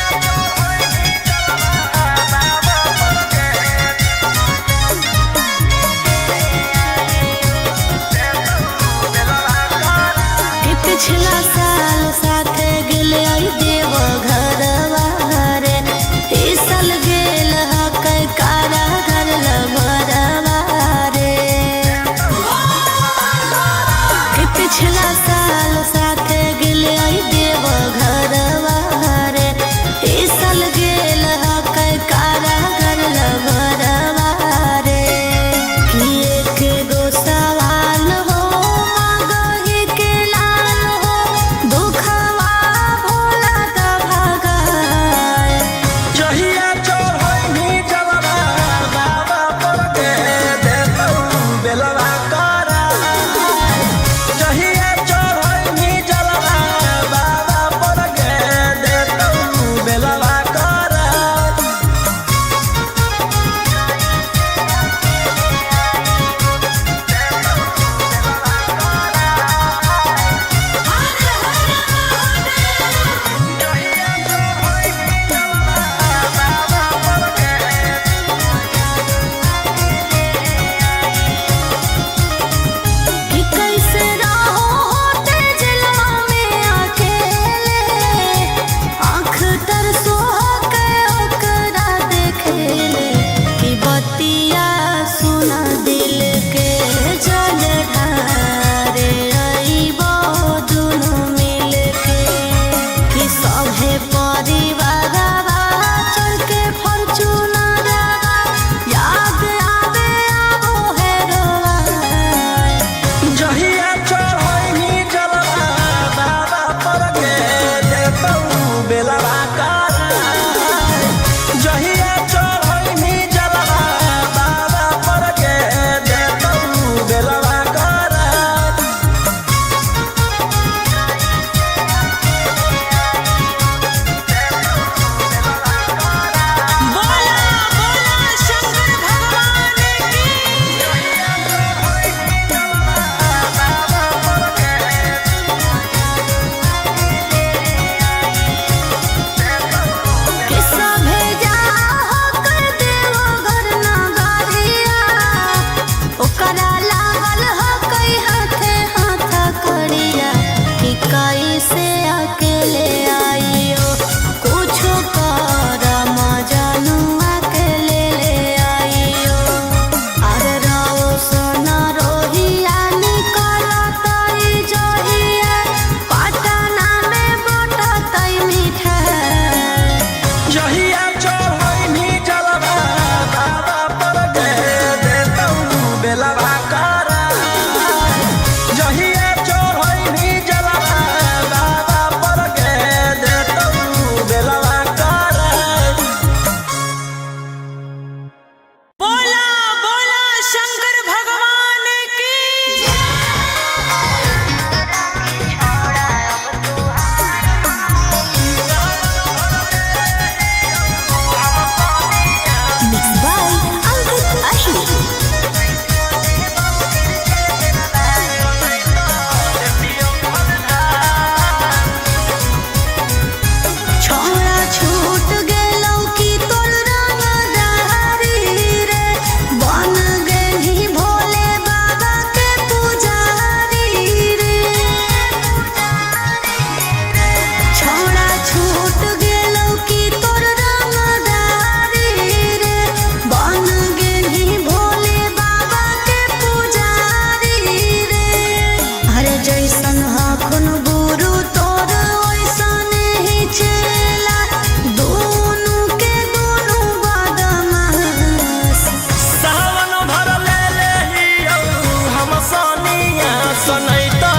सनई तो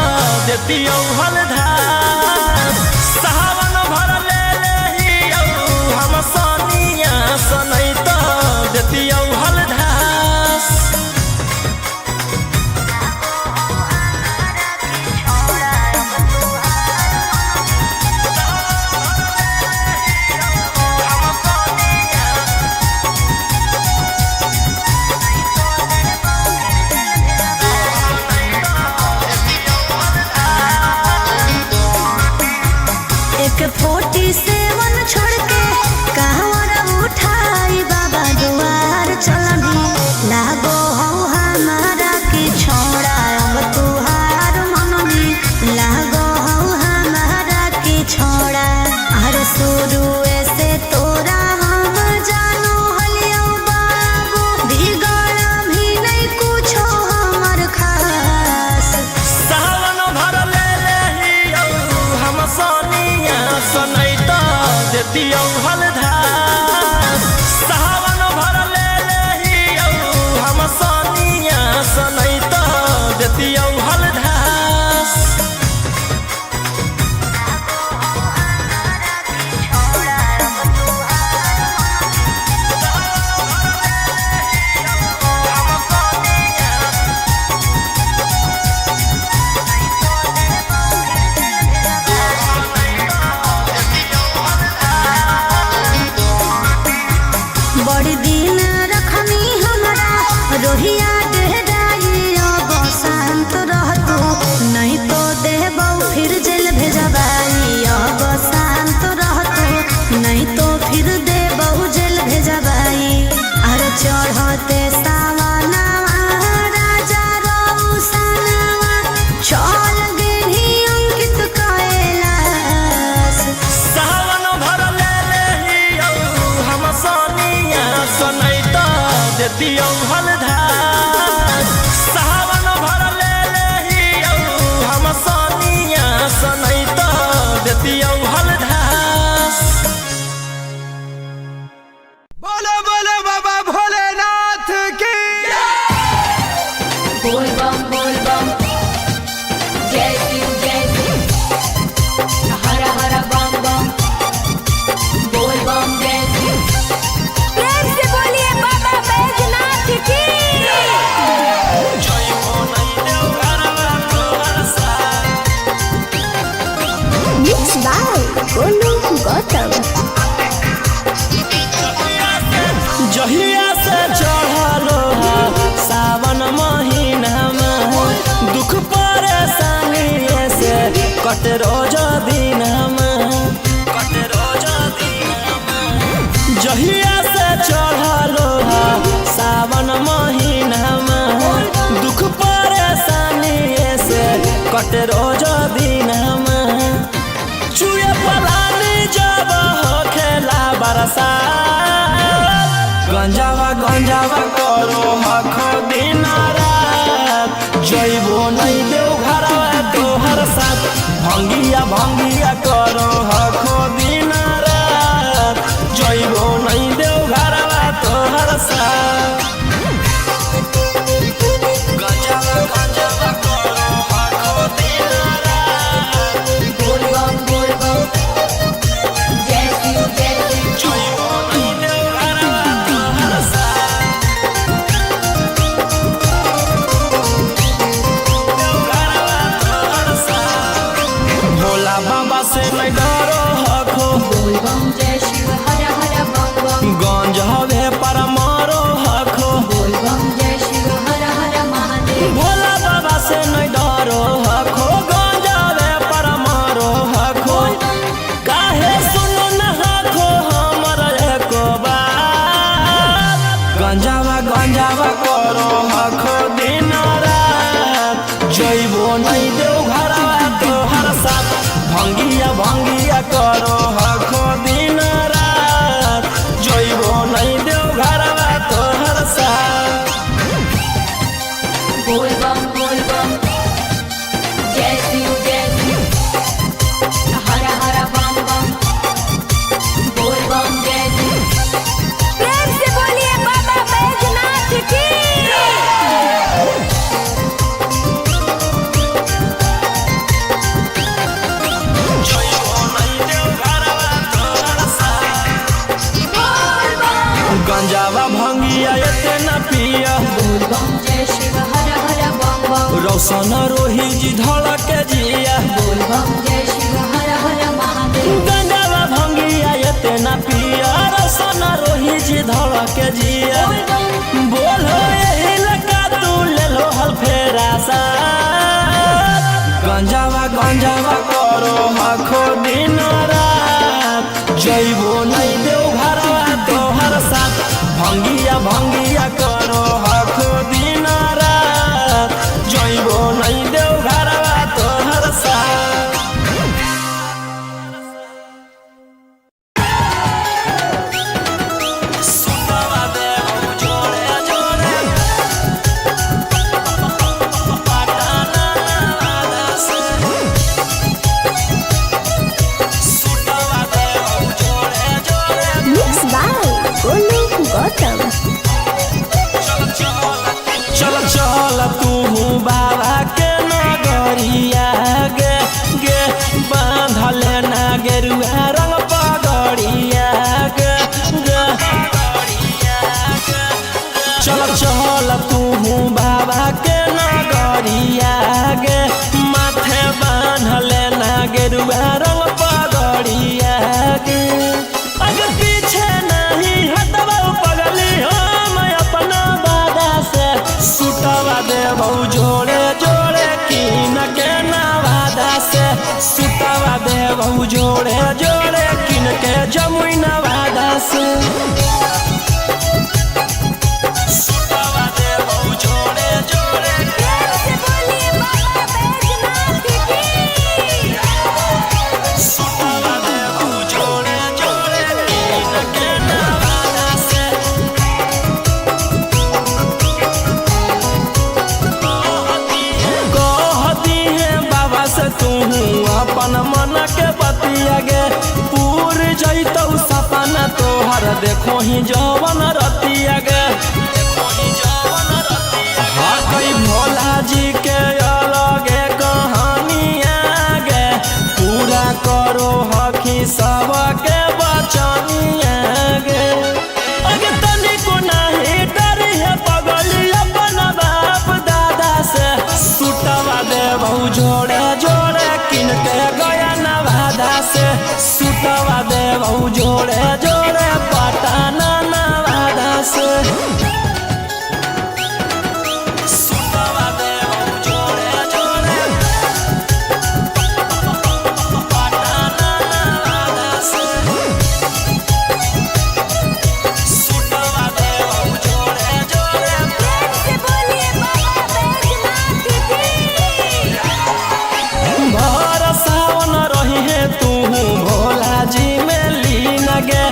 देती हलधार सावन भर ले लेहियो हम सनिया सनई तो देती हलधार एक 47 छोड़ के कहवर उठाई बाबा दुआर चलनी लागो हो हमारा की छोड़ा अब तुहार मननी लागो हो हमारा की छोड़ा हर शुरू से तोरा हम जानो हलियो बाबू बिगड़ भी नहीं कुछो हमर खास सावन भर ले लेहियो हम सनिया सनई तो देती हलधार सावन भर ले लेहियो हम सनिया सनई तो देती हलधार बड़ी दिन रखनी हमरा रोहिया डेहराई अब शांत रहतो नहीं तो देबौ फिर जेल भेजबाई अब शांत रहतो नहीं तो फिर देबौ जेल भेजबाई अरे चढ़ते सावनवा राजा रौसनवा चल गेली अंकित कैलाश सावन भर ले लेहियो हम सनिया सनई तो देती हलधार सावन भर ले लेहियो हम सनिया सनई तो देती हलधार बोलो बोलो बाबा भोलेनाथ की बोल बम जय शिव हर हर बम बम बोल बम जय शिव प्रेम से बोलिए बाबा बैजनाथ की Mixed by Golu Gautam. जहिया से चढ़लो सावन महीना में दुख परेशानी से कट रोज दिन जहिया से चढ़लो सावन महीना में दुख परेशानी से कट रोज दिन चुए पलानी जब खेला बरसा गंजावा करो हखो दिन रात जइबो नहीं देव घरवा तोहर साथ भंगिया करो हखो दिन रात जइबो नहीं देव घरवा तोहर साथ गंजावा करो हखो दिन रात बोल बम जय शिव जइबो नहीं देव घरवा तोहर साथ भोला बाबा से नहीं डरो हखो बोल बम जय शिव हर हर बम बम गंज हवे पर मारो हखो बोल बम जय शिव हर हर महादेव भोला बाबा से नहीं डरो हखो गंज हवे पर मारो हखो काहे सुनो न हखो हमर एको बात गंजावा करो हखो दिन रात जइबो नहीं देव घरवा तोहर साथ भंगिया करो हखो दिन रात जइबो नहीं देव घरवा तोहर साथ बोल बम जय शिव हर हर बम बम बोल बम जय शिव प्रेम से बोलिए बाबा बैजनाथ की जय शिव हर हर बम बम रोशन रोही जी धड़क जिया बोल बम जय शिव हर हर महादेव गंगावा भंगिया एते ना पिया रोशन रोही जी धड़क जिया बोल बम बोलो यही लगा तू ले लो हल फेरा सा गंजावा गंजावा करो हखो दिन रात जइबो नहीं देव घरवा तोहर साथ भंगिया भंगिया करो हखो दिन रात जइबो नहीं देव घरवा तोहर साथ सुतवा देव जोड़े जोड़े पटाना वादा से सुतवा देव जोड़े जोड़े मिक्स बाय गोलू गौतम। चल चल तू बाबा के नगरिया गे गे बांधल ना गेरुआ रंग पगड़िया गे गे चल चल तू बाबा के नगरिया गे माथे बांधल ना गेरुआ रंग पगड़िया गे अगर पीछे नहीं हटवा पगली हम अपना बादा से सुतवा देव जोड़े जोड़े कीन के नवादा से सुतवा देव जोड़े जोड़े कीन के जमुई नवादा से सुतवा देव जोड़े जोड़े प्यार से बोलिए बाबा बैजनाथ की सुतवा देव जोड़े जोड़े कीन के नवादा से कहती है बाबा से तू अपन मन के बतिया गे पूर जैतौ सपना तोहर देखो ही जवन रतिया गे हाँ कई भोला जी के अलगे कहानिया गे पूरा करो हकी सबके बचनिया गे अगे तनिको नहीं डरी है पगली अपन बाप दादा से सुतवा देव जोड़े जोड़े किन के गया नवादा से सुतवा देव जोड़े जोड़े पटाना नवादा से सुतवा देव जोड़े जोड़े पटाना नवादा से सुतवा देव जोड़े जोड़े प्यार से बोलिए बाबा बैजनाथ की भर सावन रही है तू भोला जी में लीन गे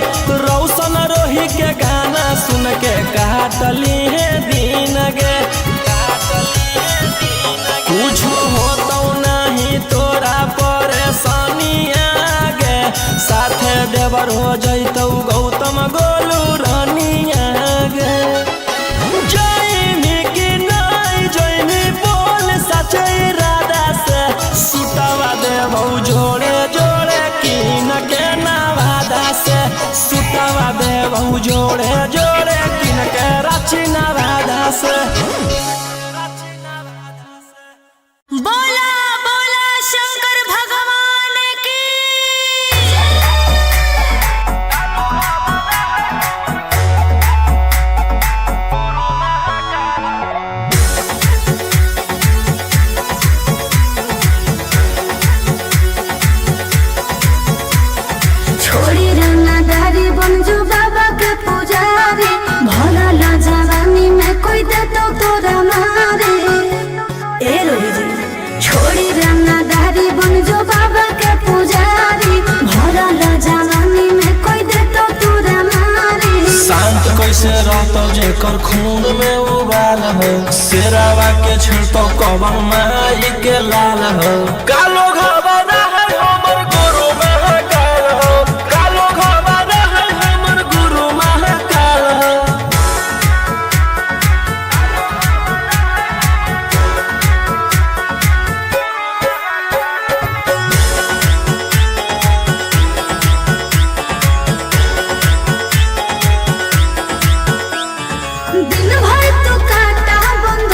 रौशन रोही के गाना सुन के काटली है दिन गे कुछ होतो नहीं तोरा परेशानिया गे साथे देवर हो जैतौ गौतम गोलू रानिया गे जैनी कि नहीं जैनी बोल सचे इरादा से सुतवा देव जोड़े जोड़े कीन के नवादा से सुतवा देव जोड़े जोड़े कीन के रांची नवादा से बोला बोला शंकर भगवान की छोड़ी रंगदारी बन जो बाबा के पुजारी भला ला जवानी में कोई दे तो तोरा मारे ए रोही जी छोड़ी रंगदारी बन जो बाबा के पुजारी भला ला जवानी में कोई दे तो तोरा मारे शांत कैसे रहतो जेकर खून में उबाल हो शेरावा के छिड़तो कवन माई के लाल हो कालो घबरा है हमर गुरु महाकाल हो कालो घबरा है हमर गुरु महाकाल हो दिन भर तो काटा बन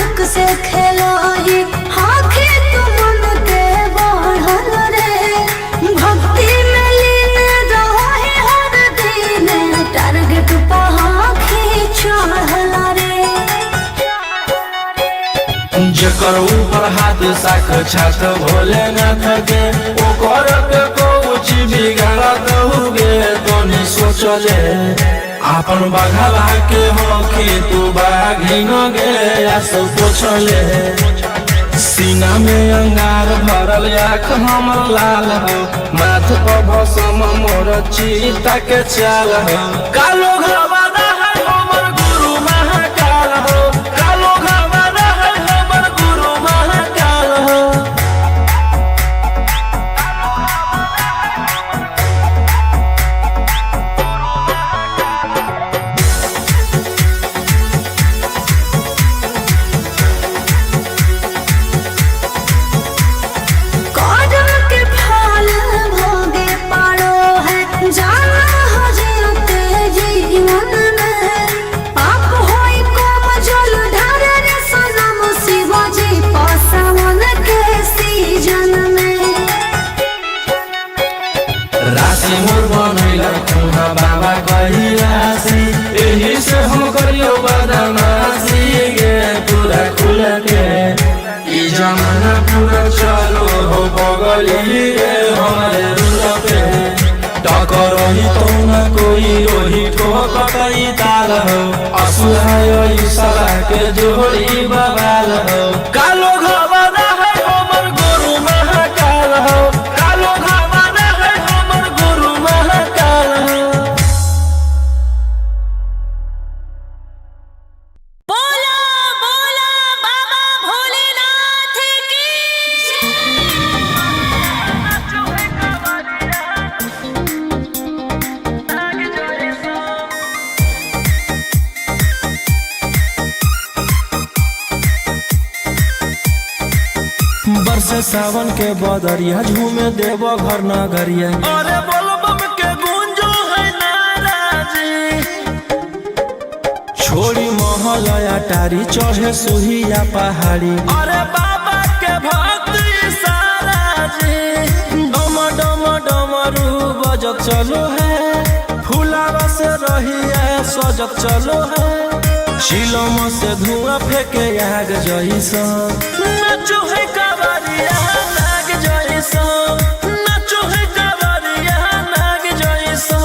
साक्षात भोलेनाथ के ओकर के कुछ बिगाड़त हुए तो नहीं सोचले अपन बघला के होखी तू बाघिन गे सब पूछले सीना में अंगार भरल आँख हमर लाल हो माथ पर भसम मोर चीता के चाल हो कालो घबाना है हमर गुरु महाकाल हो कालो घबाना है हमर गुरु महाकाल हो कदम के फल भोगे पड़ो है जाना हो जीते जीवन में पाप होई कोम जल ढारे रे सनम शिवाजी पासवन के सीजन में राशि मोर बनैला तुहा बाबा कही राशि एही से हम करियो बदमाशी गे पूरा खुल के ई जमाना पूरा चलो हो बगली रे हमारे रुल पे टकर ही तो ना कोई रोही ठोकई ताल हो असुहाय सला के जोड़ी बवाल हो कालो घबाना है हमर गुरु महाकाल हो कालो घबाना है हमर गुरु महाकाल हो बोला बोला बाबा भोलेनाथ की बरसे सावन के बदरिया झूमे देव घर नगरिया अरे बोलबम के गूंजो है नाराजी छोड़ी महल अटारी चढ़े सुहिया पहाड़ी अरे बाबा के भक्ति सारा जी डम डम डमरू बजत चलो है फुलावा से रहिया सजत चलो है शिलम से धुआं फेंके आग जैसा नाचो है कावरिया नाग जैसा नाचो है कावरिया नाग जैसा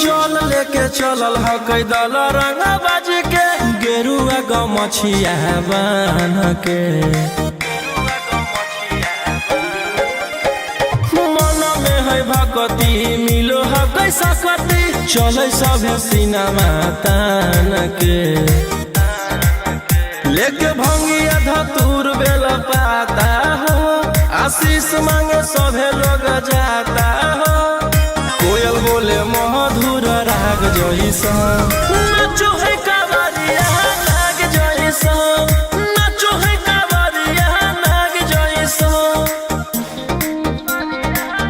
जल लेके चलल ह कैदल रंग बाज के गेरुआ गमछिया बान के मन में है भक्ति मिलो है कैसा कति चले सभे सिनेमा तान के लेके भंगिया धतूर बेल पाता हो आशीष मांगे सभे लोग जाता हो कोयल बोले मधुर राग जैसा नाचो है कावरिया नाग जैसा नाचो है कावरिया नाग जैसा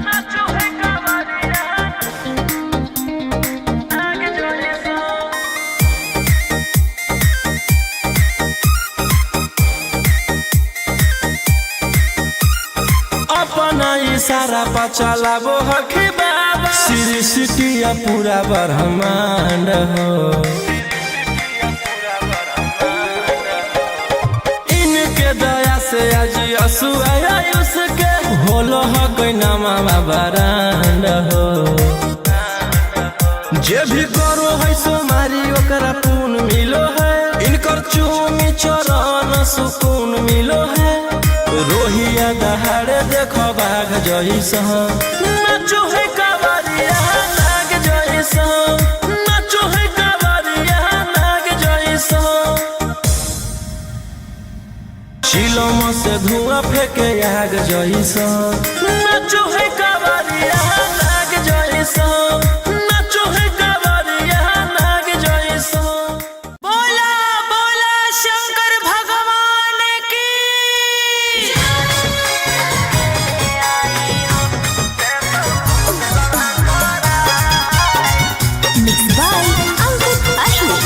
नाचो है कावरिया नाग जैसा अपना इशारा पर चलाबो हखी बाबा श्री सिटिया पूरा ब्रह्मांड हो इनके दया से आज असुआ उसके होलो ह कोई नामा बरांड हो जे भी करो है सोमारी ओकरा पून मिलो है इनकर चूमी चरण सुकून मिलो है रोहिया दहाड़े देखो बाघ जैसा नाचो है कावरिया नाग जैसा नाचो है कावरिया नाग जैसा शिलम से धुआं फेंके आग जैसा नाचो है कावरिया नाग जैसा नाचो है कावरिया नाग जैसा बोला बोला शंकर भगवान की मिक्स बाय अंकित अश्विन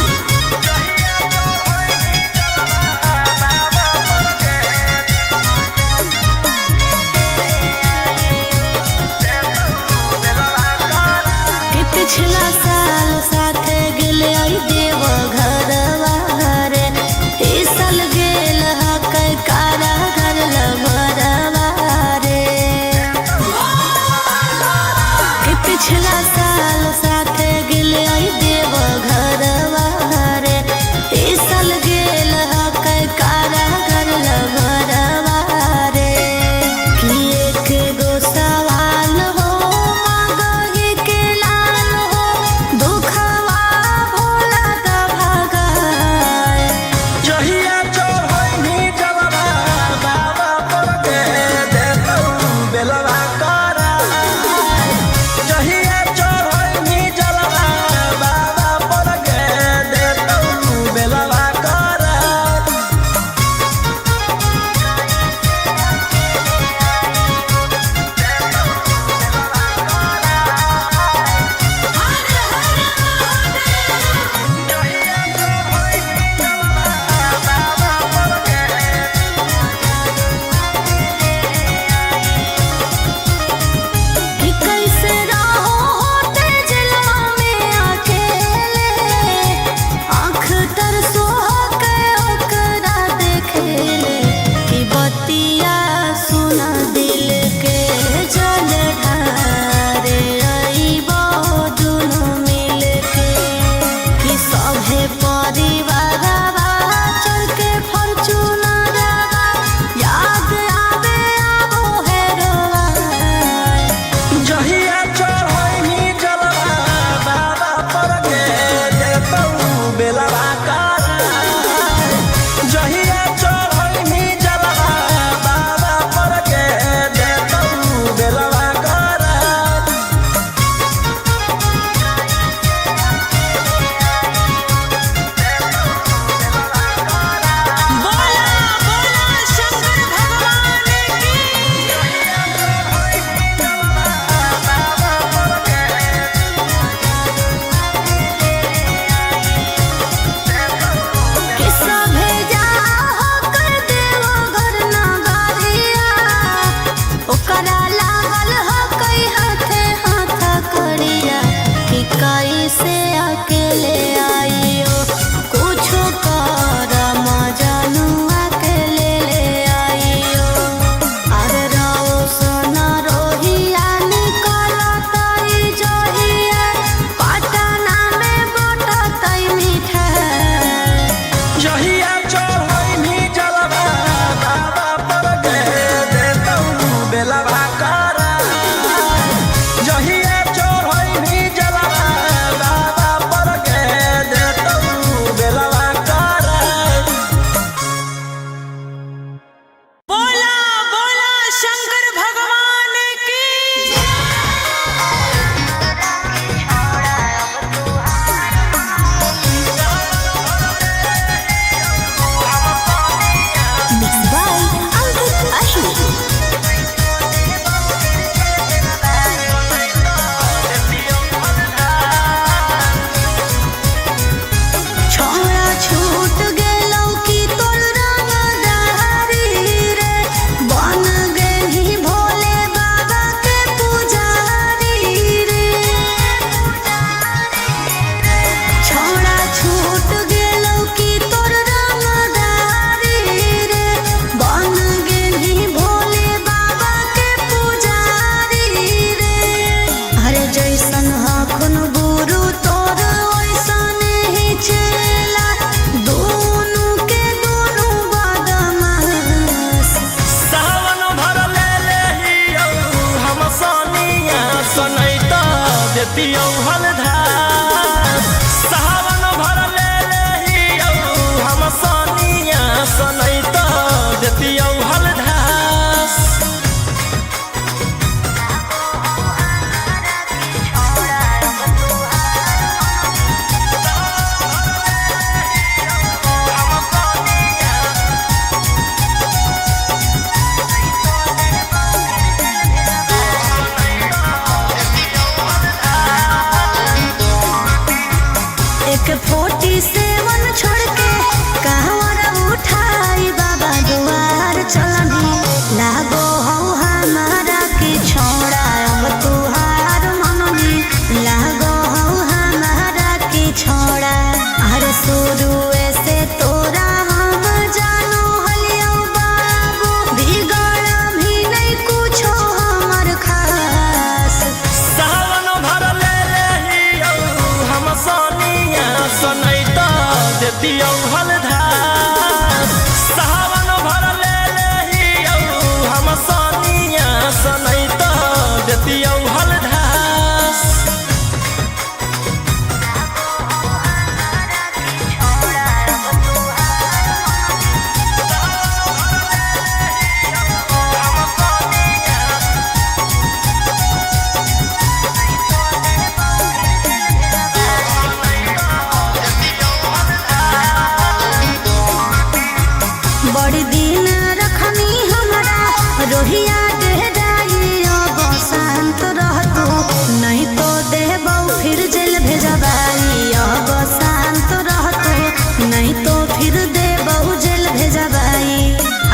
देतियौ हलधार सावन भर ले लेहियौ हम सनिया सनैत देतियौ हलधार एक 47 छोड़ के कहवर उठाई बाबा दुआर चलनी लागो हो हमारा की छोड़ा अब तुहार मननी लागो हो हमारा की छोड़ा अरे शुरू से तोरा हम जानो हलियो बाबू बिगड़ भी नहीं कुछो हमर खास सावन भर ले लेहियौ हम सनिया सनैत देतियौ हलधार सावन भर ले लेहियौ हम सनिया सनैत देतियौ हलधार बड़ी दिन रखनी हमरा रोहिया डेहराई अब शांत रहतू नहीं तो देबौ फिर जेल भेजबाई अब शांत रहतू नहीं तो फिर देबौ जेल भेजबाई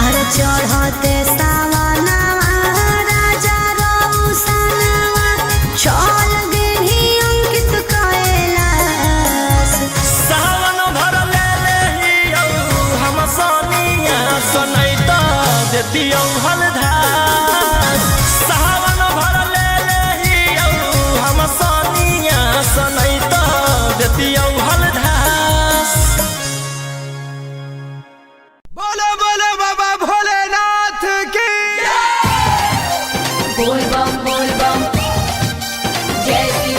अरे चढ़ते सावनवा राजा रौसनवा चल गेली अंकित कैलाश सावन भर ले लेहियौ हम सनिया सनैत देतियौ हलधार सावन भर ले लेहियौ हम सनिया सनैत देतियौ हलधार बोलो बोलो बाबा भोलेनाथ की बोल बम जय शिव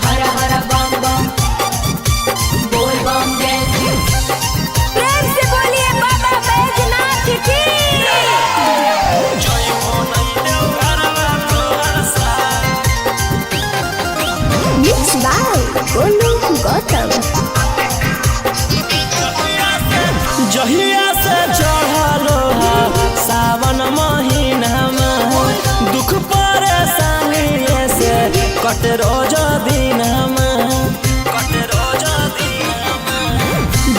हर हर बम बम बोल बम जय शिव प्रेम से बोलिए बाबा बैजनाथ की Mixed by Golu Gautam. जहिया से चढ़लो सावन महीना में दुख परेशानी से कट रोज दिन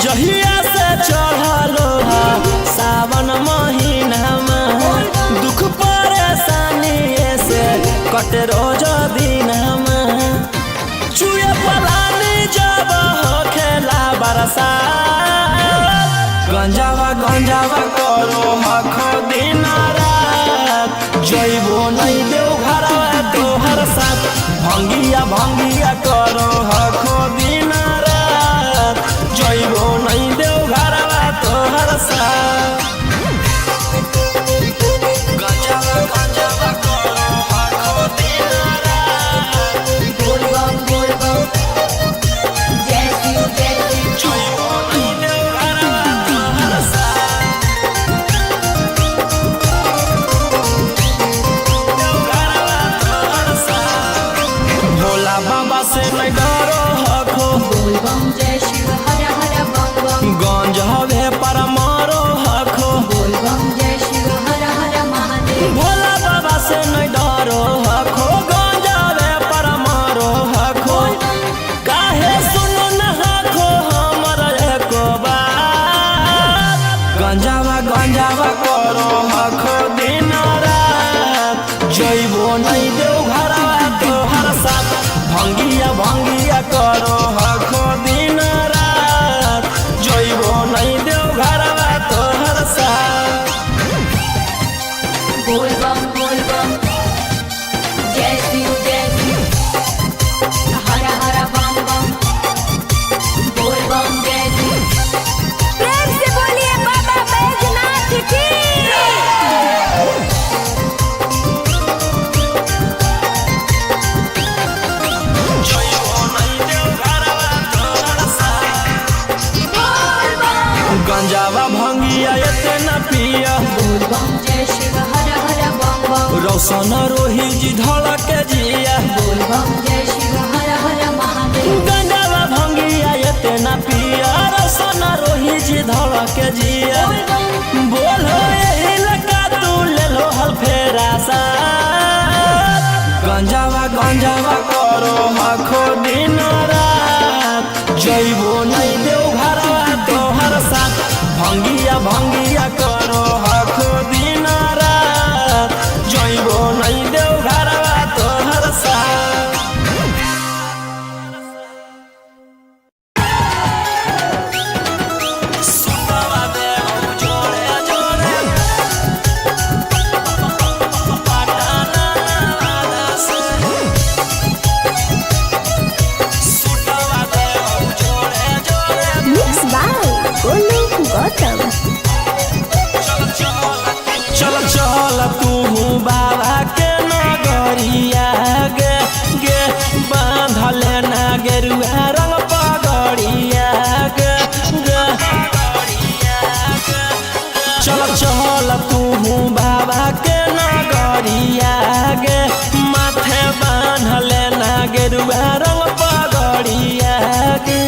जहिया से चढ़लो सावन महीना में दुख परेशानी से कट रोज दिन चुए पलानी जब खेला बरसा गंजावा करो हखो दिन रात जइबो नहीं देव घरवा तोहर साथ भंगिया करो हखो दिन रात जइबो नहीं देव घरवा तोहर साथ गंजावा करो हखो दिन रात बोल बम जय शिव जइबो नहीं देव घरवा तोहर साथ भोला बाबा से नहीं डरो हखो बोल बम जय शिव हर हर बम बम गंज हवे पर मारो हखो बोल बम जय शिव हर हर महादेव भोला बाबा से नहीं डरो हखो गंज हवे पर मारो हखो काहे सुनो न हखो हमर एको बात गंजावा करो हखो दिन रात जइबो नहीं देव घरवा तोहर साथ भंगिया करो हखो दिन रात जइबो नहीं देव घरवा तोहर साथ बोल बम जय शिव हर हर बम बम बोल बम जय शिव प्रेम से बोलिए बाबा बैजनाथ की जय शिव हर हर बम बम रोशन रोही जी धड़क जिया बोल बम जय शिव हर हर महादेव गंजावा भंगिया ये ना पिया रोशन रोही जी धड़क जिया बोलो यही लगा तू ले लो हल फेरा सा गंजावा करो हखो दिन रात जइबो नहीं देव घरवा तोहर साथ भंगिया करो हखो दिन रात जइबो नहीं देव घरवा तोहर साथ सुतवा देव जोड़े जोड़े पटाना वादा से सुतवा देव जोड़े जोड़े मिक्स बाय गोलू गौतम। चल तू बाबा के नगरिया गे गे बांधले ना गेरुआ रंग पगड़िया गे गे चल तू बाबा के नगरिया गे माथे बांधले ना गेरुआ रंग पगड़िया गे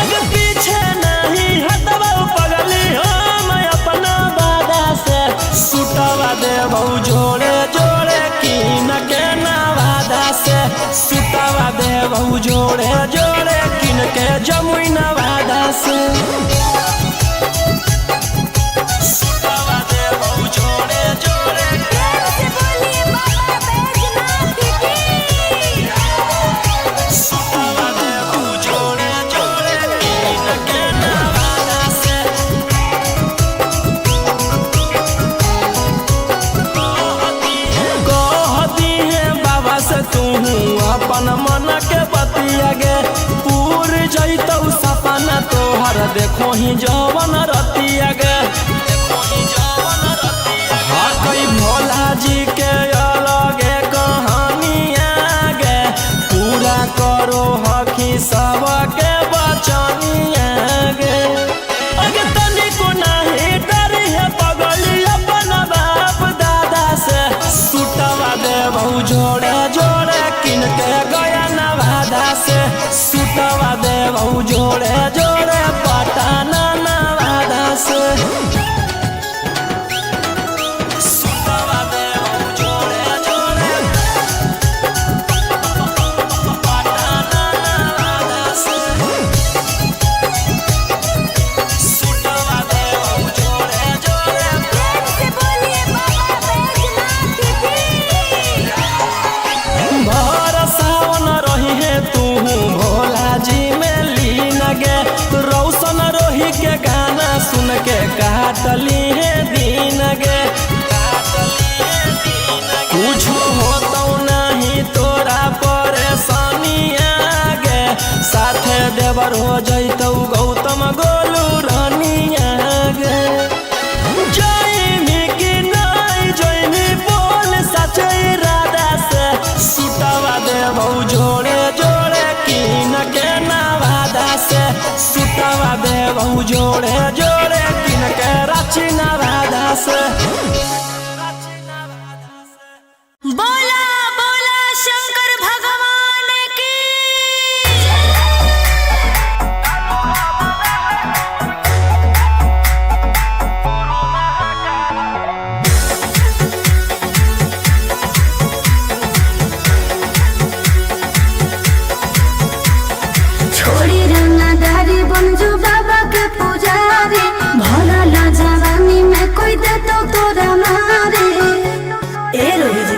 अगर पीछे नहीं हटवा पगली हम अपना बादा से सुतवा देव जोड़े जोड़े कीन के नवादा से सुतवा देव जोड़े जोड़े कीन के जमुई नवादा से सुतवा देव जोड़े जोड़े सुतवा देव जोड़े जोड़े कीन के नवादा से कहती है बाबा से तू अपन मन के बतिया गे पूर जैतौ सपना तोहर देखो ही जवन रतिया गे हाँ कई भोला जी के अलगे कहानिया गे पूरा करो हकी सबके बचनिया गे अगे तनिको नहीं डरी है पगली अपन बाप दादा से सुतवा देव जोड़े जोड़े किन के गया नवादा से सुतवा देव जोड़े जोड़े पटाना नवादा से सुतवा देव जोड़े जोड़े पटाना नवादा से सुतवा देव जोड़े जोड़े भर सावन रही है तू भोला जी में लीन गे रौशन रोही के गाना सुन के काटली है दीन गे कुछ होतो नहीं तोरा परेशानिया गे साथे देवर हो जैतौ गौतम गोलू रानिया गे जैनी की नहीं जैनी बोल सचे राधा से सुतवा देव जोड़े जोड़े कीन के नवादा से सुतवा देव जोड़े जोड़े कीन के रांची नवादा से बोला बोला शंकर भगवान की छोड़ी रंगदारी बन जो बाबा के पुजारी भला ला जवानी में कोई दे तो तोरा मारे ए रोही जी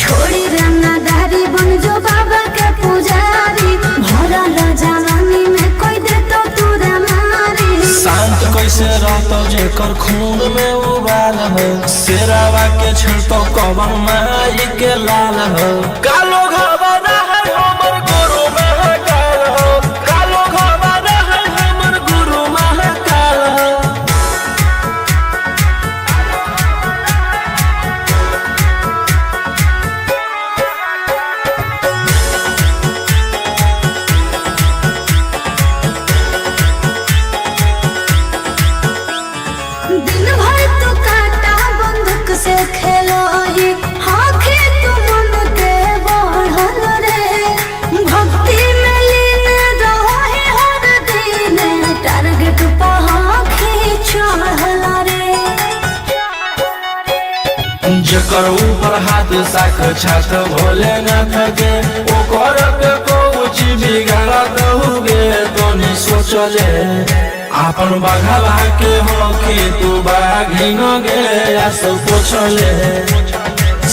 छोड़ी रंगदारी बन जो बाबा के पुजारी भला ला जवानी में कोई दे तो तोरा मारे शांत कैसे रहतो जेकर खून में उबाल हो शेरावा के छिड़तो कवन माई के लाल हो कालो घबरा है हमर गुरु महाकाल हो कालो घबरा है हमर गुरु महाकाल हो दिन भर तो काटा बंद जकर ऊपर हाथ साक्षात भोलेनाथ के ओकर के कुछ बिगाड़त हुए तो नहीं सोचले आपन बघवा के होके तू बाघिन गे आस पोछले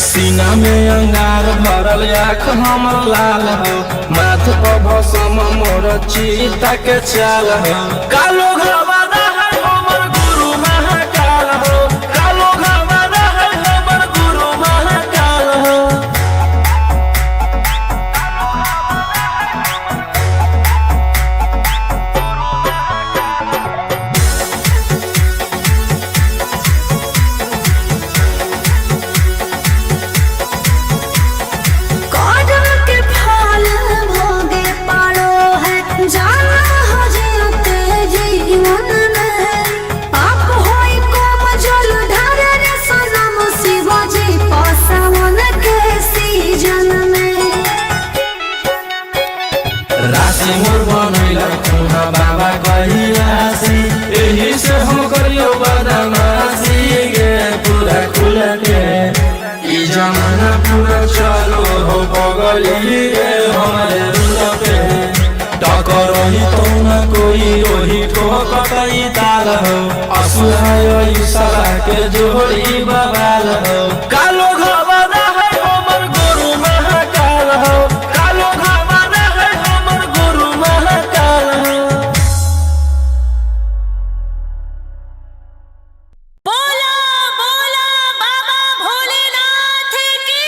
सीना में अंगार भरल आँख हमर लाल हो माथ पर भसम मोर चीता के चाल हो कालो घबरा है हमर गुरु महाकाल हो कालो घबरा है हमर गुरु महाकाल हो कदम के फल भोगे पारो है जाना हो जीते जीवन में आप होई कोम जल ढारे रे सनम शिवाजी पासवन के सीजन में राशि मोर बनैला तुहा बाबा कहियासी एही से हम करियो बदमाशी गे पूरा खुल के ई जमाना पूरा चलो हो बगली रे हमारे रुल पे टकर ही तो न कोई ओही ठोकतई ताल हो असुहाय ईशा के जोड़ी बवाल हो कालो घबरा है हमर गुरु महाकाल हो कालो घबरा है हमर गुरु महाकाल हो बोला बोला बाबा भोलेनाथ की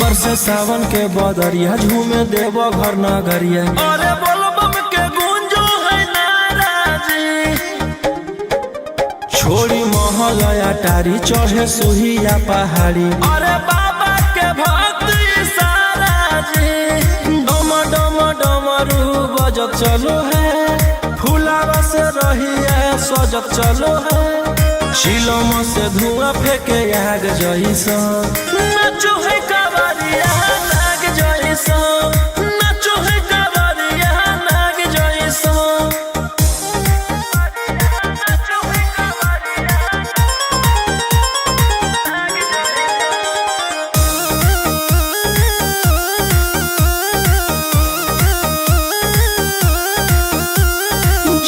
बरसे सावन के बदरिया झूमे देव घर नगरिया अरे बोलबम के गूंजो है नाराजी छोड़ी महलया टारी चढ़े सुहिया पहाड़ी अरे बाबा के भक्त सारा जी डम डम डमरू बजत चलो है फुलावा से रहिया सजत चलो है शिलम से धुआं फेंके आग जैसा नाचो है कावरिया नाग जैसा नाचो है कावरिया नाग जैसा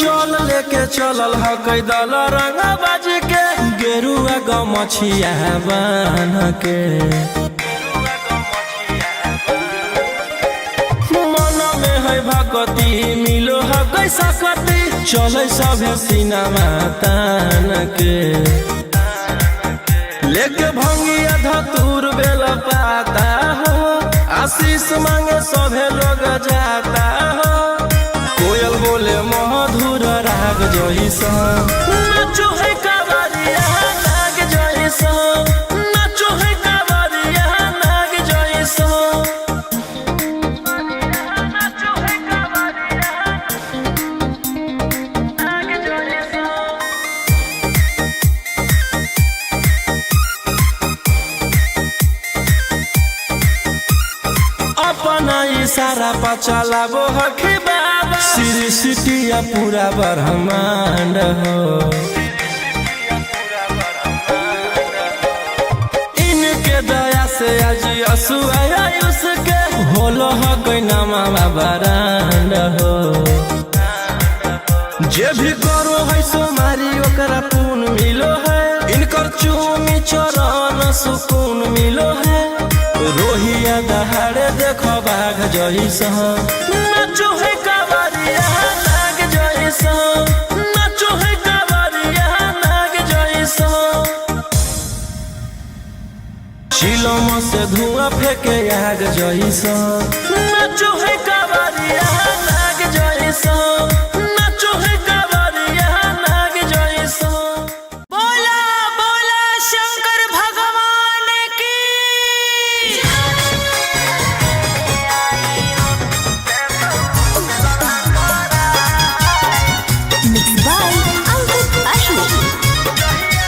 जल लेके चलल ह कैदल रंग बाज के गेरुआ गमछिया बान्ह के मन में है भगती मिलो है कैसा कती चले सभे सिनेमा तान के लेके भंगिया धतूर बेल पाता हो आशीष मांगे सभे लोग जाता हो कोयल बोले मधुर राग जैसा नाचो है कावरिया नाग जैसा नाचो है कावरिया नाग जैसा नाचो है कावरिया नाग जैसा अपना इशारा पर चलाबो हखी बाबा श्री सिटिया पूरा ब्रह्मांड हो इनके दया से आज असुआ उसके होलो ह कोई नामा बरांड हो जे भी करो है सोमारी ओकरा पून मिलो है इनकर चूमी चरण सुकून मिलो है रोहिया दहाड़े देखो बाघ जैसा नाचो है कावरिया नाग जैसा नाचो है कावरिया नाग जैसा शिलम से धुआं फेंके आग जैसा नाचो है कावरिया नाग जैसा नाचो है कावरिया नाग जैसा बोला बोला शंकर भगवान की मिक्स बाय अंकित अश्विन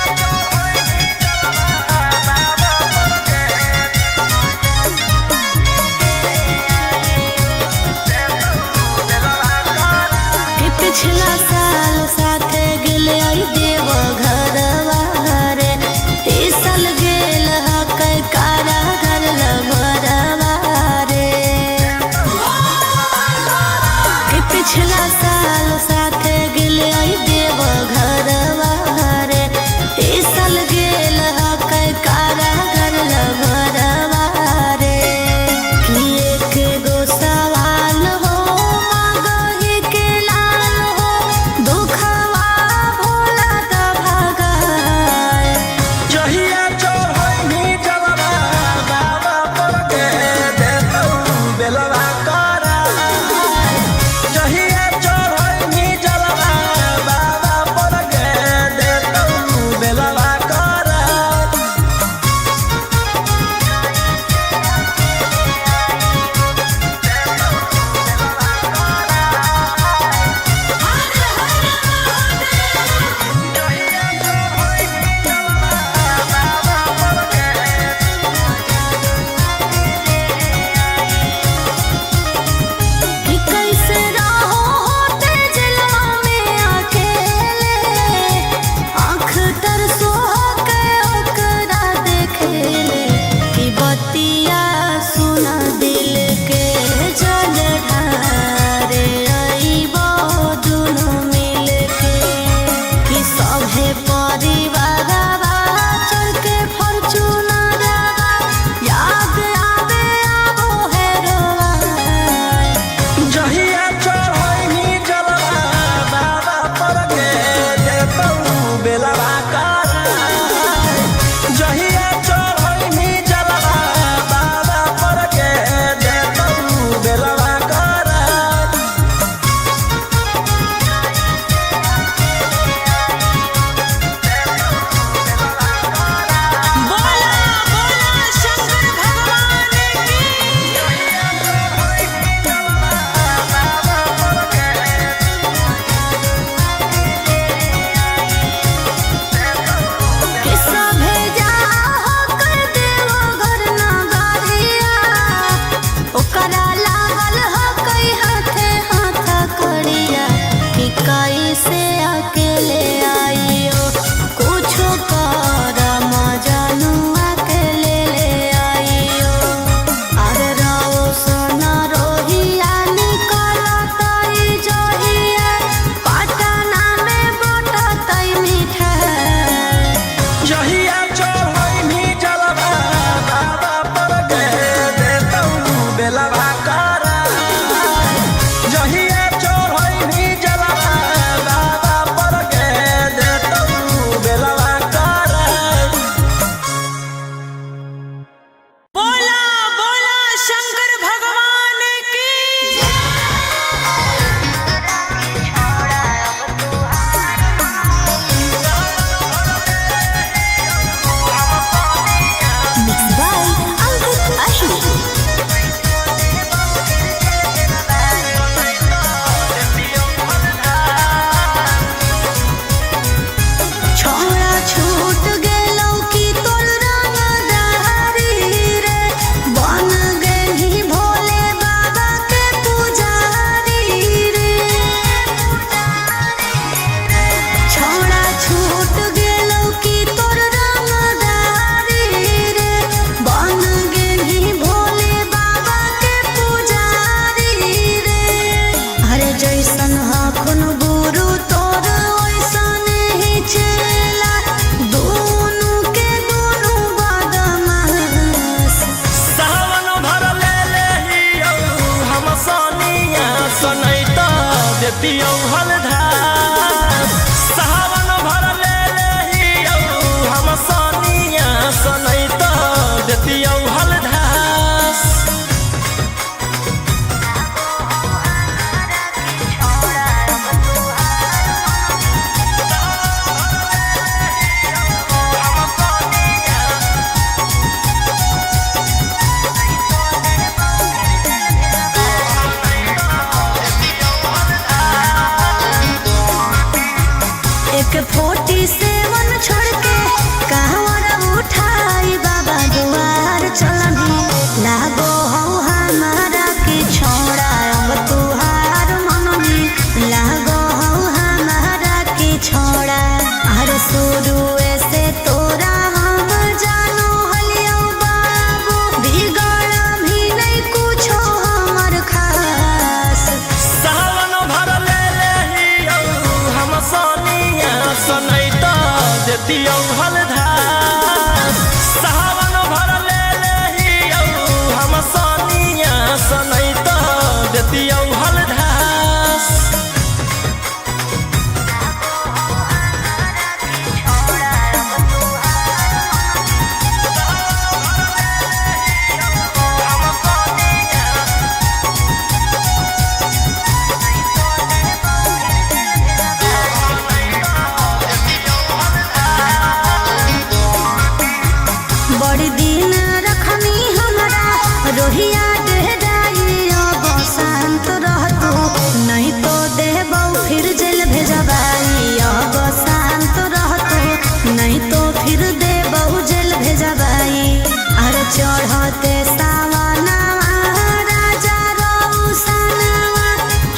देतियौ हलधार सावन भर ले लेहियौ हम सनिया सनैत देतियौ हलधार एक 47 छोड़ के कहवर उठाई बाबा दुआर चलनी लागो हो हमारा के छोड़ा अब तुहार मननी लागो हो हमारा के छोड़ा हर शुरू से तोरा हम जानो हलियो बाबू बिगड़ भी नहीं कुछो हमर खास सावन भर ले लेहियौ हम सनिया सनैत देतियौ हलधार सावन भर ले लेहियौ हम सनिया सनैत देतियौ हलधार बड़ी दिन रखनी हमरा रोहिया डेराई अब शांत रहतू नहीं तो देबौ फिर जेल भेजबाई अब शांत रहतू नहीं तो फिर देबौ जेल भेजबाई अरे चढ़ते सावनवा राजा रौसनवा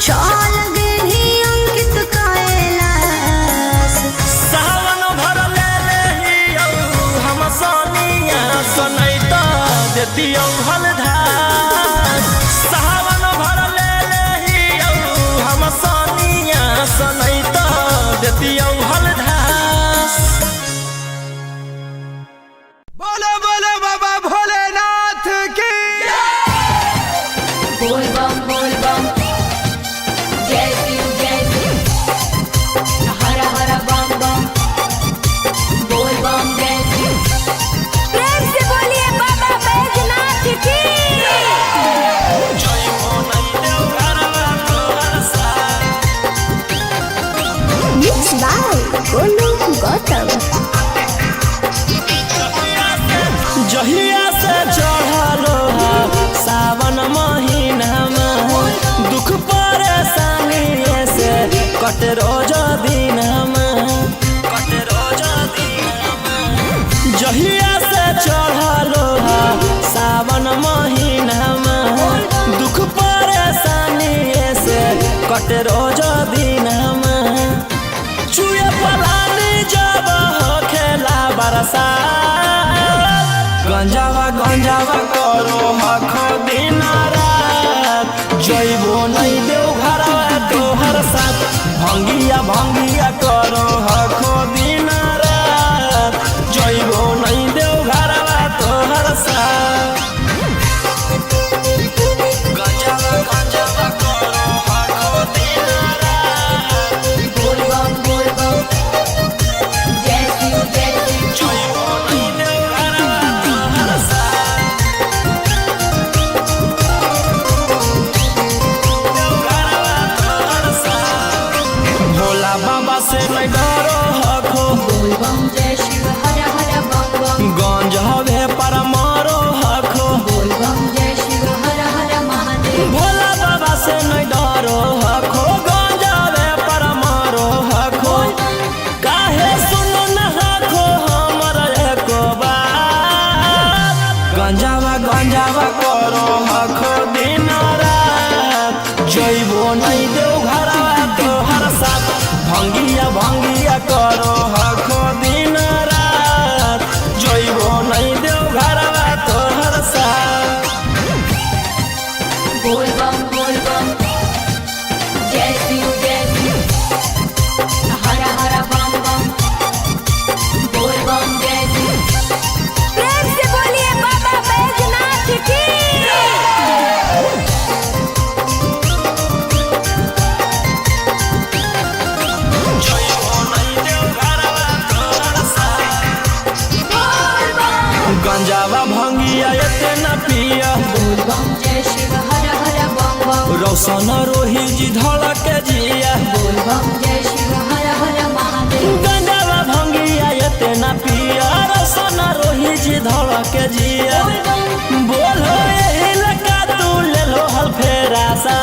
चल गेली अंकित कैलाश सावन भर ले लेहियौ हम सनिया सनैत देतियौ हलधार सावन भर ले लेहियौ हम सनिया सनैत देतियौ हलधार बोलो बोलो बाबा भोलेनाथ की बोल बम जय शिव हर हर बम बम बोल बम जय शिव प्रेम से बोलिए बाबा बैजनाथ की Mixed by Golu Gautam. जहिया से चढ़लो सावन महीनामा दुख परेशानी से कट रोज दिनमा जहिया से चढ़लो सावन महीनामा दुख परेशानी से कट रोज दिनमा चुए पलानी जब खेला बरसा गंजावा करो हखो दिन रात जइबो नहीं देव घरवा तोहर साथ भंगिया करो हखो दिन रात जइबो नहीं देव घरवा तोहर साथ गंजावा करो हखो दिन रात बोल बम जय शिव जइबो नहीं देव घरवा तोहर साथ भोला बाबा से नहीं डरो हखो बोल बम जय शिव हर हर बम बम गंज हवे पर मारो हखो बोल बम जय शिव हर हर महादेव भोला बाबा से नहीं डरो हखो गंज हवे पर मारो हखो काहे सुनो न हखो हमर एको बात गंजावा करो हखो दिन रात जइबो नहीं देव घरवा तोहर साथ भंगिया करो हखो दिन रात जइबो नहीं देव घरवा तोहर साथ बोल बम जय शिव हर हर बम बम बोल बम जय शिव प्रेम से बोलिए बाबा बैजनाथ की गंजावा भंगिया एते न पिया बोल बम जय शिव हर हर बम बम रौशन रोही जी धड़क जिया बोल बम जय शिव हर हर महादेव गंजावा भंगिया एते न पिया रौशन रोही जी धड़क जिया बोलो एही लगा तू ले लो हल फेरा सा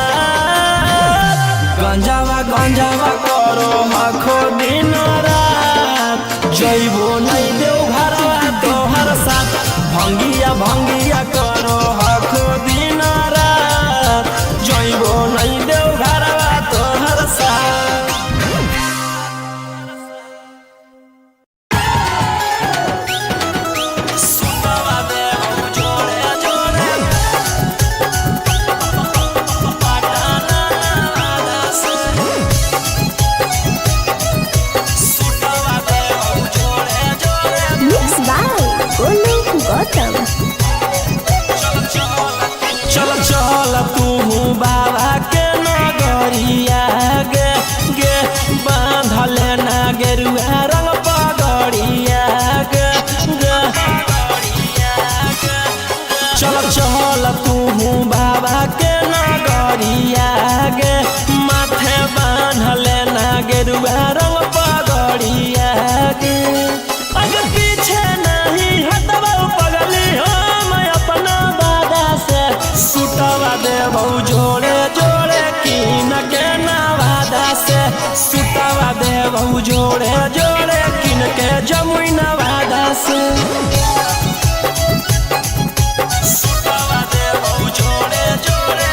गंजावा गंजावा करो आखो दिन रात जइबो नहीं देव घरवा तोहर साथ भंगिया भंगिया करो आखो दिन रात जइबो नहीं देव घरवा तोहर साथ सुतवा देव जोड़े जोड़े पटाना से सुतवा देव जोड़े जोड़े Mixed by Golu Gautam. चल चल तू बाबा के नगरिया गे गे बांधले ना गेरुआ रंग पगड़िया गे गे चल चल तू बाबा के नगरिया गे माथे बांधले ना गेरुआ रंग पगड़िया गे अगर पीछे नहीं हटवा पगली हम अपना दादा से सुतवा देव जोड़े जोड़े कीन के नवादा से सुतवा देव जोड़े जोड़े कीन के जमुई नवादा से सुतवा देव जोड़े जोड़े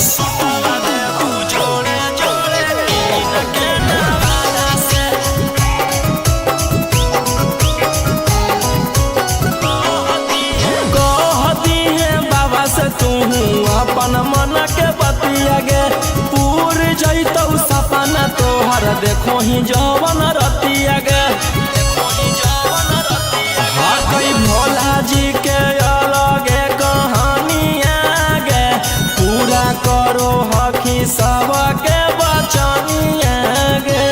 सुतवा देव जोड़े जोड़े कीन के नवादा से कहती है बाबा से तू अपन मन के बतिया गे पूर जैतौ सपना तोहर देखो ही जवन रतिया गे हाँ कई भोला जी के अलगे कहानिया गे पूरा करो हकी सबके बचनिया गे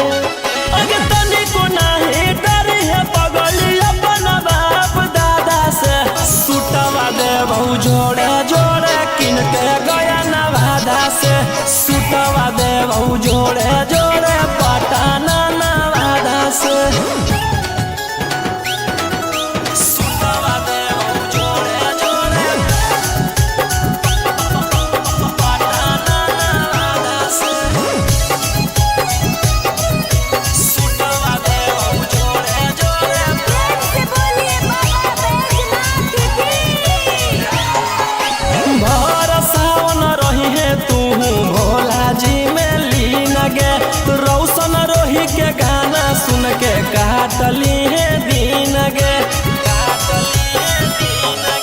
अगे तनिको नहीं डरी है पगली अपन बाप दादा से सुतवा देव जोड़े जोड़े किन के गया नवादा से सुतवा देव जोड़े जोड़े पटाना नवादा से सुतवा देव जोड़े जोड़े पटाना नवादा से सुतवा देव जोड़े जोड़े भर सावन रही है तू भोला जी में लीन गे रौशन रोही के गाना सुन के काटली है दीन गे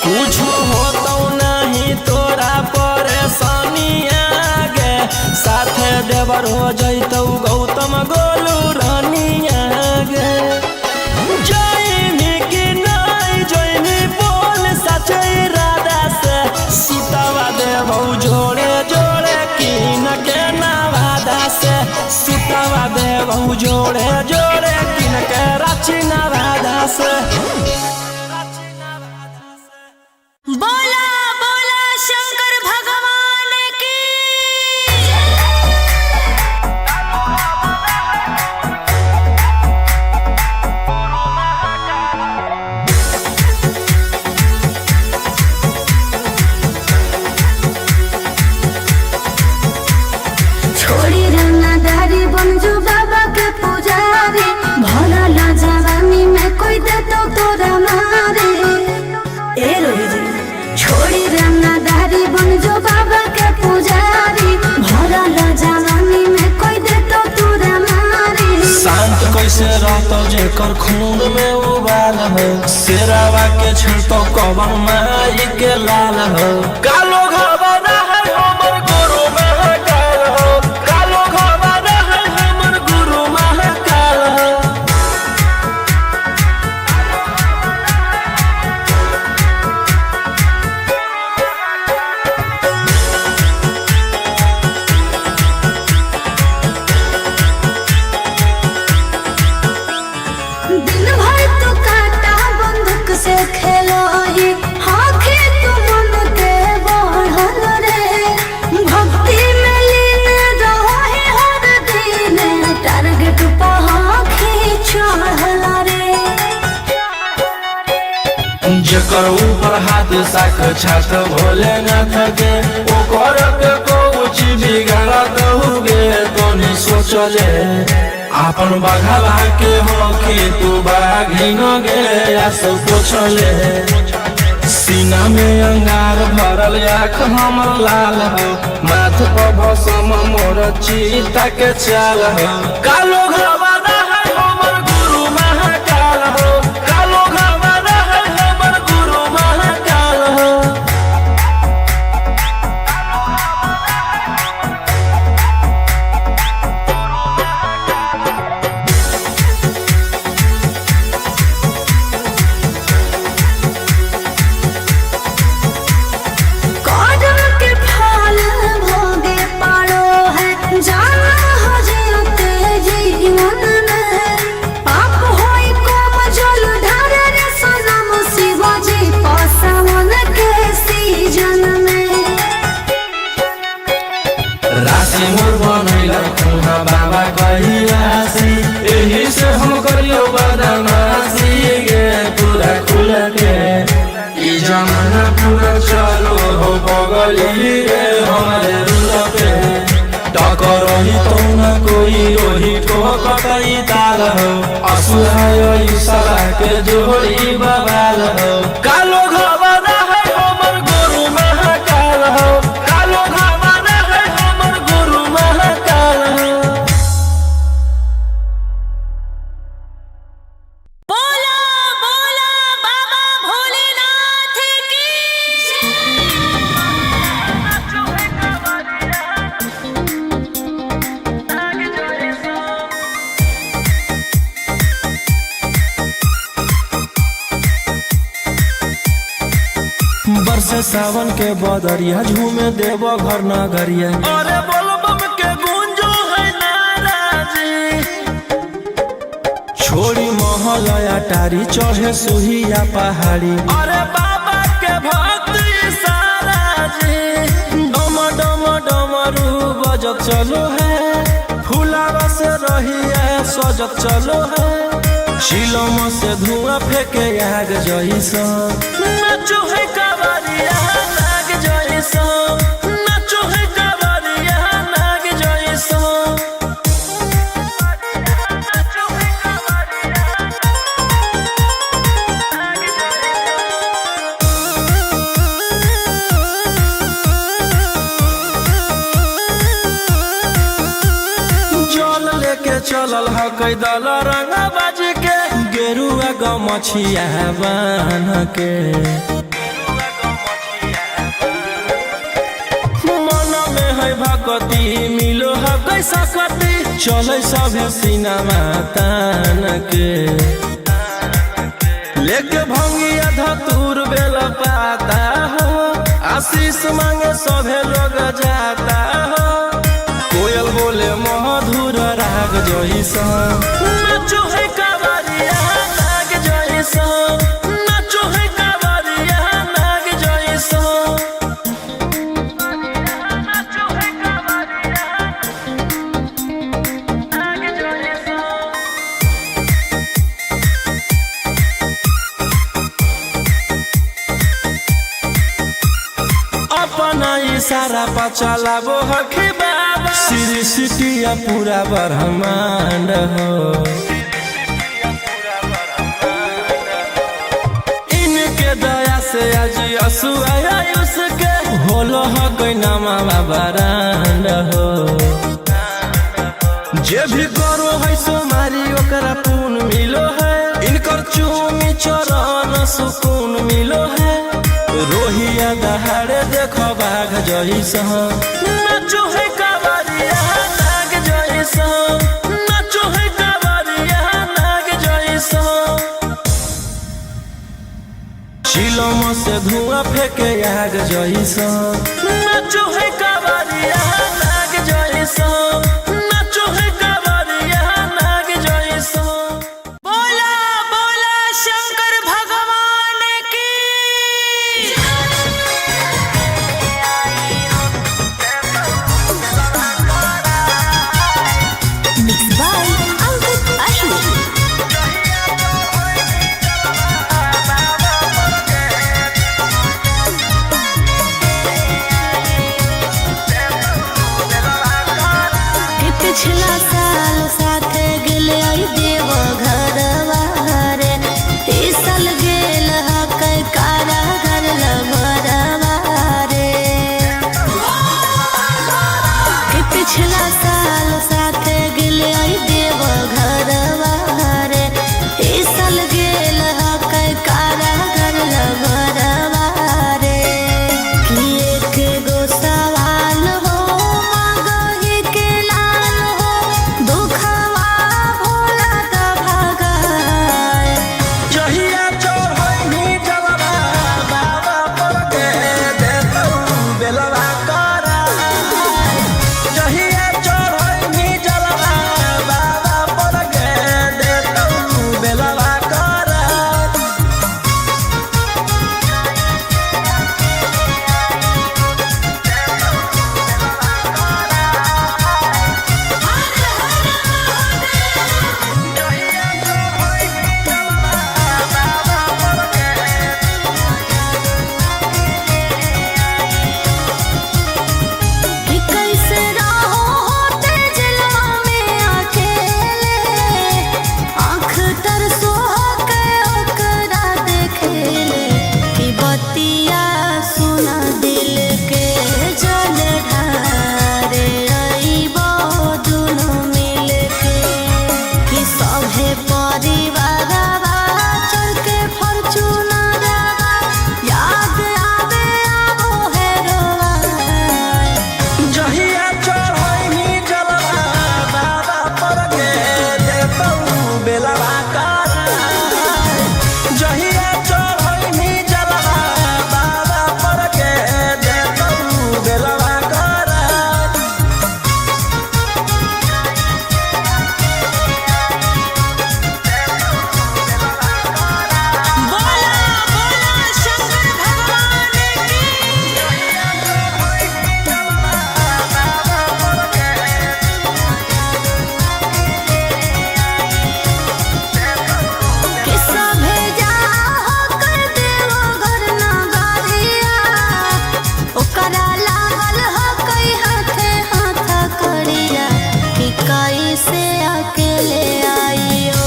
कुछ होतो नहीं तोरा परेशानिया गे साथे देवर हो जैतौ गौतम गोलू रानिया गे जैनी कि नहीं जैनी बोल सचे इरादा से सुतवा देव जोड़े जोड़े कीन के नवादा से सुतवा देव जोड़े जोड़े कीन के रांची नवादा से बोला बोला शंकर भगवान की छोड़ी रंगदारी बन जो बाबा के पुजारी भला ला जवानी में कोई दे तो तोरा मारे ए रोही जी छोड़ी रंगदारी बन जो बाबा के पुजारी भला ला जवानी में कोई दे तो तोरा मारे शांत कैसे रहतो जेकर खून में उबाल हो शेरावा के छिड़तो कवन माई के लाल हो कालो घबरा है हमर गुरु महाकाल हो कालो घबरा है हमर गुरु महाकाल हो से खेलाई आखे तू मन के बढ़ल रे भक्ति में लीन रहे हर दिन टारगेट पहाखी चढ़ल रे जकर ऊपर हाथ साख छात भोलेनाथ के ओकर के कुछ बिगाड़त हुगे तो नहीं सोचले आपन बघावा के हो कि तू बाघिन गे आस पोछले सीना में अंगार भरल आँख हमर लाल हो माथ पर भसम मोर चीता के चाल हो कालो घरवाना है हमर गुरु महाकाल हो कालो घरवाना है हमर गुरु महाकाल हो कदम के फल भोगे पारो है जाना हो जीते जीवन में पाप होई कोम जल ढारे रे सनम शिवाजी पासवन के सीजन में राशि मोर बनैला तुहा बाबा कहिलासी एही से हम करियो बदमाशी गे पूरा खुल के ई जमाना पूरा चलो हो बगली रे हमारे रुल पे टकर ही तो न कोई रोही ठोकतई ताल हो असुहाय सला के जोड़ी बवाल हो कालो घरवाना है हमर गुरु महाकाल हो कालो घरवाना है हमर गुरु महाकाल हो बोला बोला बाबा भोलेनाथ की बरसे सावन के बदरिया झूमे देव घर नगरिया अरे बोलो बम के गूंजो है नाराजी छोड़ी महल अटारी चढ़े सुहिया पहाड़ी अरे बाबा के भक्त सारा जी डम डम डमरू बजत चलो है फुलावा से रहिया सजत चलो है शिलम से धुआं फेंके आग जैसा नाचो है कावरिया नाग जैसा नाचो है कावरिया नाग जैसा जल लेके चलल ह कैदल रंग बाज के गेरुआ गमछिया बान के मन में है भक्ति मिलो है कैसा कति चले सब सिनेमा तान के लेके भंगिया धतूर बेल पाता हो आशीष मांगे सभे लोग जाता हो कोयल बोले मधुर राग जैसा नाचो है कावरिया नाग जैसा नाचो है कावरिया नाग जैसा नाचो है कावरिया नाग जैसा अपना इशारा पर चलाबो हखी बाबा श्री सिटिया पूरा ब्रह्मांड हो इनके दया से आज असुआ उसके होलो हो कोई नामा बरांड हो जे भी करो है सोमारी ओकरा पून मिलो है इनकर चूमी चरण सुकून मिलो है रोहिया दहाड़े देखो बाघ जैसा नाचो है कावरिया नाग जैसा नाचो है कावरिया नाग जैसा शिलम से धुआं फेंके आग जैसा नाचो है कावरिया नाग जैसा नाचो है कावरिया नाग जैसा बोला बोला शंकर भगवान बेलवा करा जहिया चढ़नी जलवा बाबा पर के देतौ बेलवा करा। बोला बोला शंकर भगवान की। किस्सा भेजा कर देवो घर नगरिया ओकरा लागल ह कई हाथे हाथ करिया कि कैसे अकेले आइयो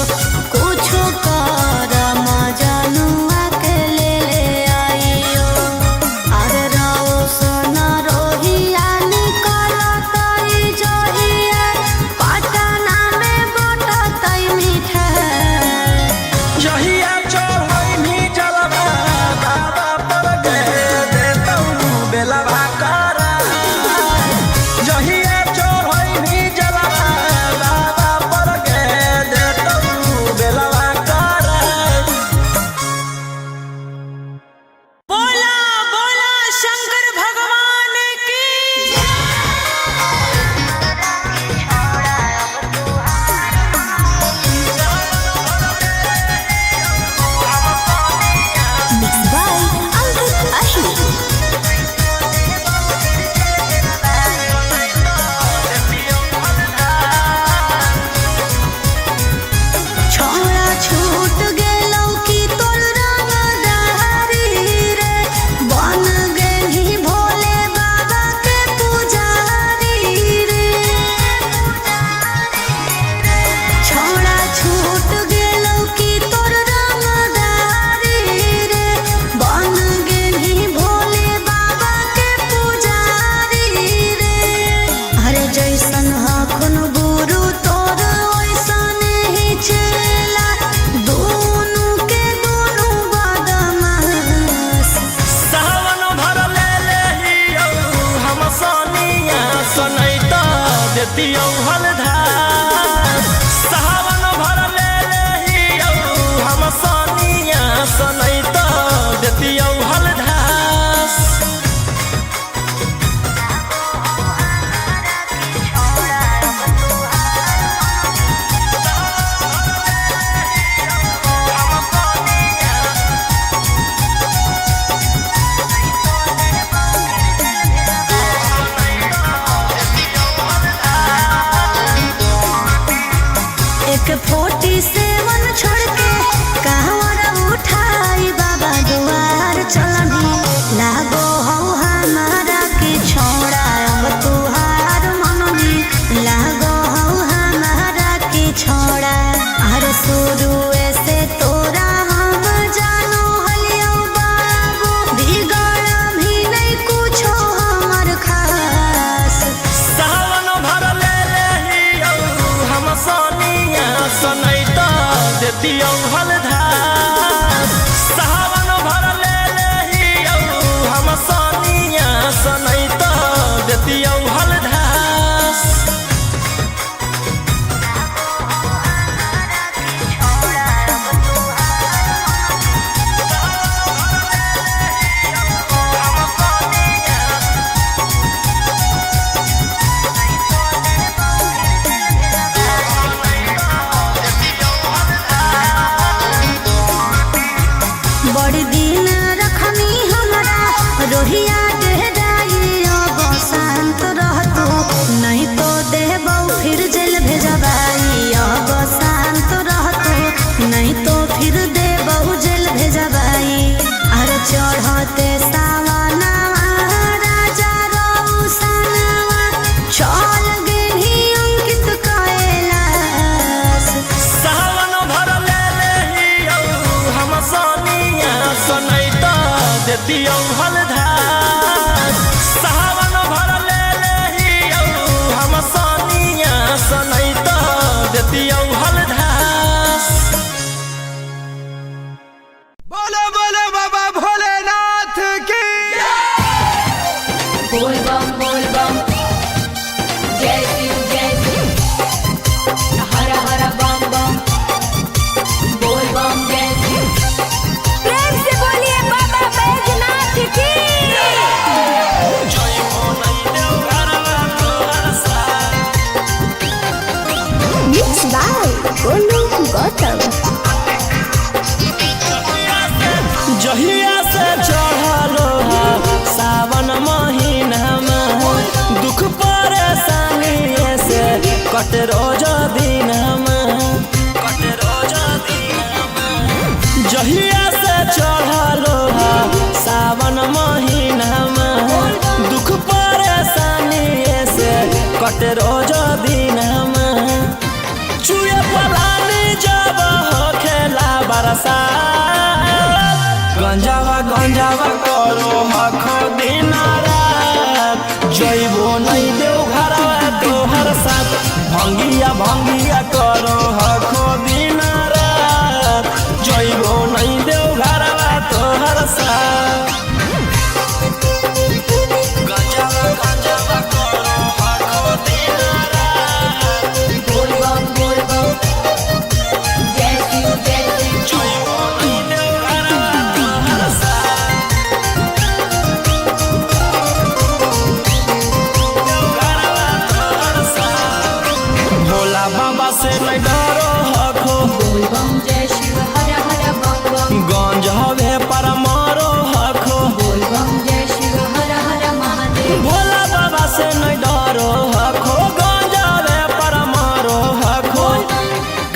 कुछो कर मजनू अकेले ले आइयो। अरे रहो सोना रोहिया निकलतई जोहिया पटना में बटतई मिठाई। जहिया चढ़नी जलवा बाबा पर के देतौ बेलवा करा जहिया चढ़नी जलवा बाबा पर के देतौ बेलवा करा। बोला बोला शंकर भगवान की। Mixed by Ankit Ahi. छोड़ा छूट गेलौ कि तोर रंगदारी रे बन गेली भोले बाबा के पुजारी रे। छोड़ा छूट गेलौ कि तोर रंगदारी रे बन गेली भोले बाबा के पुजारी रे। अरे जैसन हखुन गुरु तोर ओइसन ही चेला दोनों के दोनों बदमाश। सावन भर ले लेहियौ हम सोनिया सनैता देतियौ हलधार। सावन भर ले लेहियौ हम सोनिया सनैता देतियौ हलधार। एक 47 छोड़ के कहवर उठाई बाबा दुआर चलनी लागो हौ हमारा की छोड़ा अब तुहार मननी लागो हौ हमारा की छोड़ा। अरे शुरू से तोरा हम जानो हलियो बाबू बिगड़ भी नहीं कुछो हमर खास। सावन भर ले लेहियौ हम सोनिया सनैता देतियौ हलधार। सावन भर ले लेहियौ हम सोनिया सनैता देतियौ हलधार। जहिया से चढ़लो है सावन महीना में दुख परेशानी से कटे रोज दिन में चुए पलानी जब हो खेला बरसा गंजावा करो हखो दिन रात जइबो नहीं देव घरवा तोहर साथ भंगिया करो हखो दिन रात जइबो नहीं देव घरवा तोहर साथ गंजावा करो हखो दिन रात बोल बम जय शिव जइबो नहीं देव घरवा तोहर साथ भोला बाबा से नहीं डरो हखो बोल बम जय शिव हर हर बम बम गंज हवे पर मारो हखो बोल बम जय शिव हर हर महादेव भोला बाबा से नहीं डरो हखो गंज हवे पर मारो हखो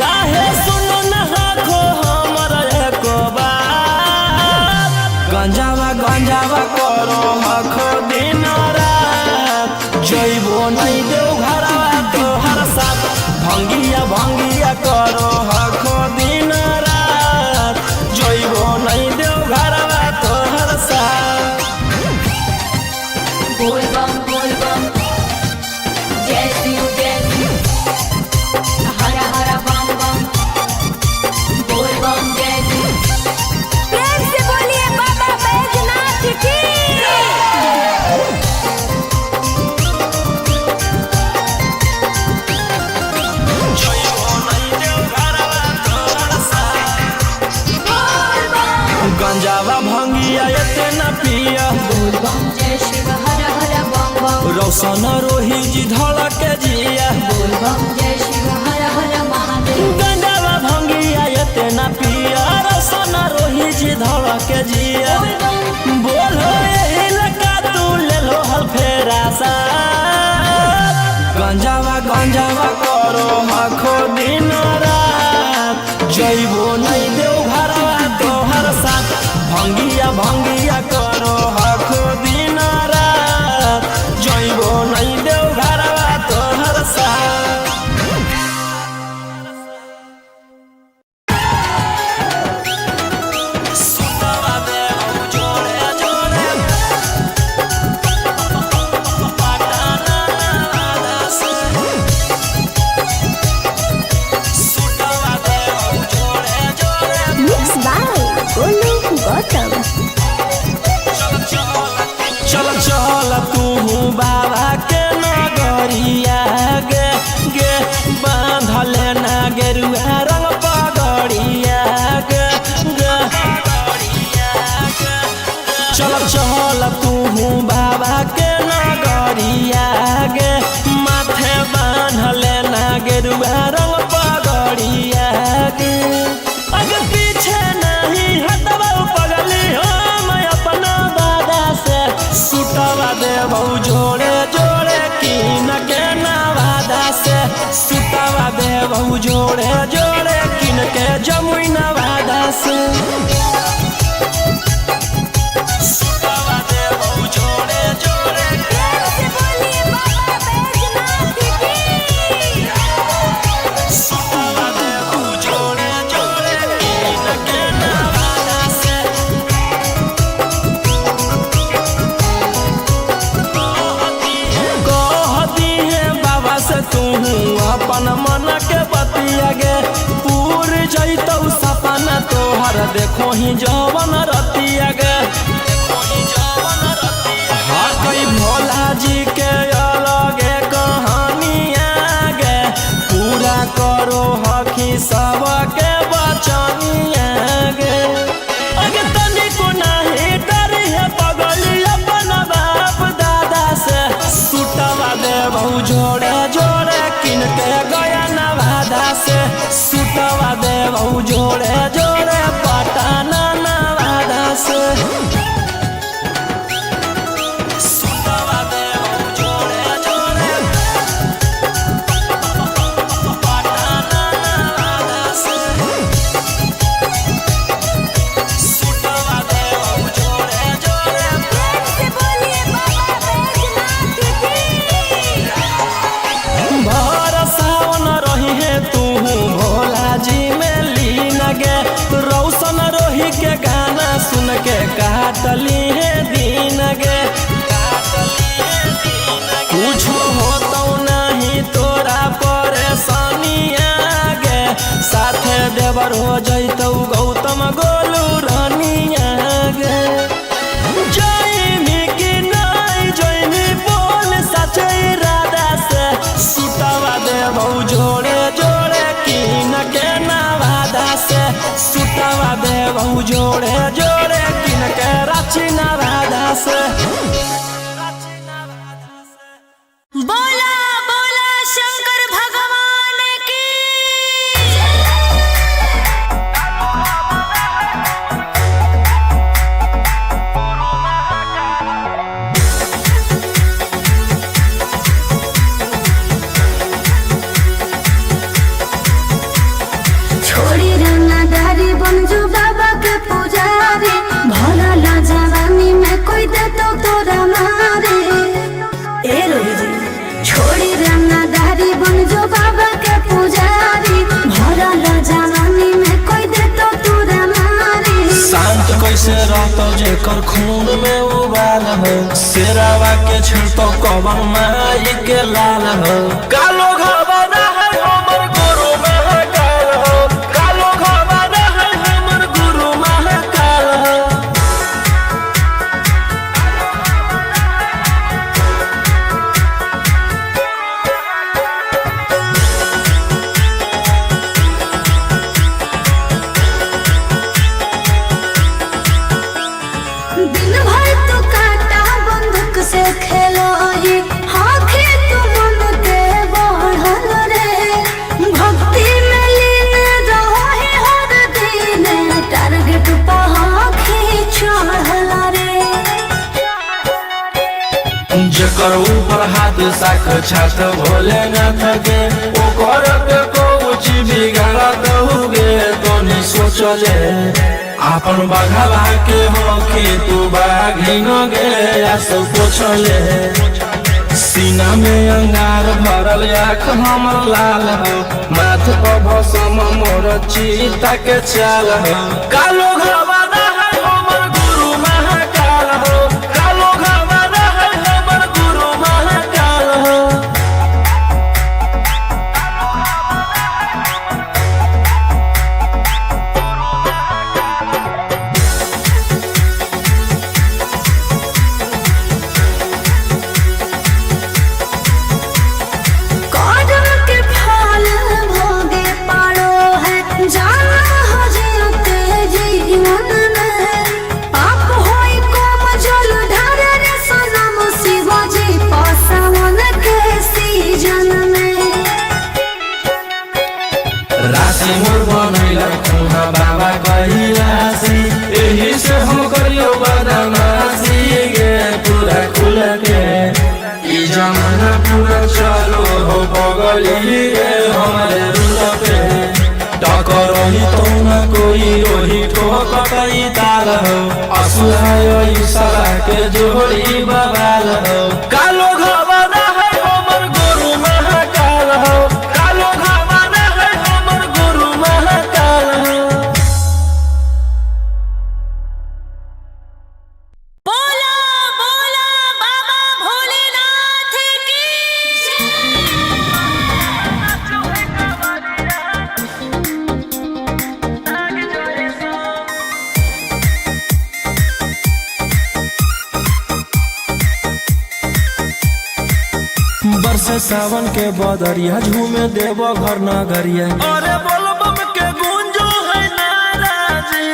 काहे सुनो न हखो हमर एको बात गंजावा करो हखो दिन रात जइबो नहीं देव घरवा तोहर साथ भंगिया करो हखो दिन रात जइबो नहीं देव घरवा तोहर साथ बोल बम जय शिव हर हर बम बम बोल बम जय शिव प्रेम से बोलिए बाबा बैजनाथ की जइबो नहीं देव घरवा तोहर साथ गंजावा भंगिया एते न पिया बोल बम जय शिव हर हर बम बम रौशन रोही जी धड़क जिया बोल बम जय शिव हर हर महादेव गंजावा भंगिया एते न पिया रौशन रोही जी धड़क जिया बोलो एही लगा तू ले लो हल फेरा सा गंजावा करो हखो दिन रात जइबो नहीं देव घरवा तोहर साथ भंगिया करो हखो दिन रात जइबो नहीं देव घरवा तोहर साथ सुतवा देव जोड़े जोड़े पटाना वादा से सुतवा देव जोड़े जोड़े मिक्स बाय गोलू गौतम चल तू बाबा के नगरिया गे बांधले ना गेरुआ रंग पगड़िया गे चल तू बाबा के नगरिया गे माथे बांधले ना गेरुआ रंग पगड़िया गे अगर पीछे नहीं हटवा पगली हम अपना दादा से सुटवा देव जोड़े जोड़े कीन के नवादा से सुटवा देव जोड़े जोड़े कीन के जमुई नवादा से सुटवा देव जोड़े जोड़े प्रेम से बोलिए बाबा बैजनाथ की सुटवा देव जोड़े जोड़े कीन के नवादा से कहती है बाबा से तू अपन मन के बतिया गे पूर जइतौ सपना तोहर देखो ही जवन रतिया गे हाँ कई भोला जी के अलगे कहानिया गे पूरा करो हकी सबके बचनिया गे अगे तनिको नहीं डरी है पगली अपन बाप दादा से सुटवा देव जोड़े जोड़े किन के गया नवादा से सुटवा देव जोड़े जोड़े पटाना नवादा से सुटवा देव जोड़े जोड़े पटाना नवादा से देवर हो जैतौ गौतम गोलू रानिया गे जैमी कि नहीं जैमी बोल सचे राधा से सुतवा देवौ जोड़े जोड़े किन के नवादा से सुतवा देवौ जोड़े जोड़े किन के राची नवादा से। बोला बोला शंकर भगवान की छोड़ी रंगदारी बनजो बाबा के पुजारी भला ला जवानी में कोई दे तो तोरा मारे ए रोही जी छोड़ी रंगदारी बनजो बाबा के पुजारी भला ला जवानी में कोई दे तो तोरा मारे। शांत कैसे रहतो जेकर खून में उबाल हो शेरावा के छिड़तो कवन माई के लाल हो कालो घबरा है हमर गुरु महाकाल हो कालो घबरा है हमर गुरु महाकाल हो। दिन भर तो काटा बंदूक से खेलो ही आँखें तो मन के बढ़ल रे भक्ति में लीन रहो है हर दिन टारगेट पे आँखें चढ़ल रे। जेकर ऊपर हाथ साख छात भोलेनाथ के ओकर के कुछ बिगाड़त होगे तो नहीं सोचले आपन बघला के हो कि तू बाघिन गे आसो पोछले सीना में अंगार भरल आँख हमर लाल हो माथ पर भसम मोर चीता के चाल हो कालो घबरा है हमर गुरु महाकाल हो कालो घबरा है हमर गुरु महाकाल हो। कदम के फल भोगे पारो है जाना हो जीते जीवन में पाप होई कोम जल ढारे रे सनम शिवाजी पासवन के सीजन में। राशि मोर बनैला खुना बाबा कहिलासी एही से हम करियो बदमाशी गे पूरा खुल के ई जमाना पूरा चलो हो बगली गे हमारे रुल पे टकर ही तो ना कोई रोही ठोकई ताल हो असुहाय सला के जोड़ी बवाल हो कालो घबरा है हमर गुरु महाकाल हो कालो घबरा है हमर गुरु महाकाल हो। बोला बोला बाबा भोलेनाथ की बरस सावन के बदरिया झूमे देवो घर नगरिया अरे बोलबम के गूंजो है नाराजी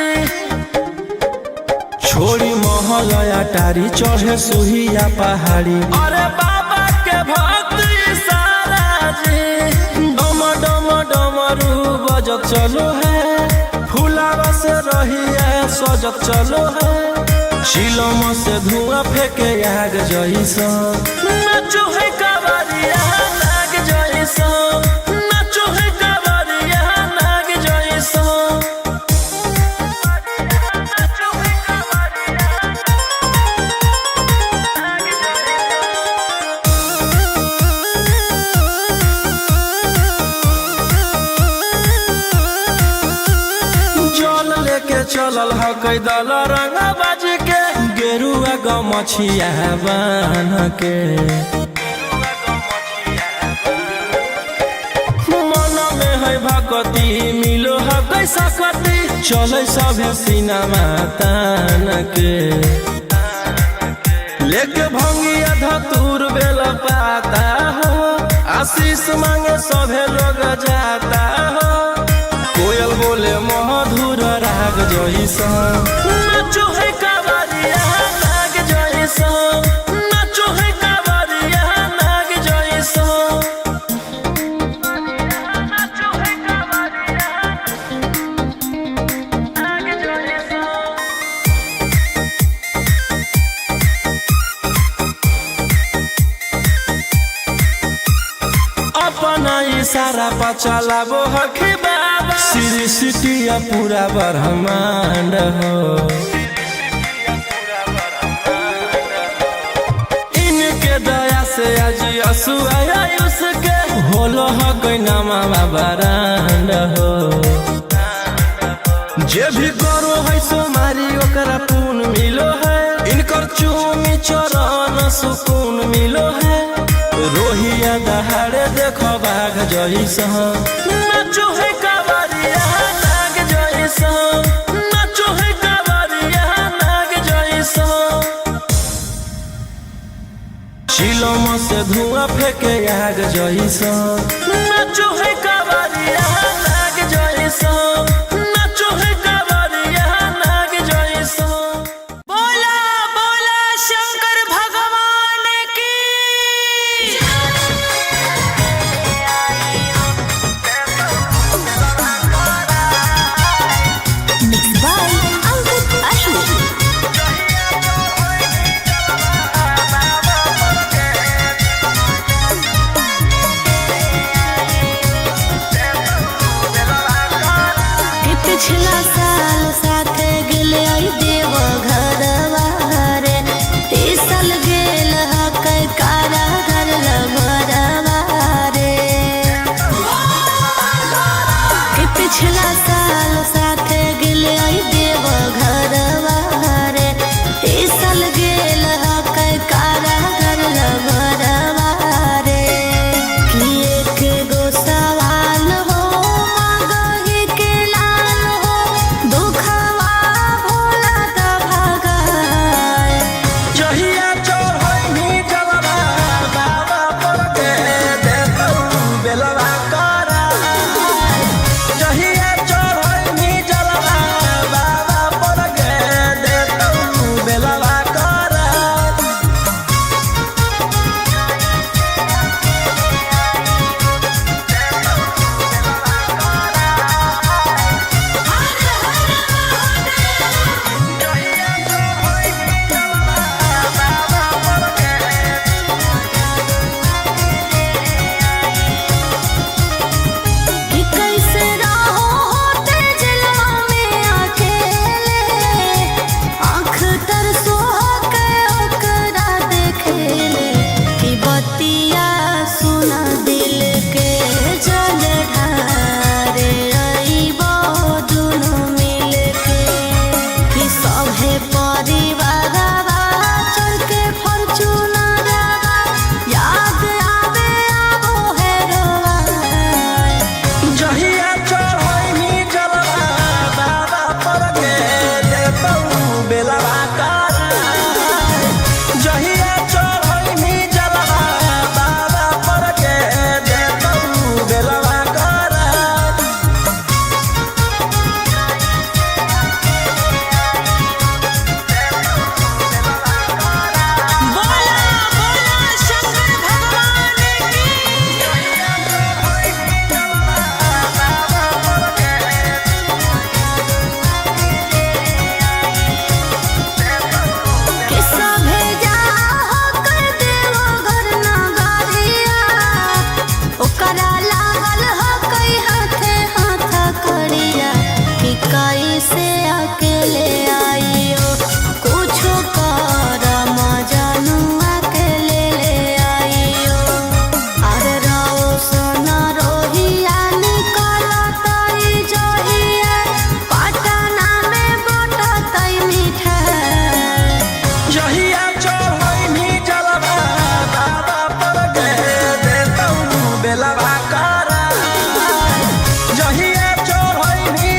छोड़ी महल अटारी चढ़े सुहिया पहाड़ी अरे बाबा के भक्त सारा जी डम डम डमरू बजत चलो है फूलावा से रहिया सजत चलो है शिलम से धुआं फेंके आग जैसा नाचो है कवरिया नाग जैसा नाचो है कवरिया नाग जैसा। जल लेके चलल ह कैदल रंग बाज के गेरुआ गमछिया बान के मन में है भगती मिलो है पैसा कटी चले सभे सिनेमा तान के लेके भंगिया धतूर बेल पाता हो आशीष मांगे सभे लोग जाता हो कोयल बोले मधुर राग जैसा नाचो है कावरिया नाग जैसा नाचो है कावरिया नाग जैसा नाचो है कावरिया नाग जैसा अपना इशारा पर चलाबो हखी बाबा श्री सिटिया पूरा ब्रह्मांड हो इनके दया से आज असुआ उसके होलो हो कोई नामा बरांड हो जे भी करो है सोमारी ओकरा पून मिलो है इनकर चूमी चरण सुकून मिलो है रोहिया दहाड़े देखो बाघ जैसा नाचो है कावरिया नाग जैसा नाचो है कावरिया नाग जैसा चिलम से धुआं फेंके आग जैसा नाचो है कावरिया नाग जैसा नाचो है कावरिया नाग जैसा बोला बोला शंकर भगवान की मिक्स बाय अंकित अशोक कि पिछला साल साथे गेले आई देव घरवा रे ई साल गेल हकै कारा घर लभरवा रे कि पिछला साल साथे गेले आई देव घरवा रे ई साल गेल हकै कारा घर लभरवा रे कि एक गो सवाल हो मगही के लाल हो दुखवा भोला द भगाए जहिया चढ़ैनी जलवा बाबा पर के देतौ बेलवा करा जहिया चढ़ैनी जलवा बाबा पर के देतौ बेलवा करा कि कैसे रहो होते जलवा में अकेले आँख तरसो के ओकरा देखेले कि बतिया सुना दिल के जल ढारे अइबो दुनू मिल के कि सभे परिवारवा चढ़ के फॉर्च्यूनरवा याद आवे आबो हेरोवा जहिया चढ़ैनी जलवा बाबा पर के देतौ बेलवा करा जहिया चढ़ैनी जलवा बाबा पर के देतौ बेलवा करा बोला बोला शंकर भगवान की कि सभे जाहो कर देवो घर नगरिया ओकरा लागल हो कई हाथे हाथ करिया कि कैसे अकेले आइयो कुछो कर मजनुआ के ले आइयो अरे रहो सोना रोहिया निकलत ई जहिया पटना में बटत मिठाई जहिया चढ़ैनी जलवा बाबा पर के देतौ बेलवा करा जहिया चढ़ैनी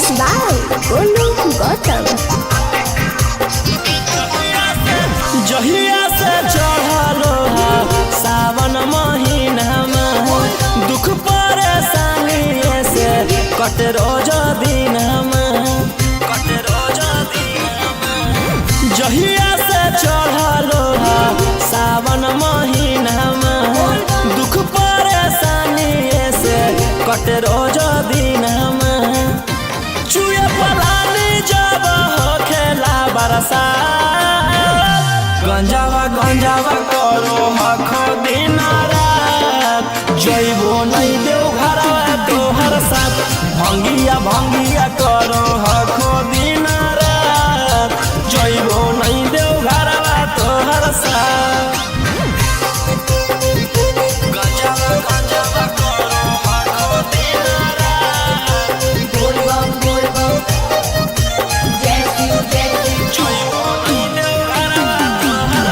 Mixed by Golu Gautam. जहिया से चढ़लो सावन महीना में दुख परेशानी से कट रोज दिन जहिया से चढ़लो सावन महीना में दुख परेशानी से कट रोज दिन चुए पलानी जब खेला बरसा गंजावा करो हखो दिन रात जइबो नहीं देव घरवा तोहर साथ भंगिया करो हखो दिन रात जइबो नहीं देव घरवा तोहर साथ गंजावा करो हखो दिन रात बोल बम जय शिव जइबो नहीं देव घरवा तोहर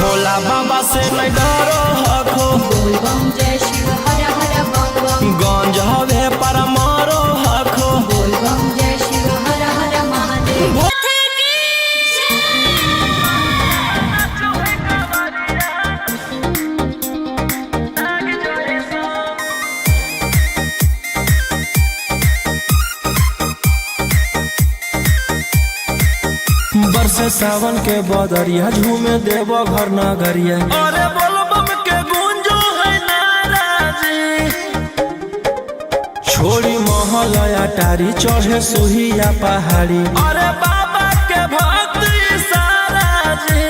भोला बाबा से नहीं डरो हखो बोल बम जय शिव हर हर बम बम गंज हवे पर मारो हखो बोल बम जय शिव हर हर महादेव बरसे सावन के बदरिया झूमे देव घर नगरिया अरे बोलो बम के गुंजो है नाराजी छोड़ी महल अटारी चढ़े सुहिया पहाड़ी अरे बाबा के भक्त सारा जी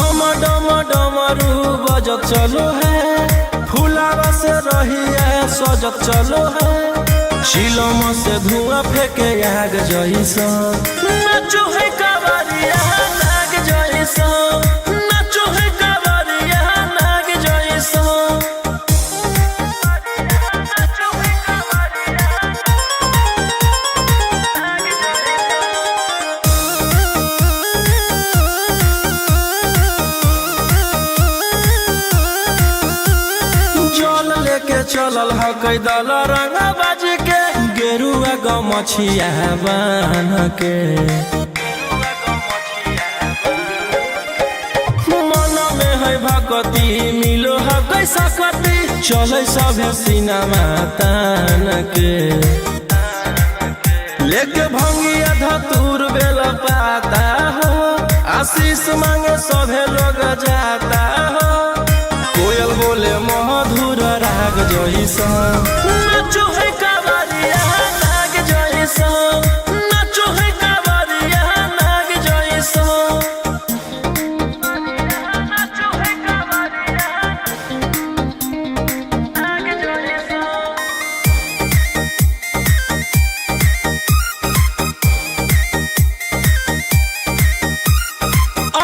डम डम डमरू बजत चलो है फूलावा से रही है सजत चलो है शिलम से धुआं फेंके आग जैसा नाचो है कावरिया नाग जैसा नाचो है कावरिया नाग जैसा नाचो है कावरिया नाग जैसा जल लेके चलल ह कैदल रंगा बाज के गेरुआ गमछिया बान के मन में है भगती मिलो है कैसा कती चले सभे सिनेमा तान के लेके भंगिया धतूर बेल पाता हो आशीष मांगे सभे लोग जाता हो कोयल बोले मधुर राग जैसा नाचो है कावरिया नाग जैसा नाचो है कावरिया नाग जैसा नाचो है कावरिया नाग जैसा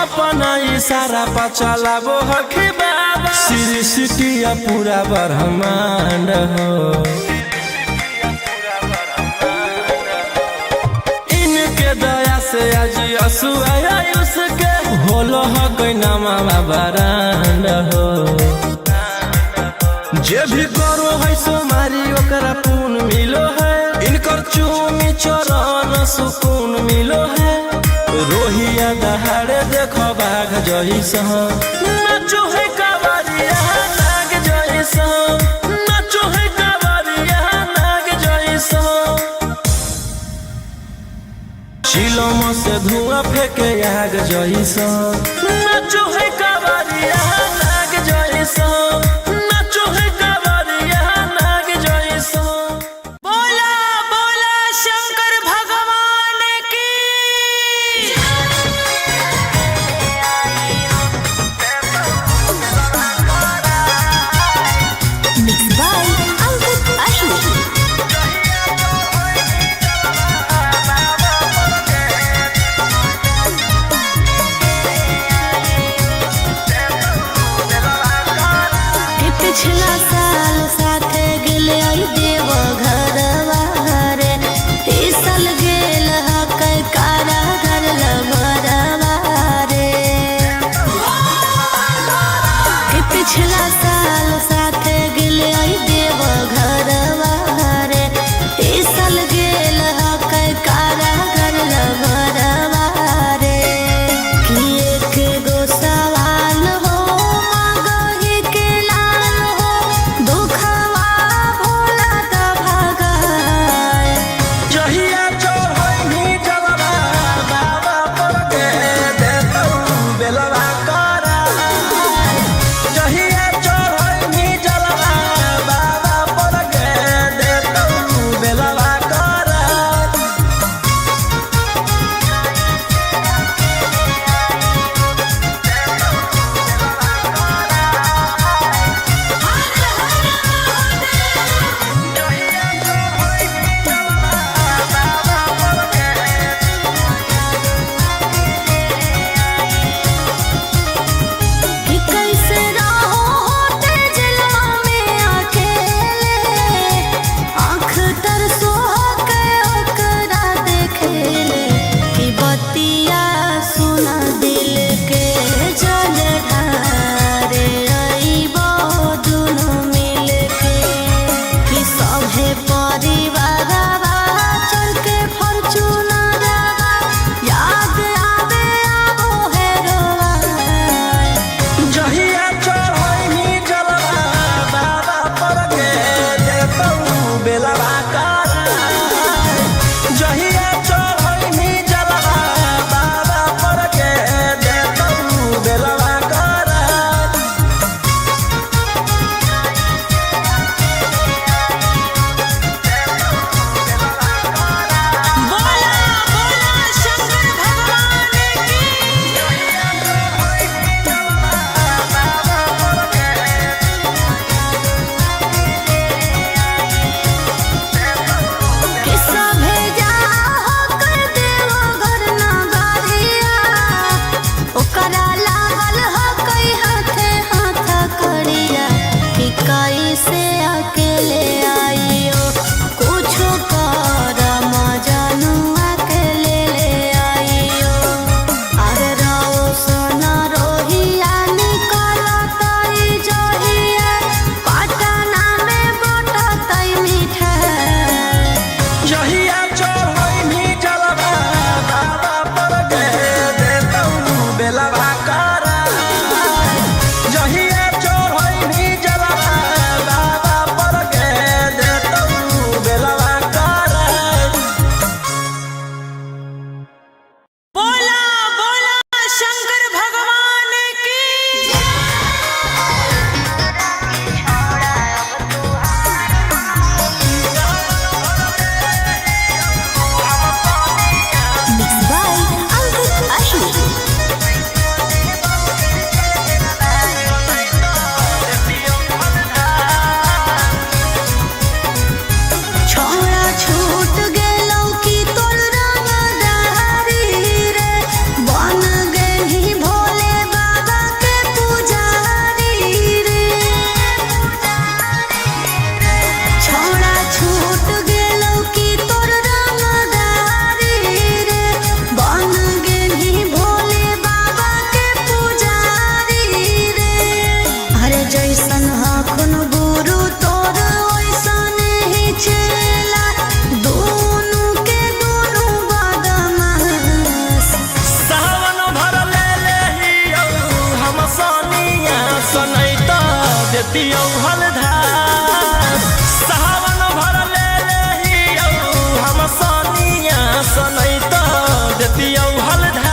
अपना इशारा पर चलाबो हखी बाबा श्री सिटिया पूरा ब्रह्मांड हो इनके दया से आज असुआ उसके होलो ह गैनामा बरांड हो जे भी करो है सोमारी ओकरा पुण्य मिलो है इनकर चूमी चरण सुकून मिलो है रोहिया दहाड़े देखो बाघ जैसा नाचो है कावरिया नाग जैसा नाचो है कावरिया नाग जैसा शिलम से धुआं फेंके आग जैसा नाचो है कावरिया नाग जैसा नाचो है कावरिया नाग जैसा बोला बोला शंकर भगवान की Mixed by Ankit Ashmi. पिछला साल साथे गेले आई देव घरवा रे, इस साल गेल हकै कारागर लभरवा रे। कि एक गो सवाल हो मगही के लाल हो, दुखवा भोला द भगाए। जहिया चढ़ैनी जलवा बाबा पर के देतौ बेलवा करा। जहिया चढ़ैनी जलवा बाबा पर के देतौ बेलवा करा। कि कैसे रहो होते जिला में अकेले, आँख तर सोह के ओकरा देखेले। कि बतिया सुना दिल के जल ढारे अइबो दुनू मिल के। कि सभे परिवारवा चल के फॉर्च्यूनरवा, याद आवे आबो हेरोवा। जहिया चढ़ैनी जलवा बाबा पर के देतौ बेलवा करा। जहिया चढ़ैनी जलवा बाबा पर के देतौ बेलवा करा। बोला बोला शंकर भगवान की। कि सभे जाहो कर देवो घर नगरिया, ओकरा लागल हकै हाथे हाथ करिया। कि कैसे अकेले आइयो कुछो कर मजनुआ के ले आइयो। अरे रहो सोना रोहिया निकलतै जहिया, पटना में बटतै मिठाई। जहिया चढ़ैनी जलवा बाबा पर के देतौ बेलवा करा। जहिया चढ़ैनी जलवा बाबा पर के देतौ बेलवा करा। बोला बोला शंकर भगवान की। Mixed by Ankit Ahi. छोड़ा छूट गेलौ कि तोर रंगदारी रे, बन गेलही भोले बाबा के पुजारी रे। छोड़ा छूट गेलौ कि तोर रंगदारी रे, बन गेलही भोले बाबा के पुजारी रे। अरे जैसन हखुन गुरु तोर ओइसन ही चेला, दोनों के दोनों बदमाश। सावन भर ले लेहियौ हम सोनिया सनैत देतियौ हलधार। सावन भर ले लेहियौ हम सोनिया सनैत देतियौ हलधार।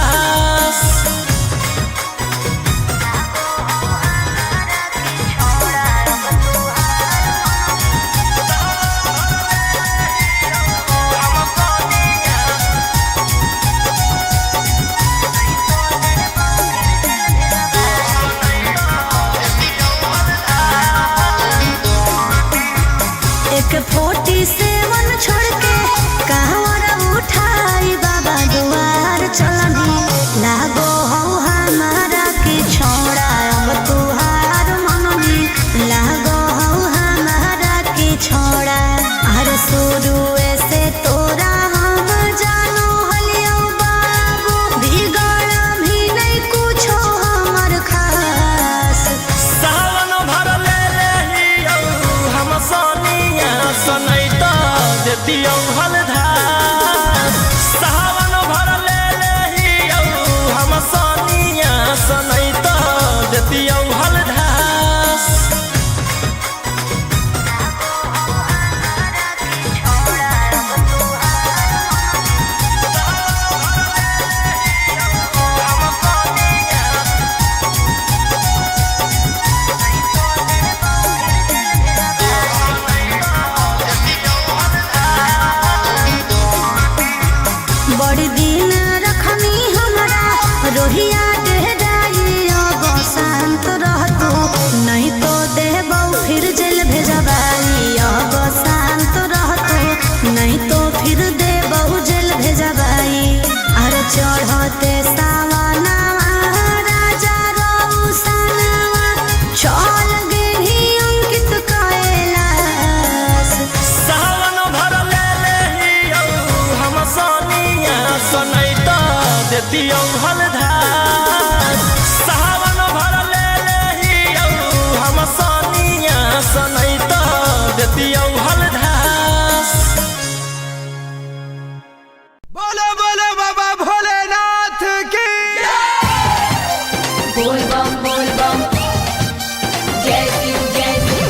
जय शिव जय शिव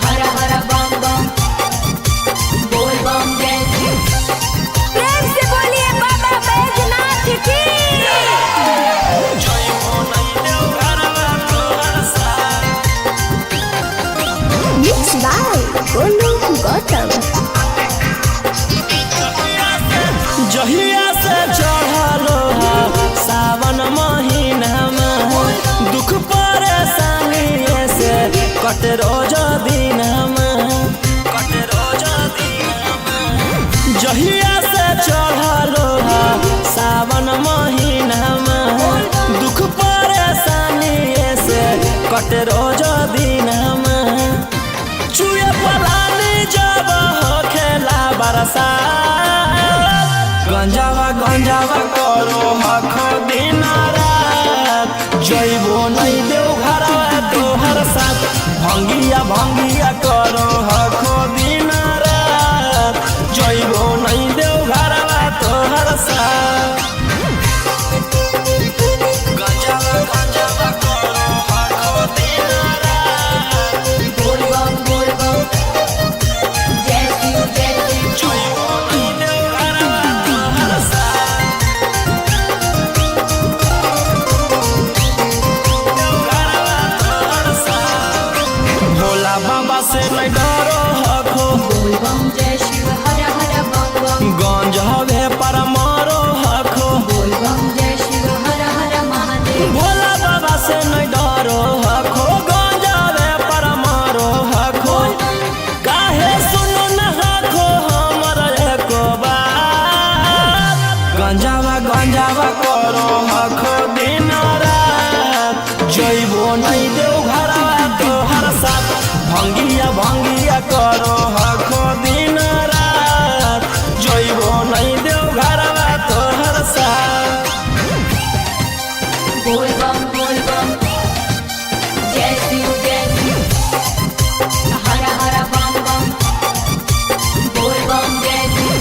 हर हर बम बम बोल बम जय शिव प्रेम से बोलिए बाबा बैजनाथ की Mixed by Golu Gautam. जहिया से चढ़लो सावन महीना में दुख परेशानी से कट रोज दिन में जहिया से चढ़लो सावन महीना में दुख परेशानी से कट रोज दिन में चुए पलानी जब हो खेला बरसा गंजावा करो हखो दिन रात जइबो नहीं देव घरवा तोहर साथ भंगिया करो हखो दिन रात जइबो नहीं देव घरवा तोहर साथ गंजावा करो हखो दिन रात बोल बम जय शिव जइबो नहीं देव घरवा तोहर साथ भोला बाबा से नहीं डरो हखो बोल बम जय शिव हर हर बम बम गंज हवे पर मारो हखो बोल बम जय शिव हर हर महादेव भोला बाबा से नहीं डरो हखो गंज हवे पर मारो हखो काहे सुनो न हखो हमर एको बात गंजावा करो हखो दिन रात जइबो नहीं देव घरवा तोहर साथ भंगिया करो हखो दिन रात जइबो नहीं देव घरवा तोहर साथ बोल बम जय शिव हर हर बम बम बोल बम जय शिव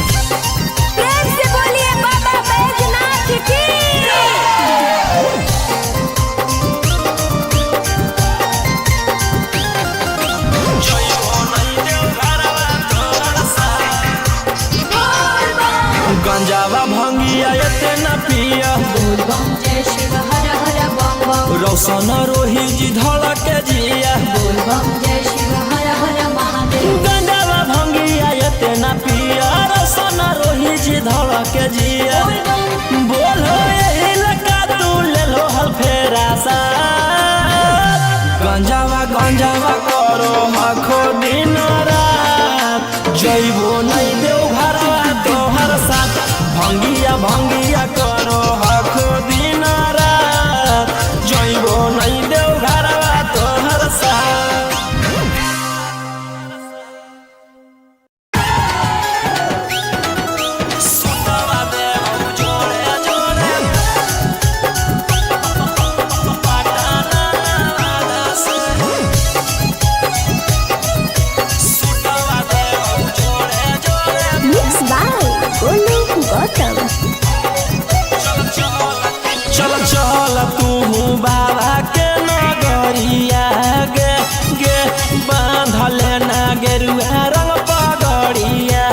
प्रेम से बोलिए बाबा बैजनाथ की जइबो नहीं देव घरवा तोहर साथ बोल बम गंजावा भंगिया एते न पिया बोल बम जय शिव हर हर बम बम रौशन रोही जी धड़क जिया बोल बम जय शिव हर हर महादेव गंजावा भंगिया एते न पिया रौशन रोही जी धड़क जिया बोल बम बोलो यही लगा तू ले लो हल फेरा सा गंजावा करो हखो दिन रात जइबो नहीं देव घरवा तोहर साथ भंगिया करो हखो दिन रात जइबो नहीं देव घरवा तोहर साथ सुतवा देव जोड़े पटाना से सुतवा देव जोड़े Mixed by Golu Gautam. चल तू बाबा के नगरिया गे बांधले ना गेरुआ रंग पगड़िया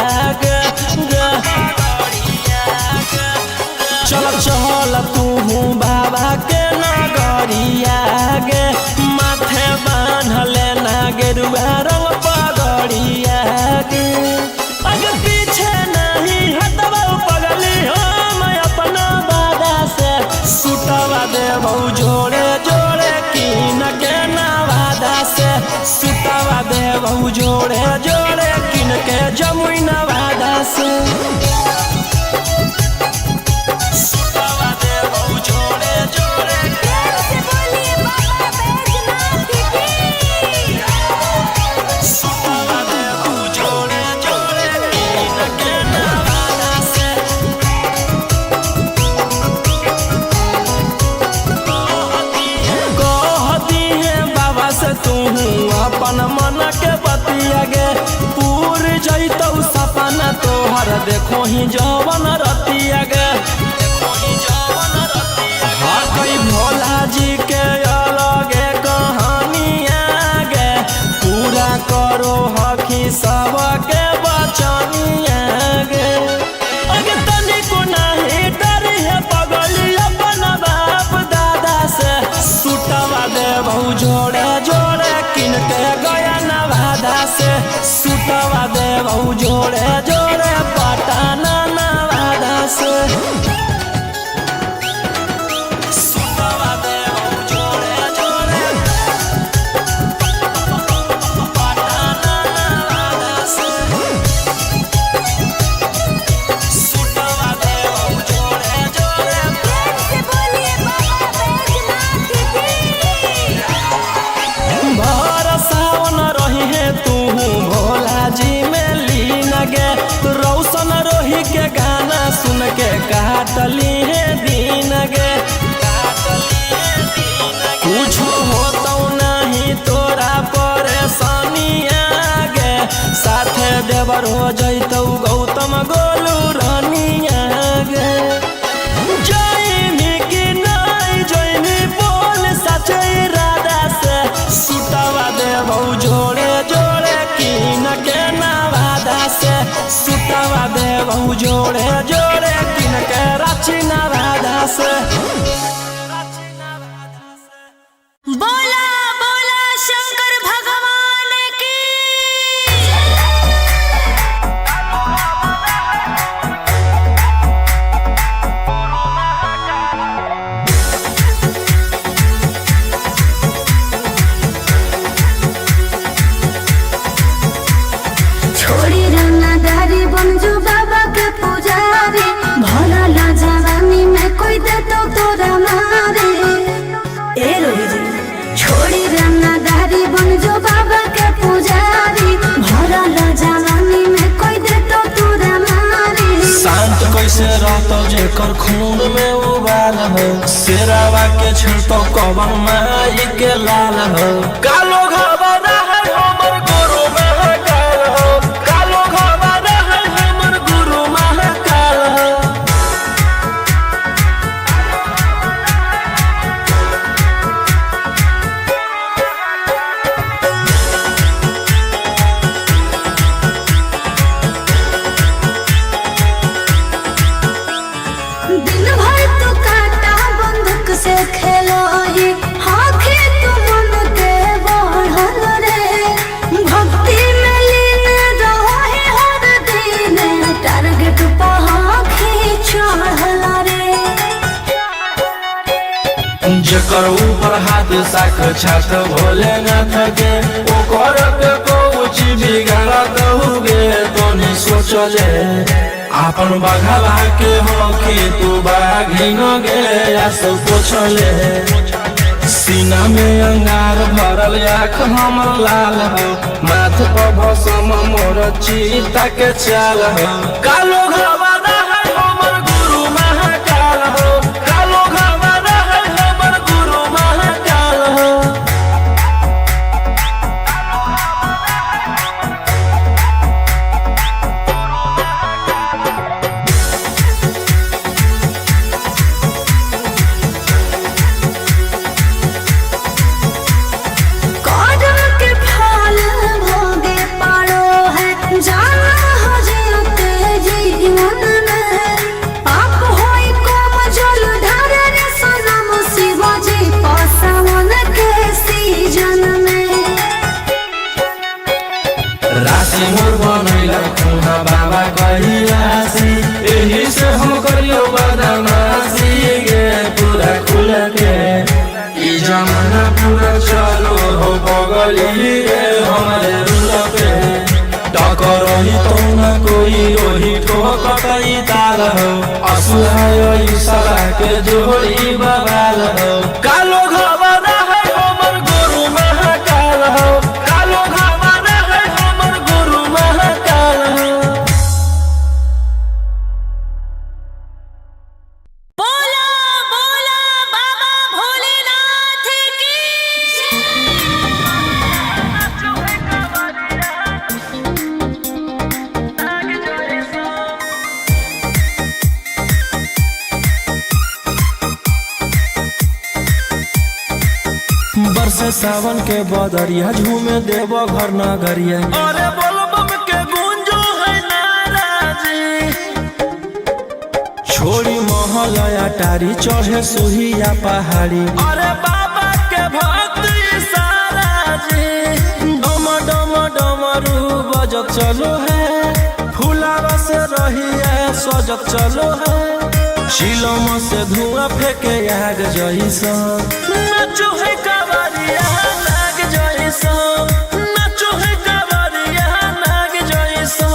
गे चल तू बाबा के नगरिया गे माथे बांधले ना गेरुआ रंग पगड़िया गे अगर पीछे नहीं हटबो पगली हम अपना दादा से सुतवा देबो जोड़े किन के नवादा से सुतवा देबो जोड़े किन के जमुई नवादा से सुतवा देबो जोड़े प्रेम से बोलिए बाबा बैजनाथ की सुतवा देबो जोड़े किन के नवादा से कहती है बाबा से तू अपन मन के बतिया गे पूर जैतौ सपना तोहर देखो ही जवन रतिया गे हाँ कई भोला जी के अलगे कहानी सुतवा देबऊ जोड़े जोड़े पटना नवादा से सुतवा देबऊ जोड़े जोड़े पटना नवादा से सुतवा देबऊ जोड़े जोड़े से बोलिए बाबा बैजनाथ की भर सावन रही है तू भोला जी में लीन गे रौशन रोही के गाना सुन के काटली है दीन गे कुछ होतो नहीं तोरा परेशानिया गे साथे देवर हो जैतौ गौतम गोलू रानिया गे जैनी की नहीं जैनी बोल सचे राधा से सुतवा देबऊ जोड़े जोड़े कीन के नवादा से सुतवा देबऊ जोड़े जोड़े कीन के रांची नवादा से बोला बोला शंकर भगवान की छोड़ी रंगदारी बनजू बाबा के पुजारी भला ला जवानी में कोई दे तो तोरा मारे ए रोही जी छोड़ी रंगदारी बनजू बाबा के पुजारी भला ला जवानी में कोई दे तो तोरा मारे शांत कैसे रहतो जेकर खून में उबाल हो शेरावा के छिड़तो कवन माई के लाल हो कालो घबरा है हमर गुरु महाकाल हो कालो घबरा है हमर गुरु महाकाल हो दिन भर तो काटा बंदूक से खेलो ये आँखें तो मन के बढ़ल रे भक्ति में लीन रहो है हर दिन टारगेट पर आँखें चढ़ल रे जेकर ऊपर हाथ साक्षात भोलेनाथ के ओकर के कुछ बिगाड़त हुए तो नहीं सोचले आपन बघला के हो कि तू बाघिन गे या सब पूछले सीना में अंगार भरल आँख हमर लाल हो माथ पर भसम मोर चीता के चाल हो कालो घबरा है हमर गुरु महाकाल हो कालो घबरा है हमर गुरु महाकाल हो कदम के फल भोगे पारो है जाना हो जीते जीवन में पाप होई कम जल ढारे रे सनम शिव जी पसावन के सीजन में राशि मोर बनैला खुना बाबा कहिलासी एही से हम करियो बदमाशी गे पूरा खुल के ई जमाना पूरा चलो हो बगली रे हमारे रुल पे टकरही तो न कोई ओही ठोकतई ताल हो असुहाय सला के जोड़ी बवाल हो कालो घबरा है हमर गुरु महाकाल हो कालो घबरा है हमर गुरु महाकाल हो बोला बोला बाबा भोलेनाथ की बरसे सावन के बदरिया झूमे देव घर नगरिया अरे बोलो बम के गूंजो है नाराजी छोड़ी महल अटारी चढ़े सुहिया पहाड़ी अरे बाबा के भक्त सारा जी डम डम डमरू बजत चलो है, फुलावा से रही है सजत चलो है, शिलम से धुआं फेंके आग जैसा नाचो है कावरिया नाग जैसा, नाचो है कावरिया नाग जैसा।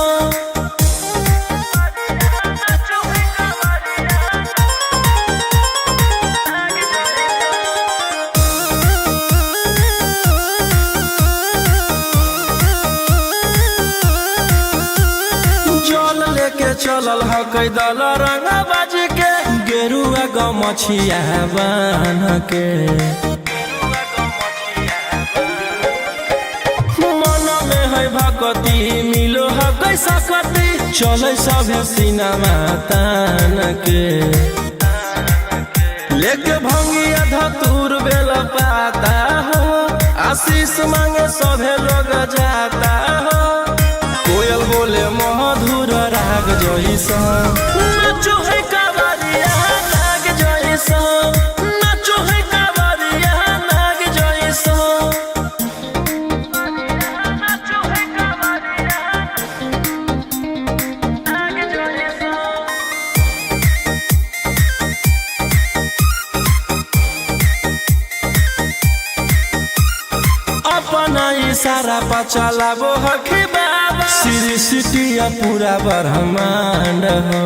जल लेके चलल ह कैदल रंगा बाजी के, गेरुआ गमछिया बान के, मन में है भगती मिलो है कैसा कती, चले सभे सिनेमा तान के, लेके भंगिया धतूर बेल पाता हो, आशीष मांगे सभे लोग जाता हो, कोयल बोले मधुर राग जैसा नाचो है कावरिया नाग जैसा, नाचो है कावरिया नाग जैसा। नाचो है कावरिया नाग जैसा। अपना इशारा पर चलाबो हखी बाबा, श्री सिटिया पूरा ब्रह्मांड हो,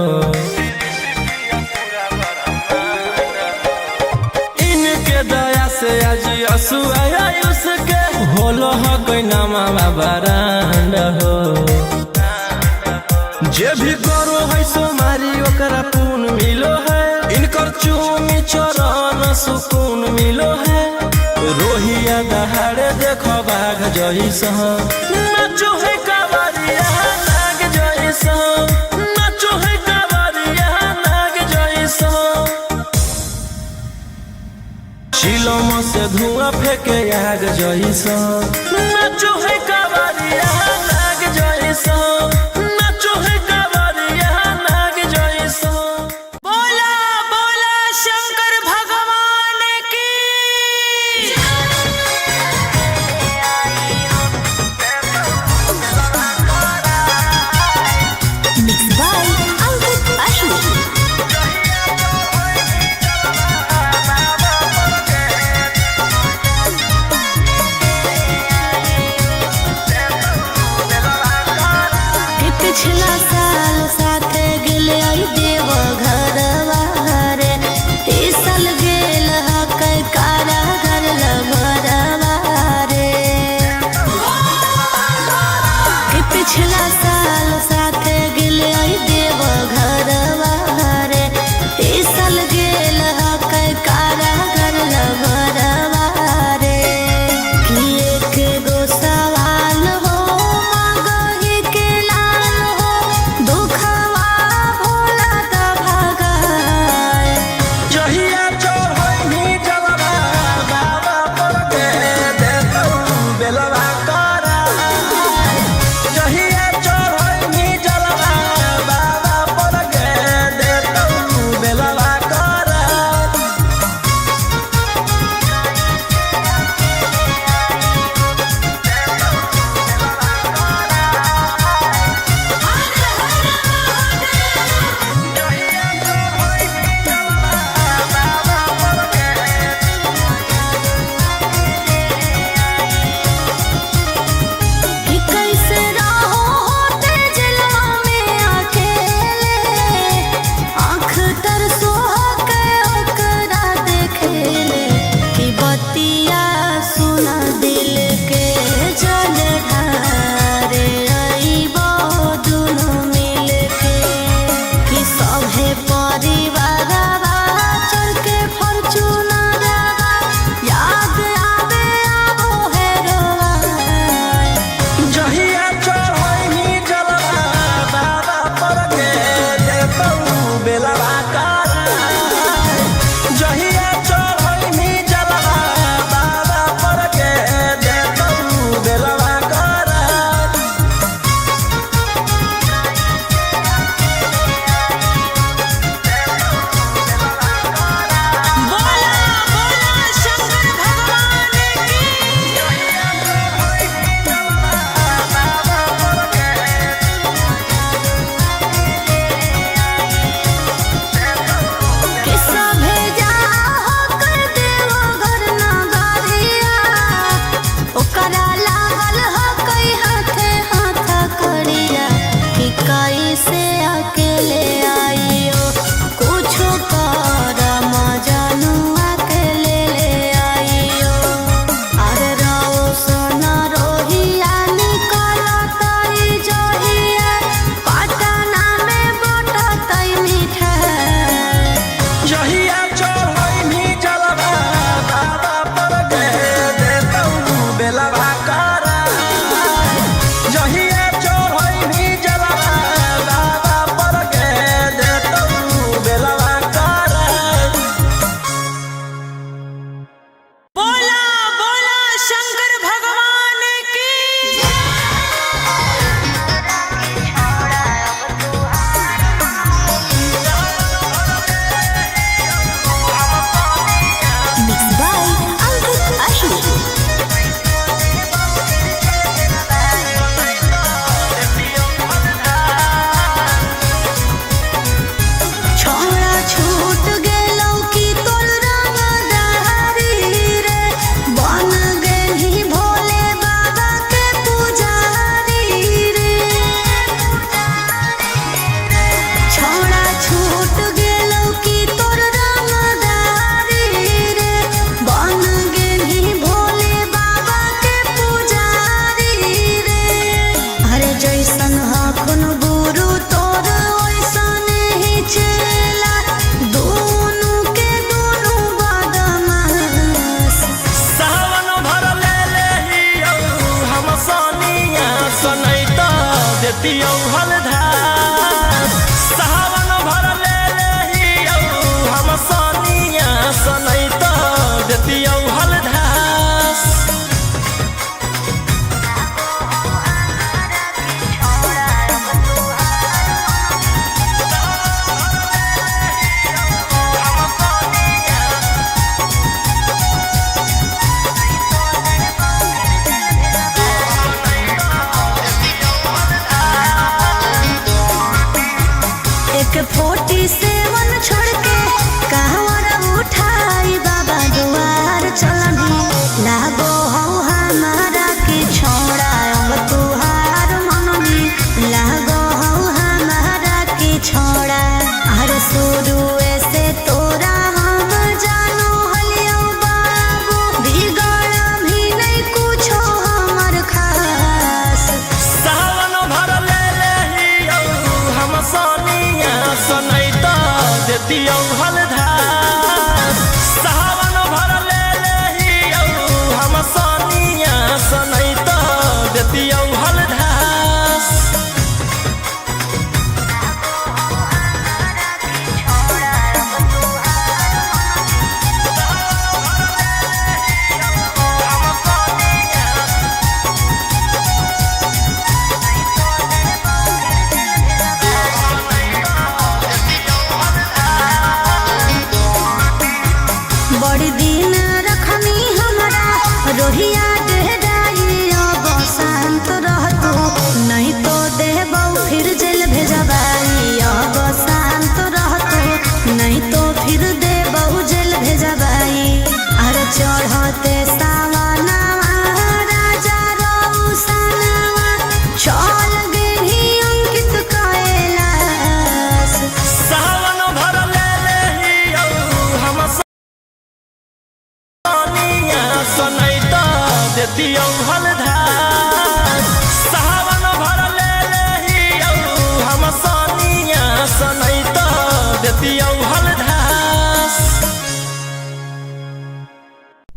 इनके दया से आज असु आयुष के होलो हो कोई नामा बरांड हो, जे भी करो है सो मारी ओकरा पून मिलो है, इनकर चूमी चरण सुकून मिलो है, रोहिया दहाड़े देखो बाघ जैसा नाचो है कावरिया नाग जैसा, नाचो है कावरिया नाग जैसा, शिलम से धुआं फेंके आग जैसा नाचो है कावरिया नाग जैसा, नाचो है कावरिया नाग जैसा। बोला बोला शंकर भगवान की। Mixed by Ankit Ashok. देतियौ हलधार सावन भर ले लेहियौ हम सनिया सनै त देतियौ हलधार एक 47 छोड़ के कहवर उठाई बाबा दुआर चलनी लागो हो हमारा के छोड़ा अब तुहार मननी लागो हो हमारा के छोड़ा हर शुरू से तोरा हम जानो हलियो बाबू बिगड़ भी नहीं कुछो हमर खास सावन भर ले लेहियौ हम सनिया सनै त देतियौ हलधार सावन भर ले लेहियौ हम सनिया सनै त देतियौ हलधार बड़ी दिन रखनी हमारा रोहिया डेहराई अब शांत रहतू नहीं तो देबौ फिर जेल भेजबाई अब शांत रहतू नहीं तो फिर देबौ जेल भेजबाई अरे चढ़ते सावनवा राजा रौसनवा चल गेली अंकित कैलाश सावन भर ले लेहियौ हम सनिया सनै त देतियौ हलधार सावन भर ले लेहियौ हम सनिया सनै त देतियौ हलधार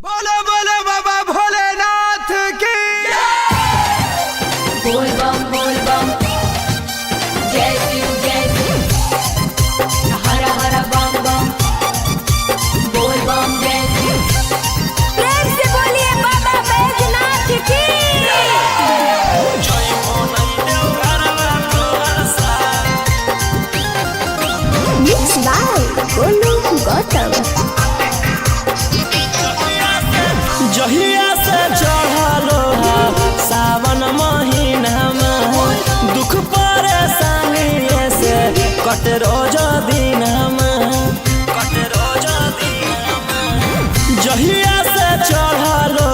बोलो बोलो बाबा भोलेनाथ की बोल बम जय शिव हर हर बम बम बोल बम जय शिव प्रेम से बोलिए बाबा बैजनाथ की जय मोनै देव घरवा तोहर साथ Mixed by Golu Gautam. जहिया से चढ़लो सावन महीनामा दुख परेशानी से कट रोज दिनमा जहिया से चढ़लो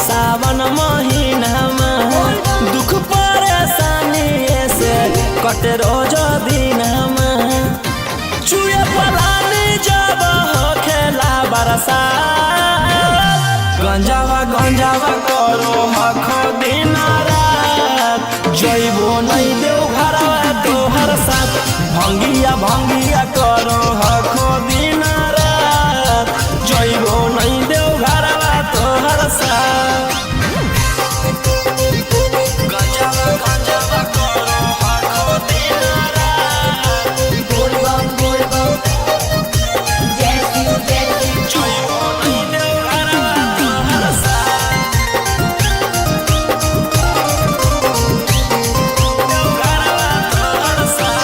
सावन महीनामा दुख परेशानी से कट रोज दिनमा चुए पलानी जब हो खेला बरसा गंजावा करो हखो दिन रात जइबो नहीं देव घरवा तोहर साथ भंगिया करो हखो दिन रात जइबो नहीं देव घरवा तोहर साथ गंजावा करो हखो दिन रात बोल बम जय शिव जइबो नहीं देव घरवा तोहर साथ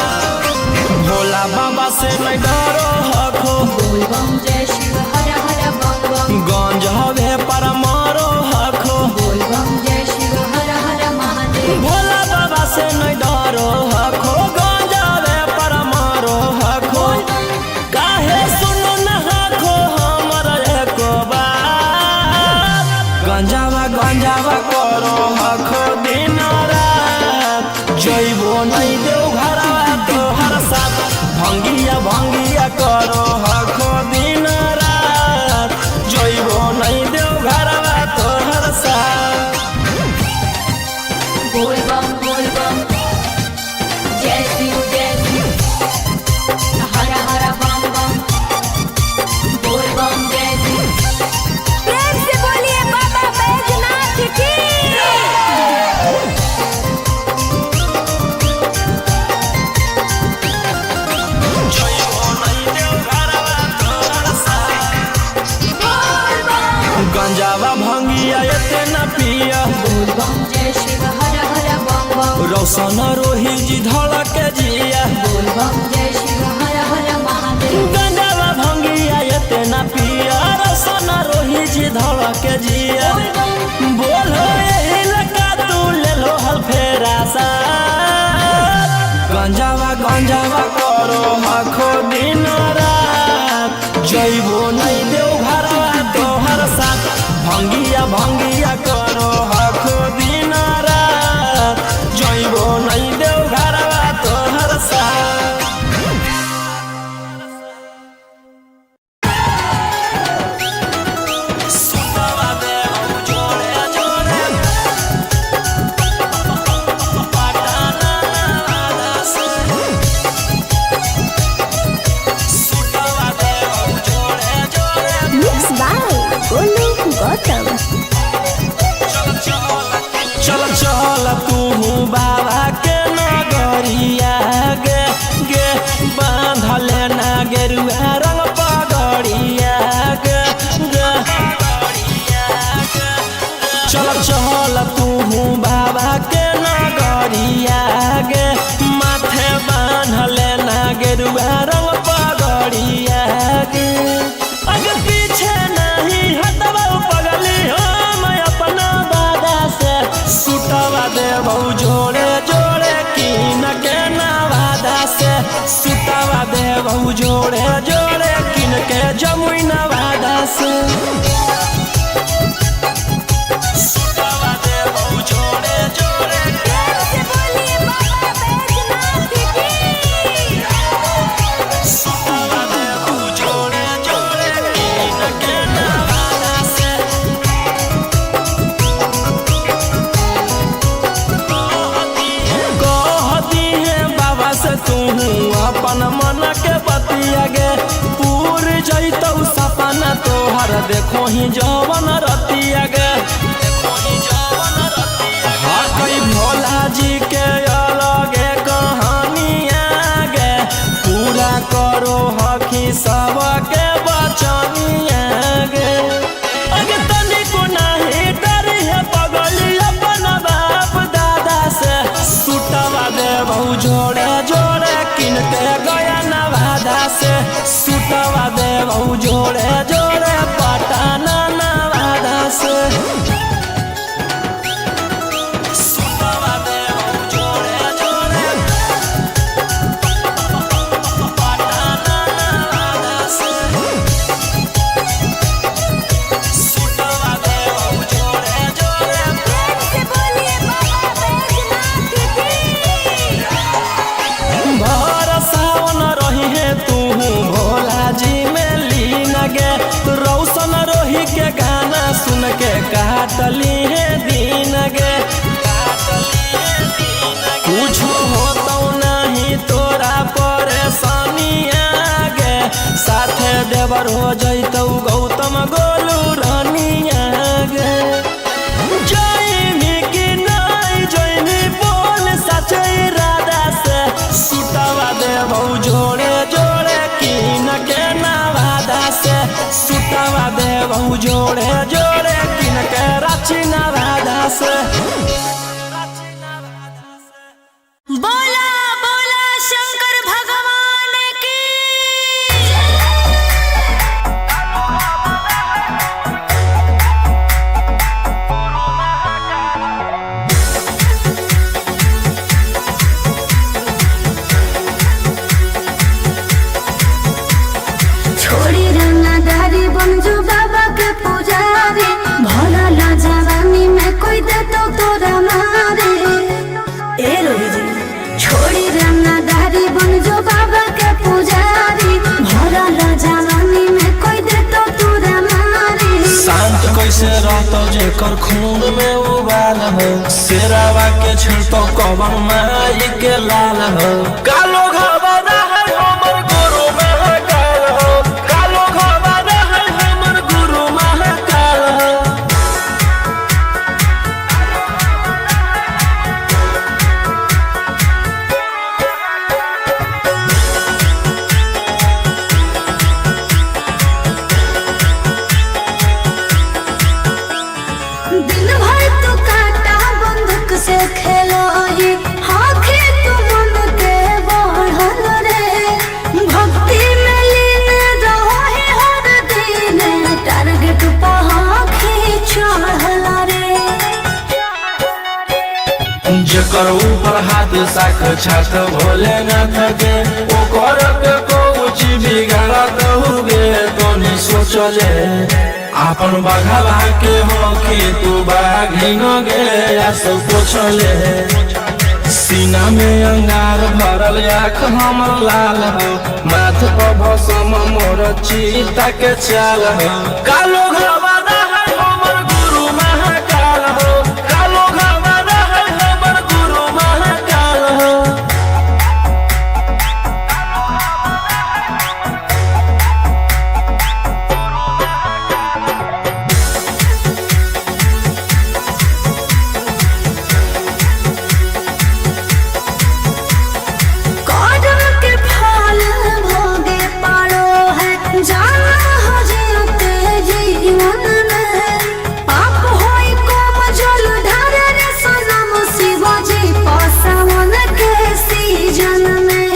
भोला बाबा से नहीं डरो हखो बोल बम जय शिव हर हर बम बम गंज हवे पर मारो हखो बोल बम जय शिव हर हर महादेव भोला बाबा से नहीं डरो हखो गंज हवे पर मारो हखो काहे सुनो न हखो हमर एको बात गंजावा करो हखो दिन रात जइबो नहीं देव घरवा तोहर साथ भंगिया करो हखो दिन रात जइबो नहीं देव घरवा तोहर साथ बोल बम जय शिव हर हर बम बम बोल बम जय शिव प्रेम से बोलिए बाबा बैजनाथ की भंगिया इतना पिया बोल बम जय शिव हर हर बम बम रोशन रोही जी धड़क जिया बोल बम जय शिव हर हर महादेव गंजावा भंगिया इतना पिया रोशन रोही जी धड़क जिया बोल बम बोलो यही लगा तू ले लो हल फेरा सा गंजावा गंजावा करो आखो दिन रात जइबो नहीं देव घरवा तोहर साथ भंगिया भंगिया करो आखो दिन रात जइबो नहीं देव घरवा तोहर साथ सुतवा देव जोड़े जोड़े पटाना वादा से सुतवा देव जोड़े जोड़े मिक्स बाय गोलू गौतम। चल चल तू बाबा के नगरिया गे गे बांधले ना गेरुआ रंग पगड़िया गे गे चल चल तू बाबा के नगरिया गे माथे बांधले ना गेरुआ रंग पगड़िया गे अगर पीछे नहीं हटवा पगली हम अपना दादा से सुटवा देबौ जोड़े जोड़े किन के नवादा से सुटवा देबौ जोड़े जोड़े किन के जमुई नवादा से सुटवा देबौ जोड़े जोड़े से बोलिए बाबा बैजनाथ की सुटवा देबौ जोड़े जोड़े किन के नवादा से कहती है बाबा से तू अपन मन के बतिया गे पूर जैतौ सपना तोहर देखो ही जवन रतिया गे हकई भोला जी के अलगे कहानिया गे पूरा करो हकी सबके बचनिया गे अगे तनिको नाही डरी है पगली अपन बाप दादा से सुटवा देबौ जोड़े जोड़े किन के गया नवादा से सुटवा देबौ जोड़े जोड़े पटाना नवादा से सुटवा देबौ जोड़े जोड़े पटाना नवादा से सुटवा देबौ जोड़े जोड़े से बोलिए बाबा बैजनाथ की भर सावन रही है तू भोला जी में लीन गे रौशन रोही के गाना सुन के काटली है दिन गे कुछ होतौ नहीं तोरा परेशानिया गे साथे देवर हो जैतौ गौतम गोलू रानिया गे जइमी कि नहीं जइमी बोल सचे इरादा से सुटवा देबौ जोड़े जोड़े किन के नवादा से सुटवा देबौ जोड़े जोड़े किन के रांची नवादा से बोला बोला शंकर भगवान की छोड़ी रंगदारी बन जो बाबा के पुजारी भला ला जवानी में कोई दे तो तोरा मारे ए रोही जी छोड़ी रंगदारी बन जो बाबा के पुजारी भला ला जवानी में कोई दे तो तोरा मारे शांत कैसे रहतो जेकर खून में उबाल हो शेरावा के छिड़तो कवन माई के लाल हो कालो घबरा है हमर गुरु महाकाल हो कालो घबरा है हमर गुरु महाकाल हो दिन भर तू काटा बंदूक से खेलो ही आँखें तू मन के बढ़ल रे भक्ति में लीन रहो है हर दिन टारगेट पर आँखें चढ़ल रे जकर ऊपर हाथ साख छात भोलेनाथ के ओकर के कुछ बिगाड़त हुए तो नहीं सोचले आपन बघावा के हो कि तू बाघी न गे आस पोछले सीना में अंगार भरल आँख हमर लाल हो माथ पर भसम मोर चीता के चाल हो कालो घरवाना है हमर गुरु महाकाल हो कालो घरवाना है हमर गुरु महाकाल हो कदम के फल भोगे पारो है जाना हो जीते जीवन में पाप होई कोम जल ढारे रे सनम शिवाजी पासवन के सीजन में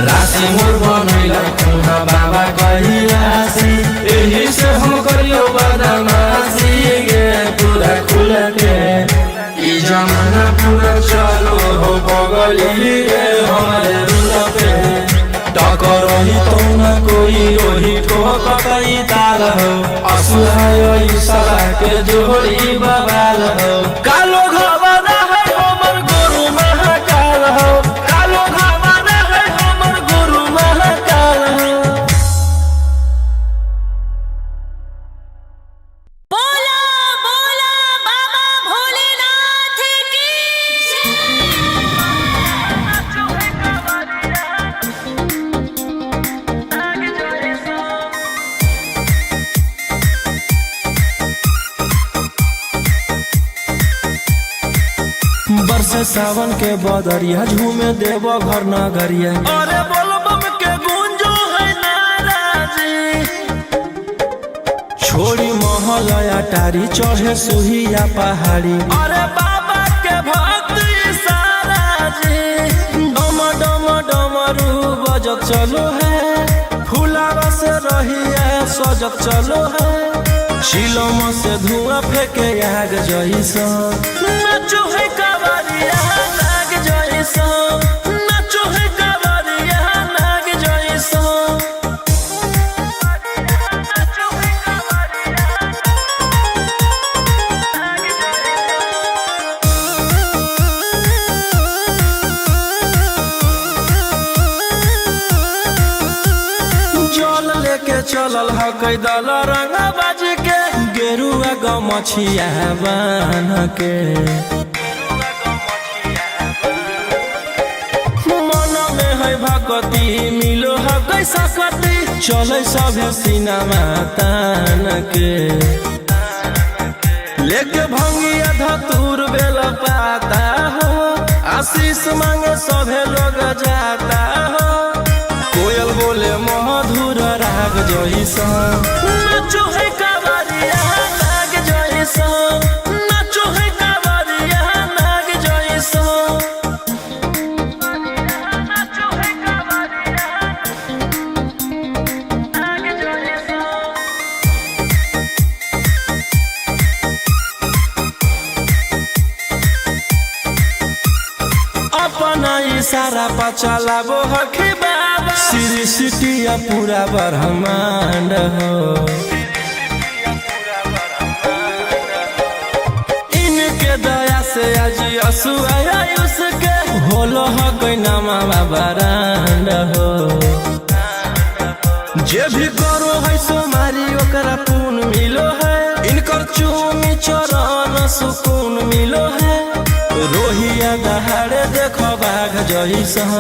राशि मोर बनैला कुहा बाबा कहिला से एही से हम करियो बदमाशी गे पूरा खुल के ई जमाना पूरा चलो हो बगली गे हमारे रुल पे टकर रही तो न कोई रोही ठोकई ताल हो असुहाय ई सला के जोड़ी बवाल हो कालो घरवाना है हमर गुरु महाकाल हो कालो घरवाना है हमर गुरु महाकाल हो बोला बोला बाबा भोलेनाथ की बरसे सावन के बदरिया झूमे देव घर नगरिया अरे बोलो बम के गूंजो है नाराजी छोड़ी महल अटारी चढ़े सुहिया पहाड़ी अरे बाबा के भक्त सारा जी डम डम डमरू बजत चलो है फुलावा से रहिया सजत चलो है शिलम से धुआं फेंके आग जइसन नाचो है कावरिया नाग जइसन नाचो है कावरिया नाग जइसन जल लेके चलल ह कैदल रंग बाज के गेरुआ गमछिया बान के मन में है भक्ति मिलो है कैसा कति चले सब सिनेमा तान के लेके भंगिया धतूर बेल पाता हो आशीष मांगे सभे लोग जाता हो कोयल बोले मधुर राग जइसन नाचो है कावरिया नाग जइसन नाचो है कावरिया नाग जइसन नाचो है कावरिया नाग जइसन अपना इशारा पर चलाबो हखी बाबा श्री सिटिया पूरा ब्रह्मांड हो इनके दया से आज असुआ उसके होलो हो कोई नामा बरांड हो जे भी करो है सोमारी ओकरा पून मिलो है इनकर चूमी चरण सुकून मिलो है रोहिया दहाड़े देखो बाघ जइसन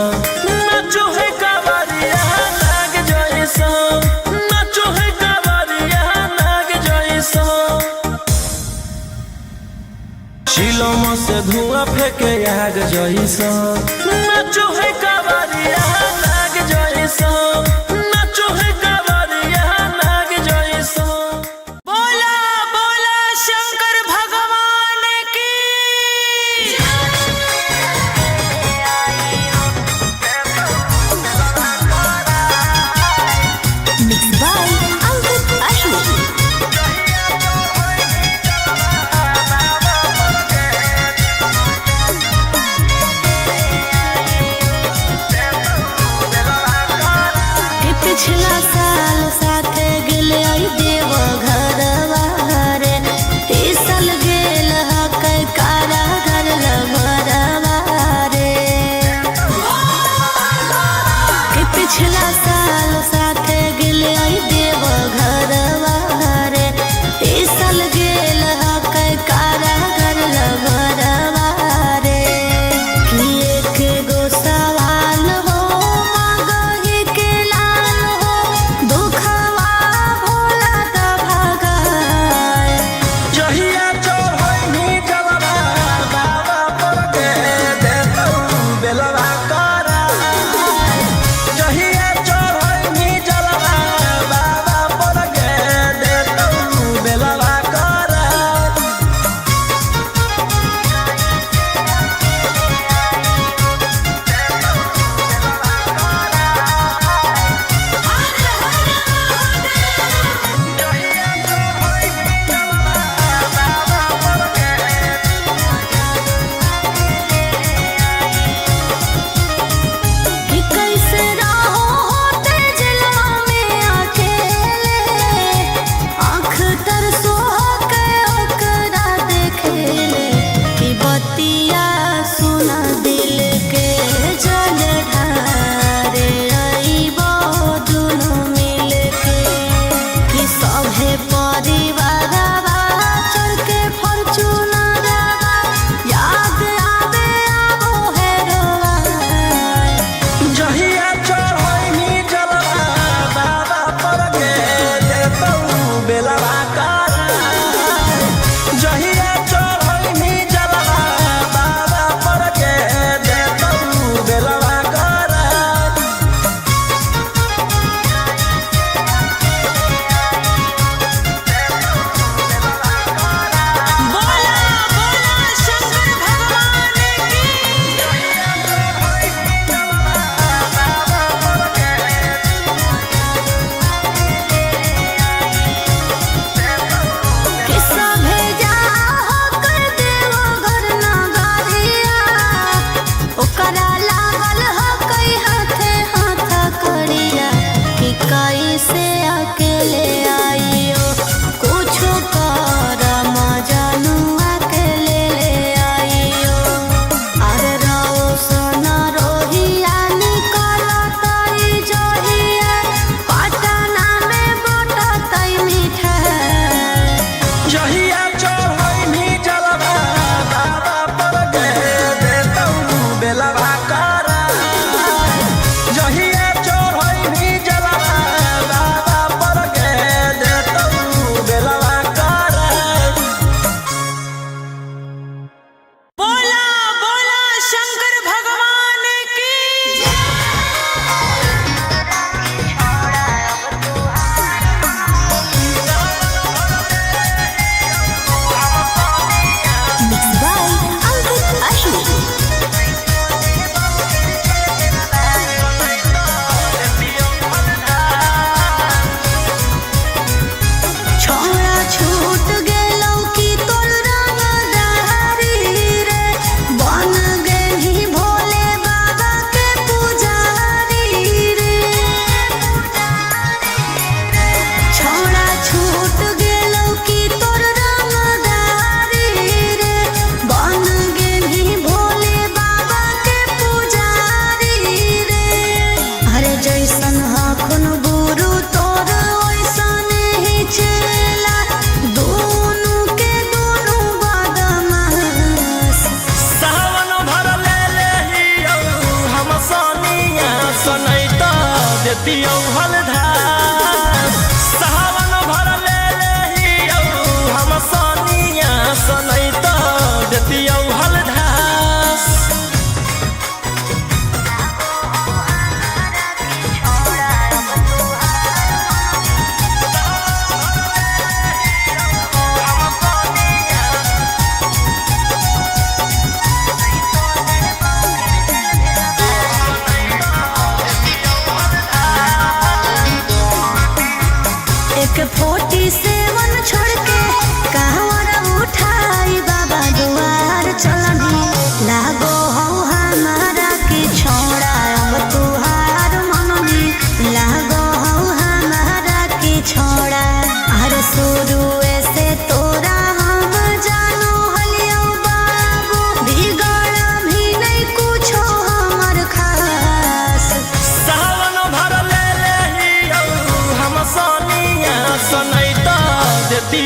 नाचो है कावरिया नाग जइसन नाचो है कावरिया नाग जइसन शिलम से धुआं फेंके आग जइसन नाचो है कावरिया नाग जइसन नाचो है कावरिया नाग जइसन बोला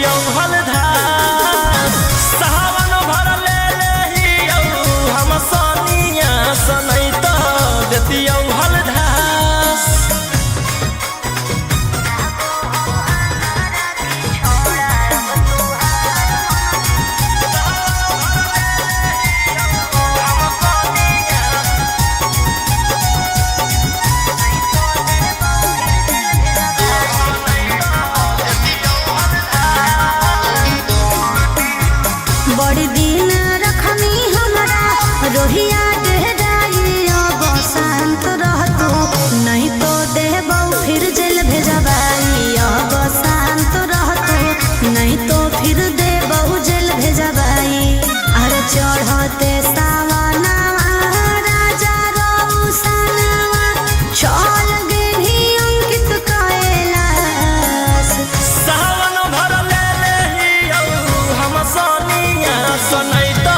देतियौ हलधास सावन भर ले लेहियौ हम सनिया सनै त देतियौ हलधास बड़ी दिन रखनी हमरा रोहिया डेहराइया बसंत रहतो नहीं तो देबौ फिर जेल भेजबाइया बसंत रहतो नहीं तो फिर देबौ जेल भेजबाई अरे चढ़ते सावनवा राजा रौसनवा चल गेली अंकित कैलाश सावन भर ले लेहियौ हम सनिया सनै त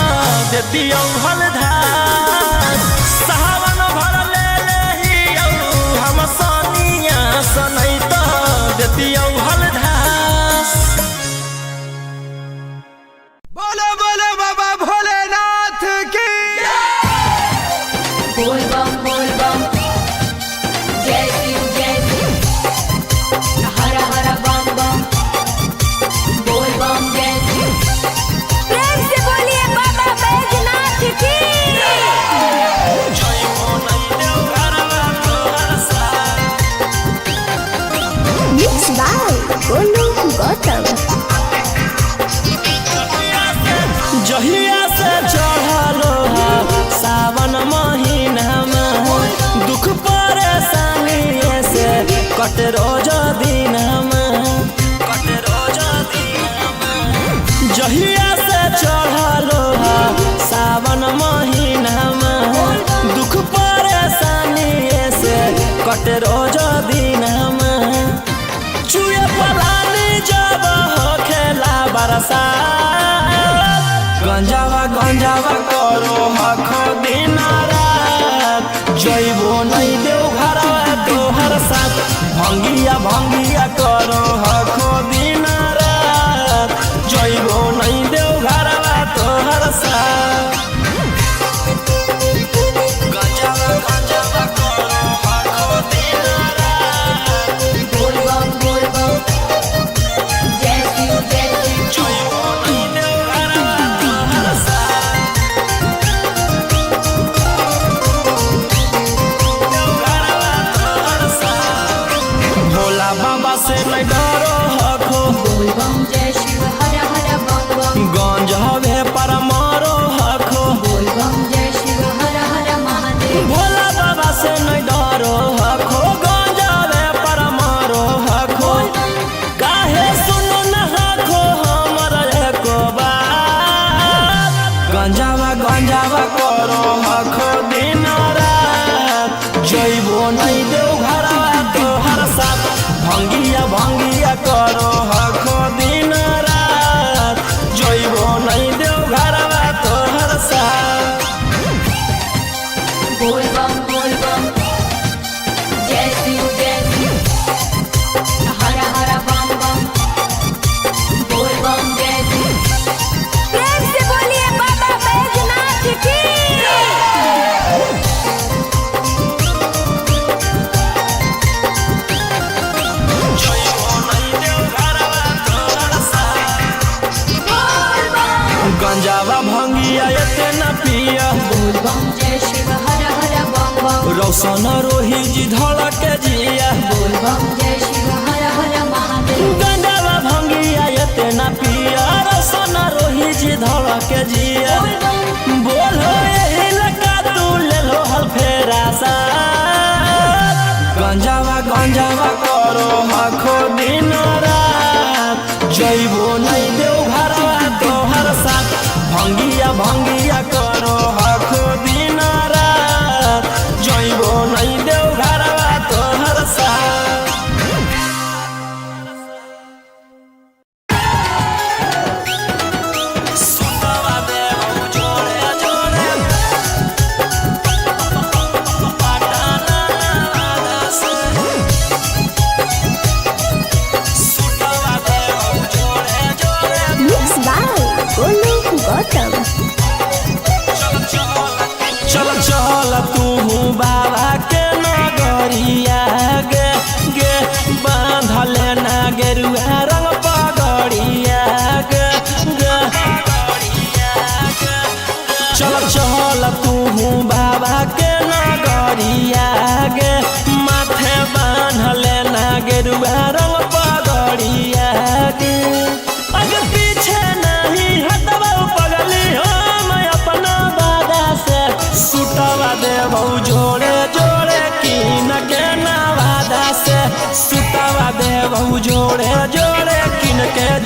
देतियौ हलधास सावन भर ले लेहियौ हम सनिया सनै त देतियौ हलधास बोलो बोलो बाबा भोलेनाथ की बोल बम जय शिव हर हर बम बम बोल बम जय शिव प्रेम से बोलिए बाबा बैजनाथ की Mixed by Golu Gautam. जहिया से चढ़लो सावन महीनामा दुख परेशानी से कट रोज दिनमा जहिया से चढ़लो सावन महीनामा दुख परेशानी से कट रोज दिनमा चुए पलानी जब खेला बरसा गंजावा करो हखो दिन रात जइबो नहीं देव घरवा तोहर साथ भंगिया करो हखो दिन रात जइबो नहीं देव घरवा तोहर साथ गंजावा करो हखो दिन रात बोल बम जय शिव जइबो नहीं देव घरवा तोहर साथ भोला बाबा से नहीं डरो हखो बोल बम जय शिव हर हर बम बम गंज हवे पर मारो हखो बोल बम जय शिव हर हर महादेव भोला बाबा से नहीं डरो हखो गंज हवे पर मारो हखो काहे सुनो न हखो हमर एको बात गंजावा करो हखो दिन रात जइबो नहीं देव घरवा तोहर साथ भंगिया करो हखो दिन रात जइबो नहीं देव घरवा तोहर साथ बोल बम जय शिव हर हर बम बम बोल बम जय शिव प्रेम से बोलिए बाबा बैजनाथ की जइबो नहीं देव घरवा तोहर साथ बोल बम गंजावा भंगिया एते न पिया बोल बम जय शिव हर हर बम बम रौशन रोही जी धड़क जिया बोल बम जय शिव हर हर महादेव गंजावा भंगिया एते न पिया रौशन रोही जी धड़क जिया बोलो यही लगा तू ले लो हल फेरा सा गंजावा करो हखो दिन रात जइबो नहीं देव घरवा तोहर साथ भंगिया करो हखो दिन रात जइबो नहीं देव घरवा तोहर साथ सुतवा देव जोड़े जोड़े पाटाना से सुतवा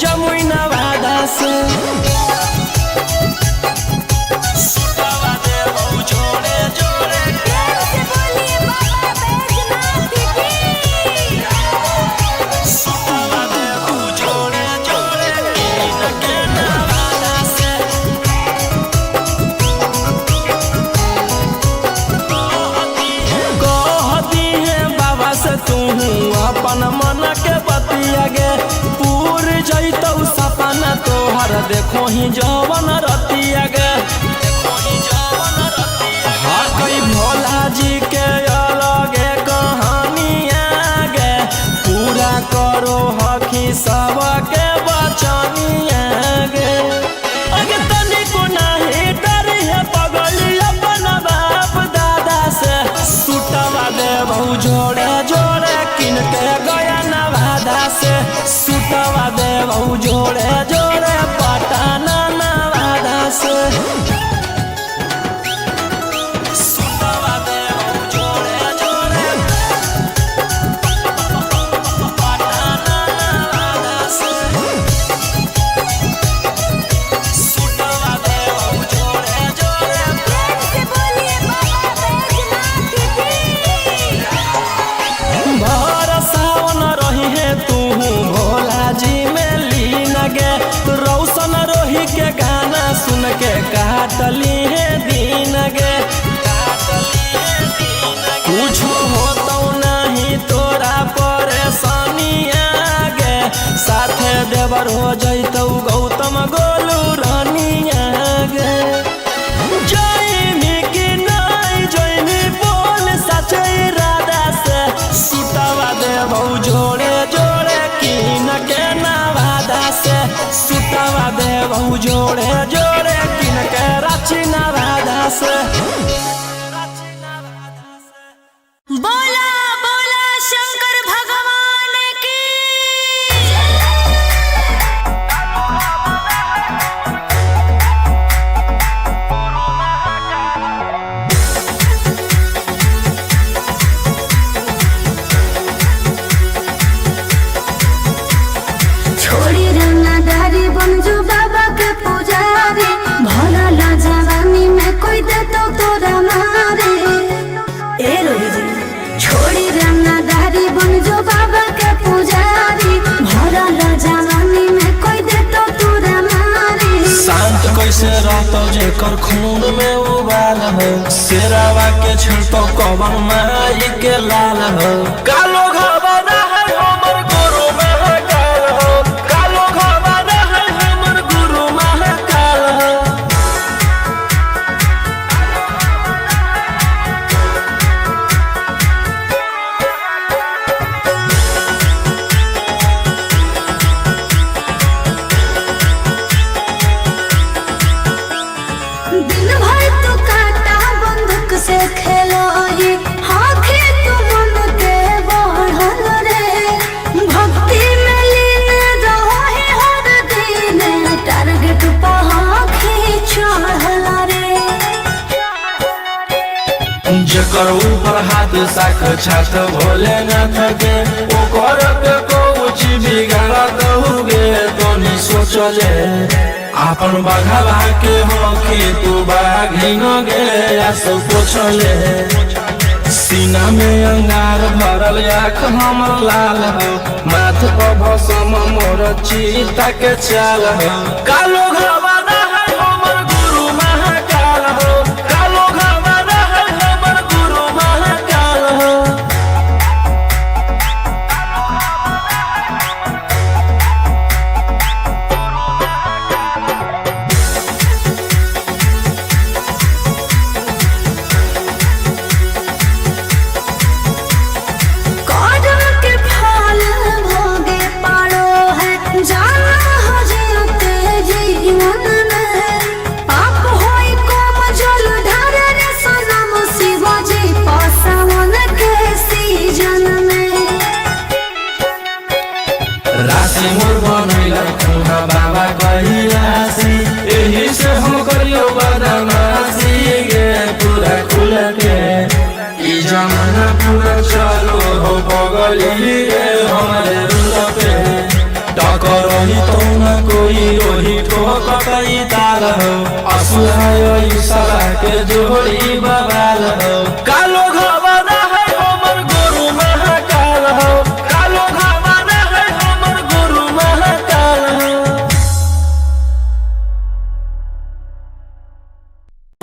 जमुई नवादा से सुतवा देबहु जोड़े जोड़े प्रेम से बोलिए बाबा बैजनाथ की। सुतवा देबहु जोड़े जोड़े कीन के नवादा से कहती है बाबा से तू अपन मन के बतिया गे पूर जैतौ सपना तोहर देखो ही जवन रतिया गे हाँ कई भोला जी के अलगे कहानिया गे पूरा करो हकी सबके बचनिया गे अगे तनिको नाही डरी है पगली अपन बाप दादा से सुतवा देबहु जोड़े जोड़े किन के गया नवादा से सुतवा देबहु जोड़े जोड़े पटना नवादा से सुतवा देबहु जोड़े जोड़े पटना नवादा से सुतवा देबहु जोड़े जोड़े प्रेम से बोलिए बाबा बैजनाथ की। भर सावन रही है तू भोला जी में लीन गे रौशन रोही के गाना सुन के काटली है दीन गे कुछ होतौ नहीं तोरा परेशानिया गे साथे देवर हो जैतौ गौतम गोलू रानिया गे जैनी कि नहीं जैनी बोल सचे इरादा से सुतवा देबहु जोड़े जोड़े कीन के नवादा से सुतवा देबहु जोड़े जोड़े कीन के रांची नवादा से बोला बोला शंकर भगवान की। छोड़ी रंगदारी बन जो बाबा के पुजारी भला ला जवानी में कोई दे तो तोरा मारे ए रोही जी छोड़ी रंगदारी बन जो बाबा के पुजारी भला ला जवानी में कोई दे तो तोरा मारे शांत कैसे रहतो जेकर खून में उबाल हो शेरावा के छिड़तो कवन माई के लाल हो कालो घबरा है हमर गुरु महाकाल हो कालो घबरा है हमर गुरु महाकाल हो दिन भर तू काटा बंदूक से खेलो ही आँखें तू मन के बढ़ल रे भक्ति में लीन रहो है हर दिन टारगेट पर आँखें चढ़ल रे जेकर ऊपर हाथ साख छात भोलेनाथ के ओकर के कुछ बिगाड़त होगे तोनी सोचले आपन बघवा के हो कि तू बाघिन गे आस पोछले सीना में अंगार भरल आँख हमर लाल हो माथ पर भसम मोर चीता के चाल हो कालो घबरा है हमर गुरु महाकाल हो कालो घबरा है हमर गुरु महाकाल हो कौन के फल भोगे पारो है जाना हो जीते जी कतई ताल हो असुहायो ईसरा के जोड़ी बवाल हो कालो घबरा है हमर गुरु महाकाल हो कालो घबरा है हमर गुरु महाकाल हो।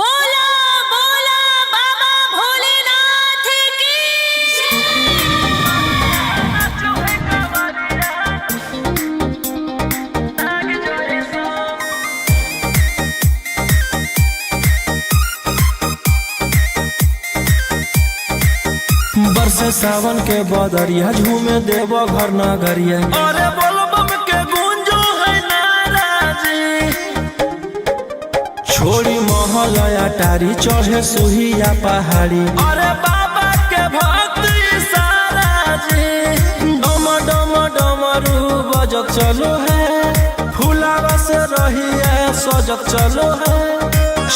बोला बोला बाबा भोलेनाथ की बरसे सावन के बदरिया झूमे देवो घर नगरिया अरे बोल बम के गूंजो है नाराजी छोड़ी महल अटारी चढ़े सुहिया पहाड़ी अरे बाबा के भक्त सारा जी डम डम डमरू बजत चलो है फुलावा से रही है सजत चलो है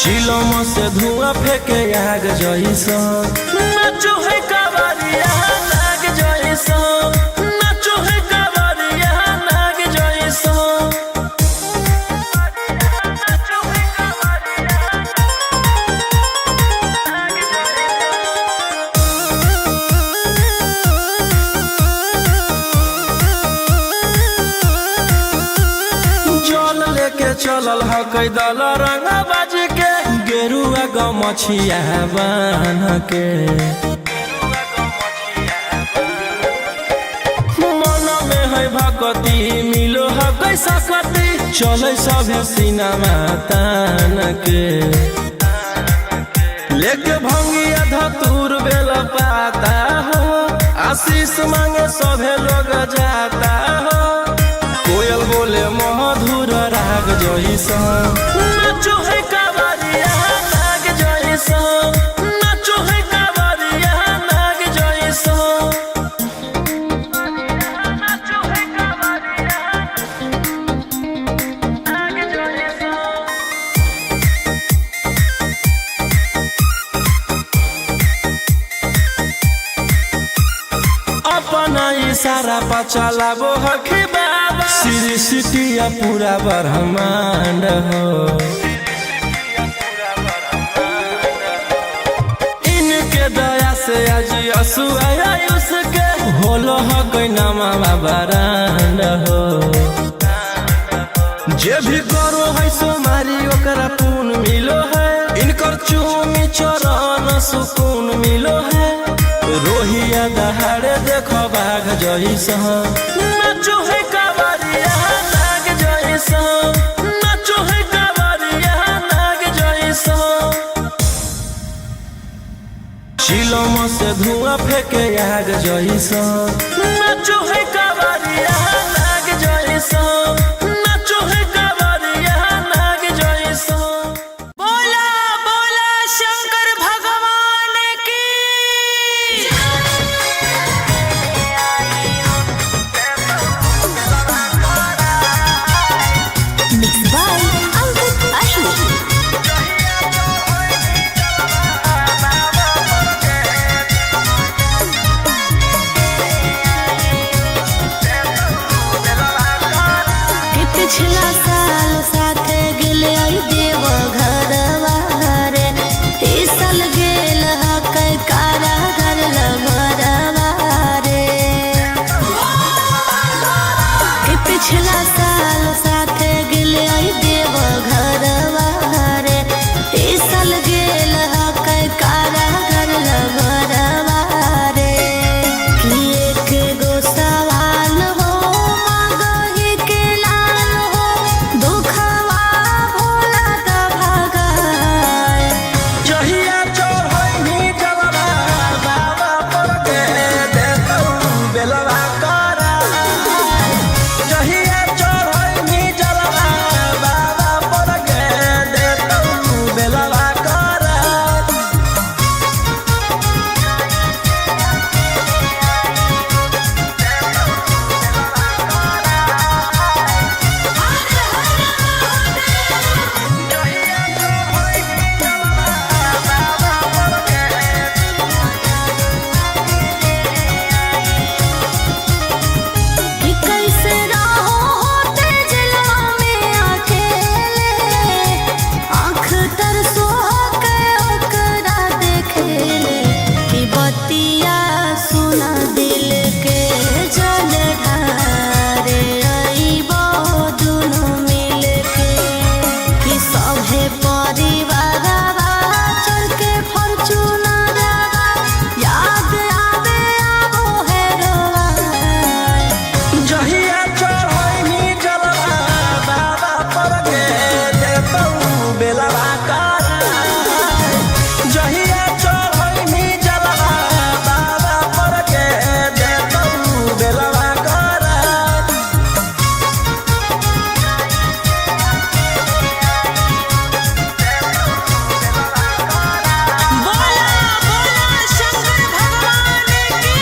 शिलम से धुआं फेंके आग जैसन नाचो है कावरिया नाग जैसन नाचो है कावरिया नाग जैसन। जल लेके चलल है कैदल रंग बाज के गेरुआ गमछिया बान्ह के मन में है भक्ति मिलो है कैसा कति चले सभे सिनेमा तान के लेके भंगिया धतूर बेल पाता हो आशीष मांगे सभे लोग जाता हो कोयल बोले मधुर राग जैसन नाचो है कावरिया नाग जैसन नाचो है कावरिया नाग जैसन। अपना इशारा पर चलाबो हखी बाबा श्री सिटिया पूरा ब्रह्मांड हो इनके दया से आज असुआ उसके होलो हो कोई नामा बरांड हो जे भी करो है सोमारी ओकरा पून मिलो है इनकर चूमी चरण सुकून मिलो है रोहिया दहाड़े देखो बाघ जैसन नाचो है कावरिया नाग जैसन नाचो है कावरिया नाग जैसन शिलम से धुआं फेंके आग जैसन नाचो है कावरिया नाग जैसन नाचो है कावरिया नाग जैसन। बोला बोला शंकर भगवान की मिक्स बाय अंकित अशोक। पर के देतौ बेलवा करा जहिया चढ़ैनी जलवा बाबा पर के देतौ बेलवा करा। बोला बोला शंकर भगवान की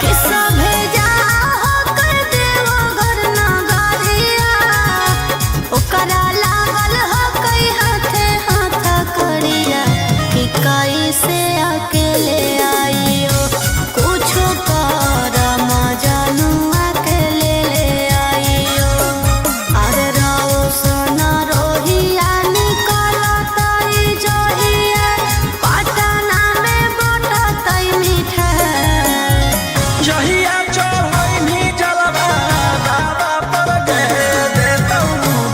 किस्सा भेजा हो कर देवो घर नगरिया ओकरा लागल हो कई हाथे हाथ करिया कि कैसे अकेले आइयो कुछो कर मजनू अकेले ले आइयो अरे रहो सोना रोहिया निकलतई जहिया पटना में बटतई मिठाई जहिया चढ़ैनी जलवा बाबा पर के देतौ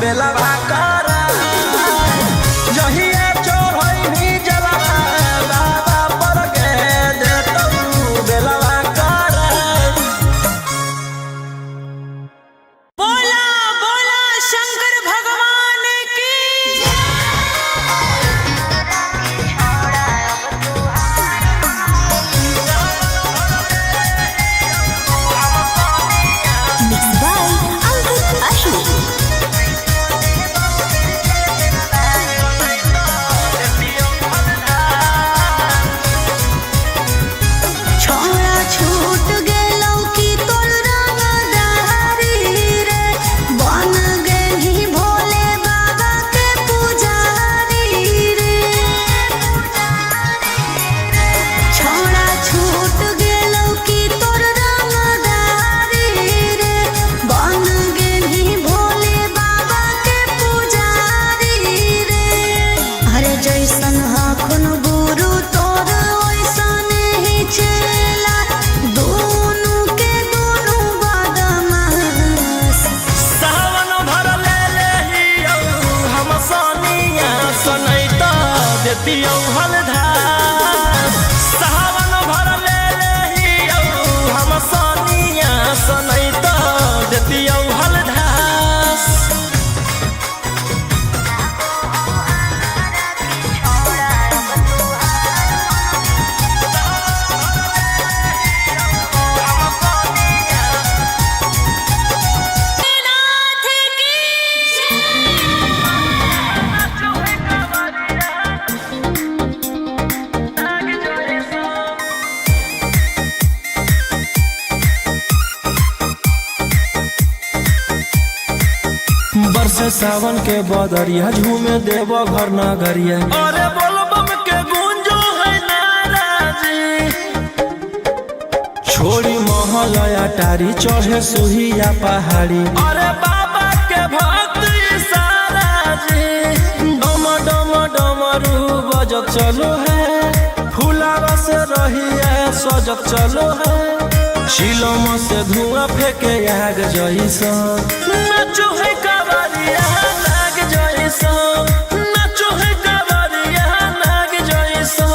बेलवा करा जहिया चढ़ैनी जलवा बाबा पर के देतौ बेलवा करा। बोला बोला शंकर भगवान की Mixed by Ankit Ashmi. छोड़ा छूट गेलौ कि तोर रंगदारी रे बन गेली भोले बाबा के पुजारी रे छोड़ा छूट गेलौ कि तोर रंगदारी रे बन गेली भोले बाबा के पुजारी रे अरे जैसन हखुन गुरु तोर ओइसन ही चेला दोनों के दोनों बदमाश सावन भर ले लेहियौ हम सोनिया सनैता देतियौ हलधार सावन भर ले लेहियौ हम सोनिया सनैता देतियौ हलधार। नाथ की बरसे सावन के बदरिया झूमे देव घर नगरिया अरे बोलबम के गूंजो है नाराजी छोड़ी महल अटारी चढ़े सुहिया पहाड़ी अरे बाबा के भक्त सारा जी डम डम डमरू बजत चलो है फुलावा से रहिया सजत चलो है चिलम से धुआं फेंके आग जैसा नाचो है कवरिया नाग जैसा नाचो है कवरिया नाग जैसा।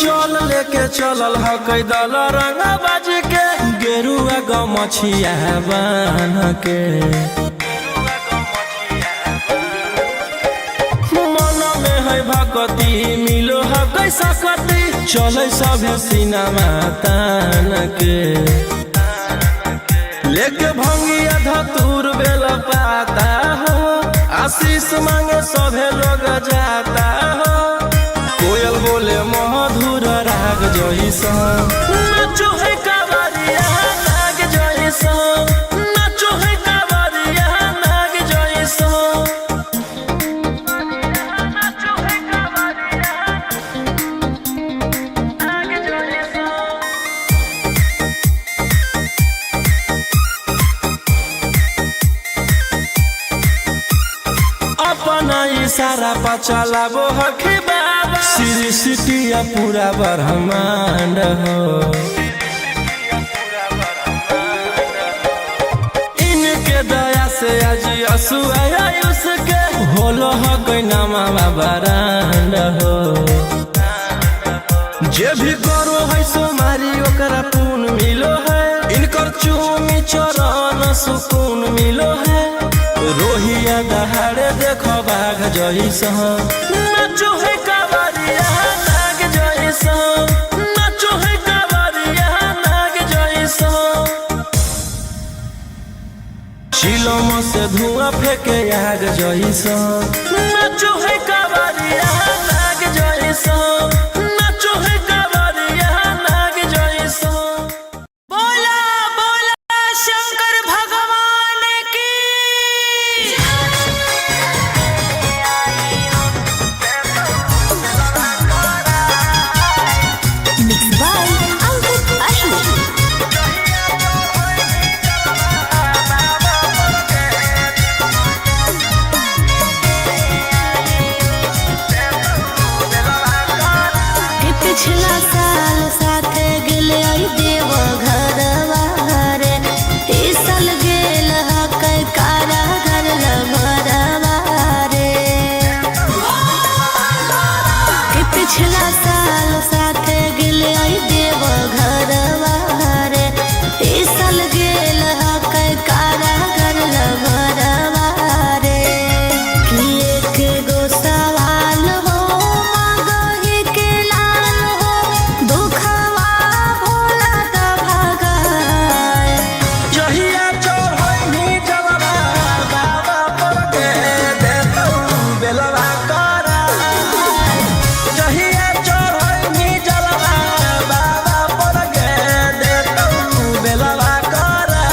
जल लेके चलल ह कैदल रंग बाज के गेरुआ गमछिया बान के मन में है भगती मिलो है कैसा कती चले सभे सिनेमा तान के लेके भंगिया धतूर बेल पाता हो आशीष मांगे सभे लोग जाता हो कोयल बोले मधुर राग जैसा नाचो है कवरिया नाग जैसा नाचो है कवरिया नाग जैसा। अपना इशारा पर चलाबो हखी बात सृष्टिया पूरा ब्रह्मांड हो, इनके दया से आज आयुष के होलो हो कोई नामा बरांड हो। जे भी करो है सोमारी ओकरा पून मिलो है, इनकर चूमी चरण सुकून मिलो है। रोहिया दहाड़े देखो बाघ जैसा, नाचो है कावरिया नाग जैसा, नाचो है कावरिया नाग जैसा। चिलम से धुआं फेंके आग जैसा, नाचो है कावरिया नाग जैसा, नाचो है कावरिया नाग जैसा। बोला बोला शंकर भगवान की। Mixed by Ankush Ashok. पिछला साल साथे गेले आई देव घरवा रे, ई साल गेल हकै कारा घर लभरवा रे। पिछला साल साथे गेले आई देव घरवा रे, ई साल गेल हकै कारा घर लभरवा रे। कि एक गो सवाल हो मगही के लाल हो, दुखवा भोला द भगाए। जहिया चढ़ैनी जलवा बाबा पर के देतौ बेलवा करा, जहिया चढ़ैनी जलवा बाबा पर के देतौ बेलवा करा।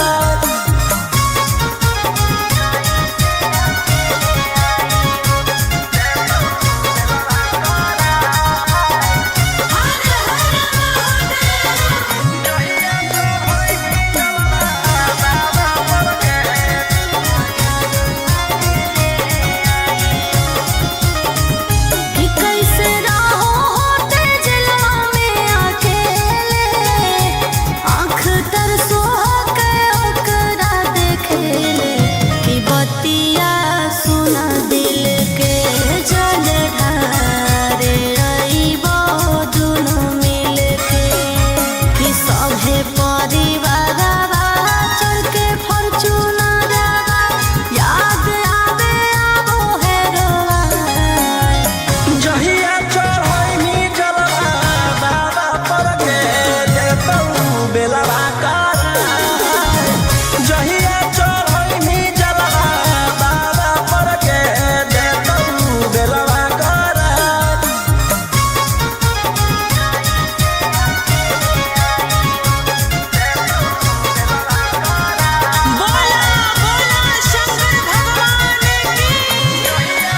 कि कैसे रहो होते जलवा में अकेले, आँख तरसो के ओकरा देखेले। कि बतिया सुना दिल के जल ढारे रहिबो दुनू मिल के। कि सभे परिवारवा चढ़ के फॉर्च्यूनरवा, याद आवे आबो हेरोवा। जहिया चढ़ैनी जलवा बाबा पर के देतौ बेलवा करा, जहिया चढ़ैनी जलवा बाबा पर के देतौ बेलवा करा। बोला बोला शंकर भगवान की।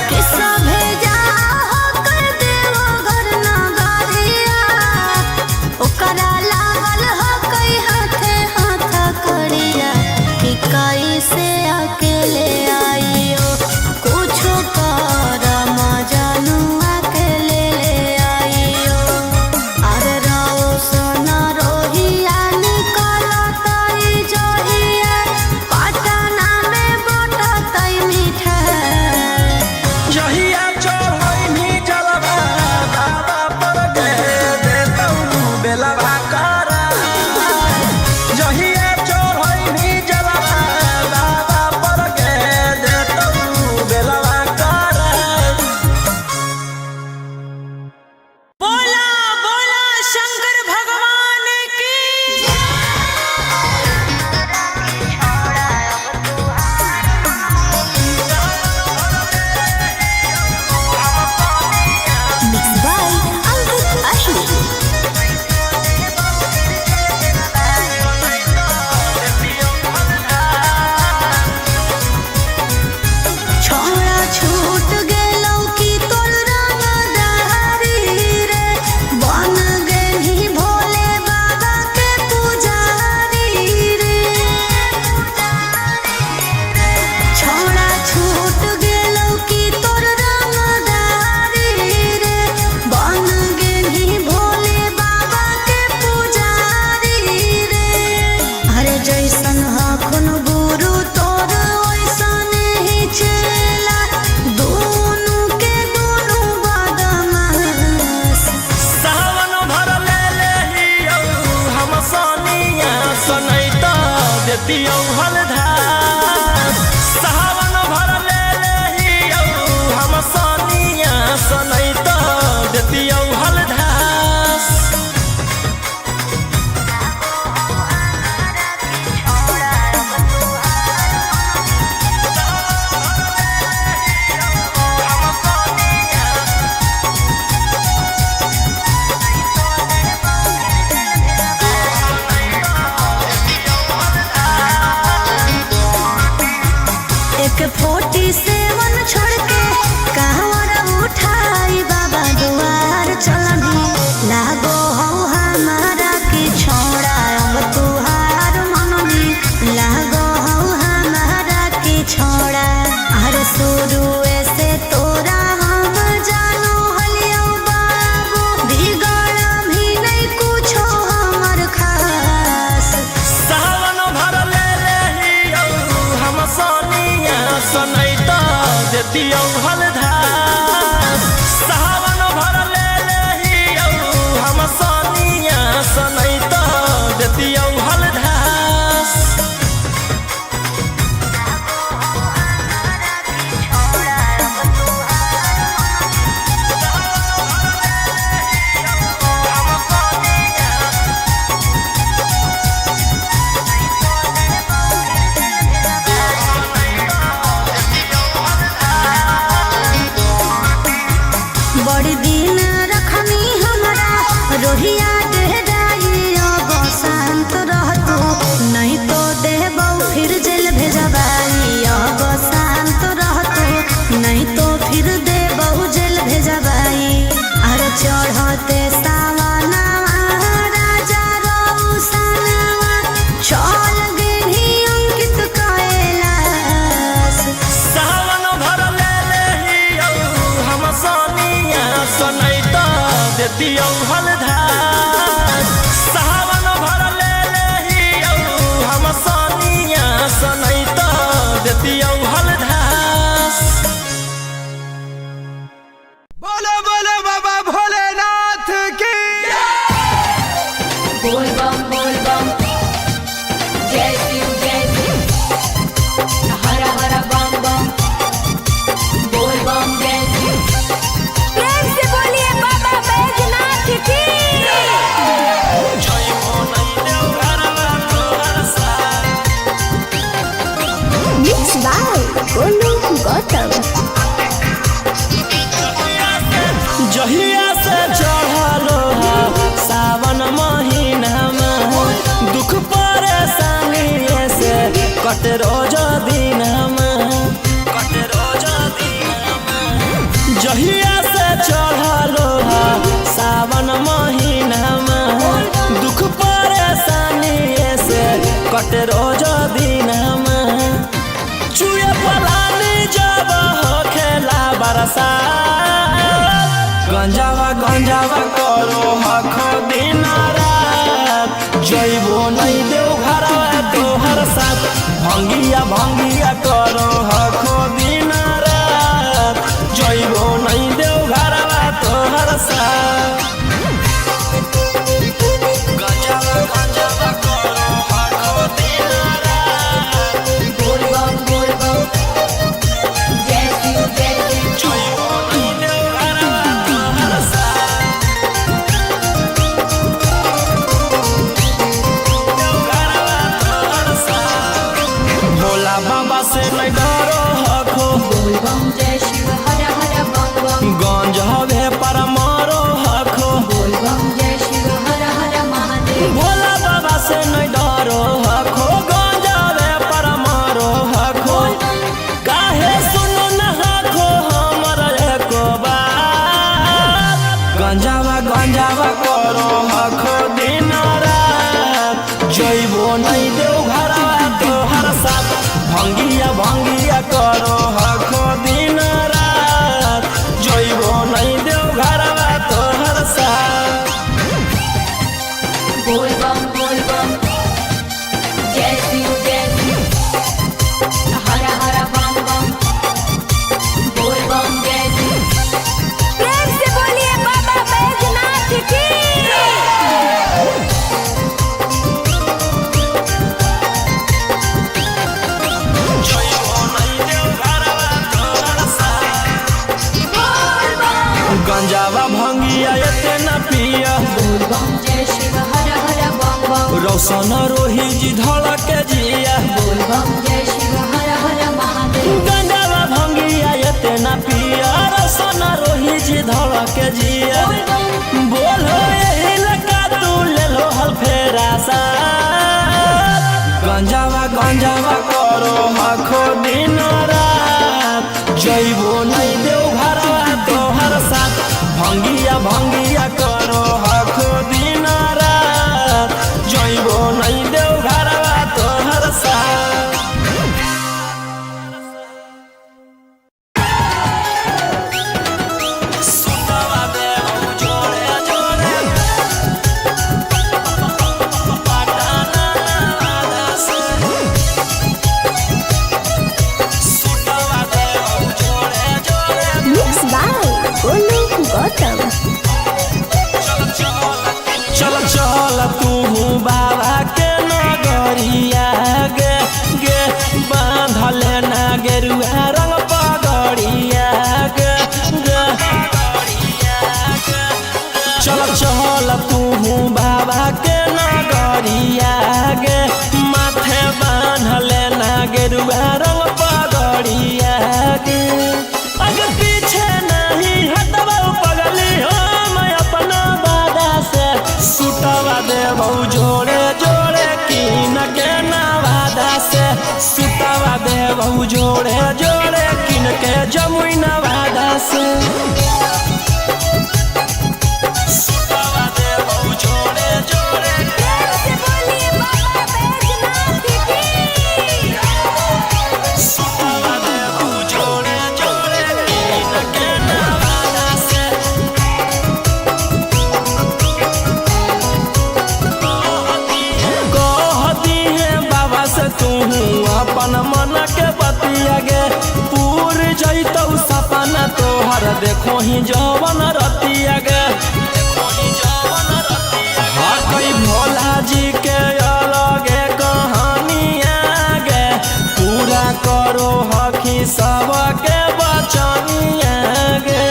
कि सभे जाहो कर देवो घर नगरिया, ओकरा लागल हो कई हाथे हाथ करिया। कि कैसे अकेले आइयो कुछो कर मजनुआ के ले आइयो। अरे रहो सोना रोहिया निकलतई जहिया, पटना में बटतई मिठाई। जहिया चढ़ैनी जलवा बाबा पर के देतौ बेलवा करा, जहिया चढ़ैनी जलवा बाबा पर के सनई तो देती हलधास सावन भर ले लेही हम सनिया सनई तो देती हलधास बड़ी दिन रखनी हमरा रोहिया डेराई अब शांत रहतू नहीं तो देबौ फिर जेल भेजबाई अब शांत रहतू नहीं तो फिर देबौ जेल भेजबाई अरे चढ़ते सावना राजा रौसनवा चल गेली अंकित कैलाश सावन भर ले लेही हम सनिया सनई तो देती हलधास सावन भर ले लेही हम सनिया सनई तो देती हलधास बोलो बोलो बाबा भोलेनाथ की बोल बम जय शिव हर हर बम बम बोल बम जय शिव प्रेम से बोलिए बाबा बैजनाथ की मिक्स बाय गोलू गौतम जहिया से चढ़लो सावन महीना में दुख परेशानी से कट रोज दिन जहिया से चढ़लो सावन महीना में दुख परेशानी से कट रोज दिन चुए पलानी जब खेला बरसा गंजावा करो हखो दिन रात जइबो नहीं देव घरवा तोहर साथ भंगिया करो हखो दिन रात जइबो नहीं देव घरवा तोहर साथ गंजावा करो हखो दिन रात बोल बम जय शिव जइबो नहीं देव घरवा तोहर भोला बाबा से नहीं डरो हखो बोल बम जय शिव हर हर बम बम गंज हवे पर मारो हखो बोल बम जय शिव हर हर महादेव भोला बाबा से नहीं डरो हखो गंज हवे पर मारो हखो काहे सुनो न हखो हमर एको बात गंजावा करो हखो दिन रात जइबो नहीं देव घरवा तोहर साथ भंगिया करो हखो दिन रात जइबो नहीं देव घरवा तोहर साथ बोल बम जय शिव हर हर बम बम बोल बम जय शिव प्रेम से बोलिए बाबा बैजनाथ की जइबो नहीं देव घरवा तोहर साथ गंजावा भंगिया एते न पिया बोल बम जय शिव हर हर बम बम रौशन रोही जी धड़क जिया बोल बम जय शिव हर हर महादेव गंजावा भंगिया एते न पिया रौशन रोही जी धड़क जिया बोलो यही लगा तू ले लो हल फेरा सा गंजावा करो हखो दिन रात जइबो नहीं देव घरवा तोहर साथ भंगिया करो हखो दिन रात जइबो नहीं देव घरवा तोहर साथ सुनवा दे जोड़े जोड़े पाटाना आदा से गेरुआ रंग पगड़िया के आगे पीछे नहीं हटबा पगली हम अपना वादा से सुतवा देबौ जोड़े जोड़े किन के नवादा से सुतवा देबौ जोड़े जोड़े किन के जमुई नवादा से सुतवा देबौ जोड़े जोड़े से बोलिए बाबा बैजनाथ की सुतवा देबौ जोड़े जोड़े किन के नवादा से कहती है बाबा से तू अपन मन के बतिया गे पूर जैतौ सपना तोहर देखो ही जवन रतिया गे हाँ कई भोला जी के अलगे कहानिया गे पूरा करो हकी सबके बचनिया गे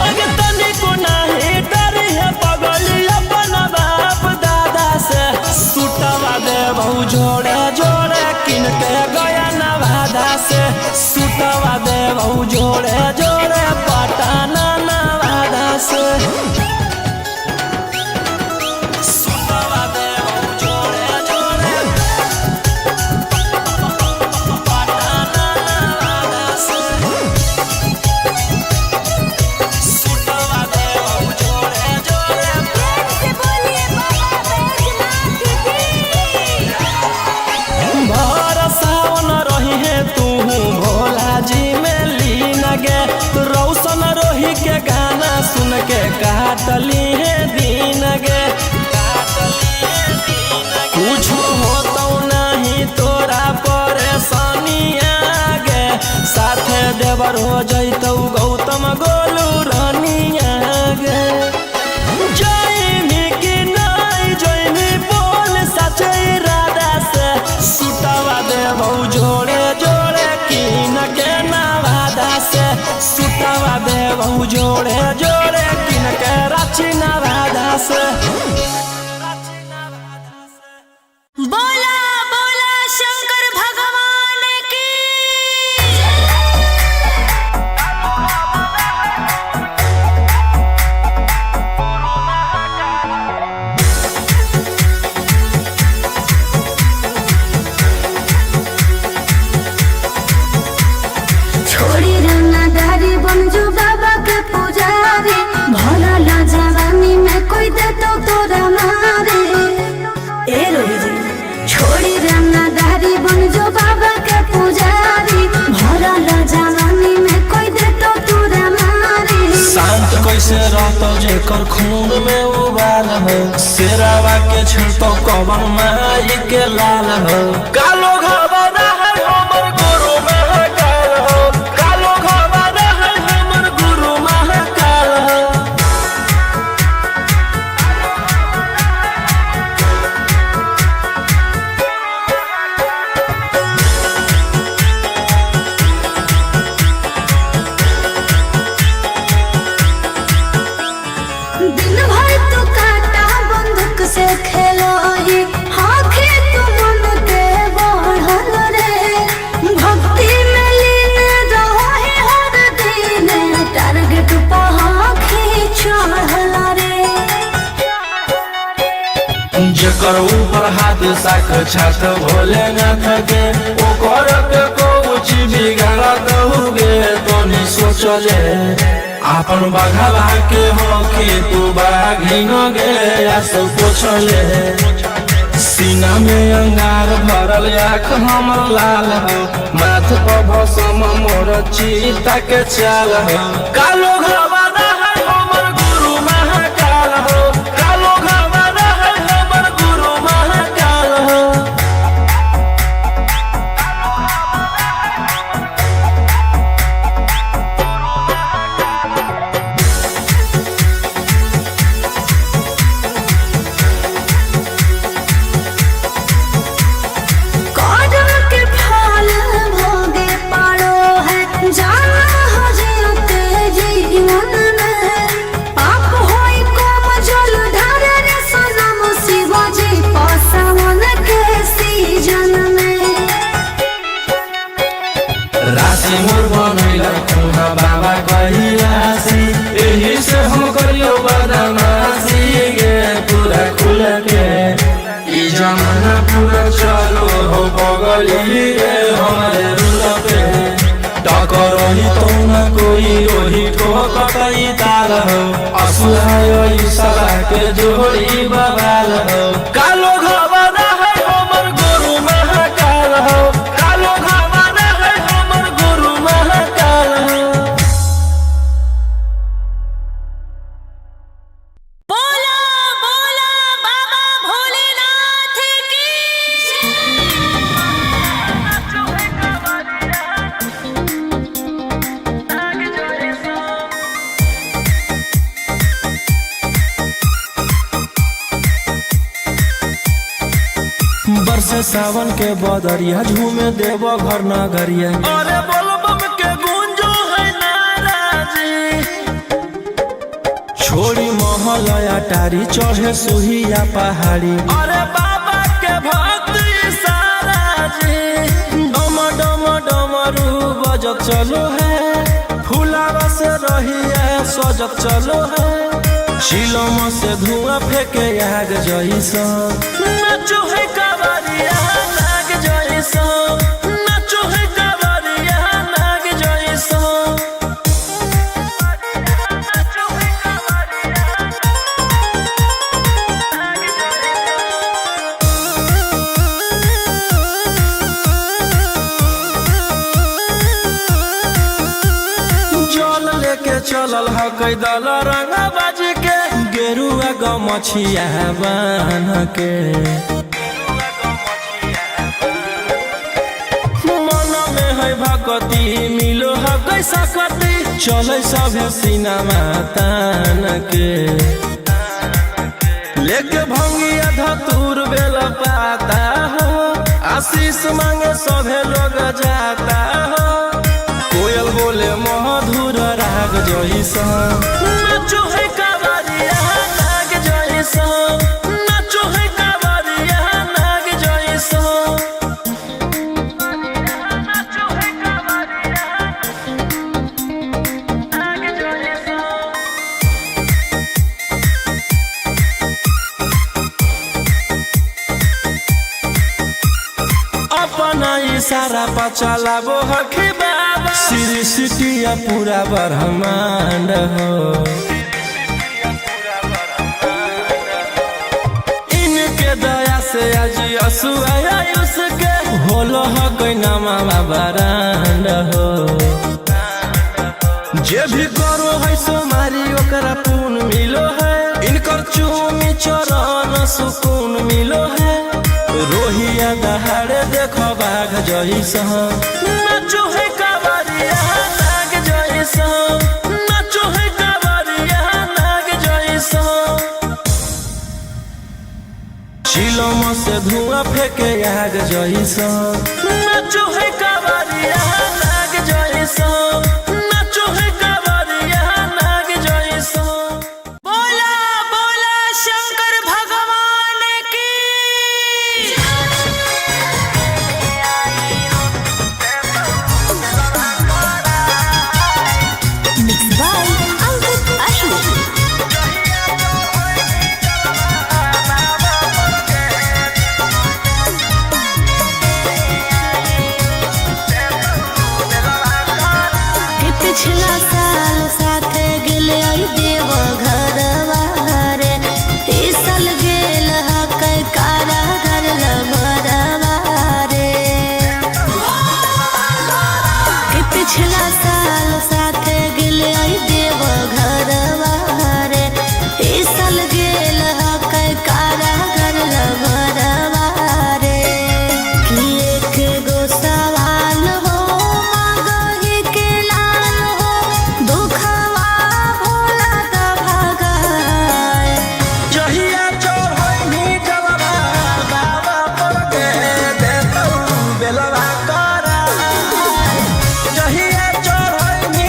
अगे तनिको नहीं डरी है पगली अपन बाप दादा से सुतवा देबौ जोड़े जोड़े किन के गया नवादा से सुतवा देबौ जोड़े जोड़े पटना नवादा से सुतवा देबौ जोड़े जोड़े पटना नवादा से सुतवा देबौ जोड़े जोड़े से बोलिए बाबा बैजनाथ की भर सावन रही है तू भोला जी में लीन गे रौशन रोही के गाना सुन के काटली है दिन गे कुछ होतौ नहीं तोरा परेशानिया गे साथे देवर हो जैतौ गौतम गोलू रानिया गे जयमी कि नहीं जयमी बोल सचे इरादा से सुतवा देबौ जोड़े जोड़े किन के नवादा से सुतवा देबौ जोड़े जोड़े किन के रांची नवादा से बोला बोला शंकर भगवान की छोड़ी रंगदारी बन जो बाबा के पुजारी भला ला जवानी में कोई दे तो तोरा मारे ए रोही जी छोड़ी रंगदारी बन जो बाबा के पुजारी भला ला जवानी में कोई दे तो तोरा मारे शांत कैसे रहतो जेकर खून में उबाल हो शेरावा के छिड़तो कवन माई के लाल हो कालो घबरा है हमर गुरु महाकाल हो कालो घबरा है हमर गुरु महाकाल हो दिन भर तू काटा बंदूक से खेलो ही हाँ खेत मन के बढ़ल रे भक्ति में लीन रहो ही हर दिन टारगेट पहाखी चढ़ल रे जेकर ऊपर हाथ साख छात भोलेनाथ के ओकर के कुछ बिगाड़त होगे तो नहीं सोचले आपन बघावा के होके तू बाघिन गे आस पोछले सीना में अंगार भरल आँख हमर लाल हो माथ पर भसम मोर चीता के चाल हो कालो घबरा है हमर गुरु महाकाल हो कालो घबरा है हमर गुरु महाकाल हो कदम के फल भोगे पारो है जाना हो जीते जीवन राशि मोर बनैला तुहा बाबा कहिलासी यही से हम करियो बदमाशी गे पूरा खुल के ई जमाना पूरा चलो हो बगली रे हमारे रुल पे टकरही तो न कोई ओही ठोकतई ताल हो असुहाय सला के जोड़ी बवाल हो कालो घबरा है हमर गुरु महाकाल हो कालो घबरा है हमर गुरु महाकाल हो। बोला बोला बाबा भोलेनाथ की बरसे सावन के बदरिया झूमे देव घर नगरिया अरे बोल बम के गूंजो है नाराजी छोड़ी महलया टारी चढ़े सुहिया पहाड़ी अरे बाबा के भक्त सारा जी डम डम डमरू बजत चलो है फुलावा से रहिया सजत चलो है शिलम से धुआं फेंके आग जैसा नाचो है कावरिया नाग जैसा नाचो है कावरिया नाग जैसा जल लेके चलल ह कैदल रंग बाज के गेरुआ गमछिया बान्ह के मन में है भक्ति मिलो है कैसा कति चले सभे सिनेमा तान के लेके भंगिया धतूर बेल पाता हो आशीष मांगे सभे लोग जाता हो कोयल बोले मधुर राग जैसा नाचो है कावरिया नाग जैसा नाचो है कावरिया नाग जैसा नाचो है कावरिया नाग जैसा। अपना इशारा पर चलाबो हखी बाबा श्री सिटिया पूरा ब्रह्मांड हो इनके दया से आज आयुष के होलो हो कोई नामा बरांड हो जे भी करो है सोमारी ओकरा पुण्य मिलो है इनकर चूमी चरण सुकून मिलो है रोहिया दहाड़े देखो बाघ जैसा नाचो है कावरिया नाग जैसा नाचो है कावरिया नाग जैसा शिलम से धुआं फेंके आग जैसा नाचो है कावरिया नाग जैसा नाचो है कावरिया नाग जैसा। बोला बोला शंकर भगवान की मिक्स बाय अंकित अशोक। पिछला साल साथे गेले आई देव घरवा रे ई साल गेल हकै कारा घर लभरवा रे कि पिछला साल साथे गेले आई देव घरवा रे ई साल गेल हकै कारा घर लभरवा रे कि एक गो सवाल हो मगही के लाल हो दुखवा भोला द भगाए जहिया चढ़ैनी जलवा बाबा पर के देतौ बेलवा करा जहिया चढ़ैनी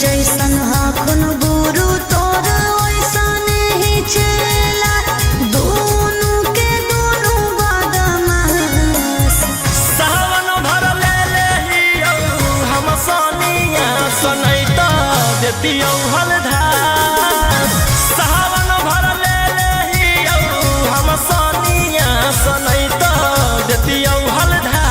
जैसन हखुन गुरु तोर वैसन ही चेला दोनों के दोनों बदमाश। सावन भर ले हियो हम सोनिया सनैता देतियौ हलधार। सावन भर ले हियो हम सोनिया सनैता देतियौ हलधार।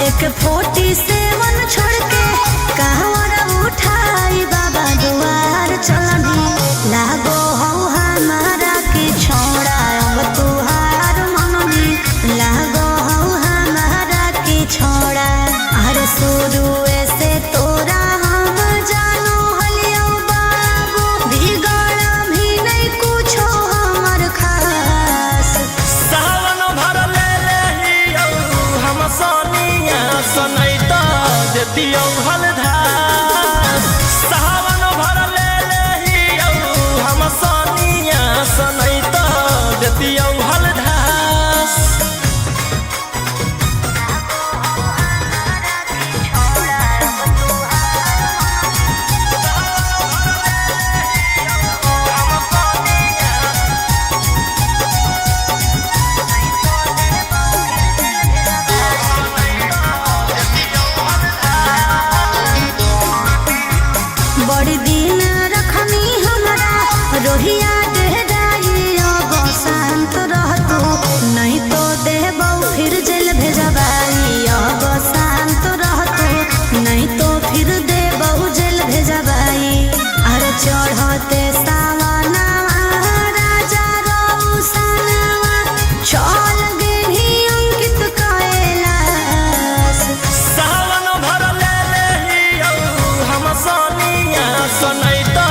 एक 47 छोड़ के कहवर उठाई बाबा दुआर चलनी लागो हो हमारा की छोड़ा अब तुहार मननी लागो हो हमारा की छोड़ा। अरे शुरू से तोरा हम जानो हलियो बाबू बिगड़ भी नहीं कुछो हमर खास। सावन भर ले हियो हम सोनिया सनैता देतियौ हलधार। सावन भर ले हियो हम सोनिया सनैता देतियौ हलधार। बड़ी दिन रखनी हमरा रोहिया डेराई अब शांत रहतू नहीं तो देबौ फिर जेल भेजबाई। अब शांत रहतू नहीं तो फिर देबौ जेल भेजबाई। अरे चढ़ते सावनवा राजा रौसनवा चल गेली अंकित कैलाश। सावन भर ले हियो हम सोनिया सनैता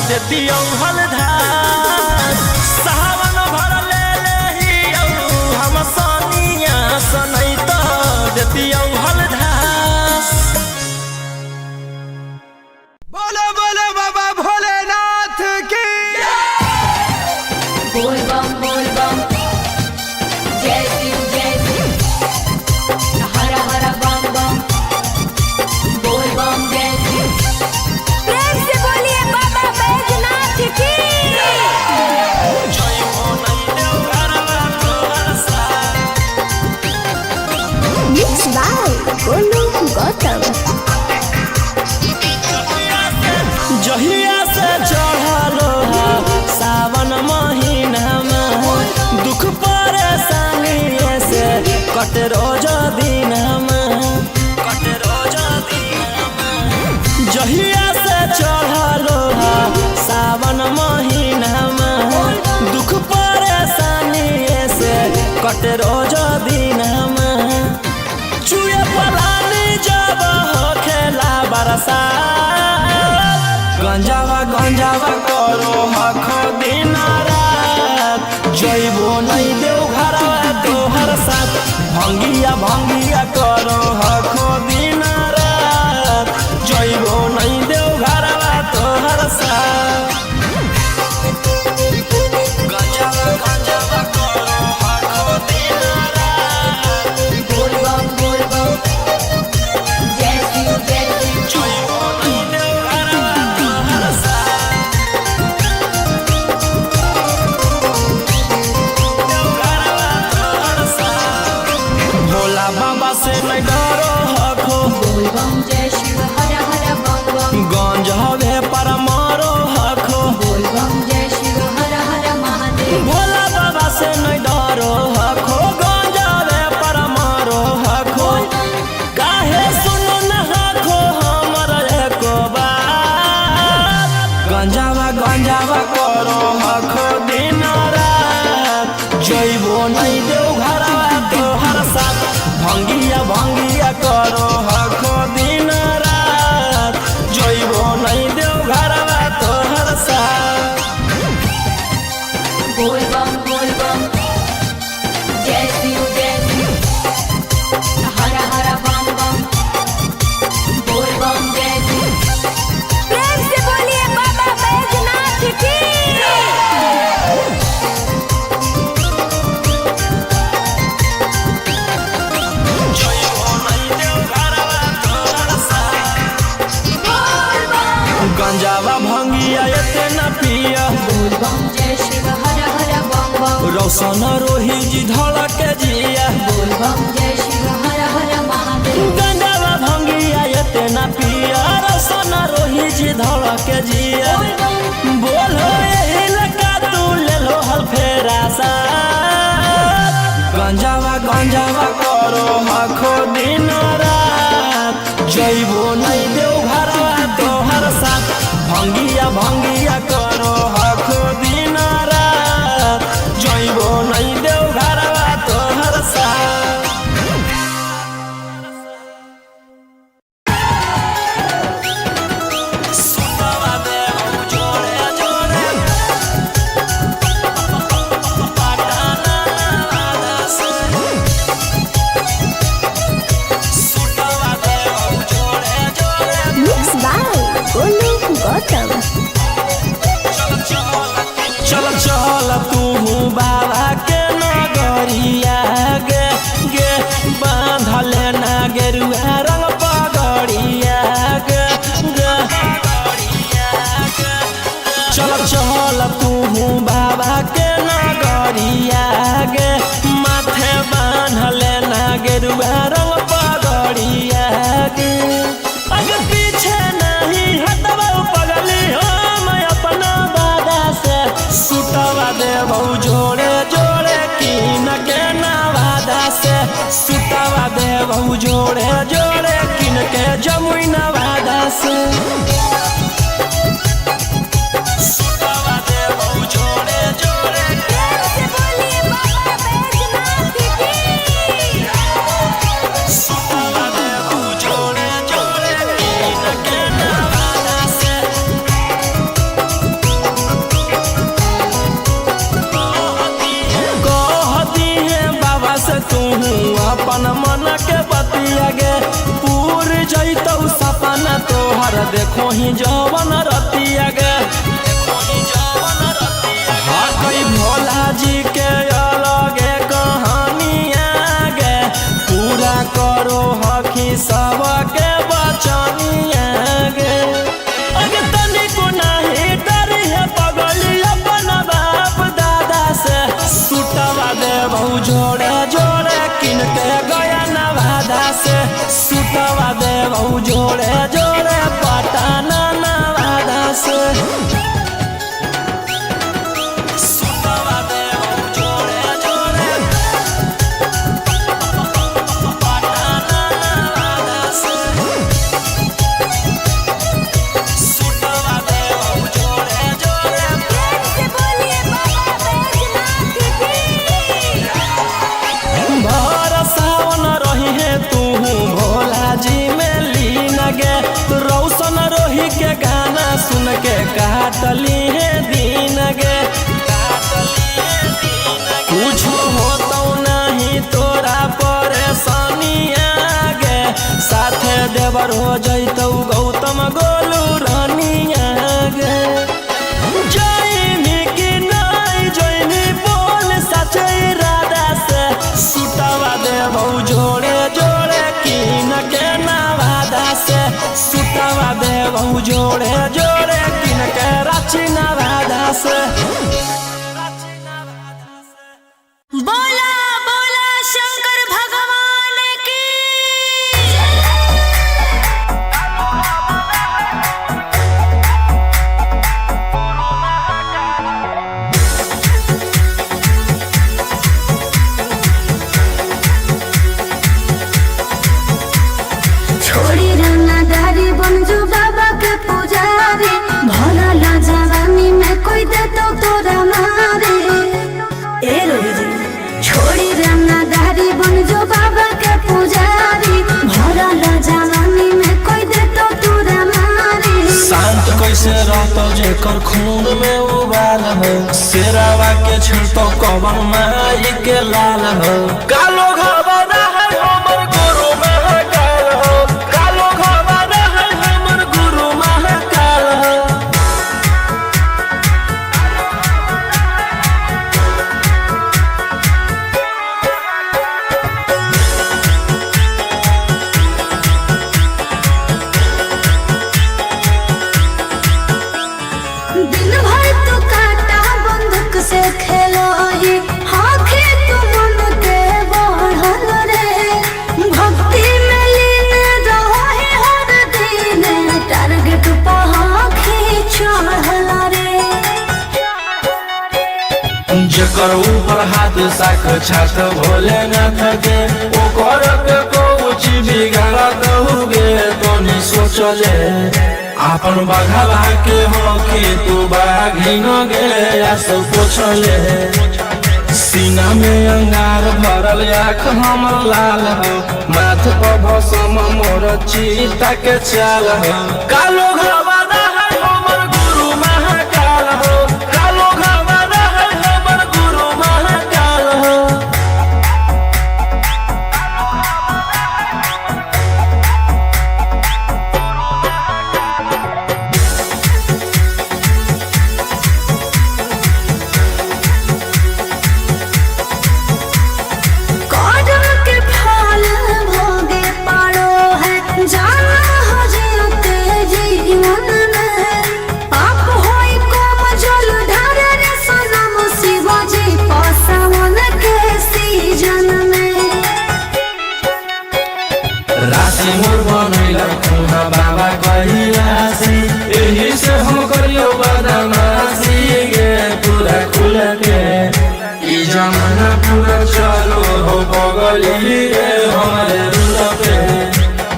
देतियौ हलधार। सावन भर ले हियो हम सोनिया सनैता देतियौ हलधार। बोलो बोलो बाबा भोलेनाथ की बोल बम जय शिव हर हर बम बम बोल बम जय शिव। प्रेम से बोलिए बाबा बैजनाथ की। Mixed by Golu Gautam। जहिया से चढ़लो सावन महीना में दुख परेशानी से कट रोज दिन में जहिया से चढ़लो सावन महीना में दुख परेशानी से कट रोज दिन में चुए पलानी जब हो खेला बरसा गंजावा करो हखो दिन रात जइबो नहीं देव घरवा तोहर साथ भंगिया करो हखो दिन रात जइबो नहीं देव घरवा तोहर साथ। गंजावा करो हखो दिन रात बोल बम जय शिव जइबो नहीं देव घरवा तोहर साथ। भोला बाबा से नहीं डरो हखो बोल बम जय शिव हर हर बम बम गंज हवे पर मारो हखो बोल बम जय शिव हर हर महादेव। भोला बाबा से नहीं डरो हखो गंज हवे पर मारो हखो काहे सुनो न हखो हमर एको बात। गंजावा करो हखो दिन रात जइबो नहीं देव घरवा तोहर साथ भंगिया करो हखो दिन रात जइबो नहीं देव घरवा तोहर साथ। बोल बम जय भंगिया इतना पिया बोल बम जय शिव हर हर बम बम रोशन रोही जी धड़क जिया बोल बम जय शिव हर हर महादेव गंगावा भंगिया इतना पिया रोशन रोही जी धड़क जिया बोल बम बोलो यही लगा तू ले लो हल फेरा सा गंजावा गंजावा करो हखो दिन रात जइबो नहीं देव घरवा तोहर साथ भंगिया भंगिया करो हखो दिन रात जइबो नहीं देव घरवा तोहर साथ सुतवा देव जोड़े जोड़े पटाना वादा से सुतवा देव जोड़े जोड़े मिक्स बाय गोलू गौतम। चल चल तू बाबा के नगरिया गे गे बांधले ना गेरुआ रंग पगड़िया गे गे चल चल तू बाबा के नगरिया गे माथे बांधले ना गेरुआ रंग पगड़िया गे अगर पीछे नहीं हटवा पगली हम अपना बादा से सुतवा देव जोड़े जोड़े किन के नवादा से सुतवा देव जोड़े जोड़े किन के जमुई नवादा से सुतवा देव जोड़े जोड़े से बोलिए बाबा बैजनाथ की सुतवा देव जोड़े जोड़े किन के नवादा से कहती है बाबा से तू अपन मन के बतिया गे पूर जैतौ सपना तोहर देखो ही जवन रतिया गे हाँ कई भोला जी के अलगे कहानिया गे पूरा करो हखी सबके बचनिया गे अगे तनिको नहीं डरी है पगली अपन बाप दादा से सुतवा देव जोड़े जोड़े किन के गया नवादा से सुतवा देव जोड़े जोड़े पटाना नवादा से सुतवा देव जोड़े जोड़े पटाना नवादा से सुतवा देव जोड़े जोड़े से बोलिए बाबा बैजनाथ की भर सावन रही है तू भोला जी में लीन गे रौशन रोही के गाना सुन के काटली है दिन गे कुछ होता नहीं तोरा परेशानिया गे साथे देवर हो जैतौ गौतम गोलू रानिया गे जैनी कि नहीं जैनी बोल सचे इरादा से सुतवा देव जोड़े जोड़े किन के नवादा से सुतवा देव जोड़े जोड़े किन के रांची नवादा से बोला बोला शंकर भगवान की छोड़ी रंगदारी बन जो बाबा के पुजारी भला ला जवानी में कोई दे तो तोरा मारे ए रोही जी छोड़ी रंगदारी बन जो बाबा के पुजारी भला ला जवानी में कोई दे तो तोरा मारे शांत कैसे रहतो जेकर खून में उबाल हो शेरावा के छिड़तो कवन माई के लाल हो कालो घबरा है हमर गुरु महाकाल हो कालो घबरा है हमर गुरु महाकाल हो साक्षात भोलेनाथ के ओकर के कुछ बिगाड़ दहुगे तो नहीं सोचले अपन बघवा के हो कि तू बाघिन गे आस पूछले सीना में अंगार भरल आँख हमर लाल हो माथ पर भसम मोर चीता के चाल हो कालो घबरा है हमर गुरु महाकाल हो कालो घबरा है हमर गुरु महाकाल हो कदम के फल भोगे पारो है जाना हो जीते जीवन में पाप होई कोम जल ढारे रे सनम शिवाजी पासवन के सीजन में राशि मोर बनैला तुहा बाबा कहिलासी एही से हम करियो बदमाशी गे पूरा खुल के ई जमाना पूरा चलो हो बगली रे हमारे रुल पे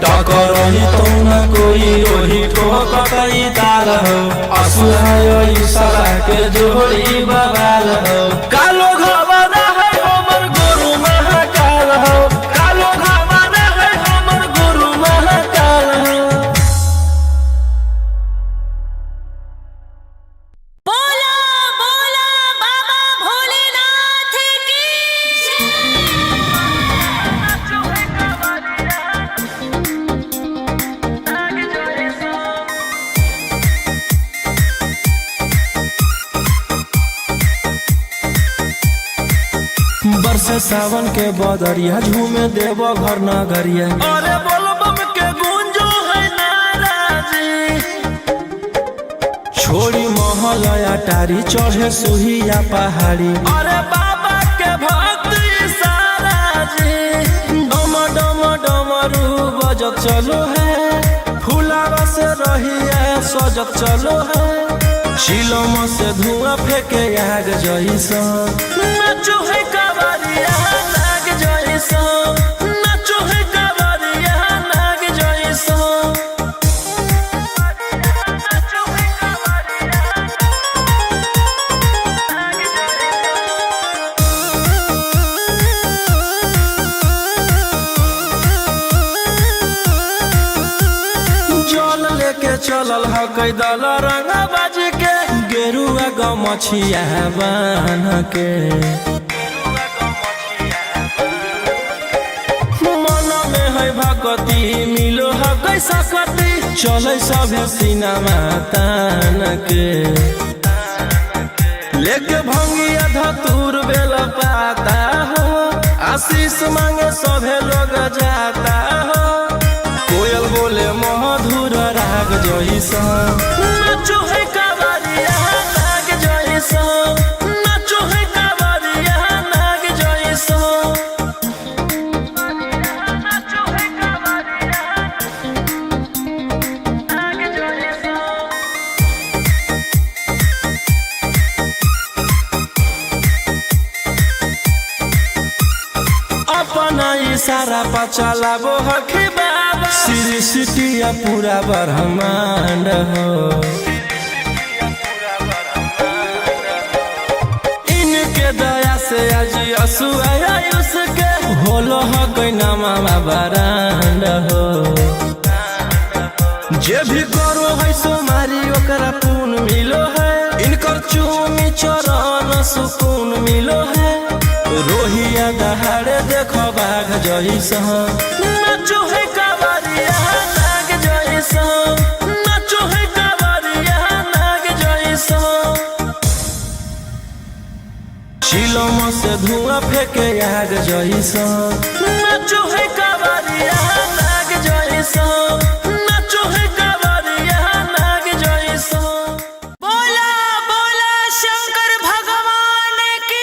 टकरही तो न कोई ओही ठोकतई ताल हो असुहाय सला के जोड़ी बवाल हो कालो घबरा है हमर गुरु महाकाल हो कालो घबरा है हमर गुरु महाकाल हो बोला बोला बाबा भोलेनाथ की बरसे सावन के बदरिया झूमे देव घर नगरिया अरे बोल बम के गूंजो है नाराजी छोड़ी महल अटारी चढ़े सुहिया पहाड़ी अरे बाबा के भक्त सारा जी डम डम डमरू बजत चलो है फुलावा से रहिया सजत चलो है शिलम से धुआं फेंके आग जैसा नाचो है कावरिया नाग जैसा नाचो है कावरिया नाग जैसा जल लेके चलल ह कैदल रंग बाज के गेरुआ गमछिया बान्ह के मन में है भगती मिलो है कैसा कती चले सभे सिनेमा तान के लेके भंगिया धतूर बेल पाता हो आशीष मांगे सभे लोग जाता हो कोयल बोले मधुर राग जैसा नाचो है कावरिया नाग जैसा नाचो है कावरिया नाग जैसा नाचो है कावरिया नाग जैसा अपना इशारा पर चलाबो हखी बाबा श्री सिटिया पूरा ब्रह्मांड हो इनके दया से आज आयुष के होलो हो कोई नामा बरांड हो जे भी करो है सोमारी ओकरा पुण्य मिलो है इनकर चूमी चरण सुकून मिलो है रोहिया दहाड़े देखो बाघ जैसा नाचो है कावरिया नाग जैसा नाचो है कावरिया नाग जैसा शिलम से धुआं फेंके आग जैसा नाचो है कावरिया नाग जैसा नाचो है कावरिया नाग जैसा बोला बोला शंकर भगवान की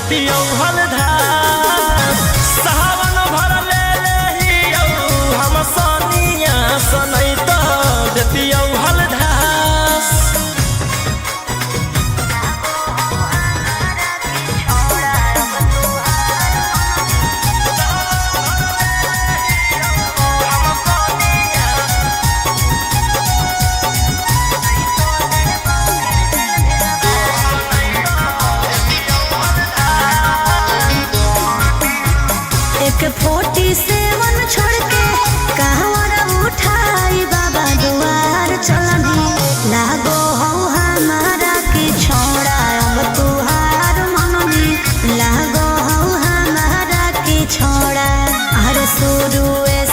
देतियौ हलधार सावन भर ले लेहियौ हम सनिया सनैत देतियौ हलधार एक 47 छोड़ के कहवर उठाई बाबा दुआर चलनी लागो हो हमारा की छोड़ा अब तुहार मननी लागो हो हमारा की छोड़ा हर शुरू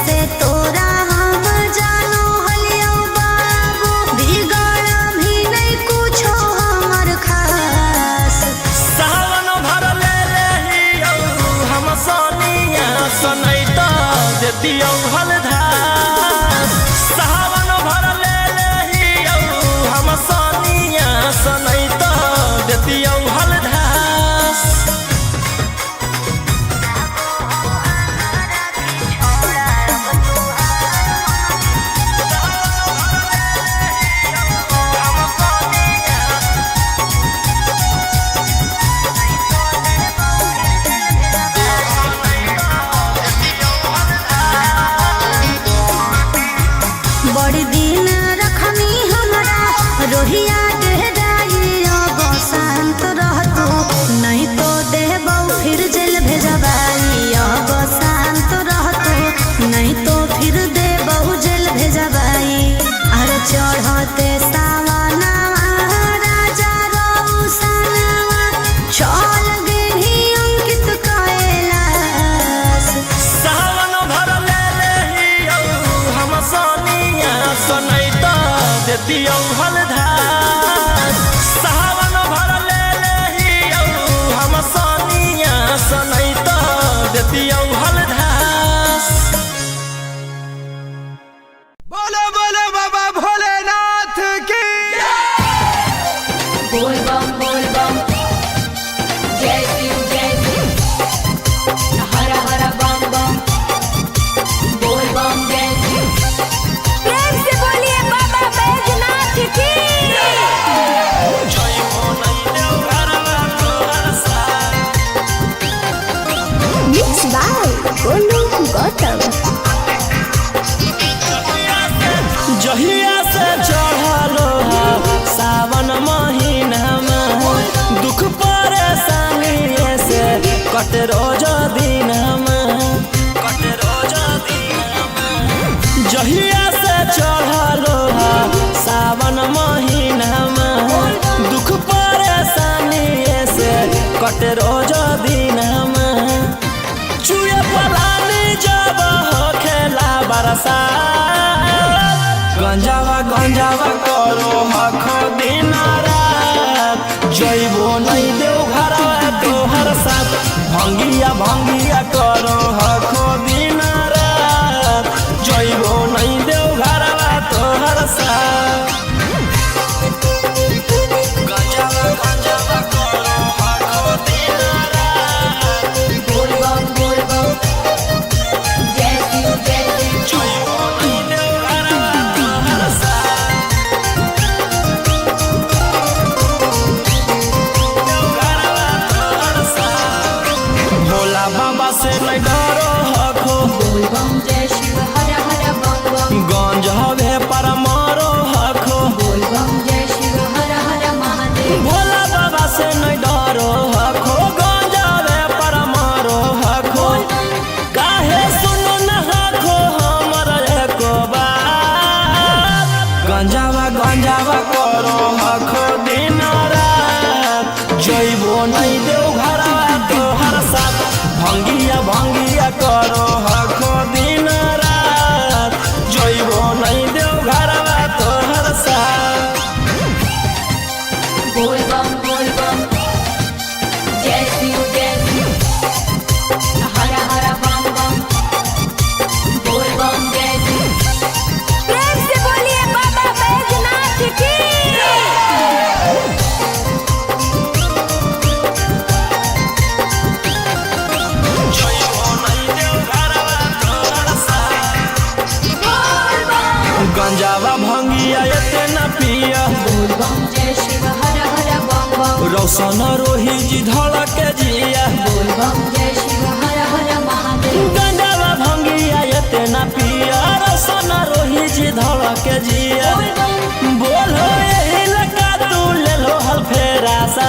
से तोरा हम जानो हलियो बाबू बिगड़ भी नहीं कुछो हमर खास सावन भर ले लेहियौ हम सनिया सनैत देतियौ हलधार सावन भर ले लेहियौ हम सनिया सनैत देतियौ हलधार बड़ी दिन रखनी हमरा रोहिया डेहराई अब शांत रहतू नहीं तो देबौ फिर जेल भेजबाई अब शांत रहतू नहीं तो फिर देबौ जेल भेजबाई अरे चढ़ते सावनवा राजा रौसनवा चल गेली अंकित कैलाश सावन भर ले लेहियौ हम सनिया सनैत देतियौ हलधार सावन भर ले लेहियौ हम सनिया सनैत देतियौ हलधार बोलो बोलो बाबा भोलेनाथ की बोल बम जय शिव हर हर बम बम बोल बम जय शिव प्रेम से बोलिए बाबा बैजनाथ की मिक्स बाय गोलू गौतम जहिया से चढ़लो सावन महीना में दुख परेशानी से कट रोज दिन जहिया से चढ़लो सावन महीना में दुख परेशानी से कट रोज दिन चुए पलानी जब हो खेला बरसा गंजावा करो हखो दिन रात जइबो नहीं देव घरवा तोहर साथ भंगिया करो हखो दिन रात जइबो नहीं देव घरवा तोहर साथ गंजावा करो हखो दिन रात बोल बम जय शिव जइबो नहीं देव घरवा तोहर साथ रोशन रोही जी धड़क जिया बोल बम जय शिव हर हर महादेव। गंजावा भंगिया इतना पिया रोशन रोही जी धड़क जिया बोल बम बोलो यही लगा तू ले लो हल फेरा सा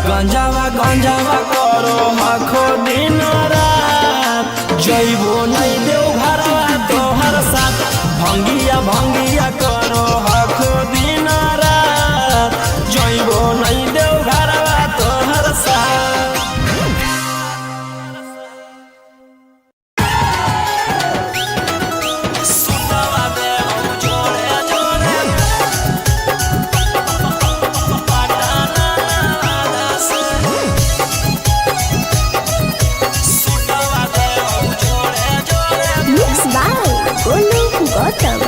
गंजावा गंजावा करो हखो दिन रात जइबो नहीं देव घरवा तोहर साथ भंगिया भंगिया करो हखो दिन रात जइबो नहीं देव घरवा तोहर साथ। सुतवा देव जोड़े जोड़े पटाना वादा से सुतवा देव जोड़े जोड़े मिक्स बाय गोलू गौतम।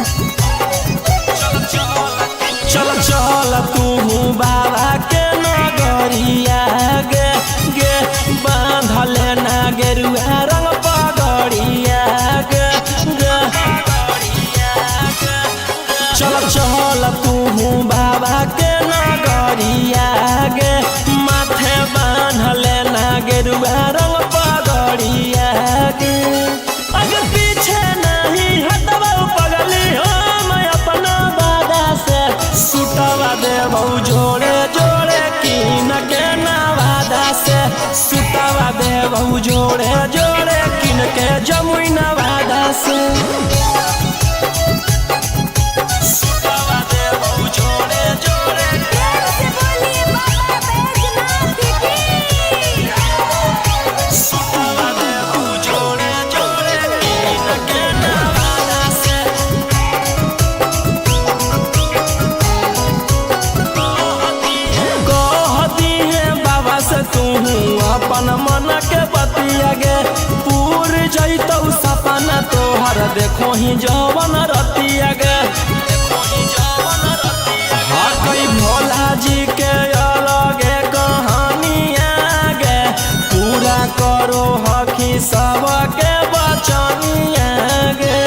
चल चल तू बाबा के नगरिया गे गे बांधले ना गेरुआ रंग पगड़िया गे गे चल चल तू बाबा के नगरिया गे माथे बांधले ना गेरुआ रंग पगड़िया गे अगर पीछे नहीं हटवा पगली हम अपना बादा से सुतवा देव जोड़े जोड़े कीन के नवादा से सुतवा देव जोड़े जोड़े कीन के जमुई नवादा से सुतवा देव जोड़े जोड़े से बोलिए बाबा बैजनाथ की। सुतवा देव जोड़े जोड़े कीन के नवादा से कहती है बाबा से तू अपन मन के बतिया गे पूर जैतौ सपना तोहर देखो ही जवन रतिया गे हाँ कई भोला जी के अलगे कहानिया गे पूरा करो हकी सबके बचनिया गे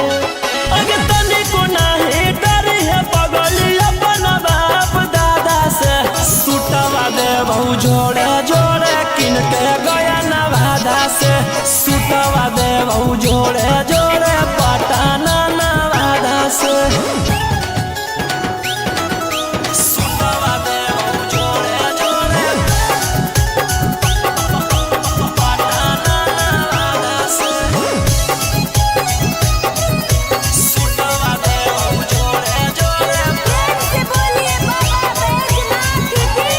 अगे तनिको नहीं डरी है पगली अपन बाप दादा से सुतवा देव जोड़े जोड़े किन के गया नवादा से सुतवा देव जोड़े जोड़े पटाना नवादा से सुतवा देव जोड़े जोड़े पटाना नवादा से सुतवा देव जोड़े जोड़े से बोलिए बाबा बैजनाथ की।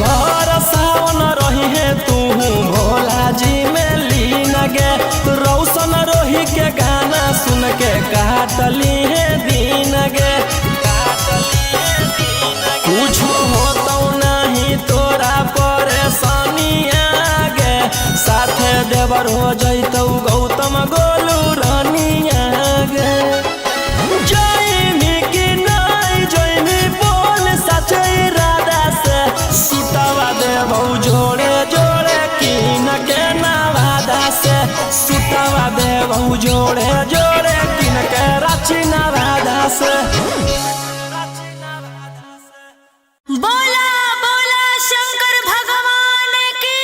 भर सावन रही है तू भोला जी में लीन गे रौशन रोही के गाना सुन के काटली है दीन गे कुछ होता नहीं तोरा परेशानिया गे साथे देवर हो जैतौ गौतम गोलू रानिया गे जयमी की नहीं जयमी बोल सचे इरादा से सुतवा देव जोड़े जोड़े कीन के नवादा से सुतवा देव जोड़े जोड़े कीन के रांची नवादा से। बोला बोला शंकर भगवान की।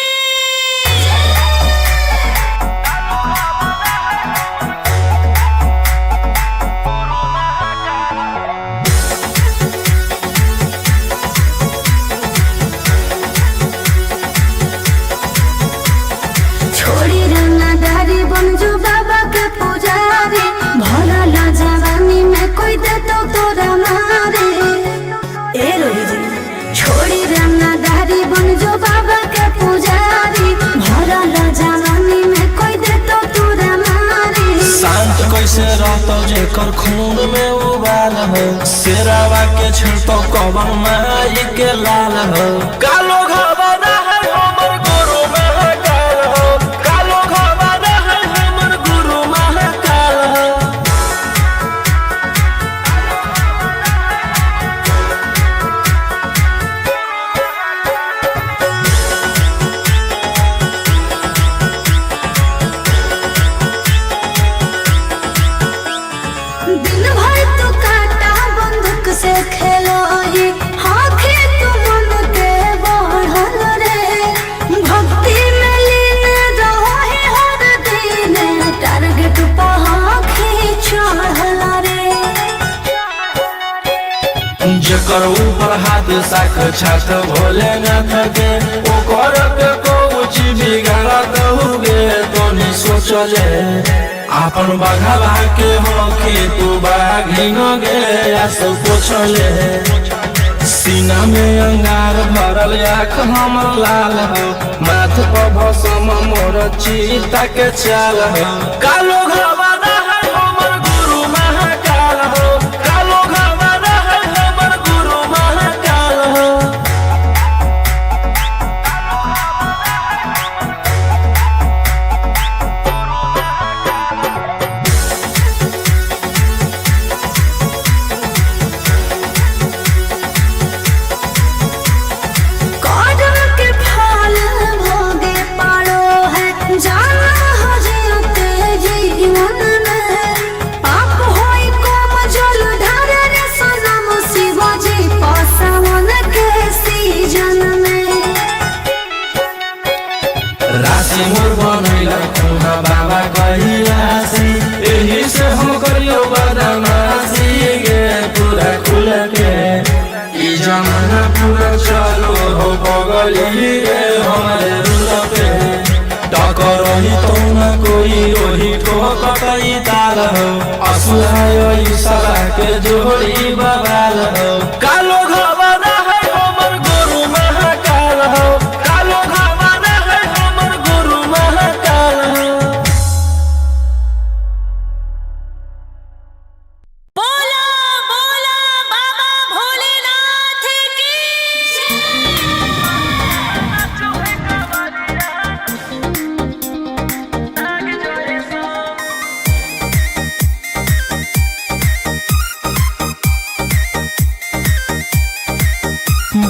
छोड़ी रंगदारी बन जो बाबा के पुजारी भला ला जवानी में कोई दे तो तोरा मारे। ए रोही जी छोड़ी रंगदारी बन जो बाबा के पुजारी भला ला जवानी में कोई दे तो तोरा मारे। शांत कैसे रहतो जेकर खून में उबाल हो शेरावा के छिड़तो कवन माई के लाल हो कालो घबरा है हमर गुरु महाकाल हो कालो घबरा है हमर गुरु महाकाल हो। दिन भर तू काटा बंदूक से खेलो ही जकर ऊपर हाथ साक्षात भोलेनाथ के ओकर के कुछ बिगाड़त हुए तो नहीं सोचले अपन बघवा के होके तू बाघिन गे आस पोछले सीना में अंगार भरल आँख हमर लाल हो माथ पर भसम मोर चीता के चाल हो कालो घबरा है हमर गुरु महाकाल हो कालो घबरा है हमर गुरु महाकाल हो कदम के फल भोगे पारो है जाना हो जीते जीवन में पाप होई कोम जल ढारे रे सनम शिवाजी पासवन के सीजन में राशि मोर बनैला तुहा बाबा कहिलासी एही से हम करियो बदमाशी गे पूरा खुल के ई जमाना पूरा चलो हो बगली गे हमारे रुल पे टकरही तो न कोई ओही ठोकतई ताल हो असुहाय सला के जोड़ी बवाल हो कालो घबरा है हमर गुरु महाकाल हो कालो घबरा है हमर गुरु महाकाल हो बोला बोला बाबा भोलेनाथ की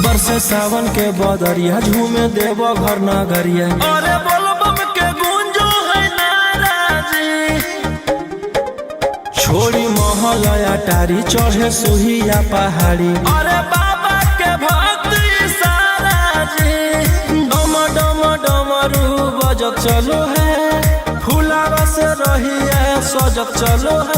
बरसे सावन के बदरिया झूमे देव घर नगरिया अरे बोलबम के गूंजो है नाराजी छोड़ी महल अटारी चढ़े सुहिया पहाड़ी अरे बाबा के भक्ति सारा जी डम डम डमरू बजत चलो है फूलावा से रही है सजत चलो है।